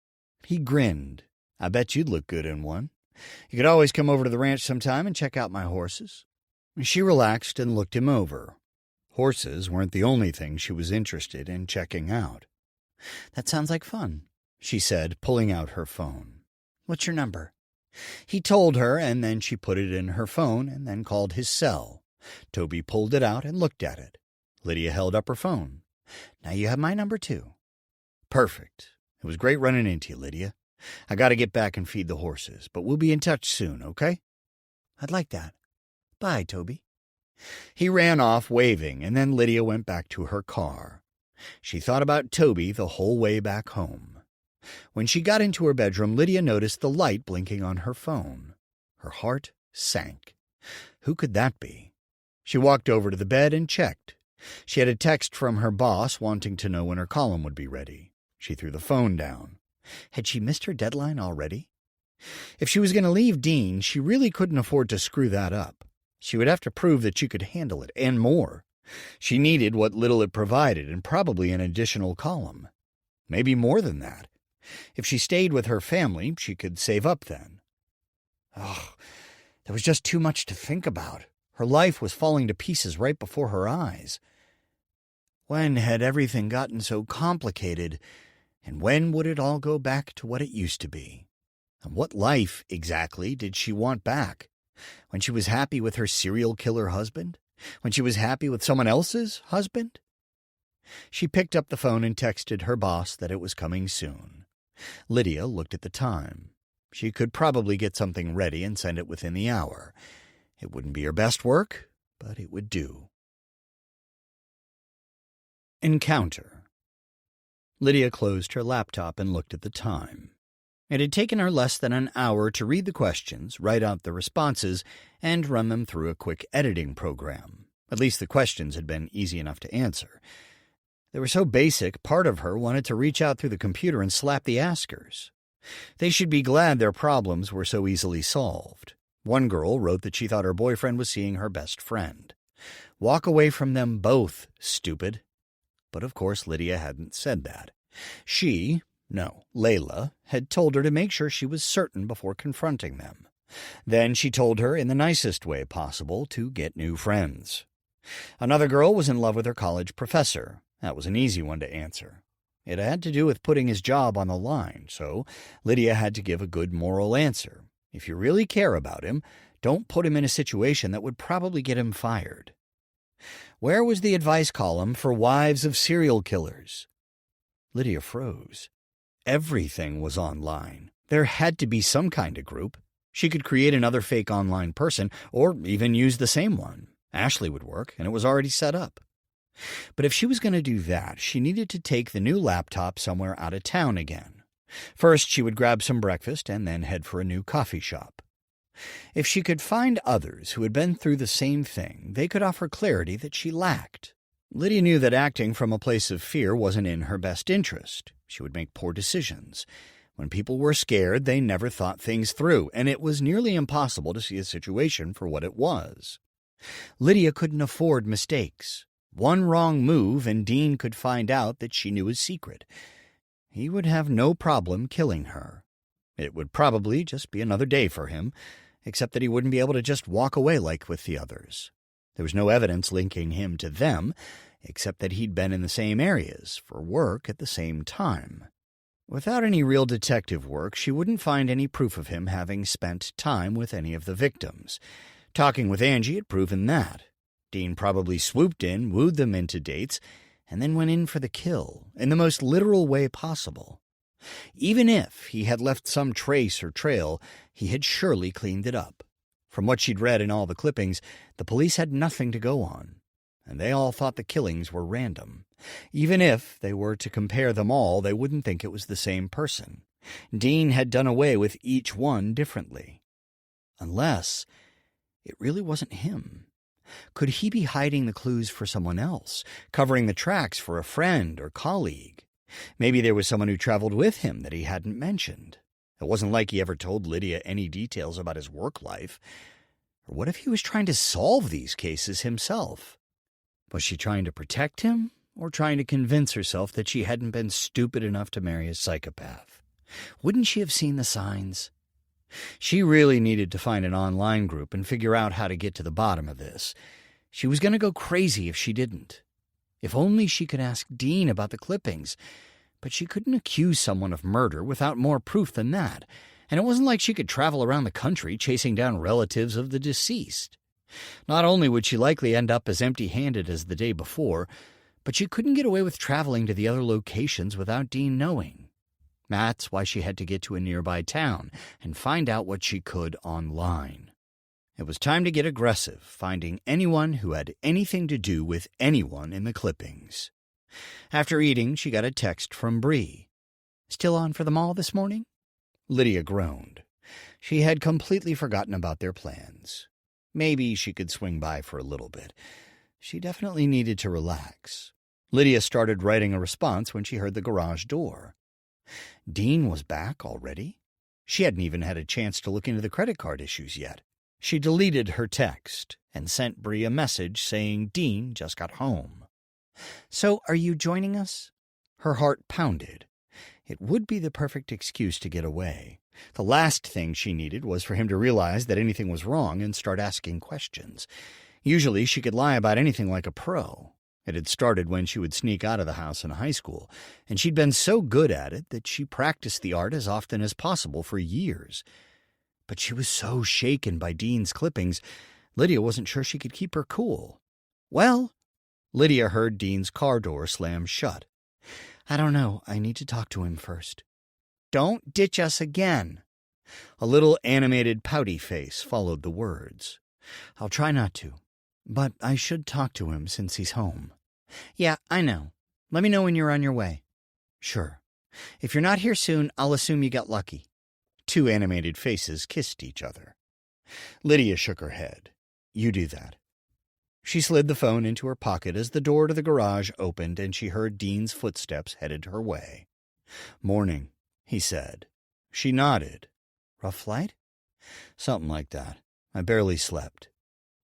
He grinned. I bet you'd look good in one. You could always come over to the ranch sometime and check out my horses. She relaxed and looked him over. Horses weren't the only thing she was interested in checking out. That sounds like fun, she said, pulling out her phone. What's your number? He told her, and then she put it in her phone and then called his cell. Toby pulled it out and looked at it. Lydia held up her phone. Now you have my number, too. Perfect. It was great running into you, Lydia. I got to get back and feed the horses, but we'll be in touch soon, okay? I'd like that. Bye, Toby. He ran off, waving, and then Lydia went back to her car. She thought about Toby the whole way back home. When she got into her bedroom, Lydia noticed the light blinking on her phone. Her heart sank. Who could that be? She walked over to the bed and checked. She had a text from her boss wanting to know when her column would be ready. She threw the phone down. Had she missed her deadline already? If she was going to leave Dean, she really couldn't afford to screw that up. She would have to prove that she could handle it, and more. She needed what little it provided, and probably an additional column. Maybe more than that. If she stayed with her family, she could save up then. Ugh, there was just too much to think about. Her life was falling to pieces right before her eyes. When had everything gotten so complicated, and when would it all go back to what it used to be? And what life, exactly, did she want back? When she was happy with her serial killer husband? When she was happy with someone else's husband? She picked up the phone and texted her boss that it was coming soon. Lydia looked at the time. She could probably get something ready and send it within the hour. It wouldn't be her best work, but it would do. Encounter. Lydia closed her laptop and looked at the time. It had taken her less than an hour to read the questions, write out the responses, and run them through a quick editing program. At least the questions had been easy enough to answer. They were so basic, part of her wanted to reach out through the computer and slap the askers. They should be glad their problems were so easily solved. One girl wrote that she thought her boyfriend was seeing her best friend. Walk away from them both, stupid. But of course Lydia hadn't said that. Layla, had told her to make sure she was certain before confronting them. Then she told her, in the nicest way possible, to get new friends. Another girl was in love with her college professor. That was an easy one to answer. It had to do with putting his job on the line, so Lydia had to give a good moral answer. If you really care about him, don't put him in a situation that would probably get him fired. Where was the advice column for wives of serial killers? Lydia froze. Everything was online. There had to be some kind of group. She could create another fake online person, or even use the same one. Ashley would work, and it was already set up. But if she was going to do that, she needed to take the new laptop somewhere out of town again. First, she would grab some breakfast and then head for a new coffee shop. If she could find others who had been through the same thing, they could offer clarity that she lacked. Lydia knew that acting from a place of fear wasn't in her best interest. She would make poor decisions. When people were scared, they never thought things through, and it was nearly impossible to see a situation for what it was. Lydia couldn't afford mistakes. One wrong move and Dean could find out that she knew his secret. He would have no problem killing her. It would probably just be another day for him, except that he wouldn't be able to just walk away like with the others. There was no evidence linking him to them, except that he'd been in the same areas for work at the same time. Without any real detective work, she wouldn't find any proof of him having spent time with any of the victims. Talking with Angie had proven that. Dean probably swooped in, wooed them into dates, and then went in for the kill, in the most literal way possible. Even if he had left some trace or trail, he had surely cleaned it up. From what she'd read in all the clippings, the police had nothing to go on, and they all thought the killings were random. Even if they were to compare them all, they wouldn't think it was the same person. Dean had done away with each one differently. Unless it really wasn't him. Could he be hiding the clues for someone else, covering the tracks for a friend or colleague? Maybe there was someone who traveled with him that he hadn't mentioned. It wasn't like he ever told Lydia any details about his work life. Or what if he was trying to solve these cases himself? Was she trying to protect him, or trying to convince herself that she hadn't been stupid enough to marry a psychopath? Wouldn't she have seen the signs? She really needed to find an online group and figure out how to get to the bottom of this. She was going to go crazy if she didn't. If only she could ask Dean about the clippings. But she couldn't accuse someone of murder without more proof than that, and it wasn't like she could travel around the country chasing down relatives of the deceased. Not only would she likely end up as empty-handed as the day before, but she couldn't get away with traveling to the other locations without Dean knowing. That's why she had to get to a nearby town and find out what she could online. It was time to get aggressive, finding anyone who had anything to do with anyone in the clippings. After eating, she got a text from Bree. "Still on for the mall this morning?" Lydia groaned. She had completely forgotten about their plans. Maybe she could swing by for a little bit. She definitely needed to relax. Lydia started writing a response when she heard the garage door. Dean was back already? She hadn't even had a chance to look into the credit card issues yet. She deleted her text and sent Bree a message saying Dean just got home. "So, are you joining us?" Her heart pounded. It would be the perfect excuse to get away. The last thing she needed was for him to realize that anything was wrong and start asking questions. Usually she could lie about anything like a pro. It had started when she would sneak out of the house in high school, and she'd been so good at it that she practiced the art as often as possible for years. But she was so shaken by Dean's clippings, Lydia wasn't sure she could keep her cool. "Well," Lydia heard Dean's car door slam shut. "I don't know. I need to talk to him first." "Don't ditch us again." A little animated pouty face followed the words. I'll try not to, but I should talk to him since he's home. Yeah, I know. Let me know when you're on your way. Sure. If you're not here soon, I'll assume you got lucky. Two animated faces kissed each other. Lydia shook her head. You do that. She slid the phone into her pocket as the door to the garage opened and she heard Dean's footsteps headed her way. Morning, he said. She nodded. Rough flight? Something like that. I barely slept.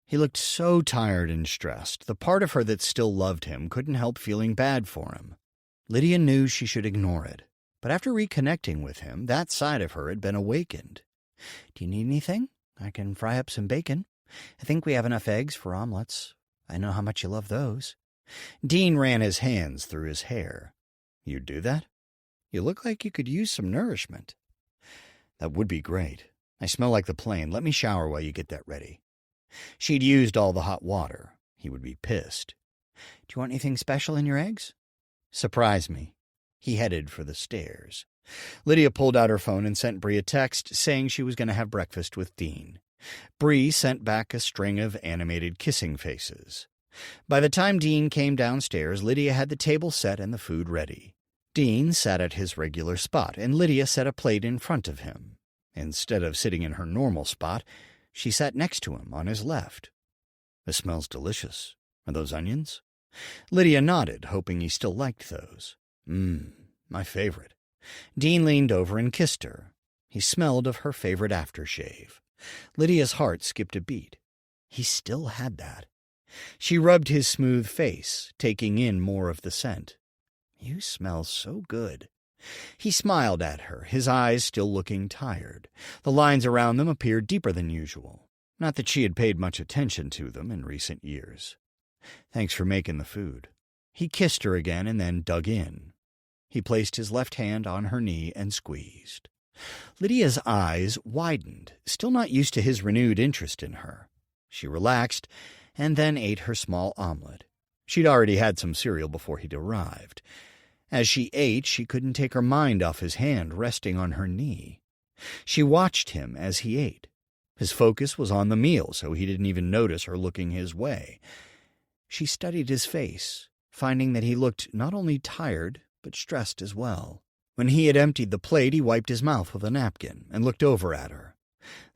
He looked so tired and stressed. The part of her that still loved him couldn't help feeling bad for him. Lydia knew she should ignore it, but after reconnecting with him, that side of her had been awakened. Do you need anything? I can fry up some bacon. I think we have enough eggs for omelets. I know how much you love those. Dean ran his hands through his hair. You'd do that? You look like you could use some nourishment. That would be great. I smell like the plane. Let me shower while you get that ready. She'd used all the hot water. He would be pissed. Do you want anything special in your eggs? Surprise me. He headed for the stairs. Lydia pulled out her phone and sent Bree a text saying she was going to have breakfast with Dean. Bree sent back a string of animated kissing faces. By the time Dean came downstairs, Lydia had the table set and the food ready. Dean sat at his regular spot, and Lydia set a plate in front of him. Instead of sitting in her normal spot, she sat next to him on his left. This smells delicious. Are those onions? Lydia nodded, hoping he still liked those. My favorite. Dean leaned over and kissed her. He smelled of her favorite aftershave. Lydia's heart skipped a beat. He still had that. She rubbed his smooth face, taking in more of the scent. You smell so good. He smiled at her, his eyes still looking tired. The lines around them appeared deeper than usual. Not that she had paid much attention to them in recent years. Thanks for making the food. He kissed her again and then dug in. He placed his left hand on her knee and squeezed. Lydia's eyes widened, still not used to his renewed interest in her. She relaxed and then ate her small omelet. She'd already had some cereal before he'd arrived. As she ate, she couldn't take her mind off his hand resting on her knee. She watched him as he ate. His focus was on the meal, so he didn't even notice her looking his way. She studied his face, finding that he looked not only tired, but stressed as well. When he had emptied the plate, he wiped his mouth with a napkin and looked over at her.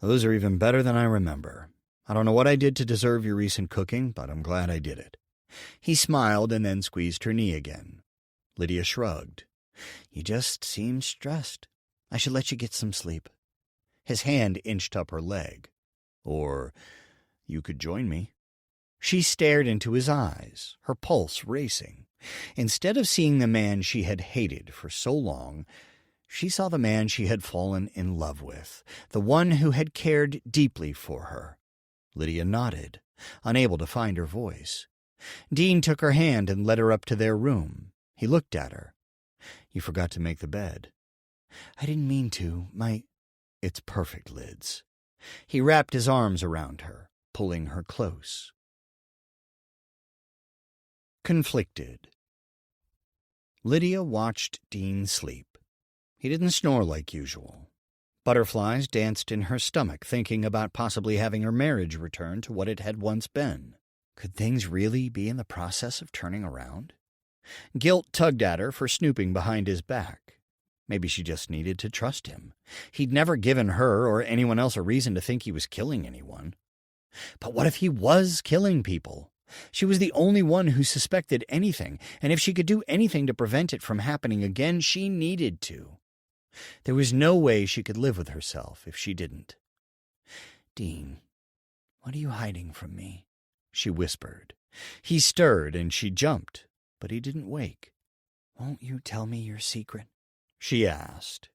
Those are even better than I remember. I don't know what I did to deserve your recent cooking, but I'm glad I did it. He smiled and then squeezed her knee again. Lydia shrugged. You just seem stressed. I should let you get some sleep. His hand inched up her leg. Or you could join me. She stared into his eyes, her pulse racing. Instead of seeing the man she had hated for so long, she saw the man she had fallen in love with, the one who had cared deeply for her. Lydia nodded, unable to find her voice. Dean took her hand and led her up to their room. He looked at her. You forgot to make the bed. I didn't mean to. It's perfect, Lids. He wrapped his arms around her, pulling her close. Conflicted. Lydia watched Dean sleep. He didn't snore like usual. Butterflies danced in her stomach, thinking about possibly having her marriage return to what it had once been. Could things really be in the process of turning around? Guilt tugged at her for snooping behind his back. Maybe she just needed to trust him. He'd never given her or anyone else a reason to think he was killing anyone. But what if he was killing people? She was the only one who suspected anything, and if she could do anything to prevent it from happening again, she needed to. There was no way she could live with herself if she didn't. Dean, what are you hiding from me? She whispered. He stirred and she jumped, but he didn't wake. Won't you tell me your secret? She asked.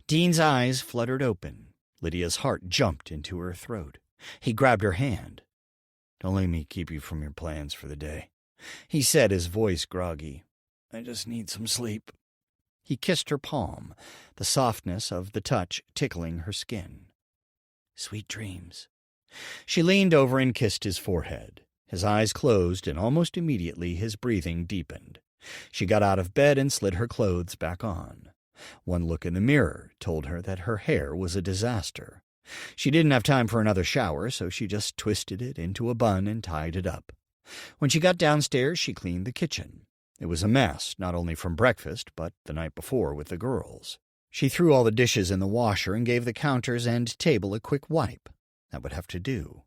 Dean's eyes fluttered open. Lydia's heart jumped into her throat. He grabbed her hand. Don't let me keep you from your plans for the day, he said, his voice groggy. I just need some sleep. He kissed her palm, the softness of the touch tickling her skin. Sweet dreams. She leaned over and kissed his forehead. His eyes closed, and almost immediately his breathing deepened. She got out of bed and slid her clothes back on. One look in the mirror told her that her hair was a disaster. She didn't have time for another shower, so she just twisted it into a bun and tied it up. When she got downstairs, she cleaned the kitchen. It was a mess, not only from breakfast, but the night before with the girls. She threw all the dishes in the washer and gave the counters and table a quick wipe. That would have to do.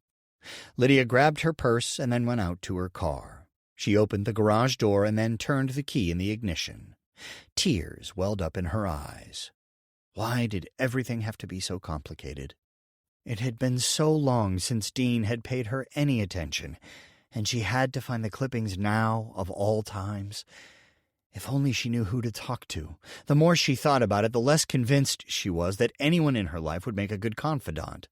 Lydia grabbed her purse and then went out to her car. She opened the garage door and then turned the key in the ignition. Tears welled up in her eyes. Why did everything have to be so complicated? It had been so long since Dean had paid her any attention, and she had to find the clippings now, of all times. If only she knew who to talk to. The more she thought about it, the less convinced she was that anyone in her life would make a good confidant.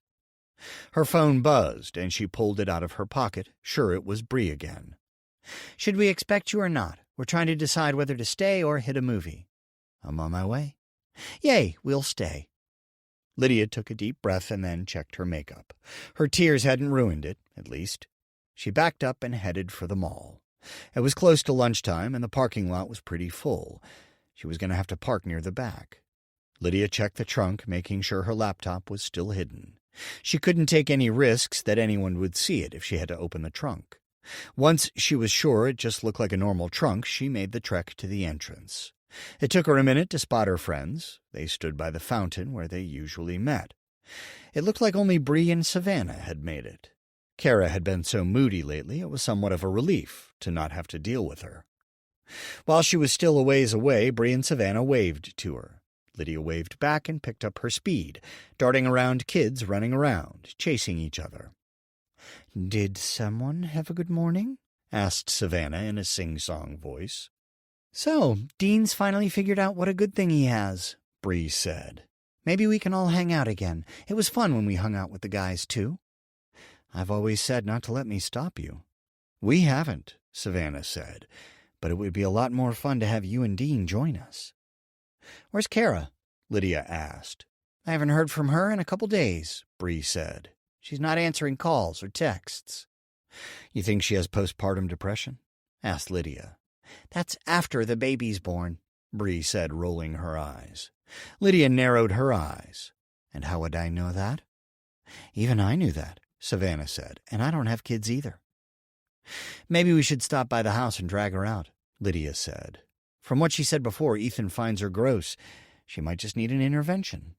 Her phone buzzed, and she pulled it out of her pocket, sure it was Bree again. "Should we expect you or not? We're trying to decide whether to stay or hit a movie." "I'm on my way." "Yay, we'll stay." Lydia took a deep breath and then checked her makeup. Her tears hadn't ruined it, at least. She backed up and headed for the mall. It was close to lunchtime, and the parking lot was pretty full. She was going to have to park near the back. Lydia checked the trunk, making sure her laptop was still hidden. She couldn't take any risks that anyone would see it if she had to open the trunk. Once she was sure it just looked like a normal trunk, she made the trek to the entrance. It took her a minute to spot her friends. They stood by the fountain where they usually met. It looked like only Bree and Savannah had made it. Kara had been so moody lately, it was somewhat of a relief to not have to deal with her. While she was still a ways away, Bree and Savannah waved to her. Lydia waved back and picked up her speed, darting around kids running around, chasing each other. "Did someone have a good morning?" asked Savannah in a sing-song voice. "So, Dean's finally figured out what a good thing he has," Bree said. "Maybe we can all hang out again. It was fun when we hung out with the guys, too." "I've always said not to let me stop you." "We haven't," Savannah said, "but it would be a lot more fun to have you and Dean join us." "Where's Kara?" Lydia asked. "I haven't heard from her in a couple days," Bree said. "She's not answering calls or texts." "You think she has postpartum depression?" asked Lydia. "That's after the baby's born," Bree said, rolling her eyes. Lydia narrowed her eyes. "And how would I know that?" "Even I knew that," Savannah said, "and I don't have kids either." "Maybe we should stop by the house and drag her out," Lydia said. "From what she said before, Ethan finds her gross. She might just need an intervention."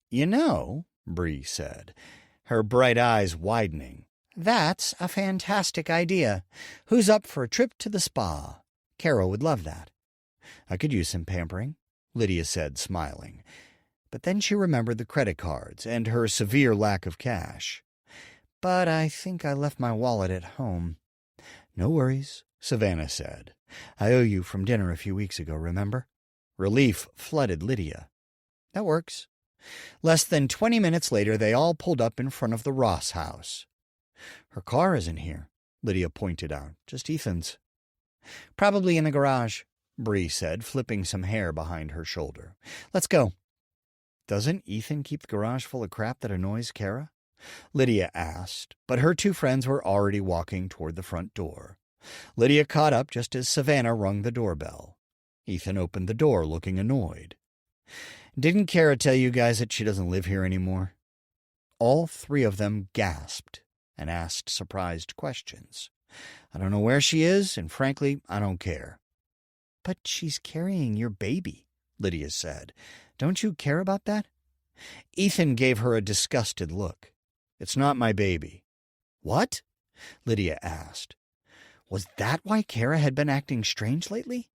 "You know," Bree said, her bright eyes widening, "that's a fantastic idea. Who's up for a trip to the spa? Kara would love that." "I could use some pampering," Lydia said, smiling. But then she remembered the credit cards and her severe lack of cash. "But I think I left my wallet at home." "No worries," Savannah said. "I owe you from dinner a few weeks ago, remember?" Relief flooded Lydia. "That works." Less than 20 minutes later, they all pulled up in front of the Ross house. "Her car isn't here," Lydia pointed out. "Just Ethan's." "Probably in the garage," Bree said, flipping some hair behind her shoulder. "Let's go." "Doesn't Ethan keep the garage full of crap that annoys Kara?" Lydia asked, but her two friends were already walking toward the front door. Lydia caught up just as Savannah rung the doorbell. Ethan opened the door, looking annoyed. "Didn't Kara tell you guys that she doesn't live here anymore?" All three of them gasped and asked surprised questions. "I don't know where she is, and frankly, I don't care." "But she's carrying your baby," Lydia said. "Don't you care about that?" Ethan gave her a disgusted look. "It's not my baby." "What?" Lydia asked. Was that why Kara had been acting strange lately?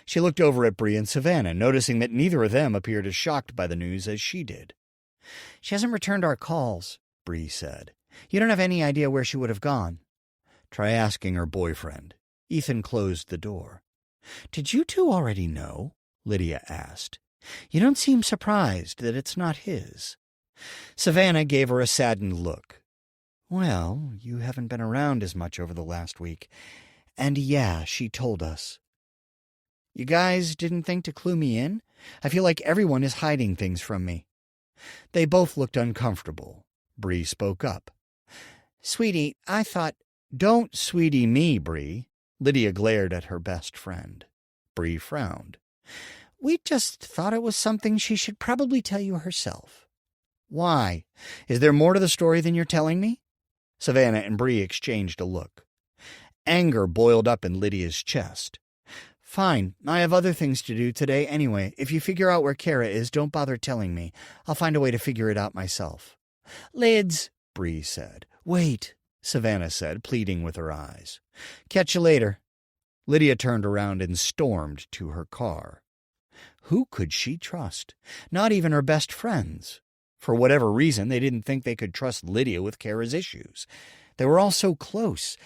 She looked over at Bree and Savannah, noticing that neither of them appeared as shocked by the news as she did. "She hasn't returned our calls," Bree said. "You don't have any idea where she would have gone." "Try asking her boyfriend." Ethan closed the door. "Did you two already know?" Lydia asked. "You don't seem surprised that it's not his." Savannah gave her a saddened look. "Well, you haven't been around as much over the last week. And yeah, she told us." "You guys didn't think to clue me in? I feel like everyone is hiding things from me." They both looked uncomfortable. Bree spoke up. "Sweetie, I thought—" "Don't sweetie me, Bree." Lydia glared at her best friend. Bree frowned. "We just thought it was something she should probably tell you herself." Why? Is there more to the story than you're telling me? Savannah and Bree exchanged a look. Anger boiled up in Lydia's chest. Fine, I have other things to do today anyway. If you figure out where Kara is, don't bother telling me. I'll find a way to figure it out myself. Lids, Bree said. Wait, Savannah said, pleading with her eyes. Catch you later. Lydia turned around and stormed to her car. Who could she trust? Not even her best friends. For whatever reason, they didn't think they could trust Lydia with Kara's issues. They were all so close.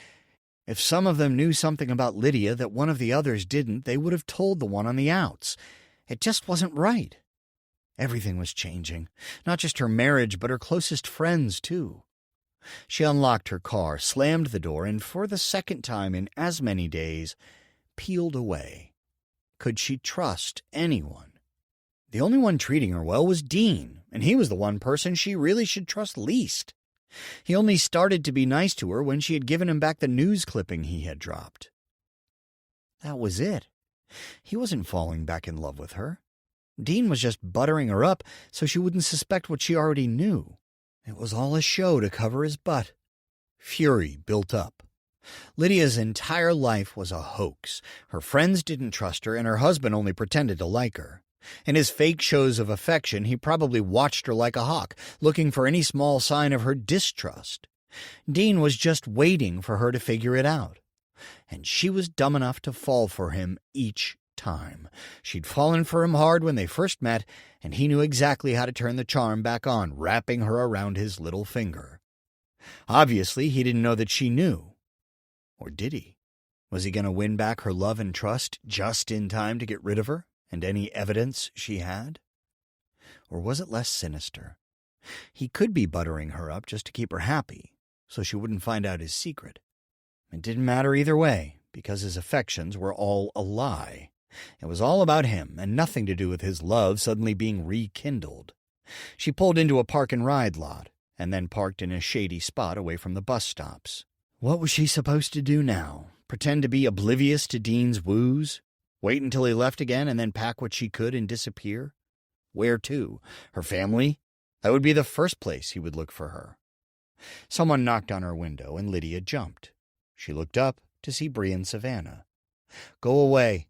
If some of them knew something about Lydia that one of the others didn't, they would have told the one on the outs. It just wasn't right. Everything was changing. Not just her marriage, but her closest friends, too. She unlocked her car, slammed the door, and for the second time in as many days, peeled away. Could she trust anyone? The only one treating her well was Dean, and he was the one person she really should trust least. He only started to be nice to her when she had given him back the news clipping he had dropped. That was it. He wasn't falling back in love with her. Dean was just buttering her up so she wouldn't suspect what she already knew. It was all a show to cover his butt. Fury built up. Lydia's entire life was a hoax. Her friends didn't trust her, and her husband only pretended to like her. In his fake shows of affection, he probably watched her like a hawk, looking for any small sign of her distrust. Dean was just waiting for her to figure it out. And she was dumb enough to fall for him each time. She'd fallen for him hard when they first met, and he knew exactly how to turn the charm back on, wrapping her around his little finger. Obviously, he didn't know that she knew. Or did he? Was he going to win back her love and trust just in time to get rid of her and any evidence she had? Or was it less sinister? He could be buttering her up just to keep her happy, so she wouldn't find out his secret. It didn't matter either way, because his affections were all a lie. It was all about him, and nothing to do with his love suddenly being rekindled. She pulled into a park-and-ride lot, and then parked in a shady spot away from the bus stops. What was she supposed to do now? Pretend to be oblivious to Dean's woos? Wait until he left again and then pack what she could and disappear? Where to? Her family? That would be the first place he would look for her. Someone knocked on her window, and Lydia jumped. She looked up to see Bree and Savannah. Go away.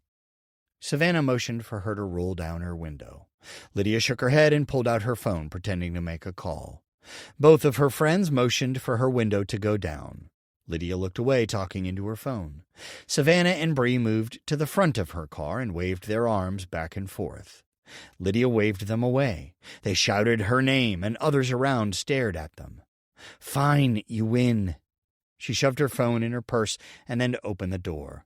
Savannah motioned for her to roll down her window. Lydia shook her head and pulled out her phone, pretending to make a call. Both of her friends motioned for her window to go down. Lydia looked away, talking into her phone. Savannah and Bree moved to the front of her car and waved their arms back and forth. Lydia waved them away. They shouted her name, and others around stared at them. Fine, you win. She shoved her phone in her purse and then opened the door.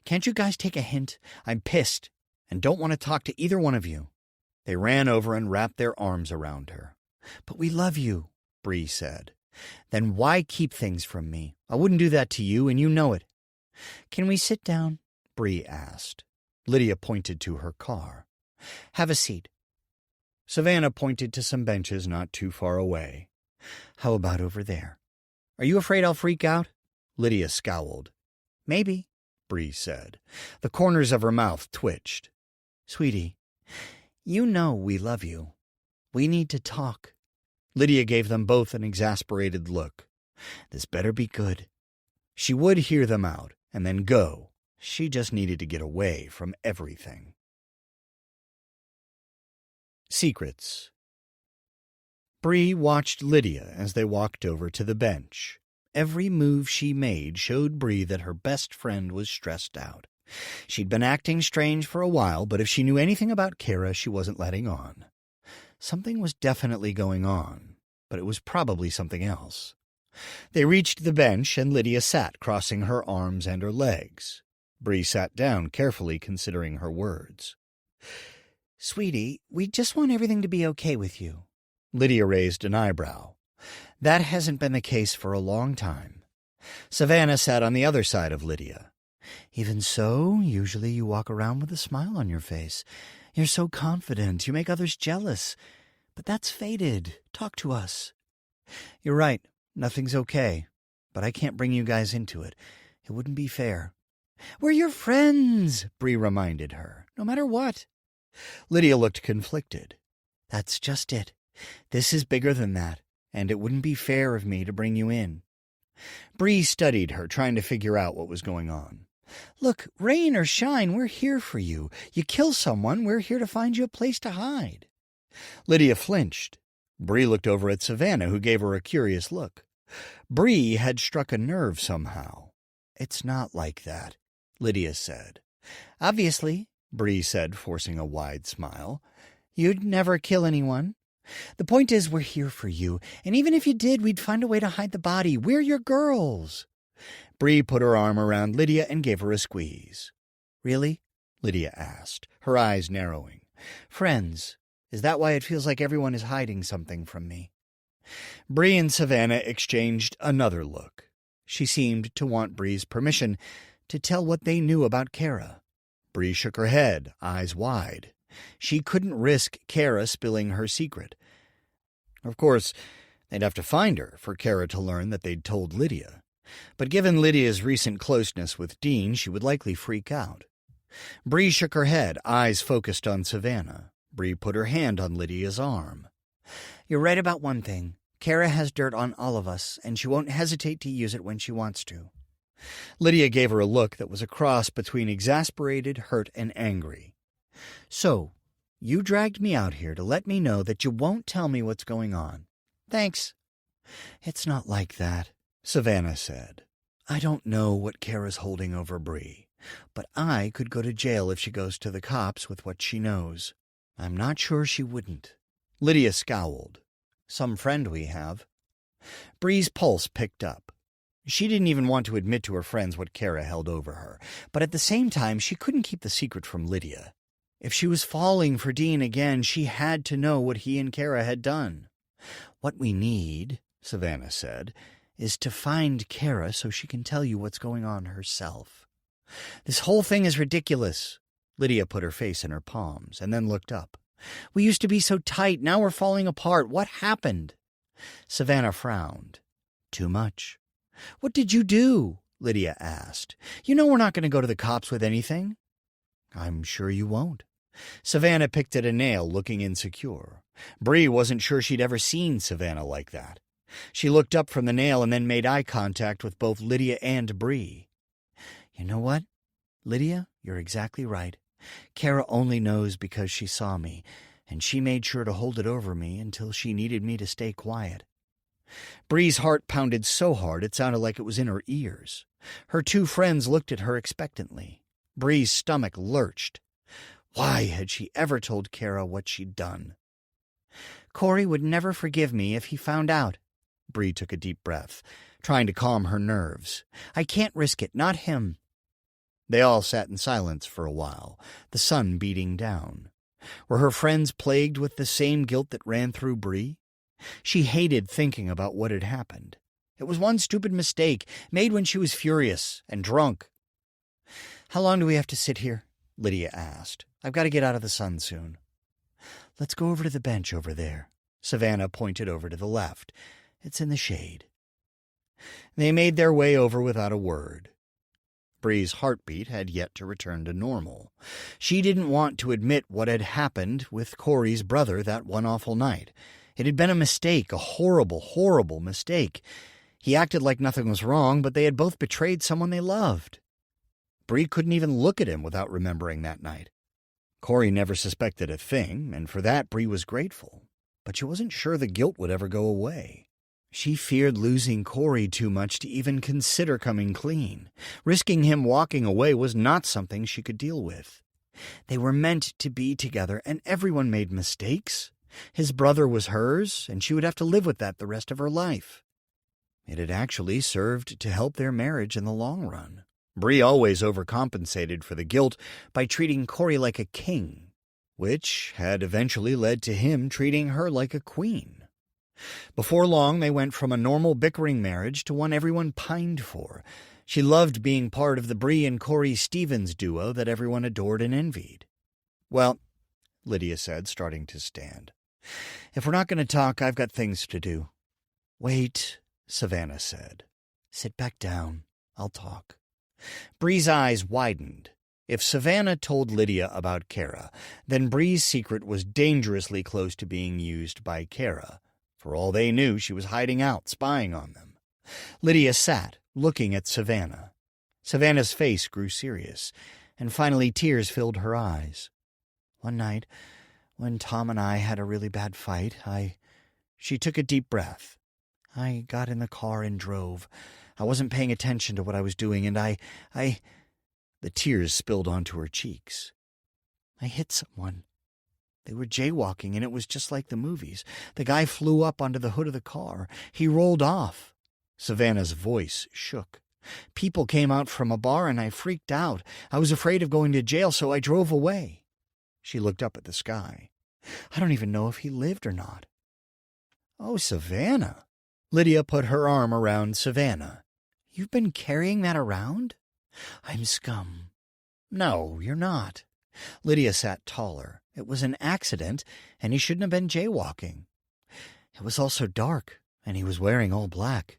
Can't you guys take a hint? I'm pissed and don't want to talk to either one of you. They ran over and wrapped their arms around her. But we love you, Bree said. Then why keep things from me? I wouldn't do that to you, and you know it. Can we sit down? Bree asked. Lydia pointed to her car. Have a seat. Savannah pointed to some benches not too far away. How about over there? Are you afraid I'll freak out? Lydia scowled. Maybe, Bree said. The corners of her mouth twitched. Sweetie, you know we love you. We need to talk. Lydia gave them both an exasperated look. This better be good. She would hear them out and then go. She just needed to get away from everything. Secrets. Bree watched Lydia as they walked over to the bench. Every move she made showed Bree that her best friend was stressed out. She'd been acting strange for a while, but if she knew anything about Kara, she wasn't letting on. Something was definitely going on, but it was probably something else. They reached the bench, and Lydia sat, crossing her arms and her legs. Bree sat down, carefully considering her words. Sweetie, we just want everything to be okay with you. Lydia raised an eyebrow. That hasn't been the case for a long time. Savannah sat on the other side of Lydia. Even so, usually you walk around with a smile on your face. You're so confident, you make others jealous. But that's faded. Talk to us. You're right, nothing's okay. But I can't bring you guys into it. It wouldn't be fair. We're your friends, Bree reminded her, no matter what. Lydia looked conflicted. That's just it. This is bigger than that, and it wouldn't be fair of me to bring you in. Bree studied her, trying to figure out what was going on. Look, rain or shine, we're here for you. You kill someone, we're here to find you a place to hide. Lydia flinched. Bree looked over at Savannah, who gave her a curious look. Bree had struck a nerve somehow. It's not like that, Lydia said. Obviously, Bree said, forcing a wide smile. You'd never kill anyone. The point is, we're here for you, and even if you did, we'd find a way to hide the body. We're your girls. Bree put her arm around Lydia and gave her a squeeze. Really? Lydia asked, her eyes narrowing. Friends. Is that why it feels like everyone is hiding something from me? Bree and Savannah exchanged another look. She seemed to want Bree's permission to tell what they knew about Kara. Bree shook her head, eyes wide. She couldn't risk Kara spilling her secret. Of course, they'd have to find her for Kara to learn that they'd told Lydia. But given Lydia's recent closeness with Dean, she would likely freak out. Bree shook her head, eyes focused on Savannah. Bree put her hand on Lydia's arm. You're right about one thing. Kara has dirt on all of us, and she won't hesitate to use it when she wants to. Lydia gave her a look that was a cross between exasperated, hurt, and angry. So, you dragged me out here to let me know that you won't tell me what's going on. Thanks. It's not like that, Savannah said. I don't know what Kara's holding over Bree, but I could go to jail if she goes to the cops with what she knows. I'm not sure she wouldn't. Lydia scowled. Some friend we have. Bree's pulse picked up. She didn't even want to admit to her friends what Kara held over her, but at the same time she couldn't keep the secret from Lydia. If she was falling for Dean again, she had to know what he and Kara had done. What we need, Savannah said, is to find Kara so she can tell you what's going on herself. This whole thing is ridiculous. Lydia put her face in her palms and then looked up. We used to be so tight, now we're falling apart. What happened? Savannah frowned. Too much. What did you do? Lydia asked. You know we're not going to go to the cops with anything. I'm sure you won't. Savannah picked at a nail, looking insecure. Bree wasn't sure she'd ever seen Savannah like that. She looked up from the nail and then made eye contact with both Lydia and Bree. You know what? Lydia, you're exactly right. Kara only knows because she saw me, and she made sure to hold it over me until she needed me to stay quiet. Bree's heart pounded so hard it sounded like it was in her ears. Her two friends looked at her expectantly. Bree's stomach lurched. Why had she ever told Kara what she'd done? Corey would never forgive me if he found out. Bree took a deep breath, trying to calm her nerves. I can't risk it, not him. They all sat in silence for a while, the sun beating down. Were her friends plagued with the same guilt that ran through Bree? She hated thinking about what had happened. It was one stupid mistake, made when she was furious and drunk. How long do we have to sit here? Lydia asked. I've got to get out of the sun soon. Let's go over to the bench over there. Savannah pointed over to the left. It's in the shade. They made their way over without a word. Bree's heartbeat had yet to return to normal. She didn't want to admit what had happened with Corey's brother that one awful night. It had been a mistake, a horrible, horrible mistake. He acted like nothing was wrong, but they had both betrayed someone they loved. Bree couldn't even look at him without remembering that night. Corey never suspected a thing, and for that Bree was grateful. But she wasn't sure the guilt would ever go away. She feared losing Corey too much to even consider coming clean. Risking him walking away was not something she could deal with. They were meant to be together, and everyone made mistakes. His brother was hers, and she would have to live with that the rest of her life. It had actually served to help their marriage in the long run. Bree always overcompensated for the guilt by treating Corey like a king, which had eventually led to him treating her like a queen. Before long, they went from a normal bickering marriage to one everyone pined for. She loved being part of the Bree and Corey Stevens duo that everyone adored and envied. Well, Lydia said, starting to stand. If we're not going to talk, I've got things to do. Wait, Savannah said. Sit back down. I'll talk. Bree's eyes widened. If Savannah told Lydia about Kara, then Bree's secret was dangerously close to being used by Kara. For all they knew, she was hiding out, spying on them. Lydia sat, looking at Savannah. Savannah's face grew serious, and finally tears filled her eyes. One night, when Tom and I had a really bad fight, She took a deep breath. I got in the car and drove. I wasn't paying attention to what I was doing, and The tears spilled onto her cheeks. I hit someone. They were jaywalking, and it was just like the movies. The guy flew up onto the hood of the car. He rolled off. Savannah's voice shook. People came out from a bar, and I freaked out. I was afraid of going to jail, so I drove away. She looked up at the sky. I don't even know if he lived or not. Oh, Savannah. Lydia put her arm around Savannah. You've been carrying that around? I'm scum. No, you're not. Lydia sat taller. It was an accident, and he shouldn't have been jaywalking. It was also dark, and he was wearing all black.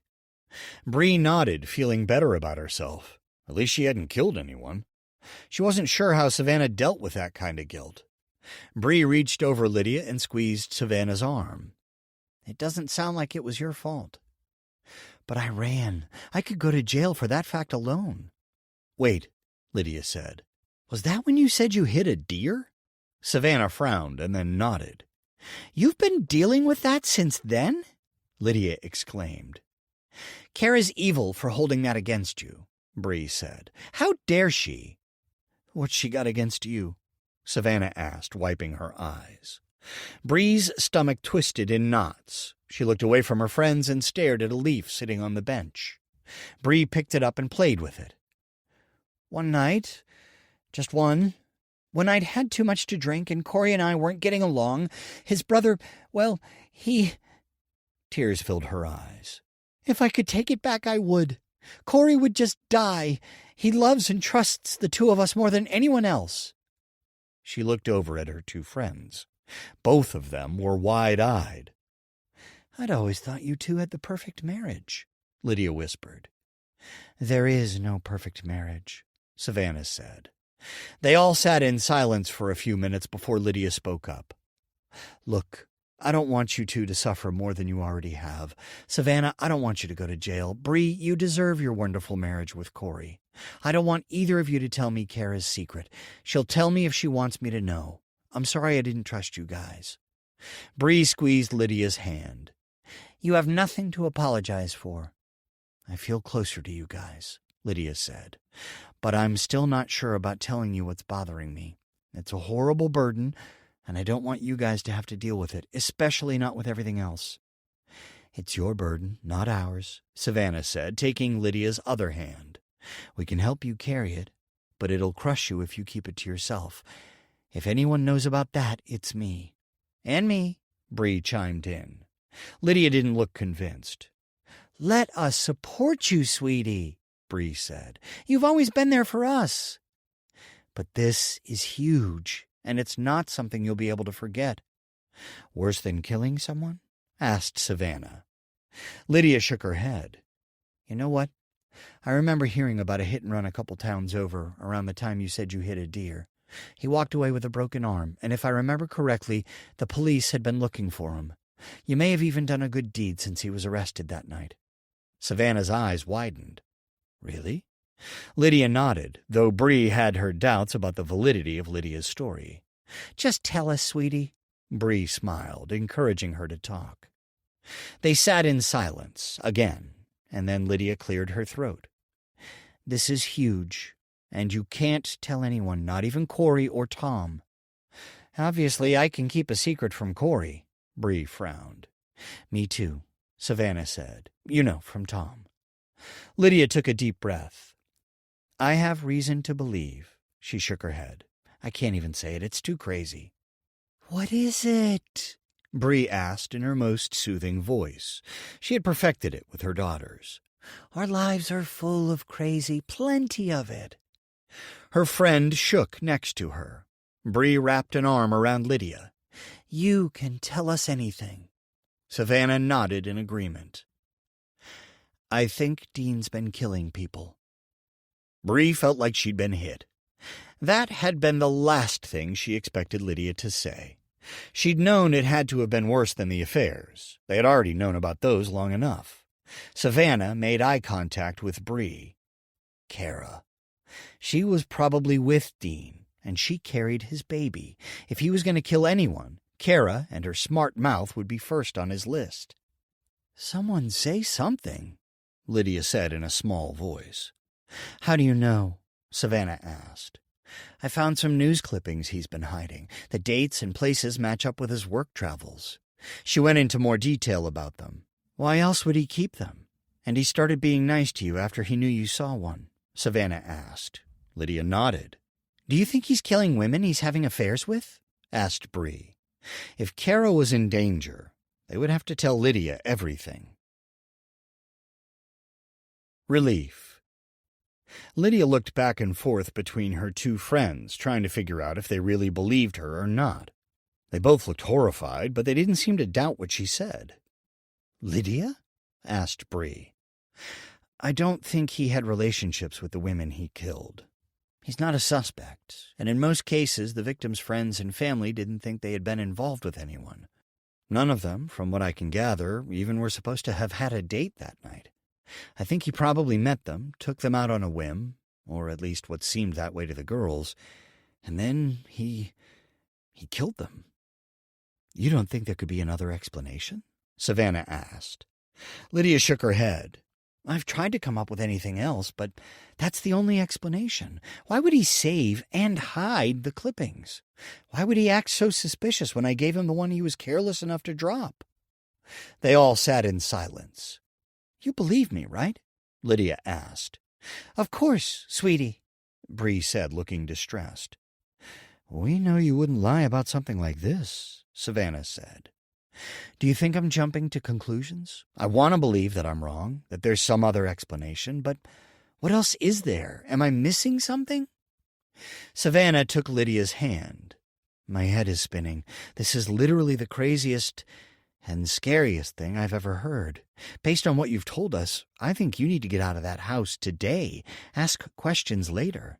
Bree nodded, feeling better about herself. At least she hadn't killed anyone. She wasn't sure how Savannah dealt with that kind of guilt. Bree reached over Lydia and squeezed Savannah's arm. It doesn't sound like it was your fault. But I ran. I could go to jail for that fact alone. Wait, Lydia said. Was that when you said you hit a deer? Savannah frowned and then nodded. You've been dealing with that since then? Lydia exclaimed. Kara's evil for holding that against you, Bree said. How dare she? What's she got against you? Savannah asked, wiping her eyes. Bree's stomach twisted in knots. She looked away from her friends and stared at a leaf sitting on the bench. Bree picked it up and played with it. One night, just one, when I'd had too much to drink and Corey and I weren't getting along, his brother, Tears filled her eyes. If I could take it back, I would. Corey would just die. He loves and trusts the two of us more than anyone else. She looked over at her two friends. Both of them were wide-eyed. I'd always thought you two had the perfect marriage, Lydia whispered. There is no perfect marriage, Savannah said. They all sat in silence for a few minutes before Lydia spoke up. Look, I don't want you two to suffer more than you already have. Savannah, I don't want you to go to jail. Bree, you deserve your wonderful marriage with Corey. I don't want either of you to tell me Kara's secret. She'll tell me if she wants me to know. I'm sorry I didn't trust you guys. Bree squeezed Lydia's hand. You have nothing to apologize for. I feel closer to you guys, Lydia said. But I'm still not sure about telling you what's bothering me. It's a horrible burden, and I don't want you guys to have to deal with it, especially not with everything else. It's your burden, not ours, Savannah said, taking Lydia's other hand. We can help you carry it, but it'll crush you if you keep it to yourself. If anyone knows about that, it's me. And me, Bree chimed in. Lydia didn't look convinced. Let us support you, sweetie, Bree said. You've always been there for us. But this is huge, and it's not something you'll be able to forget. Worse than killing someone? Asked Savannah. Lydia shook her head. You know what? I remember hearing about a hit-and-run a couple towns over around the time you said you hit a deer. He walked away with a broken arm, and if I remember correctly, the police had been looking for him. You may have even done a good deed since he was arrested that night. Savannah's eyes widened. Really? Lydia nodded, though Bree had her doubts about the validity of Lydia's story. Just tell us, sweetie. Bree smiled, encouraging her to talk. They sat in silence, again, and then Lydia cleared her throat. This is huge, and you can't tell anyone, not even Corey or Tom. Obviously, I can keep a secret from Corey, Bree frowned. Me too, Savannah said. You know, from Tom. Lydia took a deep breath. I have reason to believe, she shook her head. I can't even say it, it's too crazy. What is it? Bree asked in her most soothing voice. She had perfected it with her daughters. Our lives are full of crazy, plenty of it. Her friend shook next to her. Bree wrapped an arm around Lydia. You can tell us anything. Savannah nodded in agreement. I think Dean's been killing people. Bree felt like she'd been hit. That had been the last thing she expected Lydia to say. She'd known it had to have been worse than the affairs. They had already known about those long enough. Savannah made eye contact with Bree. Kara. She was probably with Dean, and she carried his baby. If he was going to kill anyone, Kara and her smart mouth would be first on his list. "Someone say something," Lydia said in a small voice. "How do you know?" Savannah asked. "I found some news clippings he's been hiding. The dates and places match up with his work travels." She went into more detail about them. "Why else would he keep them? And he started being nice to you after he knew you saw one?" Savannah asked. Lydia nodded. "Do you think he's killing women he's having affairs with?" asked Bree. If Kara was in danger, they would have to tell Lydia everything. Relief. Lydia looked back and forth between her two friends, trying to figure out if they really believed her or not. They both looked horrified, but they didn't seem to doubt what she said. "Lydia?" asked Bree. "I don't think he had relationships with the women he killed. He's not a suspect, and in most cases the victims' friends and family didn't think they had been involved with anyone. None of them, from what I can gather, even were supposed to have had a date that night. I think he probably met them, took them out on a whim, or at least what seemed that way to the girls, and then he killed them." "You don't think there could be another explanation?" Savannah asked. Lydia shook her head. "I've tried to come up with anything else, but that's the only explanation. Why would he save and hide the clippings? Why would he act so suspicious when I gave him the one he was careless enough to drop?" They all sat in silence. "You believe me, right?" Lydia asked. "Of course, sweetie," Bree said, looking distressed. "We know you wouldn't lie about something like this," Savannah said. "Do you think I'm jumping to conclusions? I want to believe that I'm wrong, that there's some other explanation, but what else is there? Am I missing something?" Savannah took Lydia's hand. "My head is spinning. This is literally the craziest and scariest thing I've ever heard. Based on what you've told us, I think you need to get out of that house today. Ask questions later."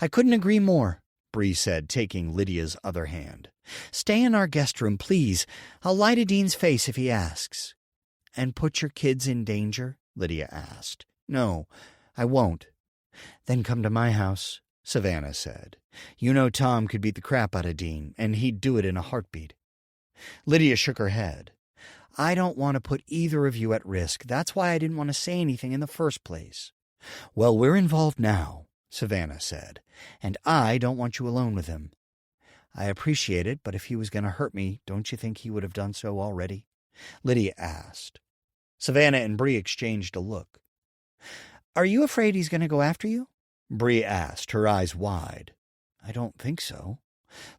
"I couldn't agree more," Bree said, taking Lydia's other hand. "Stay in our guest room, please. I'll lie to Dean's face if he asks." "And put your kids in danger?" Lydia asked. "No, I won't." "Then come to my house," Savannah said. "You know Tom could beat the crap out of Dean, and he'd do it in a heartbeat." Lydia shook her head. "I don't want to put either of you at risk. That's why I didn't want to say anything in the first place." "Well, we're involved now," Savannah said, "and I don't want you alone with him." "I appreciate it, but if he was going to hurt me, don't you think he would have done so already?" Lydia asked. Savannah and Bree exchanged a look. "Are you afraid he's going to go after you?" Bree asked, her eyes wide. "I don't think so."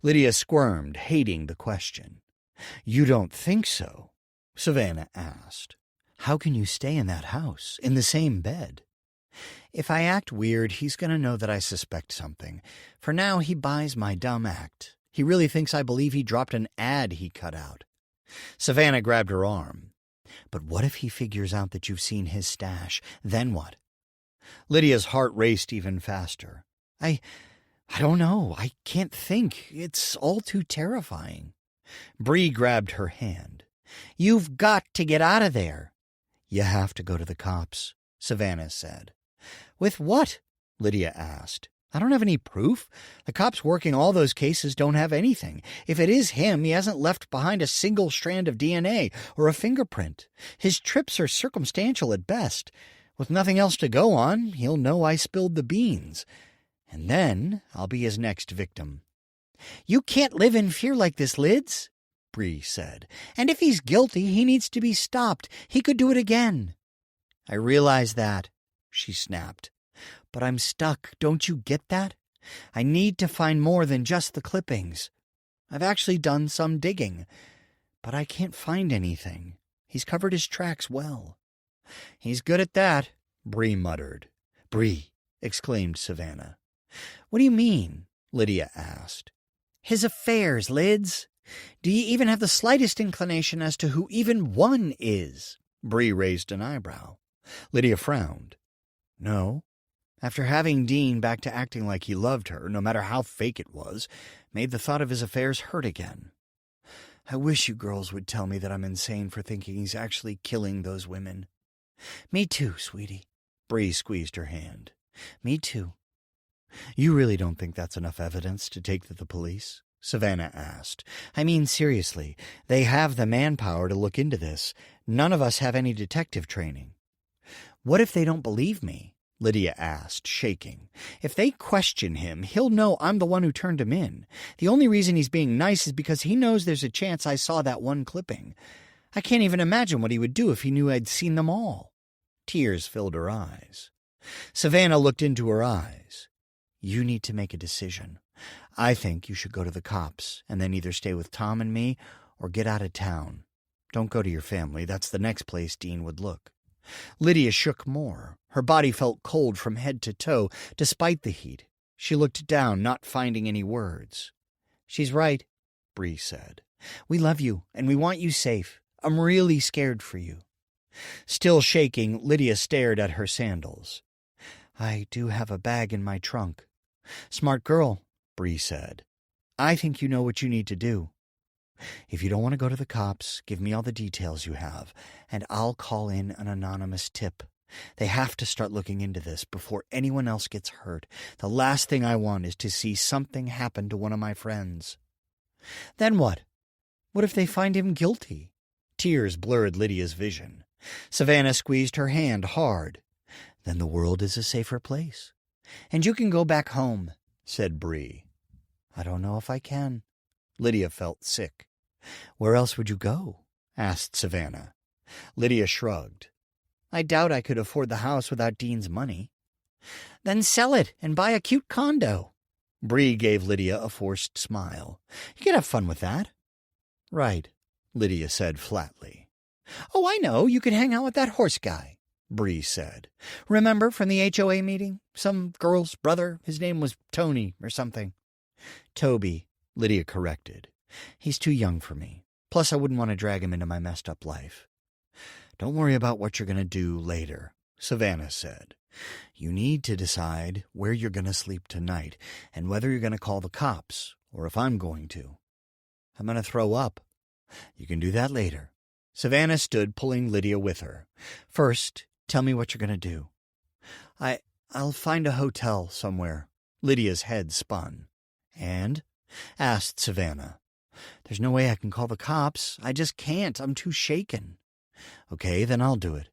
Lydia squirmed, hating the question. "You don't think so?" Savannah asked. "How can you stay in that house, in the same bed?" "If I act weird, he's going to know that I suspect something. For now, he buys my dumb act. He really thinks I believe he dropped an ad he cut out." Savannah grabbed her arm. "But what if he figures out that you've seen his stash? Then what?" Lydia's heart raced even faster. I don't know. I can't think. It's all too terrifying." Bree grabbed her hand. "You've got to get out of there." "You have to go to the cops," Savannah said. "With what?" Lydia asked. "I don't have any proof. The cops working all those cases don't have anything. If it is him, he hasn't left behind a single strand of DNA or a fingerprint. His trips are circumstantial at best. With nothing else to go on, he'll know I spilled the beans. And then I'll be his next victim." "You can't live in fear like this, Lids," Bree said. "And if he's guilty, he needs to be stopped. He could do it again." "I realize that," she snapped. "But I'm stuck. Don't you get that? I need to find more than just the clippings. I've actually done some digging, but I can't find anything. He's covered his tracks well." "He's good at that," Bree muttered. "Bree," exclaimed Savannah. "What do you mean?" Lydia asked. "His affairs, Lids. Do you even have the slightest inclination as to who even one is?" Bree raised an eyebrow. Lydia frowned. "No." After having Dean back to acting like he loved her, no matter how fake it was, made the thought of his affairs hurt again. I wish you girls would tell me that I'm insane for thinking he's actually killing those women. Me too, sweetie. Bree squeezed her hand. Me too. You really don't think that's enough evidence to take to the police? Savannah asked. I mean, seriously, they have the manpower to look into this. None of us have any detective training. What if they don't believe me? Lydia asked, shaking. If they question him, he'll know I'm the one who turned him in. The only reason he's being nice is because he knows there's a chance I saw that one clipping. I can't even imagine what he would do if he knew I'd seen them all. Tears filled her eyes. Savannah looked into her eyes. You need to make a decision. I think you should go to the cops and then either stay with Tom and me or get out of town. Don't go to your family. That's the next place Dean would look. Lydia shook more. Her body felt cold from head to toe, despite the heat. She looked down, not finding any words. She's right, Bree said. We love you, and we want you safe. I'm really scared for you. Still shaking, Lydia stared at her sandals. I do have a bag in my trunk. Smart girl, Bree said. I think you know what you need to do. If you don't want to go to the cops, give me all the details you have, and I'll call in an anonymous tip. They have to start looking into this before anyone else gets hurt. The last thing I want is to see something happen to one of my friends. Then what? What if they find him guilty? Tears blurred Lydia's vision. Savannah squeezed her hand hard. Then the world is a safer place. And you can go back home, said Bree. I don't know if I can. Lydia felt sick. Where else would you go? Asked Savannah. Lydia shrugged. I doubt I could afford the house without Dean's money. Then sell it and buy a cute condo. Bree gave Lydia a forced smile. You can have fun with that. Right, Lydia said flatly. Oh, I know. You could hang out with that horse guy, Bree said. Remember from the HOA meeting? Some girl's brother. His name was Tony or something. Toby, Lydia corrected. He's too young for me. Plus, I wouldn't want to drag him into my messed up life. Don't worry about what you're going to do later, Savannah said. You need to decide where you're going to sleep tonight and whether you're going to call the cops or if I'm going to. I'm going to throw up. You can do that later. Savannah stood, pulling Lydia with her. First, tell me what you're going to do. I'll find a hotel somewhere. Lydia's head spun. And? Asked Savannah. There's no way I can call the cops. I just can't. I'm too shaken. Okay, then I'll do it.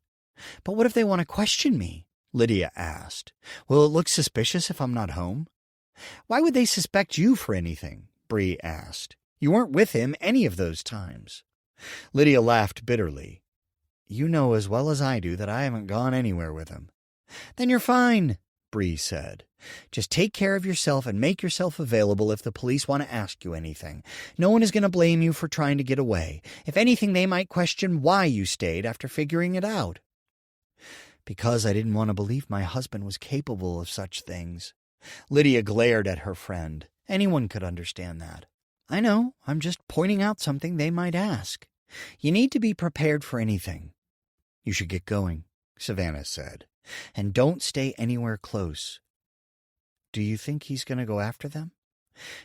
But what if they want to question me? Lydia asked. Will it look suspicious if I'm not home? Why would they suspect you for anything? Bree asked. You weren't with him any of those times. Lydia laughed bitterly. You know as well as I do that I haven't gone anywhere with him. Then you're fine, Bree said. Just take care of yourself and make yourself available if the police want to ask you anything. No one is going to blame you for trying to get away. If anything, they might question why you stayed after figuring it out. Because I didn't want to believe my husband was capable of such things. Lydia glared at her friend. Anyone could understand that. I know, I'm just pointing out something they might ask. You need to be prepared for anything. You should get going, Savannah said. And don't stay anywhere close. Do you think he's going to go after them?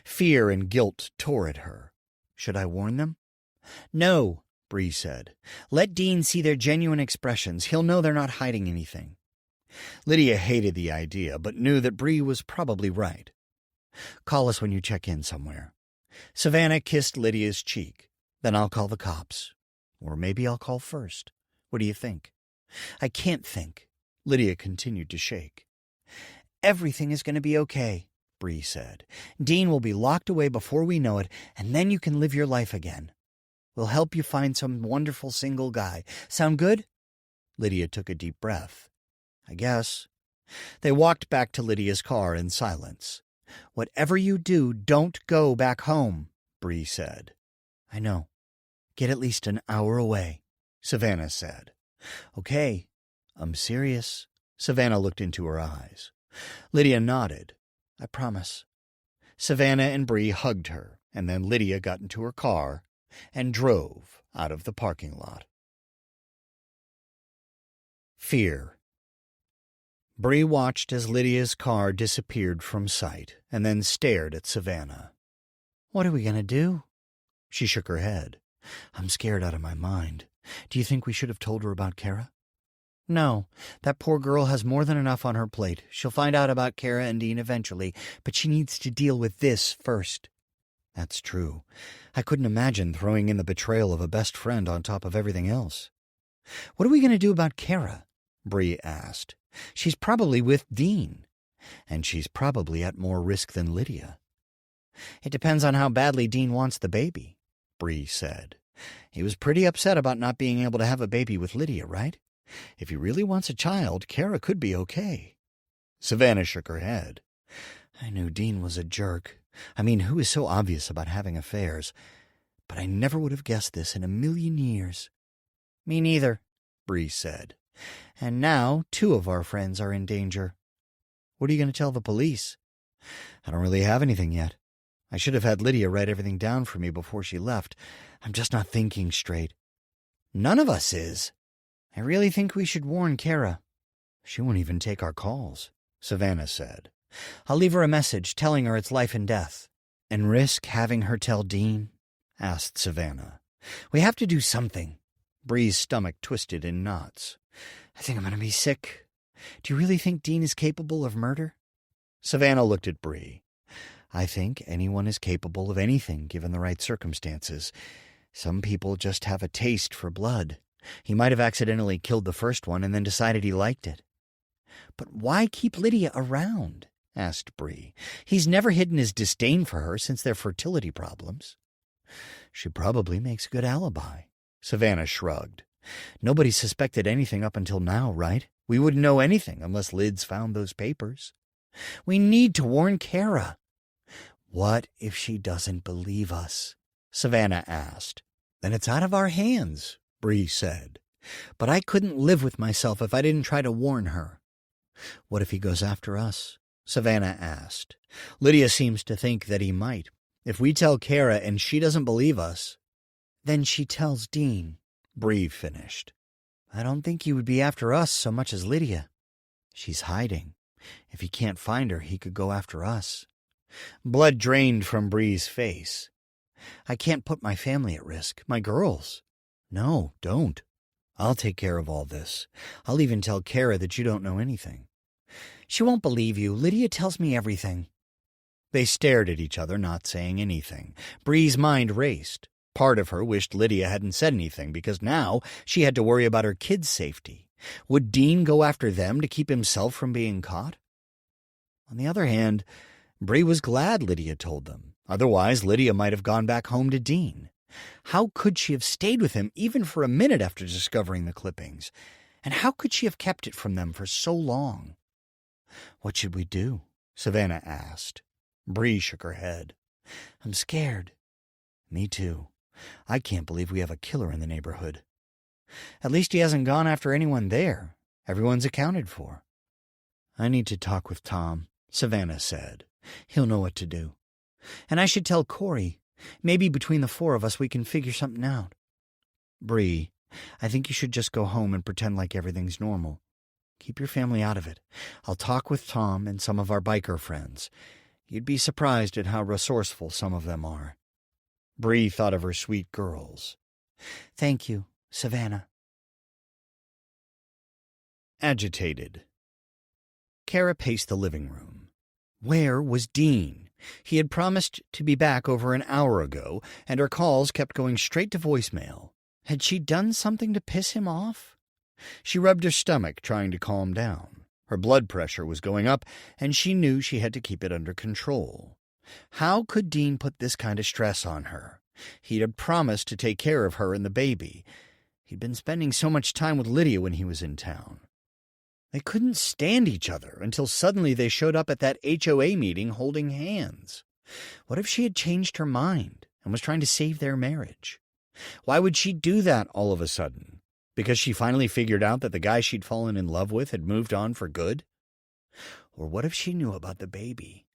Fear and guilt tore at her. Should I warn them? No, Bree said. Let Dean see their genuine expressions. He'll know they're not hiding anything. Lydia hated the idea, but knew that Bree was probably right. Call us when you check in somewhere. Savannah kissed Lydia's cheek. Then I'll call the cops. Or maybe I'll call first. What do you think? I can't think. Lydia continued to shake. Everything is going to be okay, Bree said. Dean will be locked away before we know it, and then you can live your life again. We'll help you find some wonderful single guy. Sound good? Lydia took a deep breath. I guess. They walked back to Lydia's car in silence. Whatever you do, don't go back home, Bree said. I know. Get at least an hour away, Savannah said. Okay, I'm serious. Savannah looked into her eyes. Lydia nodded. I promise. Savannah and Bree hugged her, and then Lydia got into her car and drove out of the parking lot. Fear Bree watched as Lydia's car disappeared from sight and then stared at Savannah. "What are we going to do?" She shook her head. "I'm scared out of my mind. Do you think we should have told her about Kara?" "No. That poor girl has more than enough on her plate. She'll find out about Kara and Dean eventually, but she needs to deal with this first." "That's true. I couldn't imagine throwing in the betrayal of a best friend on top of everything else." "What are we going to do about Kara?" Bree asked. "She's probably with Dean." "And she's probably at more risk than Lydia." "It depends on how badly Dean wants the baby," Bree said. "He was pretty upset about not being able to have a baby with Lydia, right? If he really wants a child, Kara could be okay." Savannah shook her head. "I knew Dean was a jerk. I mean, who is so obvious about having affairs? But I never would have guessed this in a million years." "Me neither," Bree said. "And now 2 of our friends are in danger." "What are you going to tell the police?" "I don't really have anything yet. I should have had Lydia write everything down for me before she left. I'm just not thinking straight." "None of us is. I really think we should warn Kara." "She won't even take our calls," Savannah said. "I'll leave her a message telling her it's life and death." "And risk having her tell Dean?" asked Savannah. "We have to do something." Bree's stomach twisted in knots. "I think I'm going to be sick. Do you really think Dean is capable of murder?" Savannah looked at Bree. "I think anyone is capable of anything given the right circumstances. Some people just have a taste for blood. He might have accidentally killed the first one and then decided he liked it." "But why keep Lydia around?" asked Bree. "He's never hidden his disdain for her since their fertility problems." "She probably makes a good alibi." Savannah shrugged. "Nobody suspected anything up until now, right? We wouldn't know anything unless Lids found those papers." "We need to warn Kara." "What if she doesn't believe us?" Savannah asked. "Then it's out of our hands," Bree said. "But I couldn't live with myself if I didn't try to warn her." "What if he goes after us?" Savannah asked. "Lydia seems to think that he might. If we tell Kara and she doesn't believe us—" "Then she tells Dean," Bree finished. "I don't think he would be after us so much as Lydia." "She's hiding. If he can't find her, he could go after us." Blood drained from Bree's face. "I can't put my family at risk. My girls." "No, don't. I'll take care of all this. I'll even tell Kara that you don't know anything." "She won't believe you. Lydia tells me everything." They stared at each other, not saying anything. Bree's mind raced. Part of her wished Lydia hadn't said anything because now she had to worry about her kids' safety. Would Dean go after them to keep himself from being caught? On the other hand, Bree was glad Lydia told them. Otherwise, Lydia might have gone back home to Dean. How could she have stayed with him even for a minute after discovering the clippings? And how could she have kept it from them for so long? "What should we do?" Savannah asked. Bree shook her head. "I'm scared." "Me too. I can't believe we have a killer in the neighborhood." "At least he hasn't gone after anyone there. Everyone's accounted for." "I need to talk with Tom," Savannah said. "He'll know what to do." "And I should tell Corey. Maybe between the 4 of us we can figure something out." "Bree, I think you should just go home and pretend like everything's normal. Keep your family out of it. I'll talk with Tom and some of our biker friends. You'd be surprised at how resourceful some of them are." Bree thought of her sweet girls. "Thank you, Savannah." Agitated. Kara paced the living room. Where was Dean? He had promised to be back over an hour ago, and her calls kept going straight to voicemail. Had she done something to piss him off? She rubbed her stomach, trying to calm down. Her blood pressure was going up, and she knew she had to keep it under control. How could Dean put this kind of stress on her? He had promised to take care of her and the baby. He'd been spending so much time with Lydia when he was in town. They couldn't stand each other until suddenly they showed up at that HOA meeting holding hands. What if she had changed her mind and was trying to save their marriage? Why would she do that all of a sudden? Because she finally figured out that the guy she'd fallen in love with had moved on for good? Or what if she knew about the baby?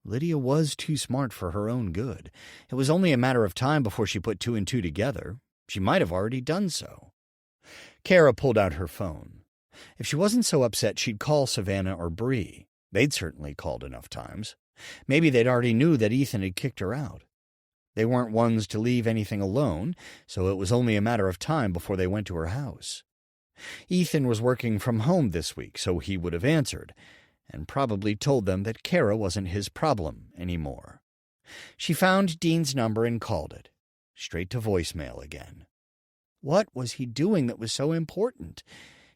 Lydia was too smart for her own good. It was only a matter of time before she put 2 and 2 together. She might have already done so. Kara pulled out her phone. If she wasn't so upset, she'd call Savannah or Bree. They'd certainly called enough times. Maybe they'd already knew that Ethan had kicked her out. They weren't ones to leave anything alone, so it was only a matter of time before they went to her house. Ethan was working from home this week, so he would have answered, and probably told them that Kara wasn't his problem anymore. She found Dean's number and called it. Straight to voicemail again. What was he doing that was so important?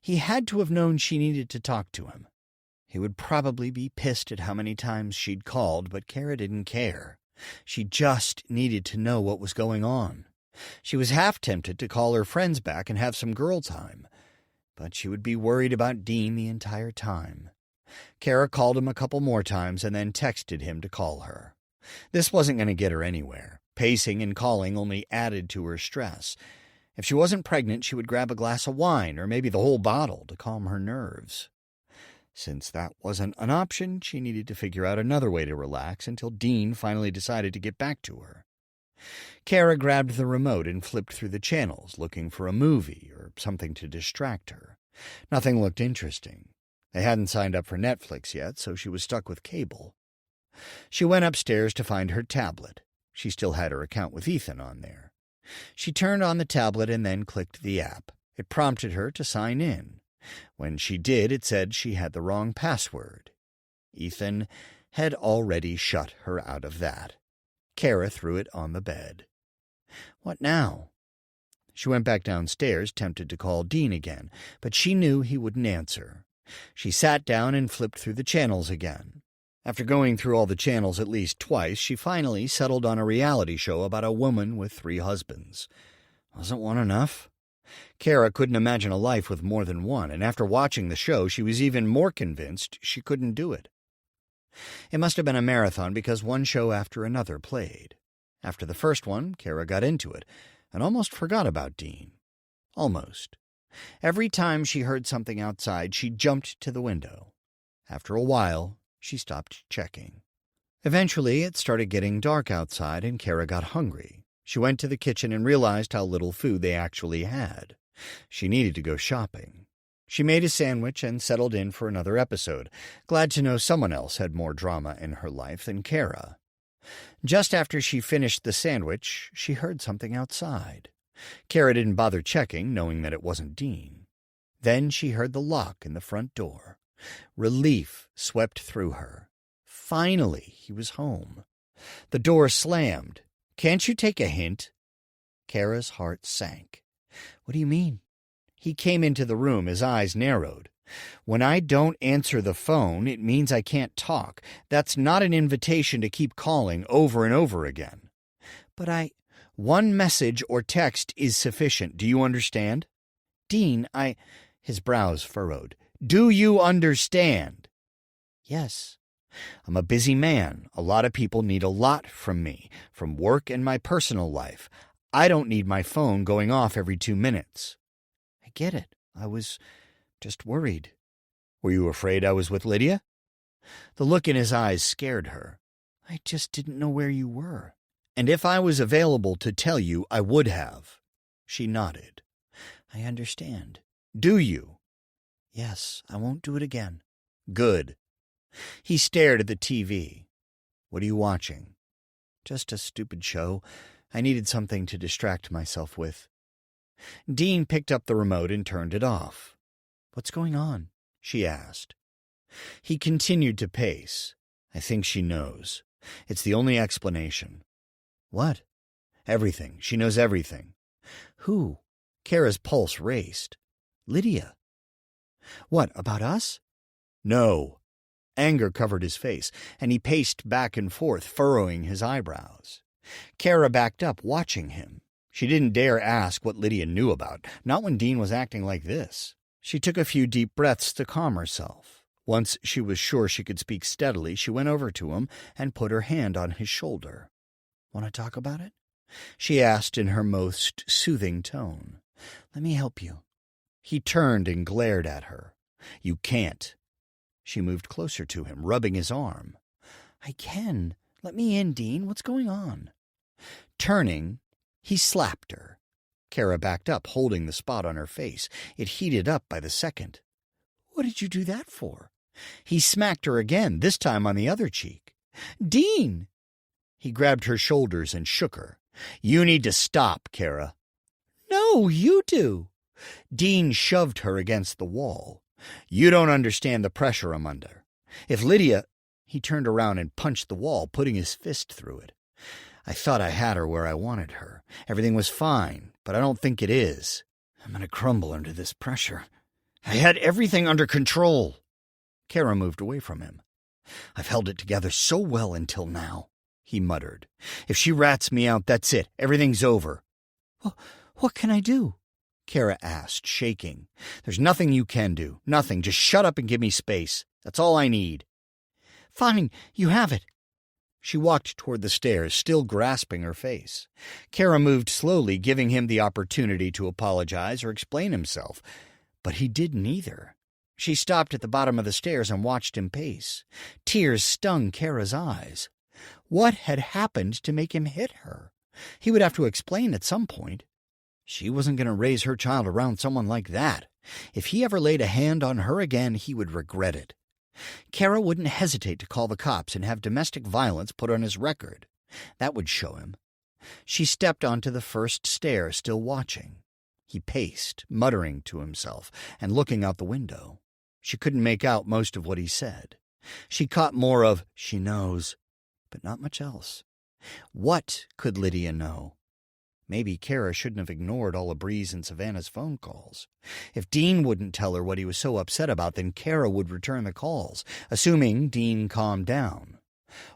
He had to have known she needed to talk to him. He would probably be pissed at how many times she'd called, but Kara didn't care. She just needed to know what was going on. She was half tempted to call her friends back and have some girl time, but she would be worried about Dean the entire time. Kara called him a couple more times and then texted him to call her. This wasn't going to get her anywhere. Pacing and calling only added to her stress. If she wasn't pregnant, she would grab a glass of wine or maybe the whole bottle to calm her nerves. Since that wasn't an option, she needed to figure out another way to relax until Dean finally decided to get back to her. Kara grabbed the remote and flipped through the channels, looking for a movie or something to distract her. Nothing looked interesting. They hadn't signed up for Netflix yet, so she was stuck with cable. She went upstairs to find her tablet. She still had her account with Ethan on there. She turned on the tablet and then clicked the app. It prompted her to sign in. When she did, it said she had the wrong password. Ethan had already shut her out of that. Kara threw it on the bed. What now? She went back downstairs, tempted to call Dean again, but she knew he wouldn't answer. She sat down and flipped through the channels again. After going through all the channels at least twice, she finally settled on a reality show about a woman with 3 husbands. Wasn't one enough? Kara couldn't imagine a life with more than one, and after watching the show, she was even more convinced she couldn't do it. It must have been a marathon because one show after another played. After the first one, Kara got into it and almost forgot about Dean. Almost. Every time she heard something outside, she jumped to the window. After a while, she stopped checking. Eventually, it started getting dark outside and Kara got hungry. She went to the kitchen and realized how little food they actually had. She needed to go shopping. She made a sandwich and settled in for another episode, glad to know someone else had more drama in her life than Kara. Just after she finished the sandwich, she heard something outside. Kara didn't bother checking, knowing that it wasn't Dean. Then she heard the lock in the front door. Relief swept through her. Finally, he was home. The door slammed. "Can't you take a hint?" Kara's heart sank. "What do you mean?" He came into the room, his eyes narrowed. "When I don't answer the phone, it means I can't talk. That's not an invitation to keep calling over and over again." "But one message or text is sufficient. Do you understand?" "Dean, His brows furrowed. "Do you understand?" "Yes." "I'm a busy man. A lot of people need a lot from me, from work and my personal life. I don't need my phone going off every 2 minutes." "I get it. I was just worried." "Were you afraid I was with Lydia?" The look in his eyes scared her. "I just didn't know where you were." "And if I was available to tell you, I would have." She nodded. "I understand." "Do you?" "Yes, I won't do it again." "Good." He stared at the TV. "What are you watching?" "Just a stupid show. I needed something to distract myself with." Dean picked up the remote and turned it off. "What's going on?" she asked. He continued to pace. "I think she knows. It's the only explanation." "What?" "Everything. She knows everything." "Who?" Kara's pulse raced. "Lydia." "What, about us?" "No." Anger covered his face, and he paced back and forth, furrowing his eyebrows. Kara backed up, watching him. She didn't dare ask what Lydia knew about, not when Dean was acting like this. She took a few deep breaths to calm herself. Once she was sure she could speak steadily, she went over to him and put her hand on his shoulder. "Want to talk about it?" she asked in her most soothing tone. "Let me help you." He turned and glared at her. "You can't." She moved closer to him, rubbing his arm. "I can. Let me in, Dean. What's going on?" Turning, he slapped her. Kara backed up, holding the spot on her face. It heated up by the second. What did you do that for?" He smacked her again, this time on the other cheek. "Dean!" He grabbed her shoulders and shook her. "You need to stop, Kara." "No, you do." Dean shoved her against the wall. "You don't understand the pressure I'm under. If Lydia—" He turned around and punched the wall, putting his fist through it. "I thought I had her where I wanted her. Everything was fine, but I don't think it is. I'm going to crumble under this pressure. I had everything under control." Kara moved away from him. "I've held it together so well until now," he muttered. "If she rats me out, that's it. Everything's over." "Well, what can I do?" Kara asked, shaking. "There's nothing you can do. Nothing. Just shut up and give me space. That's all I need." "Fine, you have it." She walked toward the stairs, still grasping her face. Kara moved slowly, giving him the opportunity to apologize or explain himself. But he did neither. She stopped at the bottom of the stairs and watched him pace. Tears stung Kara's eyes. What had happened to make him hit her? He would have to explain at some point. She wasn't going to raise her child around someone like that. If he ever laid a hand on her again, he would regret it. Kara wouldn't hesitate to call the cops and have domestic violence put on his record. That would show him. She stepped onto the first stair, still watching. He paced, muttering to himself and looking out the window. She couldn't make out most of what he said. She caught more of, "She knows," but not much else. What could Lydia know? Maybe Kara shouldn't have ignored all of Bree's and Savannah's phone calls. If Dean wouldn't tell her what he was so upset about, then Kara would return the calls, assuming Dean calmed down.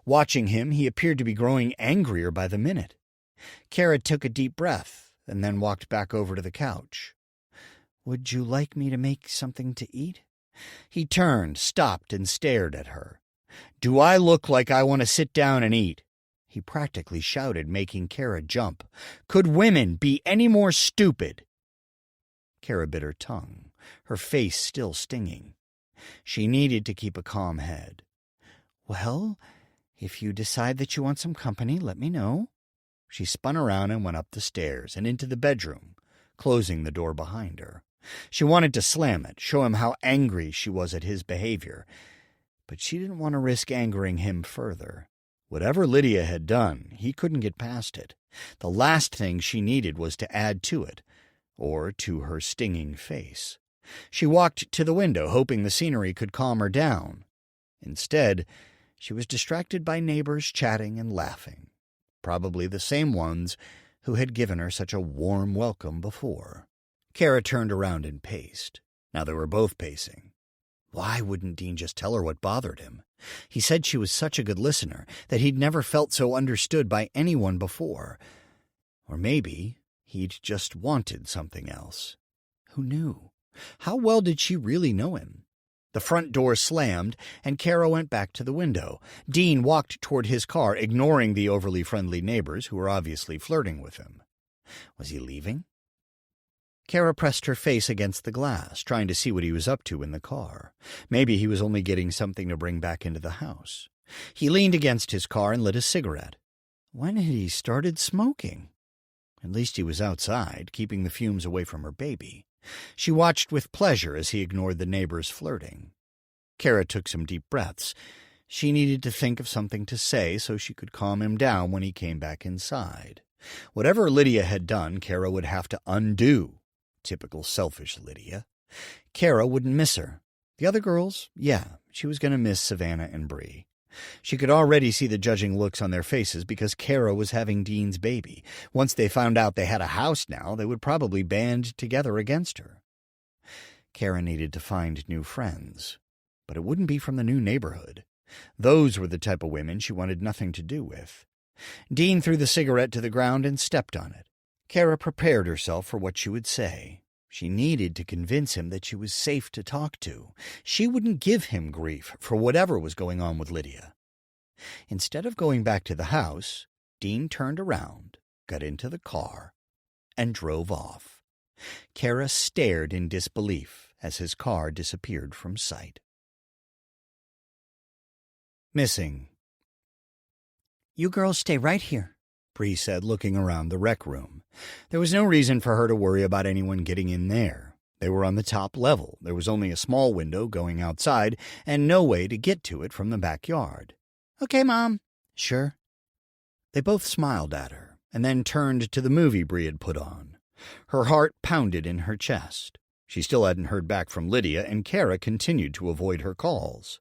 Watching him, he appeared to be growing angrier by the minute. Kara took a deep breath and then walked back over to the couch. "Would you like me to make something to eat?" He turned, stopped, and stared at her. "Do I look like I want to sit down and eat?" He practically shouted, making Kara jump. "Could women be any more stupid?" Kara bit her tongue, her face still stinging. She needed to keep a calm head. "Well, if you decide that you want some company, let me know." She spun around and went up the stairs and into the bedroom, closing the door behind her. She wanted to slam it, show him how angry she was at his behavior, but she didn't want to risk angering him further. Whatever Lydia had done, he couldn't get past it. The last thing she needed was to add to it, or to her stinging face. She walked to the window, hoping the scenery could calm her down. Instead, she was distracted by neighbors chatting and laughing, probably the same ones who had given her such a warm welcome before. Kara turned around and paced. Now they were both pacing. Why wouldn't Dean just tell her what bothered him? He said she was such a good listener, that he'd never felt so understood by anyone before. Or maybe he'd just wanted something else. Who knew? How well did she really know him? The front door slammed, and Kara went back to the window. Dean walked toward his car, ignoring the overly friendly neighbors who were obviously flirting with him. Was he leaving? Kara pressed her face against the glass, trying to see what he was up to in the car. Maybe he was only getting something to bring back into the house. He leaned against his car and lit a cigarette. When had he started smoking? At least he was outside, keeping the fumes away from her baby. She watched with pleasure as he ignored the neighbors flirting. Kara took some deep breaths. She needed to think of something to say so she could calm him down when he came back inside. Whatever Lydia had done, Kara would have to undo. Typical selfish Lydia. Kara wouldn't miss her. The other girls, yeah, she was going to miss Savannah and Bree. She could already see the judging looks on their faces because Kara was having Dean's baby. Once they found out they had a house now, they would probably band together against her. Kara needed to find new friends, but it wouldn't be from the new neighborhood. Those were the type of women she wanted nothing to do with. Dean threw the cigarette to the ground and stepped on it. Kara prepared herself for what she would say. She needed to convince him that she was safe to talk to. She wouldn't give him grief for whatever was going on with Lydia. Instead of going back to the house, Dean turned around, got into the car, and drove off. Kara stared in disbelief as his car disappeared from sight. Missing. "You girls stay right here," Bree said, looking around the rec room. There was no reason for her to worry about anyone getting in there. They were on the top level. There was only a small window going outside and no way to get to it from the backyard. "Okay, Mom." "Sure?" They both smiled at her and then turned to the movie Bree had put on. Her heart pounded in her chest. She still hadn't heard back from Lydia, and Kara continued to avoid her calls.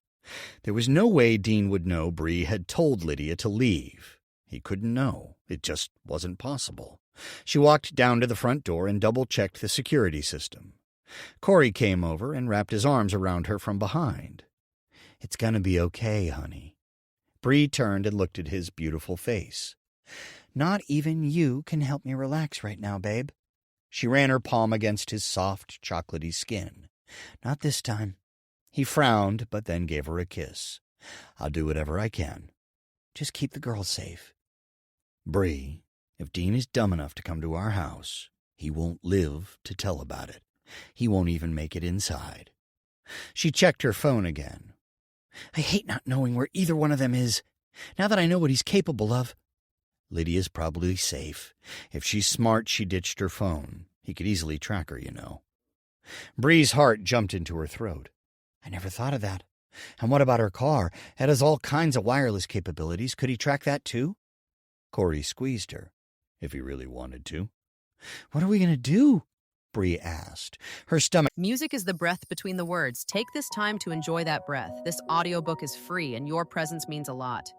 There was no way Dean would know Bree had told Lydia to leave. He couldn't know. It just wasn't possible. She walked down to the front door and double-checked the security system. Corey came over and wrapped his arms around her from behind. "It's gonna be okay, honey." Bree turned and looked at his beautiful face. "Not even you can help me relax right now, babe." She ran her palm against his soft, chocolatey skin. "Not this time." He frowned, but then gave her a kiss. "I'll do whatever I can. Just keep the girls safe." Bree, if Dean is dumb enough to come to our house, he won't live to tell about it. He won't even make it inside." She checked her phone again. "I hate not knowing where either one of them is. Now that I know what he's capable of." "Lydia's probably safe. If she's smart, she ditched her phone. He could easily track her, you know." Bree's heart jumped into her throat. "I never thought of that. And what about her car? It has all kinds of wireless capabilities. Could he track that too?" Corey squeezed her. "If he really wanted to." "What are we going to do?" Bree asked. Her stomach. Music is the breath between the words. Take this time to enjoy that breath. This audiobook is free, and your presence means a lot.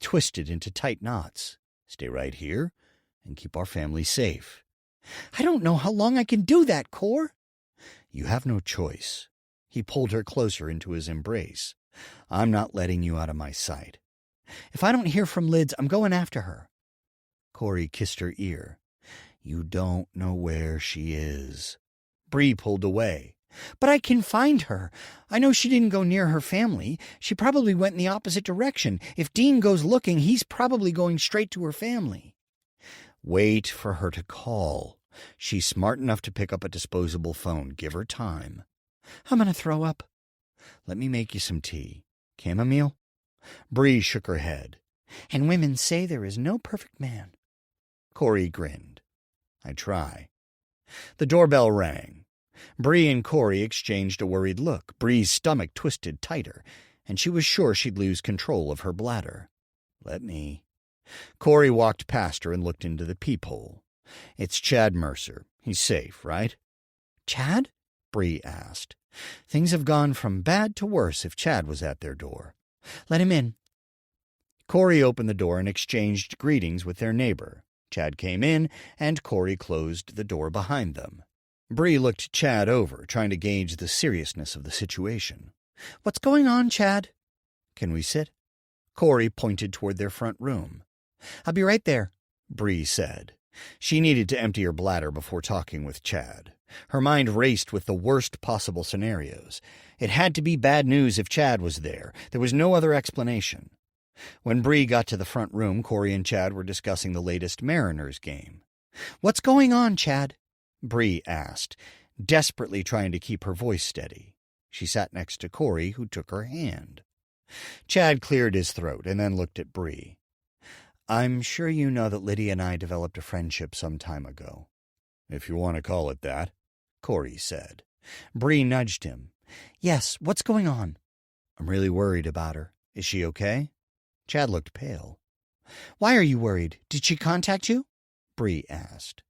Twisted into tight knots. "Stay right here and keep our family safe." "I don't know how long I can do that, Cor." "You have no choice." He pulled her closer into his embrace. "I'm not letting you out of my sight." "If I don't hear from Lids, I'm going after her." Corey kissed her ear. You don't know where she is. Bree pulled away. But I can find her. I know she didn't go near her family. She probably went in the opposite direction. If Dean goes looking, he's probably going straight to her family. Wait for her to call. She's smart enough to pick up a disposable phone. Give her time. I'm going to throw up. Let me make you some tea. Chamomile? Bree shook her head. And women say there is no perfect man. Corey grinned. I try. The doorbell rang. Bree and Corey exchanged a worried look. Bree's stomach twisted tighter, and she was sure she'd lose control of her bladder. Let me. Corey walked past her and looked into the peephole. It's Chad Mercer. He's safe, right? Chad? Bree asked. Things have gone from bad to worse if Chad was at their door. Let him in. Corey opened the door and exchanged greetings with their neighbor. Chad came in, and Corey closed the door behind them. Bree looked Chad over, trying to gauge the seriousness of the situation. What's going on, Chad? Can we sit? Corey pointed toward their front room. I'll be right there, Bree said. She needed to empty her bladder before talking with Chad. Her mind raced with the worst possible scenarios. It had to be bad news if Chad was there. There was no other explanation. When Bree got to the front room, Corey and Chad were discussing the latest Mariners game. What's going on, Chad? Bree asked, desperately trying to keep her voice steady. She sat next to Corey, who took her hand. Chad cleared his throat and then looked at Bree. I'm sure you know that Lydia and I developed a friendship some time ago. If you want to call it that, Corey said. Bree nudged him. Yes, what's going on? I'm really worried about her. Is she okay? Chad looked pale. Why are you worried? Did she contact you? Bree asked.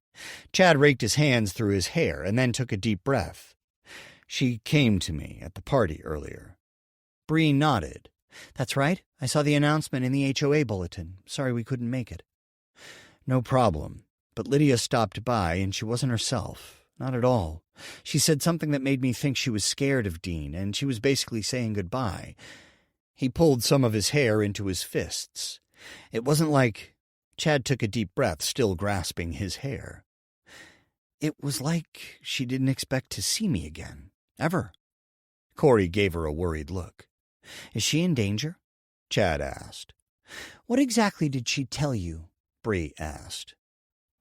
Chad raked his hands through his hair and then took a deep breath. She came to me at the party earlier. Bree nodded. That's right. I saw the announcement in the HOA bulletin. Sorry we couldn't make it. No problem. But Lydia stopped by, and she wasn't herself. Not at all. She said something that made me think she was scared of Dean, and she was basically saying goodbye. He pulled some of his hair into his fists. It wasn't like... Chad took a deep breath, still grasping his hair. It was like she didn't expect to see me again. Ever. Corey gave her a worried look. Is she in danger? Chad asked. What exactly did she tell you? Bree asked.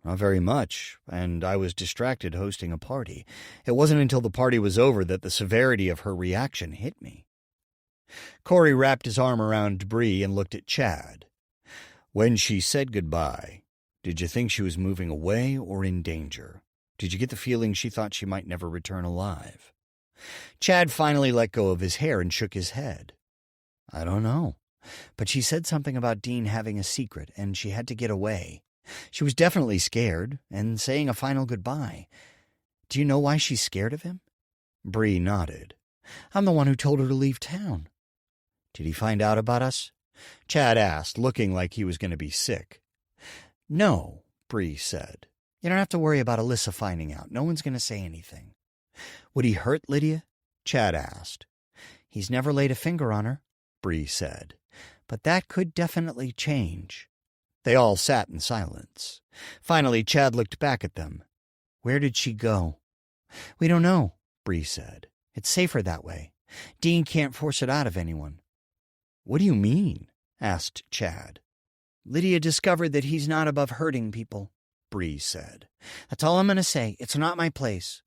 Not very much, and I was distracted hosting a party. It wasn't until the party was over that the severity of her reaction hit me. Corey wrapped his arm around Bree and looked at Chad. When she said goodbye, did you think she was moving away or in danger? Did you get the feeling she thought she might never return alive? Chad finally let go of his hair and shook his head. I don't know, but she said something about Dean having a secret, and she had to get away. She was definitely scared, and saying a final goodbye. Do you know why she's scared of him? Bree nodded. I'm the one who told her to leave town. Did he find out about us? Chad asked, looking like he was going to be sick. No, Bree said. You don't have to worry about Alyssa finding out. No one's going to say anything. Would he hurt Lydia? Chad asked. He's never laid a finger on her, Bree said. But that could definitely change. They all sat in silence. Finally, Chad looked back at them. Where did she go? We don't know, Bree said. It's safer that way. Dean can't force it out of anyone. What do you mean? Asked Chad. Lydia discovered that he's not above hurting people, Bree said. That's all I'm going to say. It's not my place.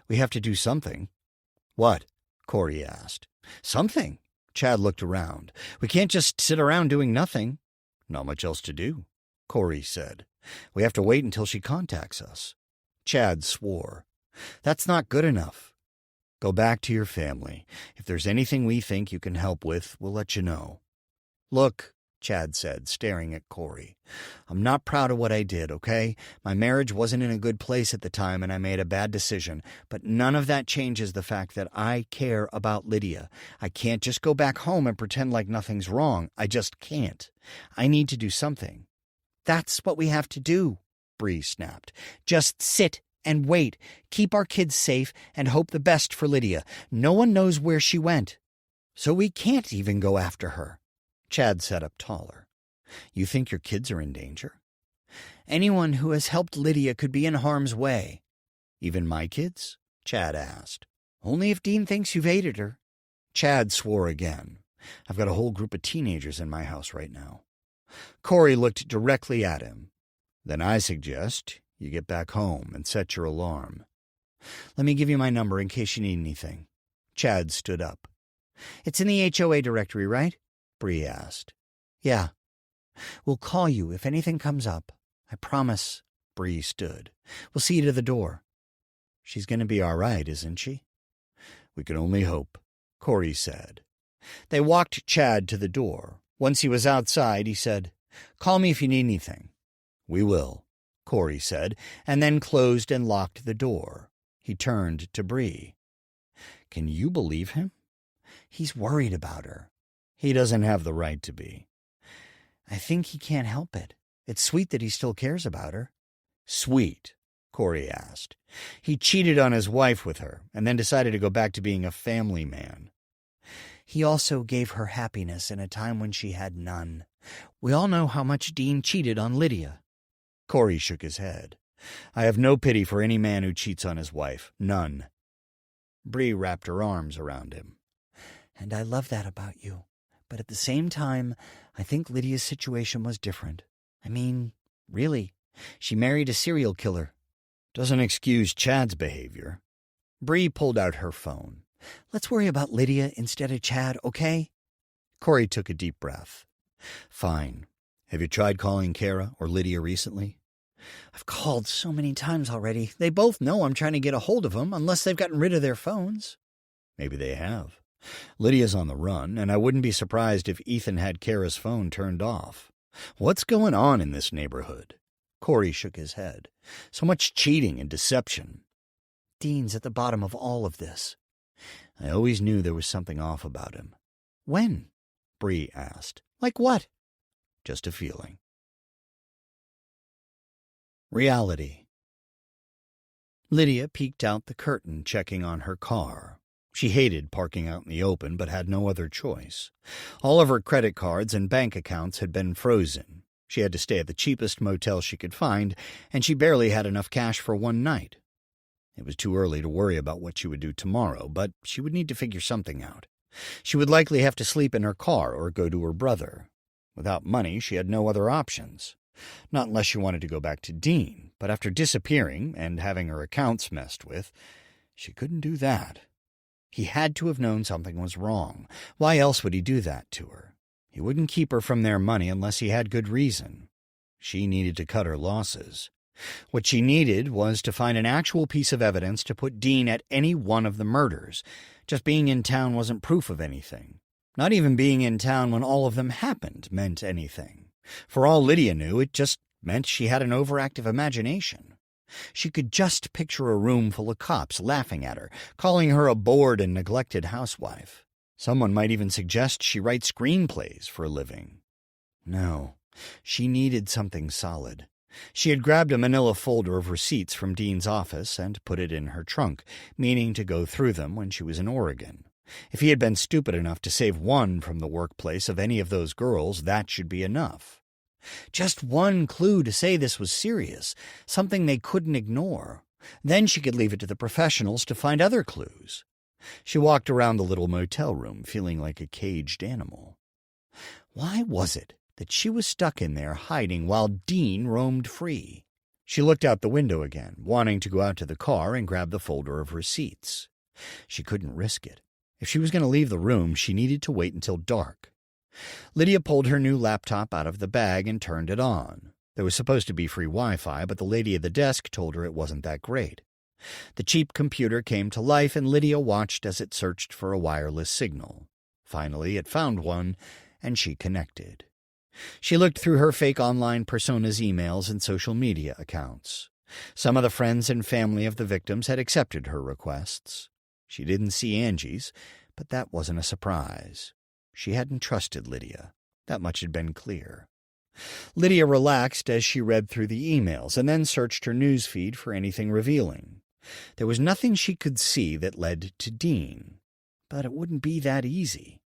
We have to do something. What? Corey asked. Something. Chad looked around. We can't just sit around doing nothing. Not much else to do, Corey said. We have to wait until she contacts us. Chad swore. That's not good enough. Go back to your family. If there's anything we think you can help with, we'll let you know. Look, Chad said, staring at Corey. I'm not proud of what I did, okay? My marriage wasn't in a good place at the time and I made a bad decision, but none of that changes the fact that I care about Lydia. I can't just go back home and pretend like nothing's wrong. I just can't. I need to do something. That's what we have to do, Bree snapped. Just sit and wait. Keep our kids safe and hope the best for Lydia. No one knows where she went. So we can't even go after her. Chad sat up taller. You think your kids are in danger? Anyone who has helped Lydia could be in harm's way. Even my kids? Chad asked. Only if Dean thinks you've aided her. Chad swore again. I've got a whole group of teenagers in my house right now. Corey looked directly at him. Then I suggest you get back home and set your alarm. Let me give you my number in case you need anything. Chad stood up. It's in the HOA directory, right? Bree asked. Yeah. We'll call you if anything comes up. I promise. Bree stood. We'll see you to the door. She's going to be all right, isn't she? We can only hope, Corey said. They walked Chad to the door. Once he was outside, he said, Call me if you need anything. We will, Corey said, and then closed and locked the door. He turned to Bree. Can you believe him? He's worried about her. He doesn't have the right to be. I think he can't help it. It's sweet that he still cares about her. Sweet? Corey asked. He cheated on his wife with her and then decided to go back to being a family man. He also gave her happiness in a time when she had none. We all know how much Dean cheated on Lydia. Corey shook his head. I have no pity for any man who cheats on his wife. None. Bree wrapped her arms around him. And I love that about you. But at the same time, I think Lydia's situation was different. I mean, really, she married a serial killer. Doesn't excuse Chad's behavior. Bree pulled out her phone. Let's worry about Lydia instead of Chad, okay? Corey took a deep breath. Fine. Have you tried calling Kara or Lydia recently? I've called so many times already. They both know I'm trying to get a hold of them, unless they've gotten rid of their phones. Maybe they have. Lydia's on the run, and I wouldn't be surprised if Ethan had Kara's phone turned off. What's going on in this neighborhood? Corey shook his head. So much cheating and deception. Dean's at the bottom of all of this. I always knew there was something off about him. When? Bree asked. Like what? Just a feeling. Reality. Lydia peeked out the curtain, checking on her car. She hated parking out in the open, but had no other choice. All of her credit cards and bank accounts had been frozen. She had to stay at the cheapest motel she could find, and she barely had enough cash for one night. It was too early to worry about what she would do tomorrow, but she would need to figure something out. She would likely have to sleep in her car or go to her brother. Without money, she had no other options. Not unless she wanted to go back to Dean, but after disappearing and having her accounts messed with, she couldn't do that. He had to have known something was wrong. Why else would he do that to her? He wouldn't keep her from their money unless he had good reason. She needed to cut her losses. What she needed was to find an actual piece of evidence to put Dean at any one of the murders. Just being in town wasn't proof of anything. Not even being in town when all of them happened meant anything. For all Lydia knew, it just meant she had an overactive imagination. She could just picture a room full of cops laughing at her, calling her a bored and neglected housewife. Someone might even suggest she write screenplays for a living. No, she needed something solid. She had grabbed a manila folder of receipts from Dean's office and put it in her trunk, meaning to go through them when she was in Oregon. If he had been stupid enough to save one from the workplace of any of those girls, that should be enough. Just one clue to say this was serious, something they couldn't ignore. Then she could leave it to the professionals to find other clues. She walked around the little motel room, feeling like a caged animal. Why was it that she was stuck in there hiding while Dean roamed free? She looked out the window again, wanting to go out to the car and grab the folder of receipts. She couldn't risk it. If she was going to leave the room, she needed to wait until dark. Lydia pulled her new laptop out of the bag and turned it on. There was supposed to be free Wi-Fi, but the lady at the desk told her it wasn't that great. The cheap computer came to life, and Lydia watched as it searched for a wireless signal. Finally, it found one, and she connected. She looked through her fake online persona's emails and social media accounts. Some of the friends and family of the victims had accepted her requests. She didn't see Angie's, but that wasn't a surprise. She hadn't trusted Lydia. That much had been clear. Lydia relaxed as she read through the emails and then searched her news feed for anything revealing. There was nothing she could see that led to Dean, but it wouldn't be that easy.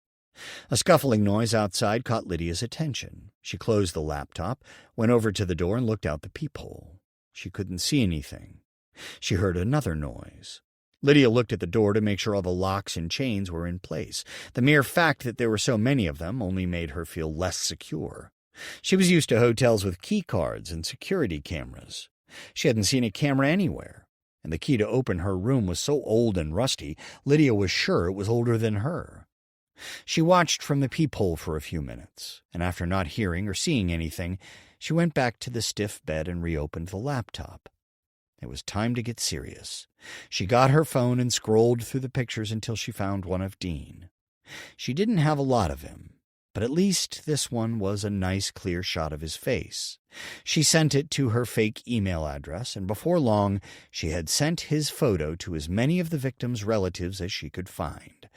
A scuffling noise outside caught Lydia's attention. She closed the laptop, went over to the door, and looked out the peephole. She couldn't see anything. She heard another noise. Lydia looked at the door to make sure all the locks and chains were in place. The mere fact that there were so many of them only made her feel less secure. She was used to hotels with key cards and security cameras. She hadn't seen a camera anywhere, and the key to open her room was so old and rusty, Lydia was sure it was older than her. She watched from the peephole for a few minutes, and after not hearing or seeing anything, she went back to the stiff bed and reopened the laptop. It was time to get serious. She got her phone and scrolled through the pictures until she found one of Dean. She didn't have a lot of him, but at least this one was a nice, clear shot of his face. She sent it to her fake email address, and before long she had sent his photo to as many of the victims' relatives as she could find,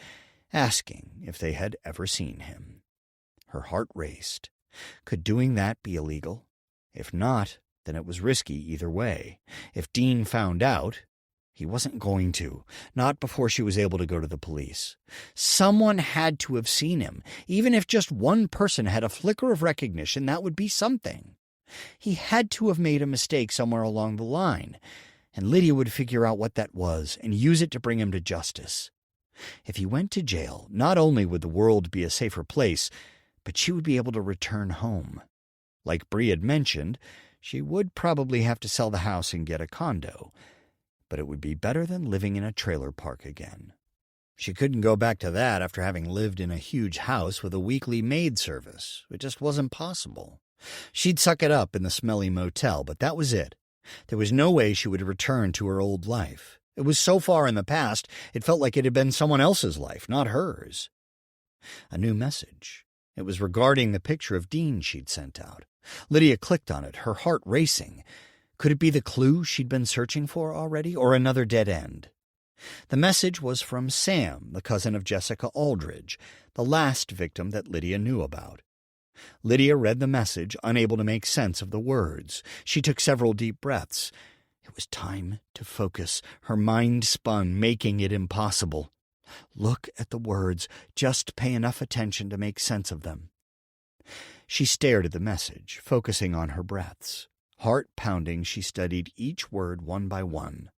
asking if they had ever seen him. Her heart raced. Could doing that be illegal? If not, then it was risky either way. If Dean found out, he wasn't going to, not before she was able to go to the police. Someone had to have seen him. Even if just one person had a flicker of recognition, that would be something. He had to have made a mistake somewhere along the line, and Lydia would figure out what that was and use it to bring him to justice. If he went to jail, not only would the world be a safer place, but she would be able to return home. Like Bree had mentioned, she would probably have to sell the house and get a condo, but it would be better than living in a trailer park again. She couldn't go back to that after having lived in a huge house with a weekly maid service. It just wasn't possible. She'd suck it up in the smelly motel, but that was it. There was no way she would return to her old life. It was so far in the past, it felt like it had been someone else's life, not hers. A new message. It was regarding the picture of Dean she'd sent out. Lydia clicked on it, her heart racing. Could it be the clue she'd been searching for already, or another dead end? The message was from Sam, the cousin of Jessica Aldridge, the last victim that Lydia knew about. Lydia read the message, unable to make sense of the words. She took several deep breaths. It was time to focus. Her mind spun, making it impossible. Look at the words. Just pay enough attention to make sense of them. She stared at the message, focusing on her breaths. Heart pounding, she studied each word one by one.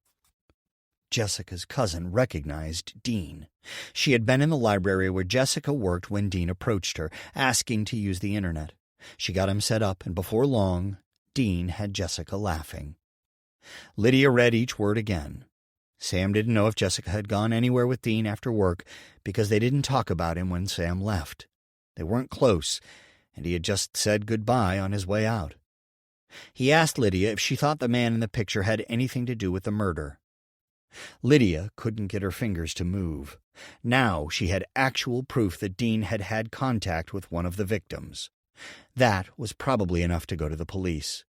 Jessica's cousin recognized Dean. She had been in the library where Jessica worked when Dean approached her, asking to use the internet. She got him set up, and before long, Dean had Jessica laughing. Lydia read each word again. Sam didn't know if Jessica had gone anywhere with Dean after work because they didn't talk about him when Sam left. They weren't close, and he had just said goodbye on his way out. He asked Lydia if she thought the man in the picture had anything to do with the murder. Lydia couldn't get her fingers to move. Now she had actual proof that Dean had had contact with one of the victims. That was probably enough to go to the police.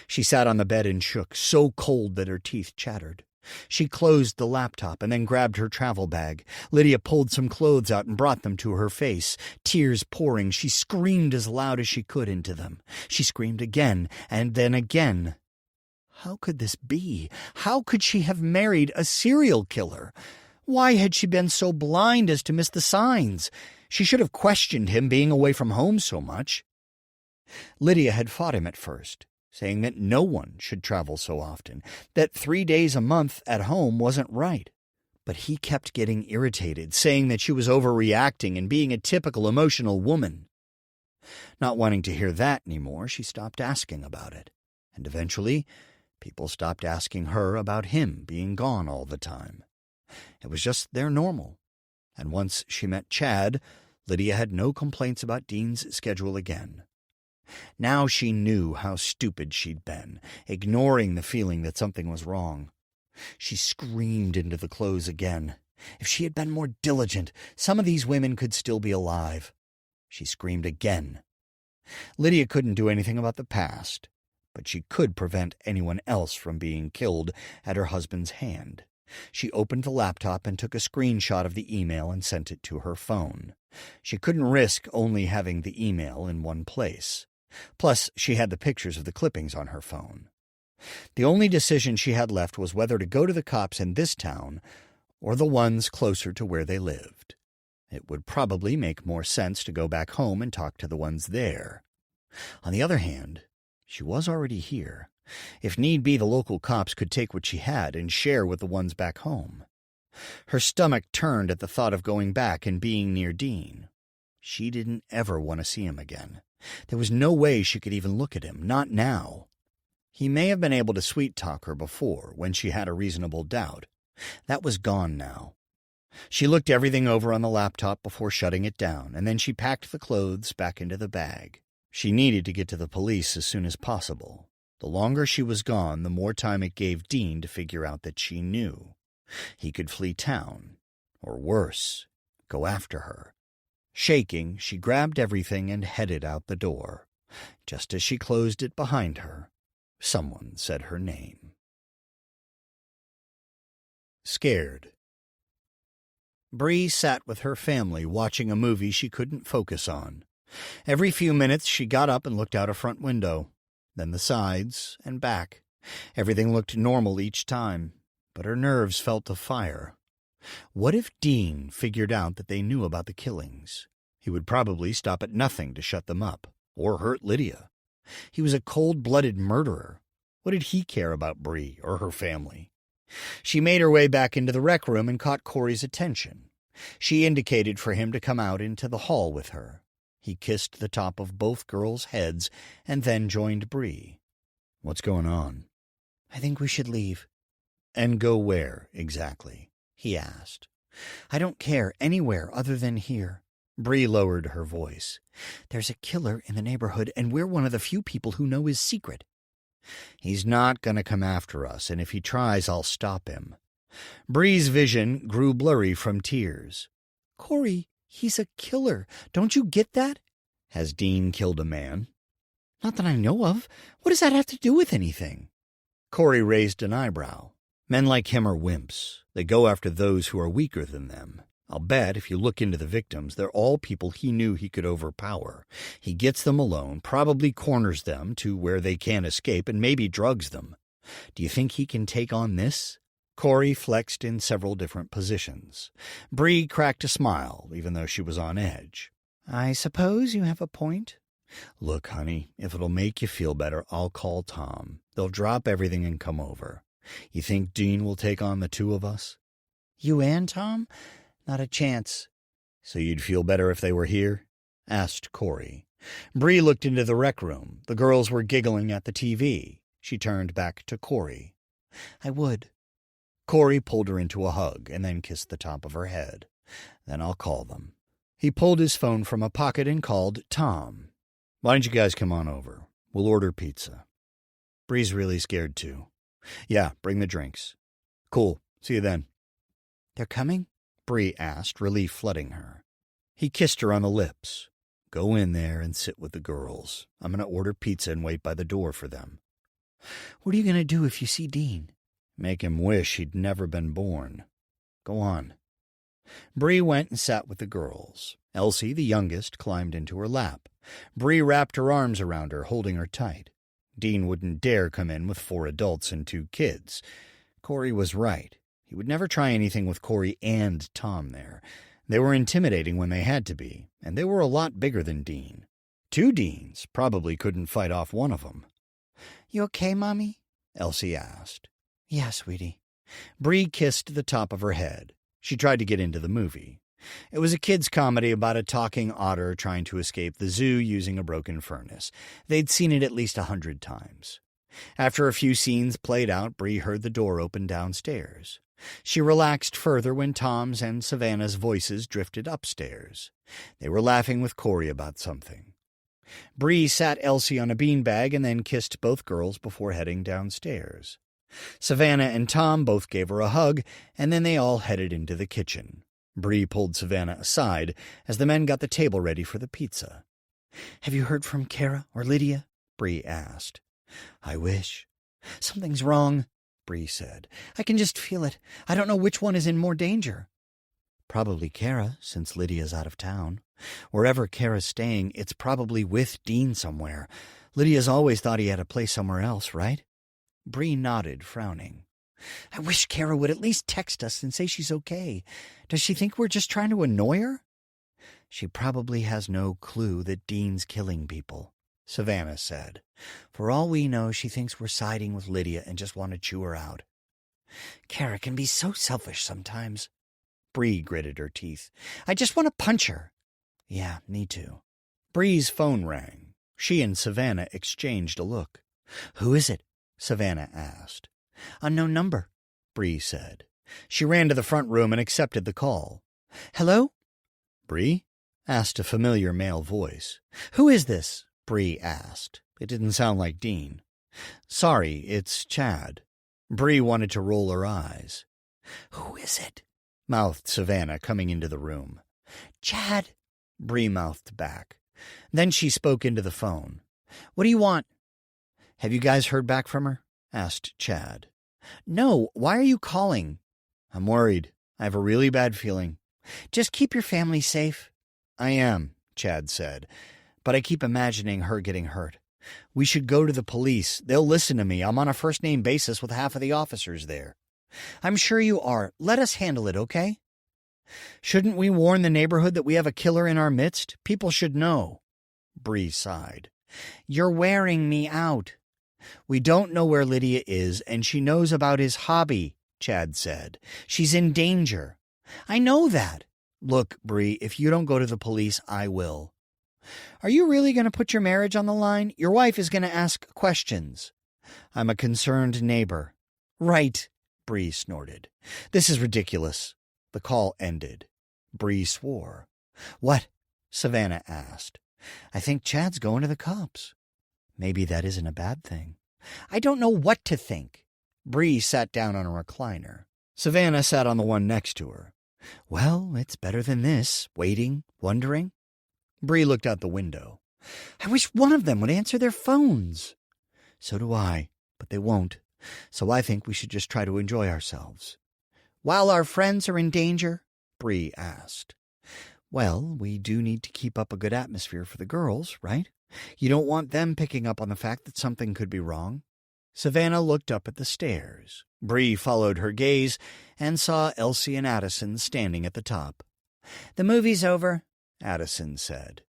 She sat on the bed and shook, so cold that her teeth chattered. She closed the laptop and then grabbed her travel bag. Lydia pulled some clothes out and brought them to her face. Tears pouring, she screamed as loud as she could into them. She screamed again and then again. How could this be? How could she have married a serial killer? Why had she been so blind as to miss the signs? She should have questioned him being away from home so much. Lydia had fought him at first, saying that no one should travel so often, that 3 days a month at home wasn't right. But he kept getting irritated, saying that she was overreacting and being a typical emotional woman. Not wanting to hear that anymore, she stopped asking about it. And eventually, people stopped asking her about him being gone all the time. It was just their normal. And once she met Chad, Lydia had no complaints about Dean's schedule again. Now she knew how stupid she'd been, ignoring the feeling that something was wrong. She screamed into the clothes again. If she had been more diligent, some of these women could still be alive. She screamed again. Lydia couldn't do anything about the past, but she could prevent anyone else from being killed at her husband's hand. She opened the laptop and took a screenshot of the email and sent it to her phone. She couldn't risk only having the email in one place. Plus, she had the pictures of the clippings on her phone. The only decision she had left was whether to go to the cops in this town or the ones closer to where they lived. It would probably make more sense to go back home and talk to the ones there. On the other hand, she was already here. If need be, the local cops could take what she had and share with the ones back home. Her stomach turned at the thought of going back and being near Dean. She didn't ever want to see him again. There was no way she could even look at him, not now. He may have been able to sweet-talk her before, when she had a reasonable doubt. That was gone now. She looked everything over on the laptop before shutting it down, and then she packed the clothes back into the bag. She needed to get to the police as soon as possible. The longer she was gone, the more time it gave Dean to figure out that she knew. He could flee town, or worse, go after her. Shaking, she grabbed everything and headed out the door. Just as she closed it behind her, someone said her name. Scared. Bree sat with her family watching a movie she couldn't focus on. Every few minutes she got up and looked out a front window, then the sides and back. Everything looked normal each time, but her nerves felt afire. What if Dean figured out that they knew about the killings? He would probably stop at nothing to shut them up, or hurt Lydia. He was a cold-blooded murderer. What did he care about Bree or her family? She made her way back into the rec room and caught Corey's attention. She indicated for him to come out into the hall with her. He kissed the top of both girls' heads and then joined Bree. "What's going on?" "I think we should leave." "And go where, exactly?" he asked. "I don't care anywhere other than here." Bree lowered her voice. "There's a killer in the neighborhood, and we're one of the few people who know his secret." "He's not going to come after us, and if he tries, I'll stop him." Bree's vision grew blurry from tears. "Corey, he's a killer. Don't you get that?" "Has Dean killed a man?" "Not that I know of. What does that have to do with anything?" Corey raised an eyebrow. "Men like him are wimps. They go after those who are weaker than them. I'll bet if you look into the victims, they're all people he knew he could overpower. He gets them alone, probably corners them to where they can't escape, and maybe drugs them. Do you think he can take on this?" Corey flexed in several different positions. Bree cracked a smile, even though she was on edge. "I suppose you have a point." "Look, honey, if it'll make you feel better, I'll call Tom. They'll drop everything and come over. You think Dean will take on the two of us?" "You and Tom? Not a chance." "So you'd feel better if they were here?" asked Corey. Bree looked into the rec room. The girls were giggling at the TV. She turned back to Corey. "I would." Corey pulled her into a hug and then kissed the top of her head. "Then I'll call them." He pulled his phone from a pocket and called Tom. "Why don't you guys come on over? We'll order pizza." Bree's really scared too. "Yeah, bring the drinks." "Cool. See you then." "They're coming?" Bree asked, relief flooding her. He kissed her on the lips. "Go in there and sit with the girls. I'm going to order pizza and wait by the door for them." "What are you going to do if you see Dean?" "Make him wish he'd never been born. Go on." Bree went and sat with the girls. Elsie, the youngest, climbed into her lap. Bree wrapped her arms around her, holding her tight. Dean wouldn't dare come in with 4 adults and 2 kids. Corey was right. He would never try anything with Corey and Tom there. They were intimidating when they had to be, and they were a lot bigger than Dean. 2 Deans probably couldn't fight off one of them. "You okay, Mommy?" Elsie asked. "Yeah, sweetie." Bree kissed the top of her head. She tried to get into the movie. It was a kid's comedy about a talking otter trying to escape the zoo using a broken furnace. They'd seen it at least 100 times. After a few scenes played out, Bree heard the door open downstairs. She relaxed further when Tom's and Savannah's voices drifted upstairs. They were laughing with Corey about something. Bree sat Elsie on a beanbag and then kissed both girls before heading downstairs. Savannah and Tom both gave her a hug, and then they all headed into the kitchen. Bree pulled Savannah aside as the men got the table ready for the pizza. "Have you heard from Kara or Lydia?" Bree asked. "I wish." "Something's wrong," Bree said. "I can just feel it. I don't know which one is in more danger." "Probably Kara, since Lydia's out of town. Wherever Kara's staying, it's probably with Dean somewhere. Lydia's always thought he had a place somewhere else, right?" Bree nodded, frowning. "I wish Kara would at least text us and say she's okay. Does she think we're just trying to annoy her?" She probably has no clue that Dean's killing people, Savannah said. For all we know, she thinks we're siding with Lydia and just want to chew her out. Kara can be so selfish sometimes. Bree gritted her teeth. I just want to punch her. Yeah, me too. Bree's phone rang. She and Savannah exchanged a look. Who is it? Savannah asked. Unknown number, Bree said. She ran to the front room and accepted the call. Hello? Bree? Asked a familiar male voice. Who is this? Bree asked. It didn't sound like Dean. Sorry, it's Chad. Bree wanted to roll her eyes. Who is it? Mouthed Savannah, coming into the room. Chad, Bree mouthed back. Then she spoke into the phone. What do you want? Have you guys heard back from her? Asked Chad. No, why are you calling? I'm worried. I have a really bad feeling. Just keep your family safe. I am, Chad said, but I keep imagining her getting hurt. We should go to the police. They'll listen to me. I'm on a first-name basis with half of the officers there. I'm sure you are. Let us handle it, okay? Shouldn't we warn the neighborhood that we have a killer in our midst? People should know. Bree sighed. You're wearing me out. We don't know where Lydia is, and she knows about his hobby, Chad said. She's in danger. I know that. Look, Bree, if you don't go to the police, I will. Are you really going to put your marriage on the line? Your wife is going to ask questions. I'm a concerned neighbor. Right, Bree snorted. This is ridiculous. The call ended. Bree swore. What? Savannah asked. I think Chad's going to the cops. Maybe that isn't a bad thing. I don't know what to think. Bree sat down on a recliner. Savannah sat on the one next to her. Well, it's better than this, waiting, wondering. Bree looked out the window. I wish one of them would answer their phones. So do I, but they won't. So I think we should just try to enjoy ourselves. While our friends are in danger? Bree asked. Well, we do need to keep up a good atmosphere for the girls, right? You don't want them picking up on the fact that something could be wrong. Savannah looked up at the stairs. Bree followed her gaze and saw Elsie and Addison standing at the top. The movie's over, Addison said.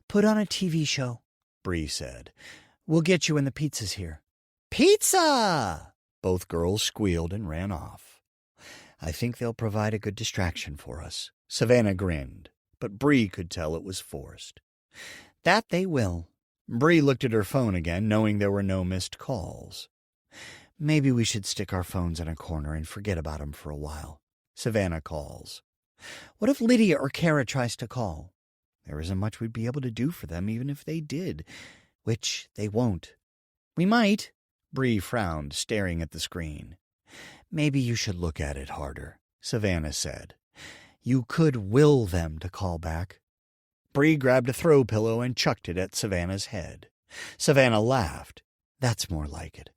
Put on a TV show, Bree said. We'll get you when the pizza's here. Pizza! Both girls squealed and ran off. I think they'll provide a good distraction for us. Savannah grinned, but Bree could tell it was forced. That they will. Bree looked at her phone again, knowing there were no missed calls. Maybe we should stick our phones in a corner and forget about them for a while. Savannah calls. What if Lydia or Kara tries to call? There isn't much we'd be able to do for them, even if they did. Which they won't. We might. Bree frowned, staring at the screen. Maybe you should look at it harder, Savannah said. You could will them to call back. Bree grabbed a throw pillow and chucked it at Savannah's head. Savannah laughed. That's more like it.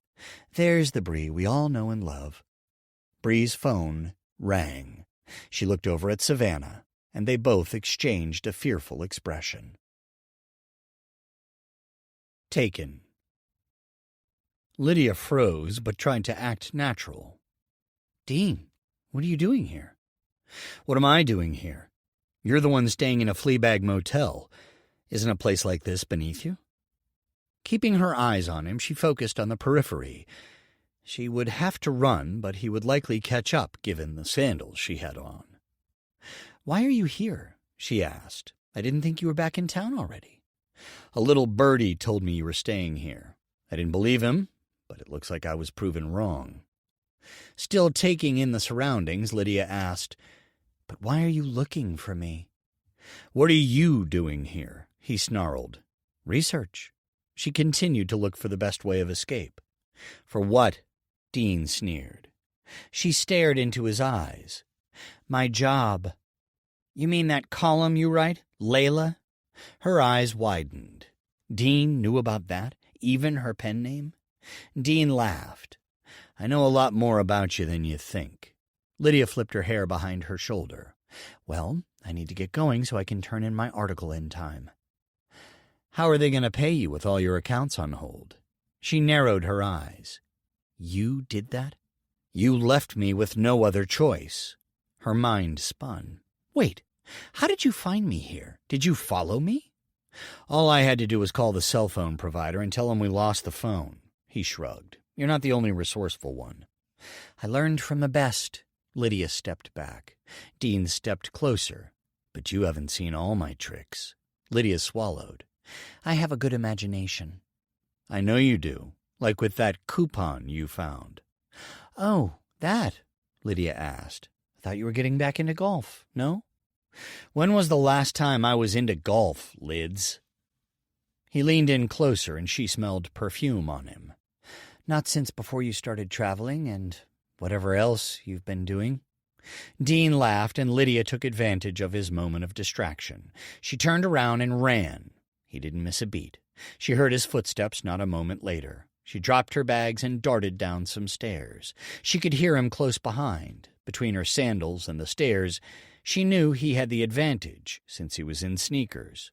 There's the Bree we all know and love. Bree's phone rang. She looked over at Savannah, and they both exchanged a fearful expression. Taken. Lydia froze, but tried to act natural. Dean, what are you doing here? What am I doing here? You're the one staying in a Fleabag motel. Isn't a place like this beneath you? Keeping her eyes on him, she focused on the periphery. She would have to run, but he would likely catch up, given the sandals she had on. Why are you here? She asked. I didn't think you were back in town already. A little birdie told me you were staying here. I didn't believe him, but it looks like I was proven wrong. Still taking in the surroundings, Lydia asked, But why are you looking for me? What are you doing here? He snarled. Research. She continued to look for the best way of escape. For what? Dean sneered. She stared into his eyes. My job. You mean that column you write, Layla? Her eyes widened. Dean knew about that, even her pen name? Dean laughed. I know a lot more about you than you think. Lydia flipped her hair behind her shoulder. Well, I need to get going so I can turn in my article in time. How are they going to pay you with all your accounts on hold? She narrowed her eyes. You did that? You left me with no other choice. Her mind spun. Wait, How did you find me here? Did you follow me? All I had to do was call the cell phone provider and tell him we lost the phone. He shrugged. You're not the only resourceful one. I learned from the best. Lydia stepped back. Dean stepped closer. But you haven't seen all my tricks. Lydia swallowed. I have a good imagination. I know you do, like with that coupon you found. Oh, that? Lydia asked. I thought you were getting back into golf, no? When was the last time I was into golf, Lids? He leaned in closer and she smelled perfume on him. Not since before you started traveling and whatever else you've been doing. Dean laughed and Lydia took advantage of his moment of distraction. She turned around and ran. He didn't miss a beat. She heard his footsteps not a moment later. She dropped her bags and darted down some stairs. She could hear him close behind. Between her sandals and the stairs, she knew he had the advantage, since he was in sneakers.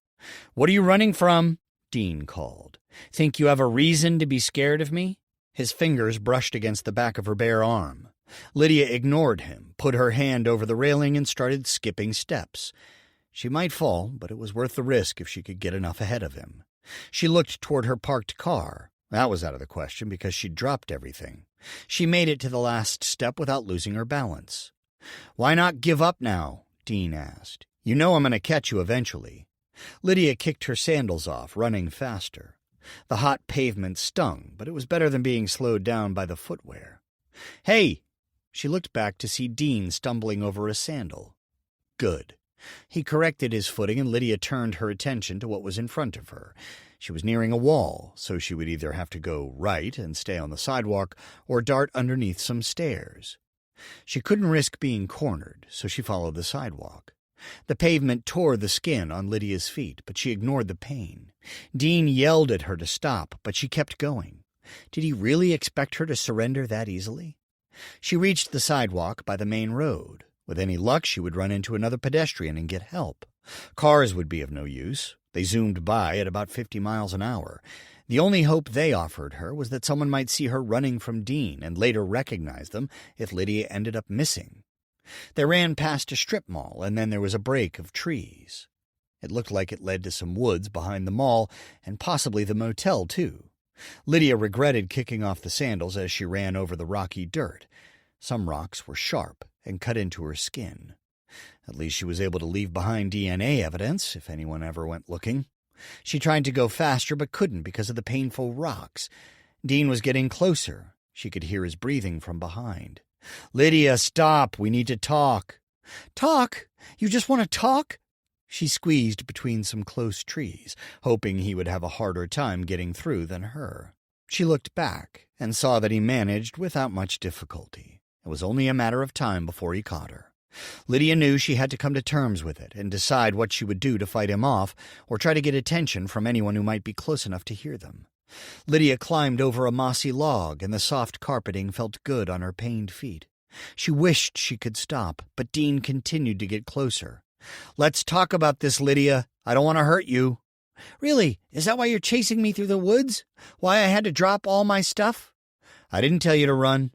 "What are you running from?" Dean called. "Think you have a reason to be scared of me?" His fingers brushed against the back of her bare arm. Lydia ignored him, put her hand over the railing, and started skipping steps. She might fall, but it was worth the risk if she could get enough ahead of him. She looked toward her parked car. That was out of the question because she'd dropped everything. She made it to the last step without losing her balance. "Why not give up now?" Dean asked. "You know I'm going to catch you eventually." Lydia kicked her sandals off, running faster. The hot pavement stung, but it was better than being slowed down by the footwear. "Hey!" She looked back to see Dean stumbling over a sandal. Good. He corrected his footing, and Lydia turned her attention to what was in front of her. She was nearing a wall, so she would either have to go right and stay on the sidewalk or dart underneath some stairs. She couldn't risk being cornered, so she followed the sidewalk. The pavement tore the skin on Lydia's feet, but she ignored the pain. Dean yelled at her to stop, but she kept going. Did he really expect her to surrender that easily? She reached the sidewalk by the main road. With any luck, she would run into another pedestrian and get help. Cars would be of no use. They zoomed by at about 50 miles an hour. The only hope they offered her was that someone might see her running from Dean and later recognize them if Lydia ended up missing. They ran past a strip mall, and then there was a break of trees. It looked like it led to some woods behind the mall, and possibly the motel, too. Lydia regretted kicking off the sandals as she ran over the rocky dirt. Some rocks were sharp and cut into her skin. At least she was able to leave behind DNA evidence, if anyone ever went looking. She tried to go faster, but couldn't because of the painful rocks. Dean was getting closer. She could hear his breathing from behind. "Lydia, stop! We need to talk." "Talk? You just want to talk?" She squeezed between some close trees, hoping he would have a harder time getting through than her. She looked back and saw that he managed without much difficulty. It was only a matter of time before he caught her. Lydia knew she had to come to terms with it and decide what she would do to fight him off or try to get attention from anyone who might be close enough to hear them. Lydia climbed over a mossy log, and the soft carpeting felt good on her pained feet. She wished she could stop, but Dean continued to get closer. "Let's talk about this, Lydia. I don't want to hurt you." "Really? Is that why you're chasing me through the woods? Why I had to drop all my stuff?" "I didn't tell you to run."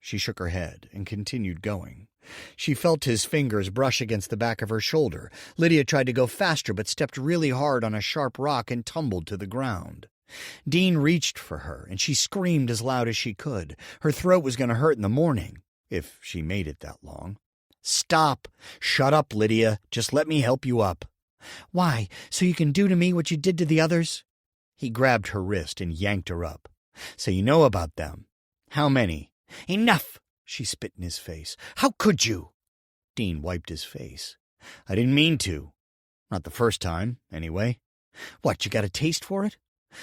She shook her head and continued going. She felt his fingers brush against the back of her shoulder. Lydia tried to go faster, but stepped really hard on a sharp rock and tumbled to the ground. Dean reached for her, and she screamed as loud as she could. Her throat was going to hurt in the morning, if she made it that long. "Stop! Shut up, Lydia. Just let me help you up." "Why, so you can do to me what you did to the others?" He grabbed her wrist and yanked her up. "So you know about them? How many?" "Enough!" She spit in his face. "How could you?" Dean wiped his face. "I didn't mean to. Not the first time, anyway." "What, you got a taste for it?"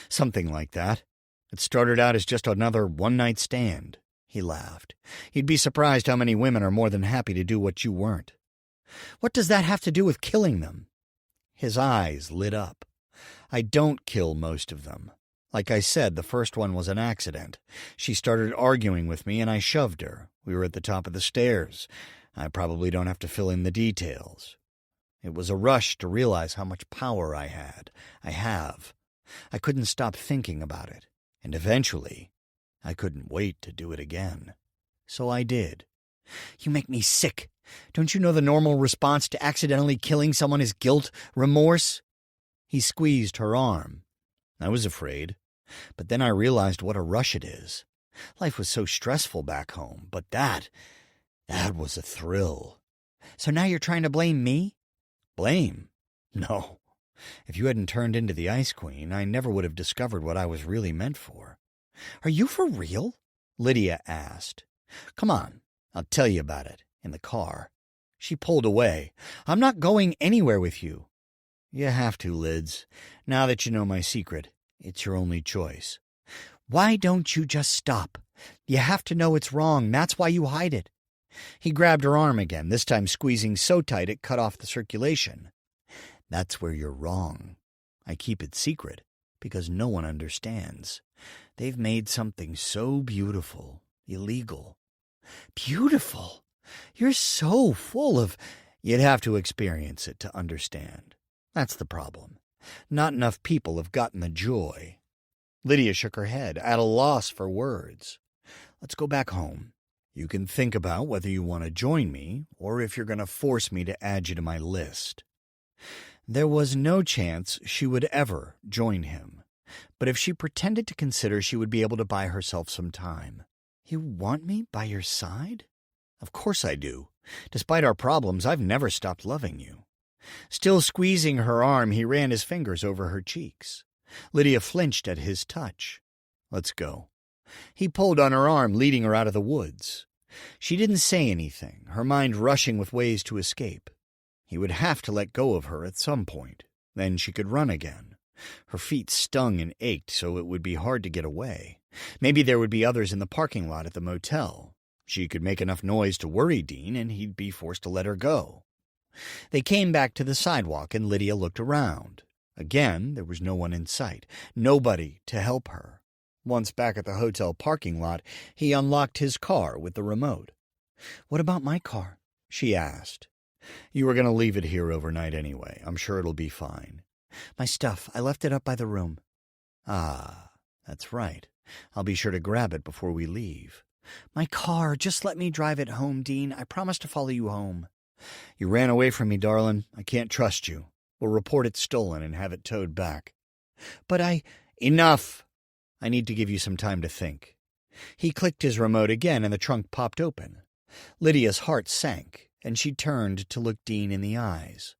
"Something like that. It started out as just another one-night stand." He laughed. "You'd be surprised how many women are more than happy to do what you weren't." "What does that have to do with killing them?" His eyes lit up. "I don't kill most of them. Like I said, the first one was an accident. She started arguing with me, and I shoved her. We were at the top of the stairs. I probably don't have to fill in the details. It was a rush to realize how much power I had. I have. I couldn't stop thinking about it. And eventually, I couldn't wait to do it again. So I did. You make me sick. Don't you know the normal response to accidentally killing someone is guilt, remorse? He squeezed her arm. I was afraid, but then I realized what a rush it is. Life was so stressful back home, but that was a thrill. So now you're trying to blame me? Blame? No. If you hadn't turned into the Ice Queen, I never would have discovered what I was really meant for. Are you for real? Lydia asked. Come on, I'll tell you about it, in the car. She pulled away. I'm not going anywhere with you. You have to, Lids. Now that you know my secret, it's your only choice. Why don't you just stop? You have to know it's wrong. That's why you hide it. He grabbed her arm again, this time squeezing so tight it cut off the circulation. That's where you're wrong. I keep it secret because no one understands. They've made something so beautiful, illegal. Beautiful? You're so full of... You'd have to experience it to understand. That's the problem. Not enough people have gotten the joy. Lydia shook her head, at a loss for words. Let's go back home. You can think about whether you want to join me or if you're going to force me to add you to my list. There was no chance she would ever join him, but if she pretended to consider, she would be able to buy herself some time. You want me by your side? Of course I do. Despite our problems, I've never stopped loving you. Still squeezing her arm, he ran his fingers over her cheeks. Lydia flinched at his touch. Let's go. He pulled on her arm, leading her out of the woods. She didn't say anything, her mind rushing with ways to escape. He would have to let go of her at some point. Then she could run again. Her feet stung and ached, so it would be hard to get away. Maybe there would be others in the parking lot at the motel. She could make enough noise to worry Dean, and he'd be forced to let her go. They came back to the sidewalk, and Lydia looked around. Again, there was no one in sight, nobody to help her. Once back at the hotel parking lot, he unlocked his car with the remote. What about my car? She asked. You were going to leave it here overnight anyway. I'm sure it'll be fine. My stuff, I left it up by the room. Ah, that's right. I'll be sure to grab it before we leave. My car, just let me drive it home, Dean. I promise to follow you home. You ran away from me, darling. I can't trust you. We'll report it stolen and have it towed back. But Enough! I need to give you some time to think. He clicked his remote again and the trunk popped open. Lydia's heart sank, and she turned to look Dean in the eyes.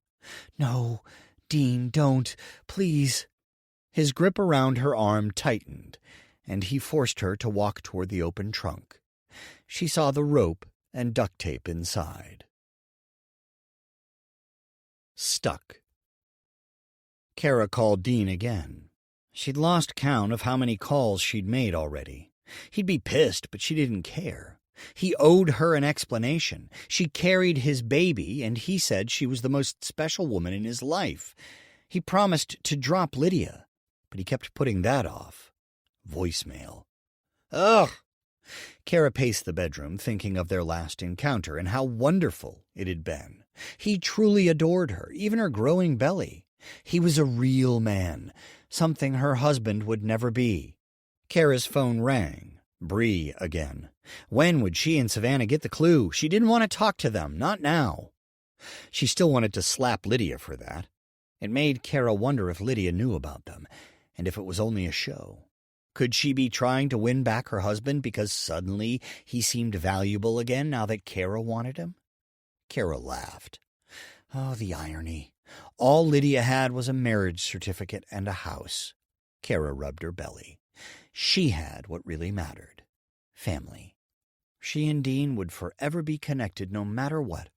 No, Dean, don't. Please. His grip around her arm tightened, and he forced her to walk toward the open trunk. She saw the rope and duct tape inside. Stuck. Kara called Dean again. She'd lost count of how many calls she'd made already. He'd be pissed, but she didn't care. He owed her an explanation. She carried his baby, and he said she was the most special woman in his life. He promised to drop Lydia, but he kept putting that off. Voicemail. Ugh! Kara paced the bedroom, thinking of their last encounter and how wonderful it had been. He truly adored her, even her growing belly. He was a real man, something her husband would never be. Kara's phone rang. Bree again. When would she and Savannah get the clue? She didn't want to talk to them, not now. She still wanted to slap Lydia for that. It made Kara wonder if Lydia knew about them, and if it was only a show. Could she be trying to win back her husband because suddenly he seemed valuable again now that Kara wanted him? Kara laughed. Oh, the irony. All Lydia had was a marriage certificate and a house. Kara rubbed her belly. She had what really mattered. Family. She and Dean would forever be connected no matter what.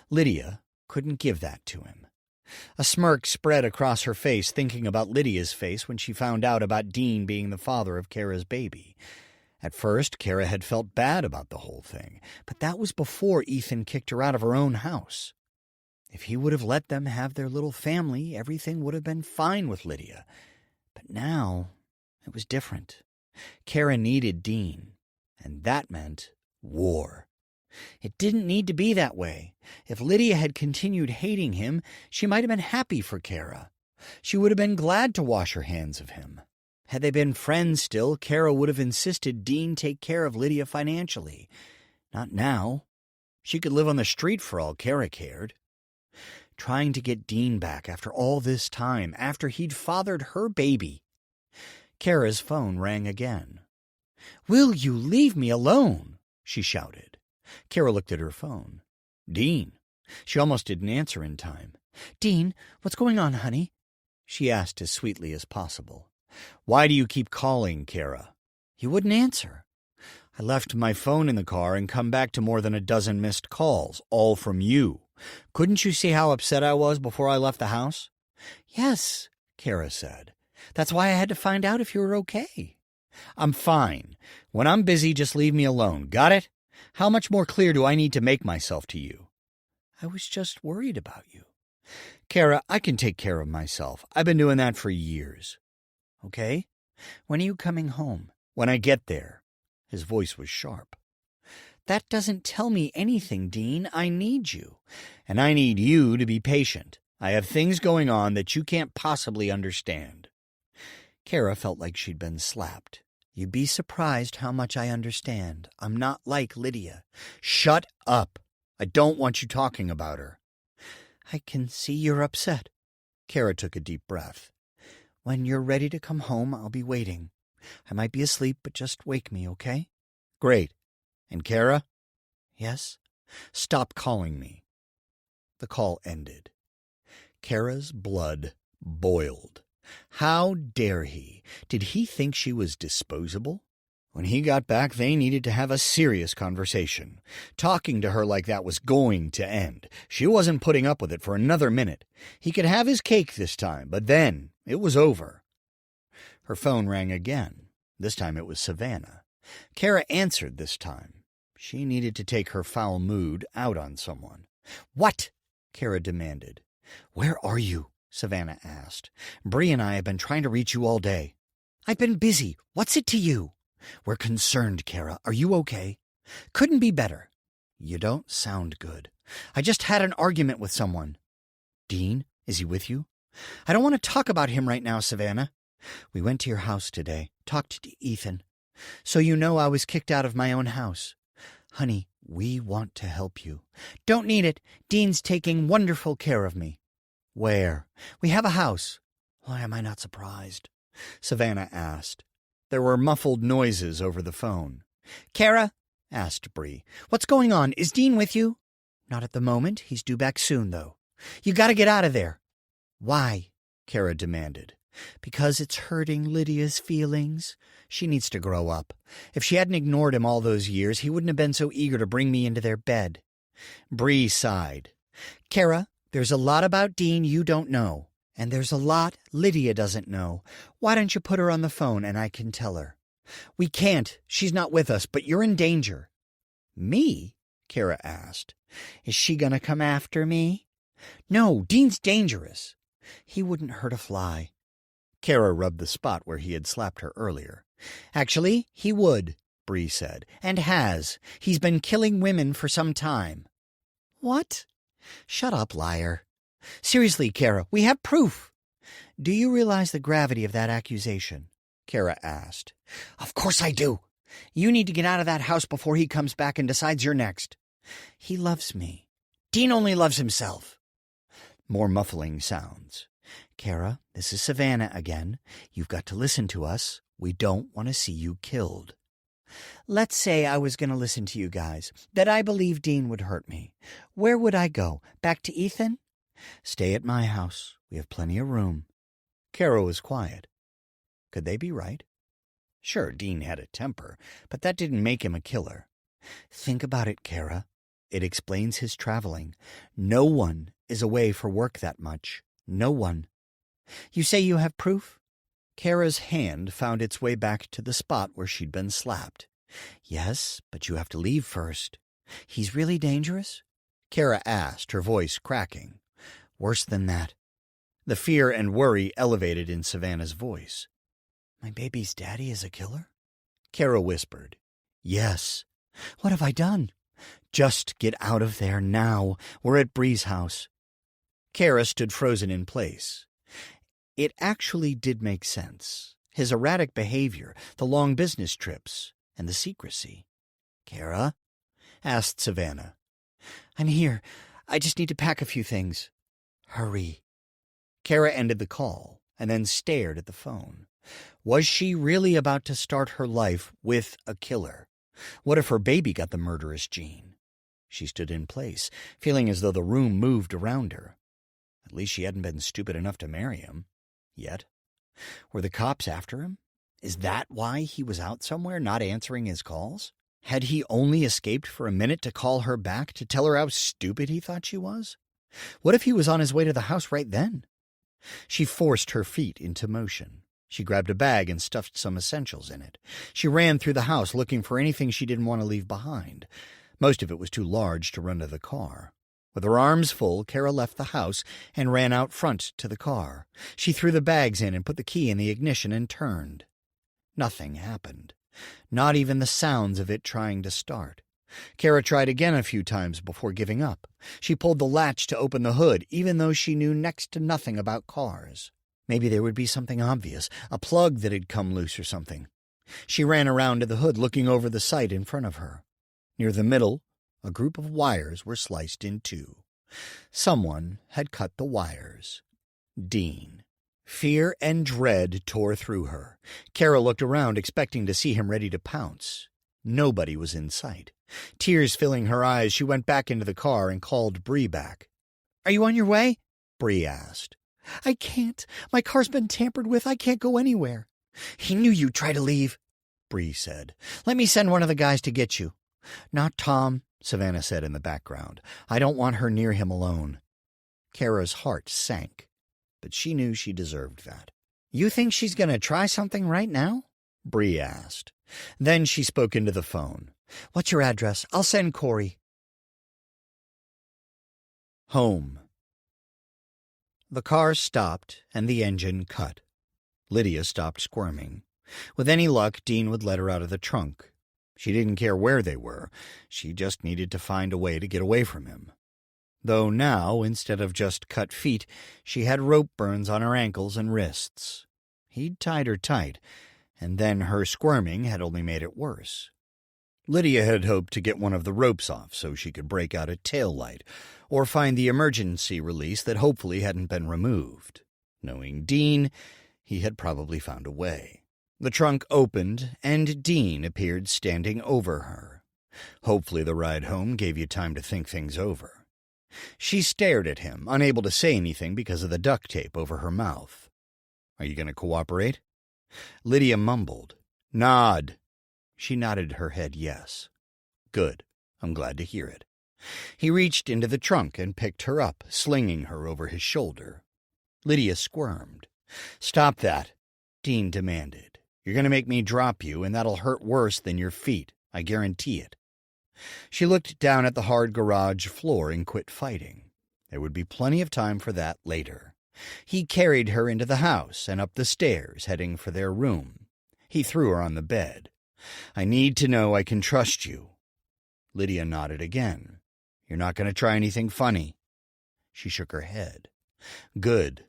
Lydia couldn't give that to him. A smirk spread across her face, thinking about Lydia's face when she found out about Dean being the father of Kara's baby. At first, Kara had felt bad about the whole thing, but that was before Ethan kicked her out of her own house. If he would have let them have their little family, everything would have been fine with Lydia. But now, it was different. Kara needed Dean, and that meant war. It didn't need to be that way. If Lydia had continued hating him, she might have been happy for Kara. She would have been glad to wash her hands of him. Had they been friends still, Kara would have insisted Dean take care of Lydia financially. Not now. She could live on the street for all Kara cared. Trying to get Dean back after all this time, after he'd fathered her baby. Kara's phone rang again. "Will you leave me alone?" she shouted. Kara looked at her phone. Dean. She almost didn't answer in time. "Dean, what's going on, honey?" she asked as sweetly as possible. "Why do you keep calling, Kara?" "You wouldn't answer." "I left my phone in the car and come back to more than a dozen missed calls, all from you. Couldn't you see how upset I was before I left the house?" "Yes," Kara said. "That's why I had to find out if you were okay." "I'm fine. When I'm busy, just leave me alone. Got it? How much more clear do I need to make myself to you?" "I was just worried about you." "Kara, I can take care of myself. I've been doing that for years." "Okay. When are you coming home?" "When I get there." His voice was sharp. "That doesn't tell me anything, Dean. I need you. And I need you to be patient. I have things going on that you can't possibly understand." Kara felt like she'd been slapped. "You'd be surprised how much I understand. I'm not like Lydia." "Shut up. I don't want you talking about her." "I can see you're upset." Kara took a deep breath. "When you're ready to come home, I'll be waiting. I might be asleep, but just wake me, okay?" "Great. And Kara?" "Yes?" "Stop calling me." The call ended. Kara's blood boiled. How dare he? Did he think she was disposable? When he got back, they needed to have a serious conversation. Talking to her like that was going to end. She wasn't putting up with it for another minute. He could have his cake this time, but then it was over. Her phone rang again. This time it was Savannah. Kara answered this time. She needed to take her foul mood out on someone. "What?" Kara demanded. "Where are you?" Savannah asked. "Bree and I have been trying to reach you all day." "I've been busy. What's it to you?" "We're concerned, Kara. Are you okay?" "Couldn't be better." "You don't sound good." "I just had an argument with someone." "Dean, is he with you?" "I don't want to talk about him right now, Savannah." "We went to your house today, talked to Ethan. So you know I was kicked out of my own house. Honey, we want to help you." "Don't need it. Dean's taking wonderful care of me." "Where?" "We have a house." "Why am I not surprised?" Savannah asked. There were muffled noises over the phone. "Kara," asked Bree, "what's going on? Is Dean with you?" "Not at the moment. He's due back soon, though." "You got to get out of there." "Why?" Kara demanded. "Because it's hurting Lydia's feelings. She needs to grow up. If she hadn't ignored him all those years, he wouldn't have been so eager to bring me into their bed." Bree sighed. "Kara, there's a lot about Dean you don't know. And there's a lot Lydia doesn't know. Why don't you put her on the phone and I can tell her?" "We can't. She's not with us, but you're in danger." "Me?" Kara asked. "Is she going to come after me?" "No, Dean's dangerous." "He wouldn't hurt a fly." Kara rubbed the spot where he had slapped her earlier. "Actually, he would," Bree said, "and has. He's been killing women for some time." "What?" "Shut up, liar." "Seriously, Kara, we have proof." "Do you realize the gravity of that accusation?" Kara asked. "Of course I do. You need to get out of that house before he comes back and decides you're next." "He loves me." "Dean only loves himself." More muffling sounds. "Kara, this is Savannah again. You've got to listen to us. We don't want to see you killed." "Let's say I was going to listen to you guys, that I believe Dean would hurt me. Where would I go? Back to Ethan?" "Stay at my house. We have plenty of room." Kara was quiet. Could they be right? Sure, Dean had a temper, but that didn't make him a killer. "Think about it, Kara. It explains his traveling. No one is away for work that much. No one." "You say you have proof?" Kara's hand found its way back to the spot where she'd been slapped. "Yes, but you have to leave first." "He's really dangerous?" Kara asked, her voice cracking. "Worse than that." The fear and worry elevated in Savannah's voice. "My baby's daddy is a killer?" Kara whispered. "Yes." "What have I done?" "Just get out of there now. We're at Bree's house." Kara stood frozen in place. It actually did make sense. His erratic behavior, the long business trips, and the secrecy. "Kara?" asked Savannah. I'm here. I just need to pack a few things. Hurry. Kara ended the call and then stared at the phone. Was she really about to start her life with a killer? What if her baby got the murderous gene? She stood in place, feeling as though the room moved around her. At least she hadn't been stupid enough to marry him. Yet. Were the cops after him? Is that why he was out somewhere, not answering his calls? Had he only escaped for a minute to call her back, to tell her how stupid he thought she was? What if he was on his way to the house right then? She forced her feet into motion. She grabbed a bag and stuffed some essentials in it. She ran through the house looking for anything she didn't want to leave behind. Most of it was too large to run to the car. With her arms full, Kara left the house and ran out front to the car. She threw the bags in and put the key in the ignition and turned. Nothing happened. Not even the sounds of it trying to start. Kara tried again a few times before giving up. She pulled the latch to open the hood, even though she knew next to nothing about cars. Maybe there would be something obvious, a plug that had come loose or something. She ran around to the hood, looking over the sight in front of her. Near the middle, a group of wires were sliced in two. Someone had cut the wires. Dean. Fear and dread tore through her. Kara looked around, expecting to see him ready to pounce. Nobody was in sight. Tears filling her eyes, she went back into the car and called Bree back. Are you on your way? Bree asked. I can't. My car's been tampered with. I can't go anywhere. He knew you'd try to leave, Bree said. Let me send one of the guys to get you. Not Tom, Savannah said in the background. I don't want her near him alone. Kara's heart sank, but she knew she deserved that. You think she's going to try something right now? Bree asked. Then she spoke into the phone. What's your address? I'll send Corey. Home. The car stopped and the engine cut. Lydia stopped squirming. With any luck, Dean would let her out of the trunk. She didn't care where they were. She just needed to find a way to get away from him. Though now, instead of just cut feet, she had rope burns on her ankles and wrists. He'd tied her tight, and then her squirming had only made it worse. Lydia had hoped to get one of the ropes off so she could break out a tail light, or find the emergency release that hopefully hadn't been removed. Knowing Dean, he had probably found a way. The trunk opened, and Dean appeared standing over her. Hopefully the ride home gave you time to think things over. She stared at him, unable to say anything because of the duct tape over her mouth. Are you going to cooperate? Lydia mumbled. Nod. She nodded her head yes. Good. I'm glad to hear it. He reached into the trunk and picked her up, slinging her over his shoulder. Lydia squirmed. Stop that, Dean demanded. You're going to make me drop you, and that'll hurt worse than your feet. I guarantee it. She looked down at the hard garage floor and quit fighting. There would be plenty of time for that later. He carried her into the house and up the stairs, heading for their room. He threw her on the bed. I need to know I can trust you. Lydia nodded again. You're not going to try anything funny. She shook her head. Good.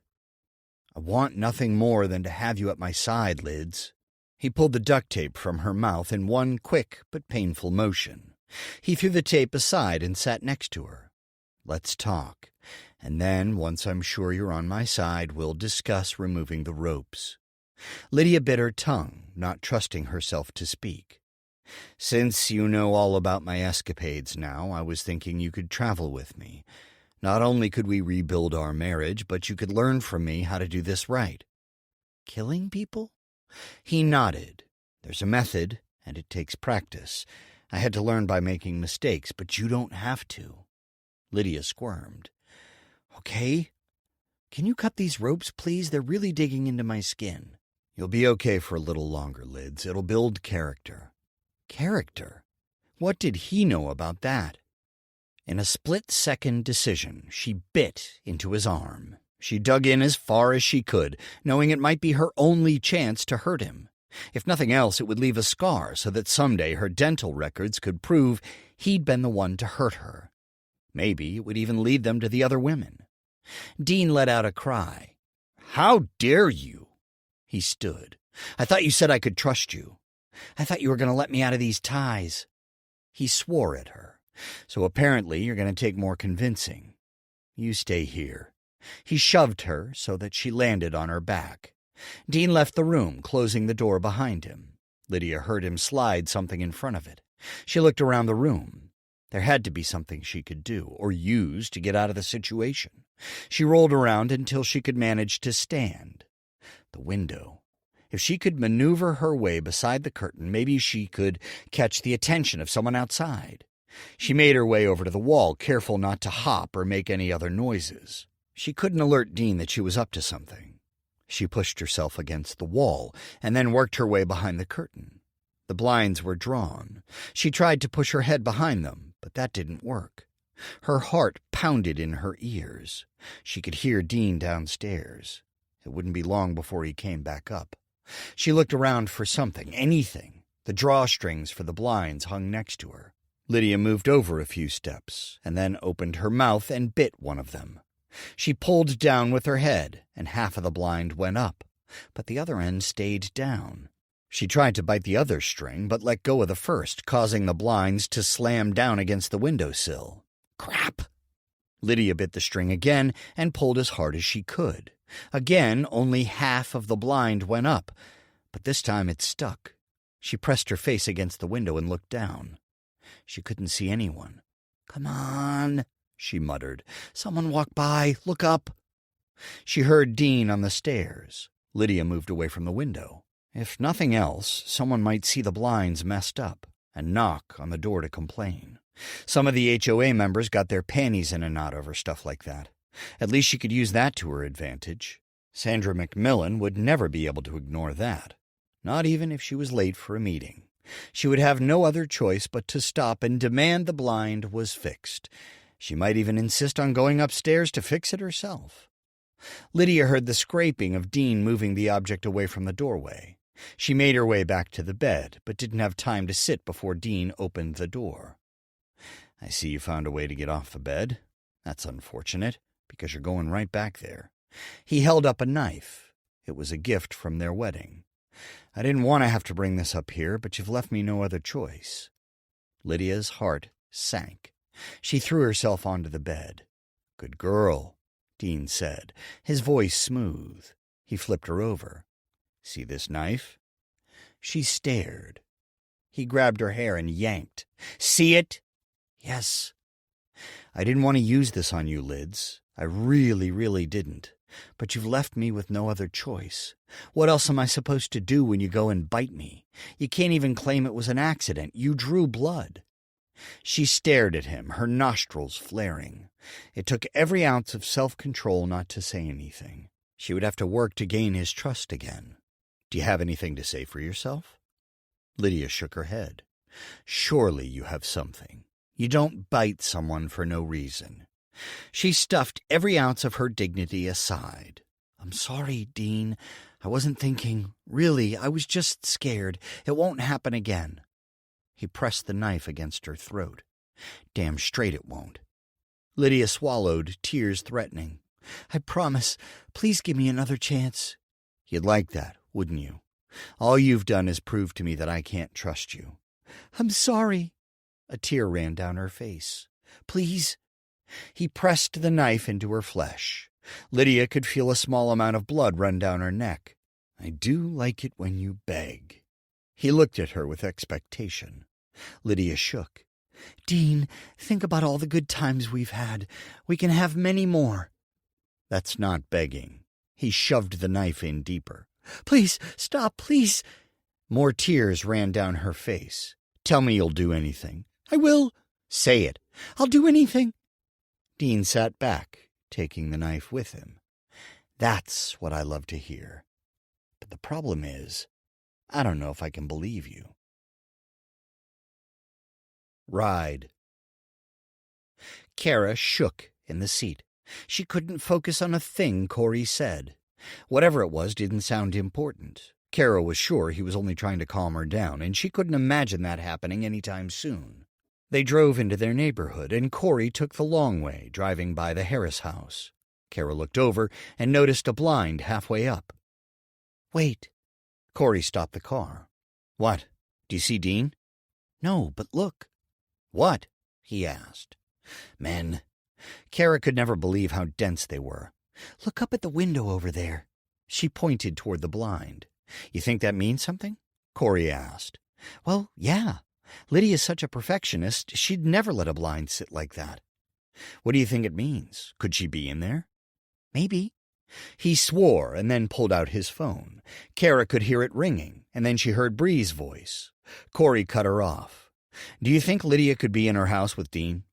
I want nothing more than to have you at my side, Lids. He pulled the duct tape from her mouth in one quick but painful motion. He threw the tape aside and sat next to her. Let's talk, and then, once I'm sure you're on my side, we'll discuss removing the ropes. Lydia bit her tongue, not trusting herself to speak. Since you know all about my escapades now, I was thinking you could travel with me. Not only could we rebuild our marriage, but you could learn from me how to do this right. Killing people? He nodded. There's a method, and it takes practice. I had to learn by making mistakes, but you don't have to. Lydia squirmed. Okay. Can you cut these ropes, please? They're really digging into my skin. You'll be okay for a little longer, Lids. It'll build character. Character? What did he know about that? In a split-second decision, she bit into his arm. She dug in as far as she could, knowing it might be her only chance to hurt him. If nothing else, it would leave a scar so that someday her dental records could prove he'd been the one to hurt her. Maybe it would even lead them to the other women. Dean let out a cry. How dare you? He stood. I thought you said I could trust you. I thought you were going to let me out of these ties. He swore at her. So apparently you're going to take more convincing. You stay here." He shoved her so that she landed on her back. Dean left the room, closing the door behind him. Lydia heard him slide something in front of it. She looked around the room. There had to be something she could do, or use, to get out of the situation. She rolled around until she could manage to stand. The window. If she could maneuver her way beside the curtain, maybe she could catch the attention of someone outside. She made her way over to the wall, careful not to hop or make any other noises. She couldn't alert Dean that she was up to something. She pushed herself against the wall and then worked her way behind the curtain. The blinds were drawn. She tried to push her head behind them, but that didn't work. Her heart pounded in her ears. She could hear Dean downstairs. It wouldn't be long before he came back up. She looked around for something, anything. The drawstrings for the blinds hung next to her. Lydia moved over a few steps and then opened her mouth and bit one of them. She pulled down with her head, and half of the blind went up, but the other end stayed down. She tried to bite the other string, but let go of the first, causing the blinds to slam down against the windowsill. Crap! Lydia bit the string again and pulled as hard as she could. Again, only half of the blind went up, but this time it stuck. She pressed her face against the window and looked down. She couldn't see anyone. "Come on," she muttered. "Someone walk by. Look up." She heard Dean on the stairs. Lydia moved away from the window. If nothing else, someone might see the blinds messed up and knock on the door to complain. Some of the HOA members got their panties in a knot over stuff like that. At least she could use that to her advantage. Sandra McMillan would never be able to ignore that, not even if she was late for a meeting. She would have no other choice but to stop and demand the blind was fixed. She might even insist on going upstairs to fix it herself. Lydia heard the scraping of Dean moving the object away from the doorway. She made her way back to the bed, but didn't have time to sit before Dean opened the door. "I see you found a way to get off the bed. That's unfortunate, because you're going right back there." He held up a knife. It was a gift from their wedding. "I didn't want to have to bring this up here, but you've left me no other choice." Lydia's heart sank. She threw herself onto the bed. "Good girl," Dean said, his voice smooth. He flipped her over. "See this knife?" She stared. He grabbed her hair and yanked. "See it?" "Yes." "I didn't want to use this on you, Lids. I really, really didn't. But you've left me with no other choice. What else am I supposed to do when you go and bite me? You can't even claim it was an accident. You drew blood." She stared at him, her nostrils flaring. It took every ounce of self-control not to say anything. She would have to work to gain his trust again. "Do you have anything to say for yourself?" Lydia shook her head. "Surely you have something. You don't bite someone for no reason." She stuffed every ounce of her dignity aside. "I'm sorry, Dean. I wasn't thinking. Really, I was just scared. It won't happen again." He pressed the knife against her throat. "Damn straight it won't." Lydia swallowed, tears threatening. "I promise. Please give me another chance." "You'd like that, wouldn't you? All you've done is prove to me that I can't trust you." "I'm sorry." A tear ran down her face. "Please." He pressed the knife into her flesh. Lydia could feel a small amount of blood run down her neck. "I do like it when you beg." He looked at her with expectation. Lydia shook. "Dean, think about all the good times we've had. We can have many more." "That's not begging." He shoved the knife in deeper. "Please, stop, please." More tears ran down her face. "Tell me you'll do anything." "I will." "Say it." "I'll do anything." Dean sat back, taking the knife with him. "That's what I love to hear. But the problem is, I don't know if I can believe you." Ride. Kara shook in the seat. She couldn't focus on a thing Corey said. Whatever it was didn't sound important. Kara was sure he was only trying to calm her down, and she couldn't imagine that happening any time soon. They drove into their neighborhood, and Corey took the long way, driving by the Harris house. Kara looked over and noticed a blind halfway up. "Wait." Corey stopped the car. "What? Do you see Dean?" "No, but look." "What?" he asked. Men. Kara could never believe how dense they were. Look up at the window over there. She pointed toward the blind. You think that means something? Corey asked. Well, yeah. Lydia's such a perfectionist, she'd never let a blind sit like that. What do you think it means? Could she be in there? Maybe. He swore and then pulled out his phone. Kara could hear it ringing, and then she heard Bree's voice. Corey cut her off. Do you think Lydia could be in her house with Dean?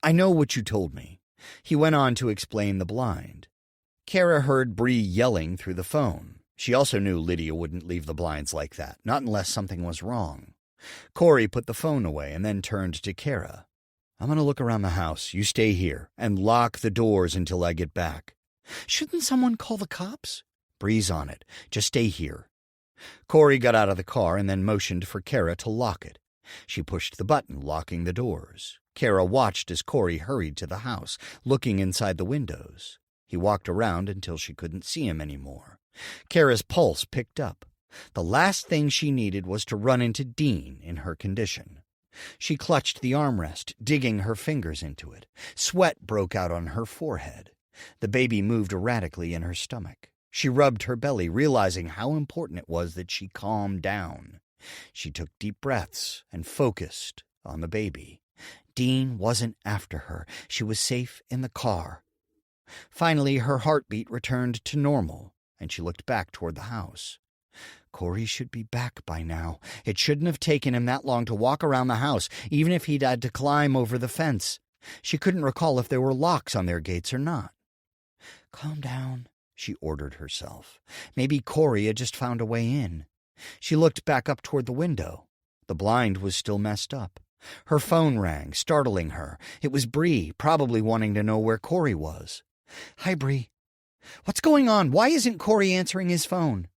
I know what you told me. He went on to explain the blind. Kara heard Bree yelling through the phone. She also knew Lydia wouldn't leave the blinds like that, not unless something was wrong. Corey put the phone away and then turned to Kara. I'm going to look around the house. You stay here and lock the doors until I get back. Shouldn't someone call the cops? Bree's on it. Just stay here. Corey got out of the car and then motioned for Kara to lock it. She pushed the button, locking the doors. Kara watched as Corey hurried to the house, looking inside the windows. He walked around until she couldn't see him anymore. Kara's pulse picked up. The last thing she needed was to run into Dean in her condition. She clutched the armrest, digging her fingers into it. Sweat broke out on her forehead. The baby moved erratically in her stomach. She rubbed her belly, realizing how important it was that she calm down. She took deep breaths and focused on the baby. Dean wasn't after her. She was safe in the car. Finally, her heartbeat returned to normal, and she looked back toward the house. Corey should be back by now. It shouldn't have taken him that long to walk around the house, even if he'd had to climb over the fence. She couldn't recall if there were locks on their gates or not. Calm down, she ordered herself. Maybe Corey had just found a way in. She looked back up toward the window. The blind was still messed up. Her phone rang, startling her. It was Bree, probably wanting to know where Corey was. Hi, Bree. What's going on? Why isn't Corey answering his phone?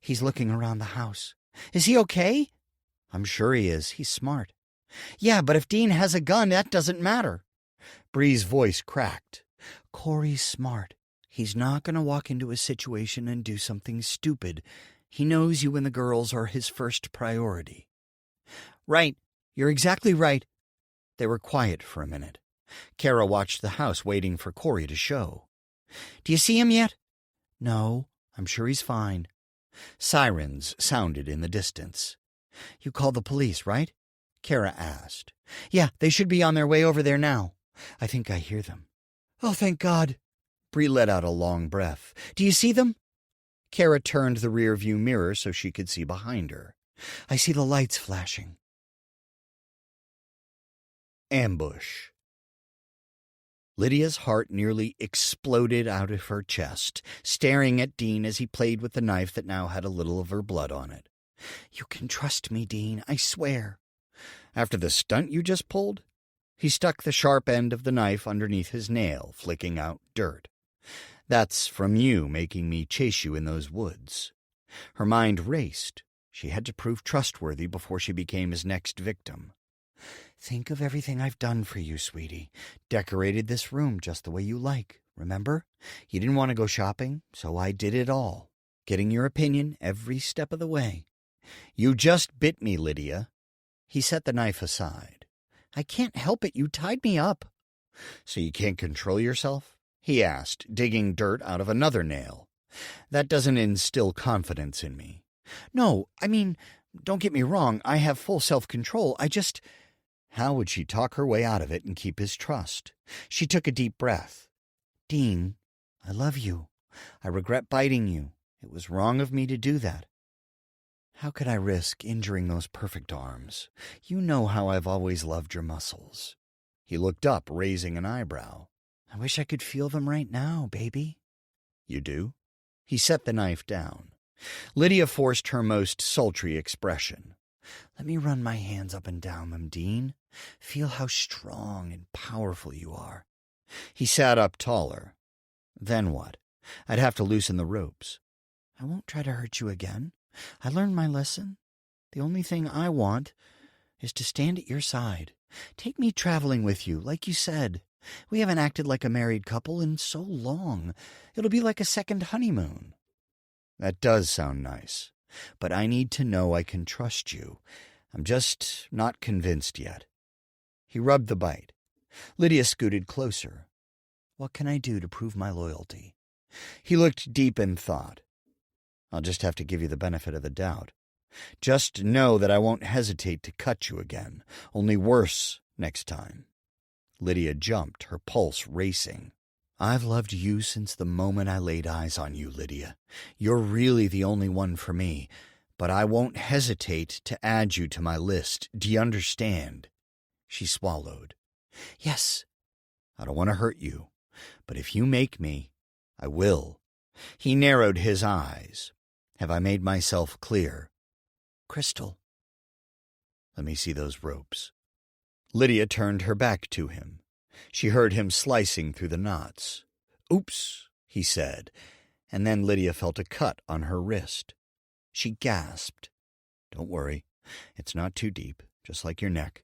He's looking around the house. Is he okay? I'm sure he is. He's smart. Yeah, but if Dean has a gun, that doesn't matter. Bree's voice cracked. Corey's smart. He's not going to walk into a situation and do something stupid. He knows you and the girls are his first priority. Right. You're exactly right. They were quiet for a minute. Kara watched the house, waiting for Corey to show. Do you see him yet? No, I'm sure he's fine. Sirens sounded in the distance. You called the police, right? Kara asked. Yeah, they should be on their way over there now. I think I hear them. Oh, thank God. Bree let out a long breath. Do you see them? Kara turned the rear-view mirror so she could see behind her. I see the lights flashing. Ambush. Lydia's heart nearly exploded out of her chest, staring at Dean as he played with the knife that now had a little of her blood on it. You can trust me, Dean, I swear. After the stunt you just pulled? He stuck the sharp end of the knife underneath his nail, flicking out dirt. That's from you making me chase you in those woods. Her mind raced. She had to prove trustworthy before she became his next victim. Think of everything I've done for you, sweetie. Decorated this room just the way you like, remember? You didn't want to go shopping, so I did it all, getting your opinion every step of the way. You just bit me, Lydia. He set the knife aside. I can't help it. You tied me up. So you can't control yourself? He asked, digging dirt out of another nail. That doesn't instill confidence in me. No, I mean, don't get me wrong. I have full self-control. How would she talk her way out of it and keep his trust? She took a deep breath. Dean, I love you. I regret biting you. It was wrong of me to do that. How could I risk injuring those perfect arms? You know how I've always loved your muscles. He looked up, raising an eyebrow. I wish I could feel them right now, baby. You do? He set the knife down. Lydia forced her most sultry expression. Let me run my hands up and down them, Dean. Feel how strong and powerful you are. He sat up taller. Then what? I'd have to loosen the ropes. I won't try to hurt you again. I learned my lesson. The only thing I want is to stand at your side. Take me traveling with you, like you said. We haven't acted like a married couple in so long. It'll be like a second honeymoon. That does sound nice. But I need to know I can trust you. I'm just not convinced yet. He rubbed the bite. Lydia scooted closer. What can I do to prove my loyalty? He looked deep in thought. I'll just have to give you the benefit of the doubt. Just know that I won't hesitate to cut you again, only worse next time. Lydia jumped, her pulse racing. I've loved you since the moment I laid eyes on you, Lydia. You're really the only one for me, but I won't hesitate to add you to my list. Do you understand? She swallowed. Yes. I don't want to hurt you, but if you make me, I will. He narrowed his eyes. Have I made myself clear? Crystal. Let me see those ropes. Lydia turned her back to him. She heard him slicing through the knots. Oops, he said, and then Lydia felt a cut on her wrist. She gasped. Don't worry, it's not too deep, just like your neck.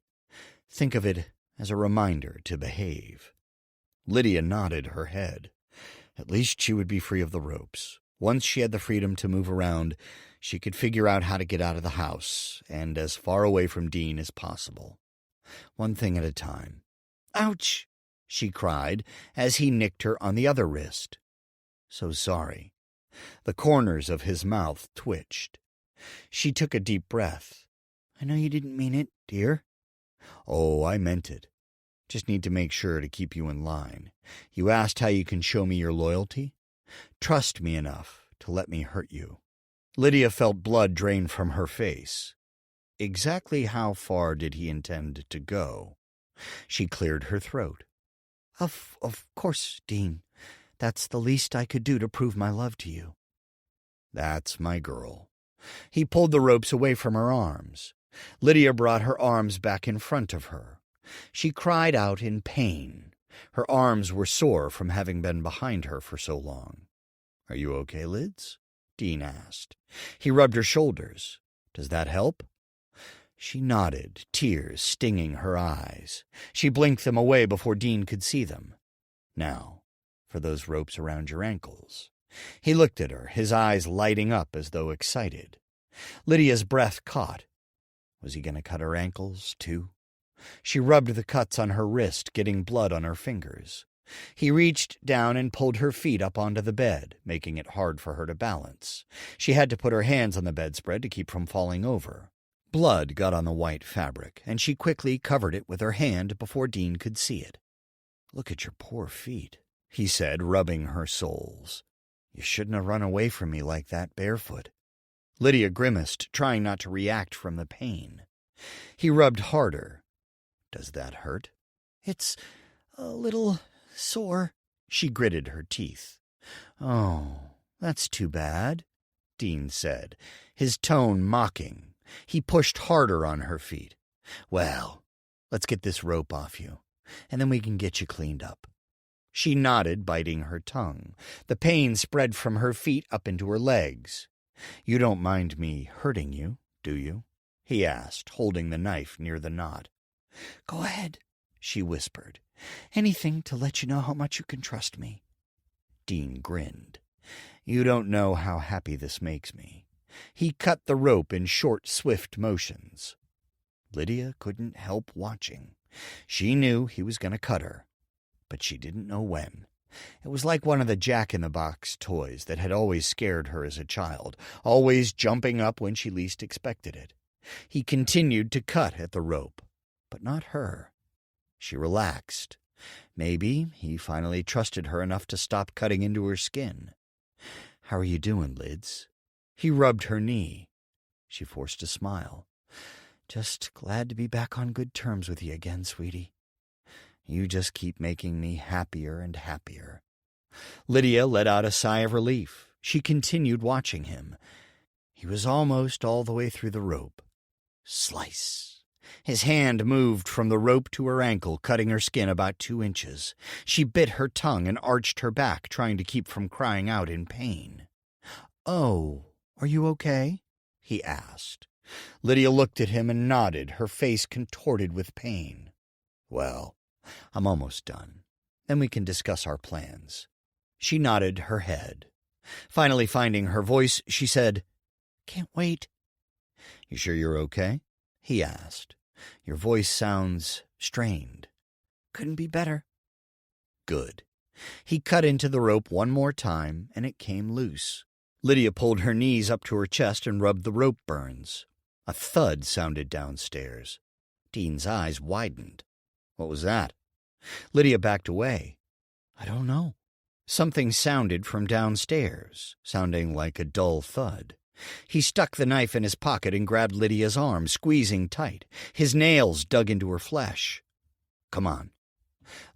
Think of it as a reminder to behave. Lydia nodded her head. At least she would be free of the ropes. Once she had the freedom to move around, she could figure out how to get out of the house and as far away from Dean as possible. One thing at a time. Ouch! She cried as he nicked her on the other wrist. So sorry. The corners of his mouth twitched. She took a deep breath. I know you didn't mean it, dear. Oh, I meant it. Just need to make sure to keep you in line. You asked how you can show me your loyalty? Trust me enough to let me hurt you. Lydia felt blood drain from her face. Exactly how far did he intend to go? She cleared her throat. Of course, Dean. That's the least I could do to prove my love to you. That's my girl. He pulled the ropes away from her arms. Lydia brought her arms back in front of her. She cried out in pain. Her arms were sore from having been behind her for so long. Are you okay, Lids? Dean asked. He rubbed her shoulders. Does that help? She nodded, tears stinging her eyes. She blinked them away before Dean could see them. Now, for those ropes around your ankles. He looked at her, his eyes lighting up as though excited. Lydia's breath caught. Was he going to cut her ankles, too? She rubbed the cuts on her wrist, getting blood on her fingers. He reached down and pulled her feet up onto the bed, making it hard for her to balance. She had to put her hands on the bedspread to keep from falling over. Blood got on the white fabric, and she quickly covered it with her hand before Dean could see it. Look at your poor feet, he said, rubbing her soles. You shouldn't have run away from me like that barefoot. Lydia grimaced, trying not to react from the pain. He rubbed harder. Does that hurt? It's a little sore. She gritted her teeth. Oh, that's too bad, Dean said, his tone mocking. He pushed harder on her feet. Well, let's get this rope off you, and then we can get you cleaned up. She nodded, biting her tongue. The pain spread from her feet up into her legs. You don't mind me hurting you, do you? He asked, holding the knife near the knot. Go ahead, she whispered. Anything to let you know how much you can trust me. Dean grinned. You don't know how happy this makes me. He cut the rope in short, swift motions. Lydia couldn't help watching. She knew he was going to cut her, but she didn't know when. It was like one of the Jack-in-the-Box toys that had always scared her as a child, always jumping up when she least expected it. He continued to cut at the rope, but not her. She relaxed. Maybe he finally trusted her enough to stop cutting into her skin. How are you doing, Lids? He rubbed her knee. She forced a smile. Just glad to be back on good terms with you again, sweetie. You just keep making me happier and happier. Lydia let out a sigh of relief. She continued watching him. He was almost all the way through the rope. Slice. His hand moved from the rope to her ankle, cutting her skin about 2 inches. She bit her tongue and arched her back, trying to keep from crying out in pain. Oh, are you okay? He asked. Lydia looked at him and nodded, her face contorted with pain. Well, I'm almost done. Then we can discuss our plans. She nodded her head. Finally finding her voice, she said, Can't wait. You sure you're okay? He asked. Your voice sounds strained. Couldn't be better. Good. He cut into the rope one more time, and it came loose. Lydia pulled her knees up to her chest and rubbed the rope burns. A thud sounded downstairs. Dean's eyes widened. What was that? Lydia backed away. I don't know. Something sounded from downstairs, sounding like a dull thud. He stuck the knife in his pocket and grabbed Lydia's arm, squeezing tight. His nails dug into her flesh. Come on.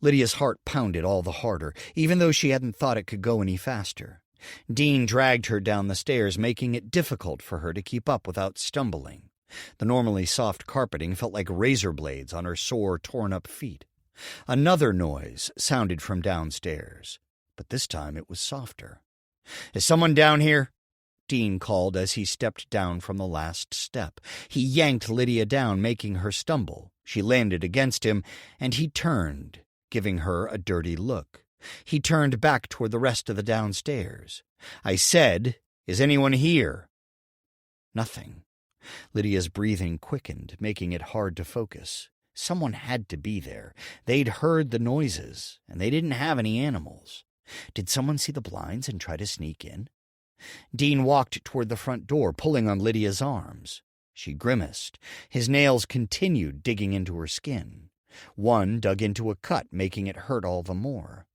Lydia's heart pounded all the harder, even though she hadn't thought it could go any faster. Dean dragged her down the stairs, making it difficult for her to keep up without stumbling. The normally soft carpeting felt like razor blades on her sore, torn-up feet. Another noise sounded from downstairs, but this time it was softer. Is someone down here? Dean called as he stepped down from the last step. He yanked Lydia down, making her stumble. She landed against him, and he turned, giving her a dirty look. He turned back toward the rest of the downstairs. I said, is anyone here? Nothing. Lydia's breathing quickened, making it hard to focus. Someone had to be there. They'd heard the noises, and they didn't have any animals. Did someone see the blinds and try to sneak in? Dean walked toward the front door, pulling on Lydia's arms. She grimaced. His nails continued digging into her skin. One dug into a cut, making it hurt all the more.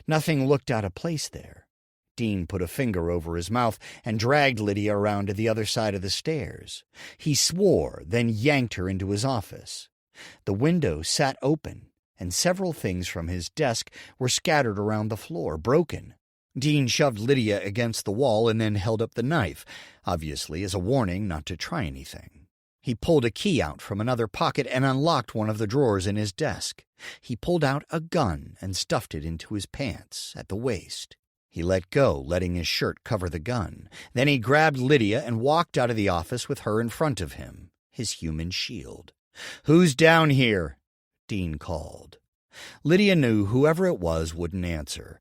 Nothing looked out of place there. Dean put a finger over his mouth and dragged Lydia around to the other side of the stairs. He swore, then yanked her into his office. The window sat open, and several things from his desk were scattered around the floor, broken. Dean shoved Lydia against the wall and then held up the knife, obviously as a warning not to try anything. He pulled a key out from another pocket and unlocked one of the drawers in his desk. He pulled out a gun and stuffed it into his pants at the waist. He let go, letting his shirt cover the gun. Then he grabbed Lydia and walked out of the office with her in front of him, his human shield. Who's down here? Dean called. Lydia knew whoever it was wouldn't answer,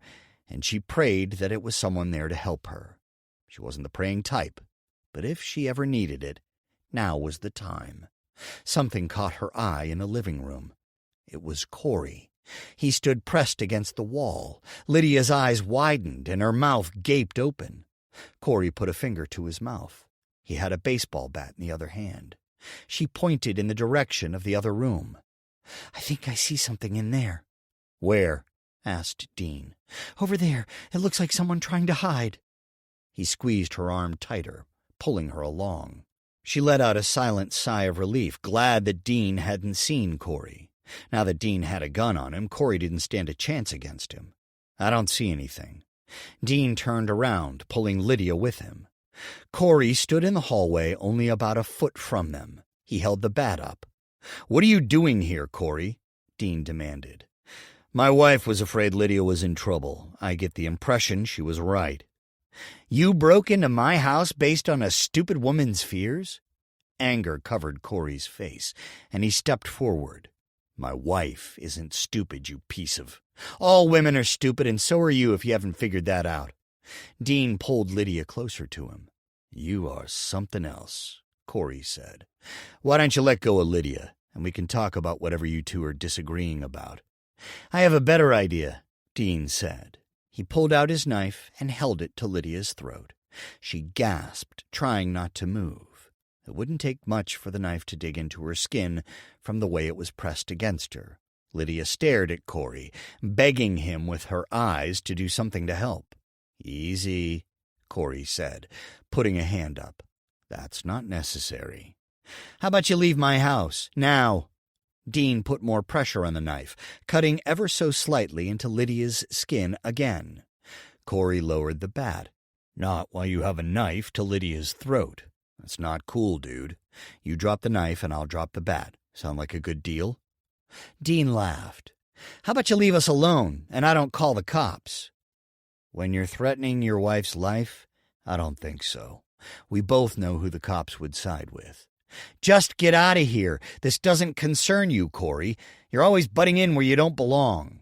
and she prayed that it was someone there to help her. She wasn't the praying type, but if she ever needed it, now was the time. Something caught her eye in the living room. It was Corey. He stood pressed against the wall. Lydia's eyes widened and her mouth gaped open. Corey put a finger to his mouth. He had a baseball bat in the other hand. She pointed in the direction of the other room. I think I see something in there. Where? Asked Dean. Over there. It looks like someone trying to hide. He squeezed her arm tighter, pulling her along. She let out a silent sigh of relief, glad that Dean hadn't seen Corey. Now that Dean had a gun on him, Corey didn't stand a chance against him. I don't see anything. Dean turned around, pulling Lydia with him. Corey stood in the hallway only about a foot from them. He held the bat up. What are you doing here, Corey? Dean demanded. My wife was afraid Lydia was in trouble. I get the impression she was right. You broke into my house based on a stupid woman's fears? Anger covered Corey's face, and he stepped forward. My wife isn't stupid, you piece of... All women are stupid, and so are you if you haven't figured that out. Dean pulled Lydia closer to him. You are something else, Corey said. Why don't you let go of Lydia, and we can talk about whatever you two are disagreeing about. I have a better idea, Dean said. He pulled out his knife and held it to Lydia's throat. She gasped, trying not to move. It wouldn't take much for the knife to dig into her skin from the way it was pressed against her. Lydia stared at Corey, begging him with her eyes to do something to help. Easy, Corey said, putting a hand up. That's not necessary. How about you leave my house, now? Dean put more pressure on the knife, cutting ever so slightly into Lydia's skin again. Corey lowered the bat. Not while you have a knife to Lydia's throat. That's not cool, dude. You drop the knife and I'll drop the bat. Sound like a good deal? Dean laughed. How about you leave us alone and I don't call the cops? When you're threatening your wife's life, I don't think so. We both know who the cops would side with. Just get out of here. This doesn't concern you, Corey. You're always butting in where you don't belong.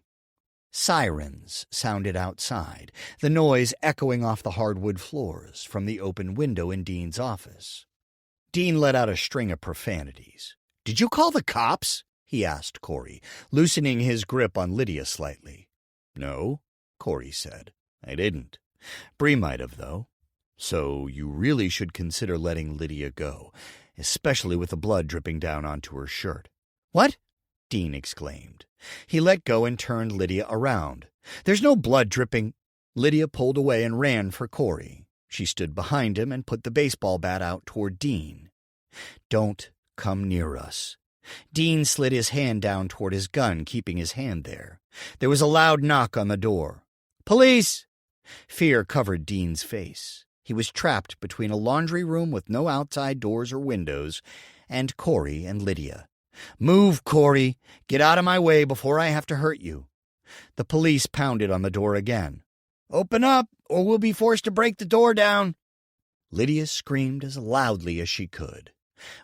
Sirens sounded outside, the noise echoing off the hardwood floors from the open window in Dean's office. Dean let out a string of profanities. Did you call the cops? he asked Corey, loosening his grip on Lydia slightly. No, Corey said. I didn't. Bree might have, though. So you really should consider letting Lydia go, especially with the blood dripping down onto her shirt. What? Dean exclaimed. He let go and turned Lydia around. There's no blood dripping. Lydia pulled away and ran for Corey. She stood behind him and put the baseball bat out toward Dean. Don't come near us. Dean slid his hand down toward his gun, keeping his hand there. There was a loud knock on the door. Police! Fear covered Dean's face. He was trapped between a laundry room with no outside doors or windows and Corey and Lydia. Move, Corey! Get out of my way before I have to hurt you. The police pounded on the door again. Open up, or we'll be forced to break the door down. Lydia screamed as loudly as she could.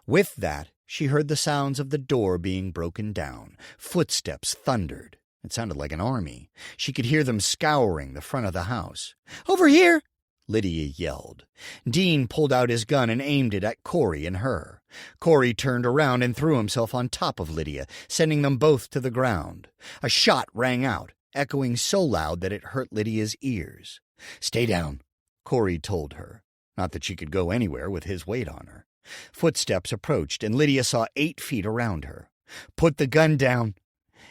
With that, she heard the sounds of the door being broken down. Footsteps thundered. It sounded like an army. She could hear them scouring the front of the house. Over here! Lydia yelled. Dean pulled out his gun and aimed it at Corey and her. Corey turned around and threw himself on top of Lydia, sending them both to the ground. A shot rang out, echoing so loud that it hurt Lydia's ears. Stay down, Corey told her. Not that she could go anywhere with his weight on her. Footsteps approached, and Lydia saw 8 feet around her. Put the gun down.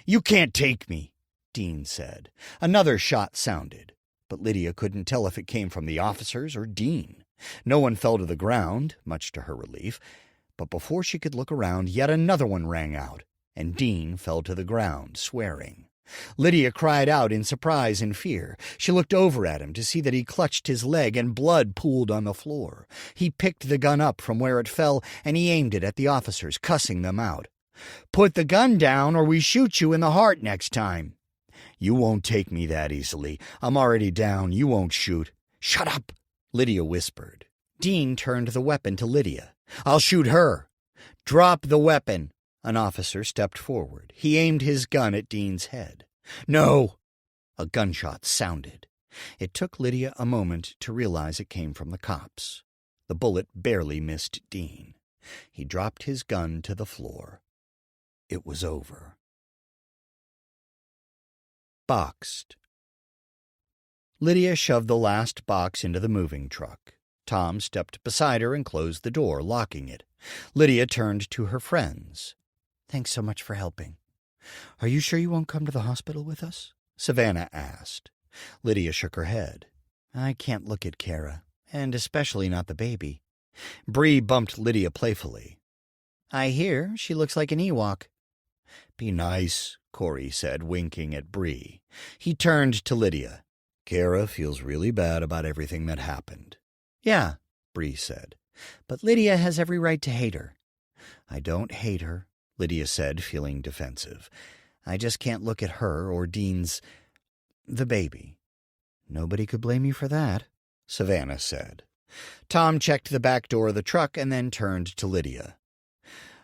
You can't take me, Dean said. Another shot sounded, but Lydia couldn't tell if it came from the officers or Dean. No one fell to the ground, much to her relief, but before she could look around, yet another one rang out, and Dean fell to the ground, swearing. Lydia cried out in surprise and fear. She looked over at him to see that he clutched his leg and blood pooled on the floor. He picked the gun up from where it fell, and he aimed it at the officers, cussing them out. Put the gun down or we shoot you in the heart next time. You won't take me that easily. I'm already down. You won't shoot. Shut up, Lydia whispered. Dean turned the weapon to Lydia. I'll shoot her. Drop the weapon. An officer stepped forward. He aimed his gun at Dean's head. No! A gunshot sounded. It took Lydia a moment to realize it came from the cops. The bullet barely missed Dean. He dropped his gun to the floor. It was over. Boxed. Lydia shoved the last box into the moving truck. Tom stepped beside her and closed the door, locking it. Lydia turned to her friends. Thanks so much for helping. Are you sure you won't come to the hospital with us? Savannah asked. Lydia shook her head. I can't look at Kara, and especially not the baby. Bree bumped Lydia playfully. I hear she looks like an Ewok. Be nice, Corey said, winking at Bree. He turned to Lydia. Kara feels really bad about everything that happened. Yeah, Bree said. But Lydia has every right to hate her. I don't hate her, Lydia said, feeling defensive. I just can't look at her or the baby. Nobody could blame you for that, Savannah said. Tom checked the back door of the truck and then turned to Lydia.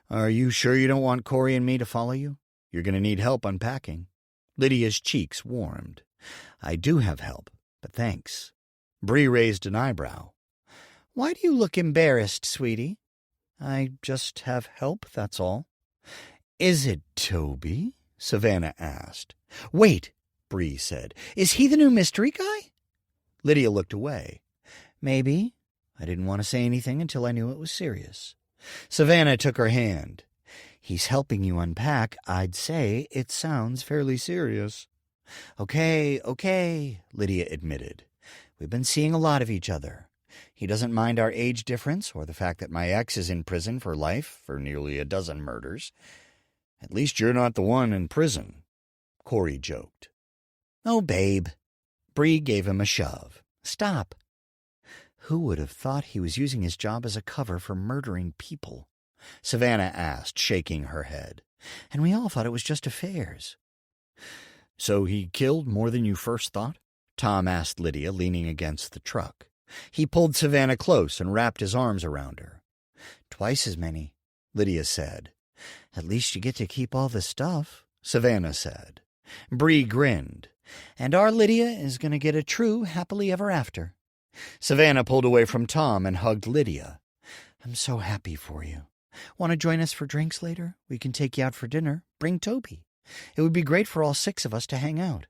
Are you sure you don't want Corey and me to follow you? You're going to need help unpacking. Lydia's cheeks warmed. I do have help, but thanks. Bree raised an eyebrow. Why do you look embarrassed, sweetie? I just have help, that's all. Is it Toby? Savannah asked. Wait, Bree said. Is he the new mystery guy? Lydia looked away. Maybe. I didn't want to say anything until I knew it was serious. Savannah took her hand. He's helping you unpack. I'd say it sounds fairly serious. Okay, Lydia admitted. We've been seeing a lot of each other. He doesn't mind our age difference or the fact that my ex is in prison for life for nearly a dozen murders. At least you're not the one in prison, Corey joked. Oh, babe. Bree gave him a shove. Stop. Who would have thought he was using his job as a cover for murdering people? Savannah asked, shaking her head. And we all thought it was just affairs. So he killed more than you first thought? Tom asked Lydia, leaning against the truck. He pulled Savannah close and wrapped his arms around her. Twice as many, Lydia said. At least you get to keep all the stuff, Savannah said. Bree grinned. And our Lydia is going to get a true happily ever after. Savannah pulled away from Tom and hugged Lydia. I'm so happy for you. Want to join us for drinks later? We can take you out for dinner. Bring Toby. It would be great for all 6 of us to hang out.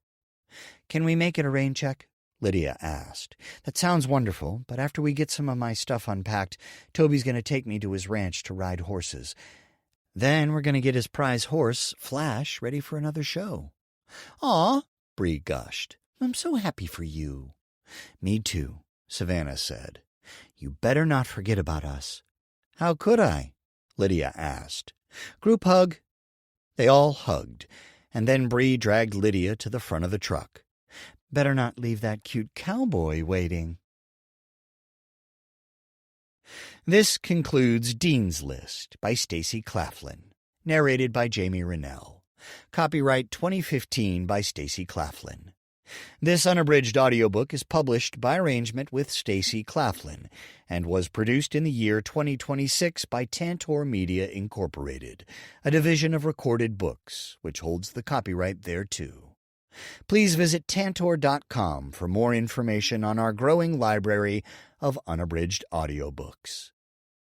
Can we make it a rain check? Lydia asked. That sounds wonderful, but after we get some of my stuff unpacked, Toby's going to take me to his ranch to ride horses. Then we're going to get his prize horse, Flash, ready for another show. Aw, Bree gushed. I'm so happy for you. Me too, Savannah said. You better not forget about us. How could I? Lydia asked. Group hug. They all hugged, and then Bree dragged Lydia to the front of the truck. Better not leave that cute cowboy waiting. This concludes Dean's List by Stacy Claflin, narrated by Jamie Rennell. Copyright 2015 by Stacy Claflin. This unabridged audiobook is published by arrangement with Stacy Claflin and was produced in the year 2026 by Tantor Media Incorporated, a division of Recorded Books, which holds the copyright thereto. Please visit Tantor.com for more information on our growing library of unabridged audiobooks.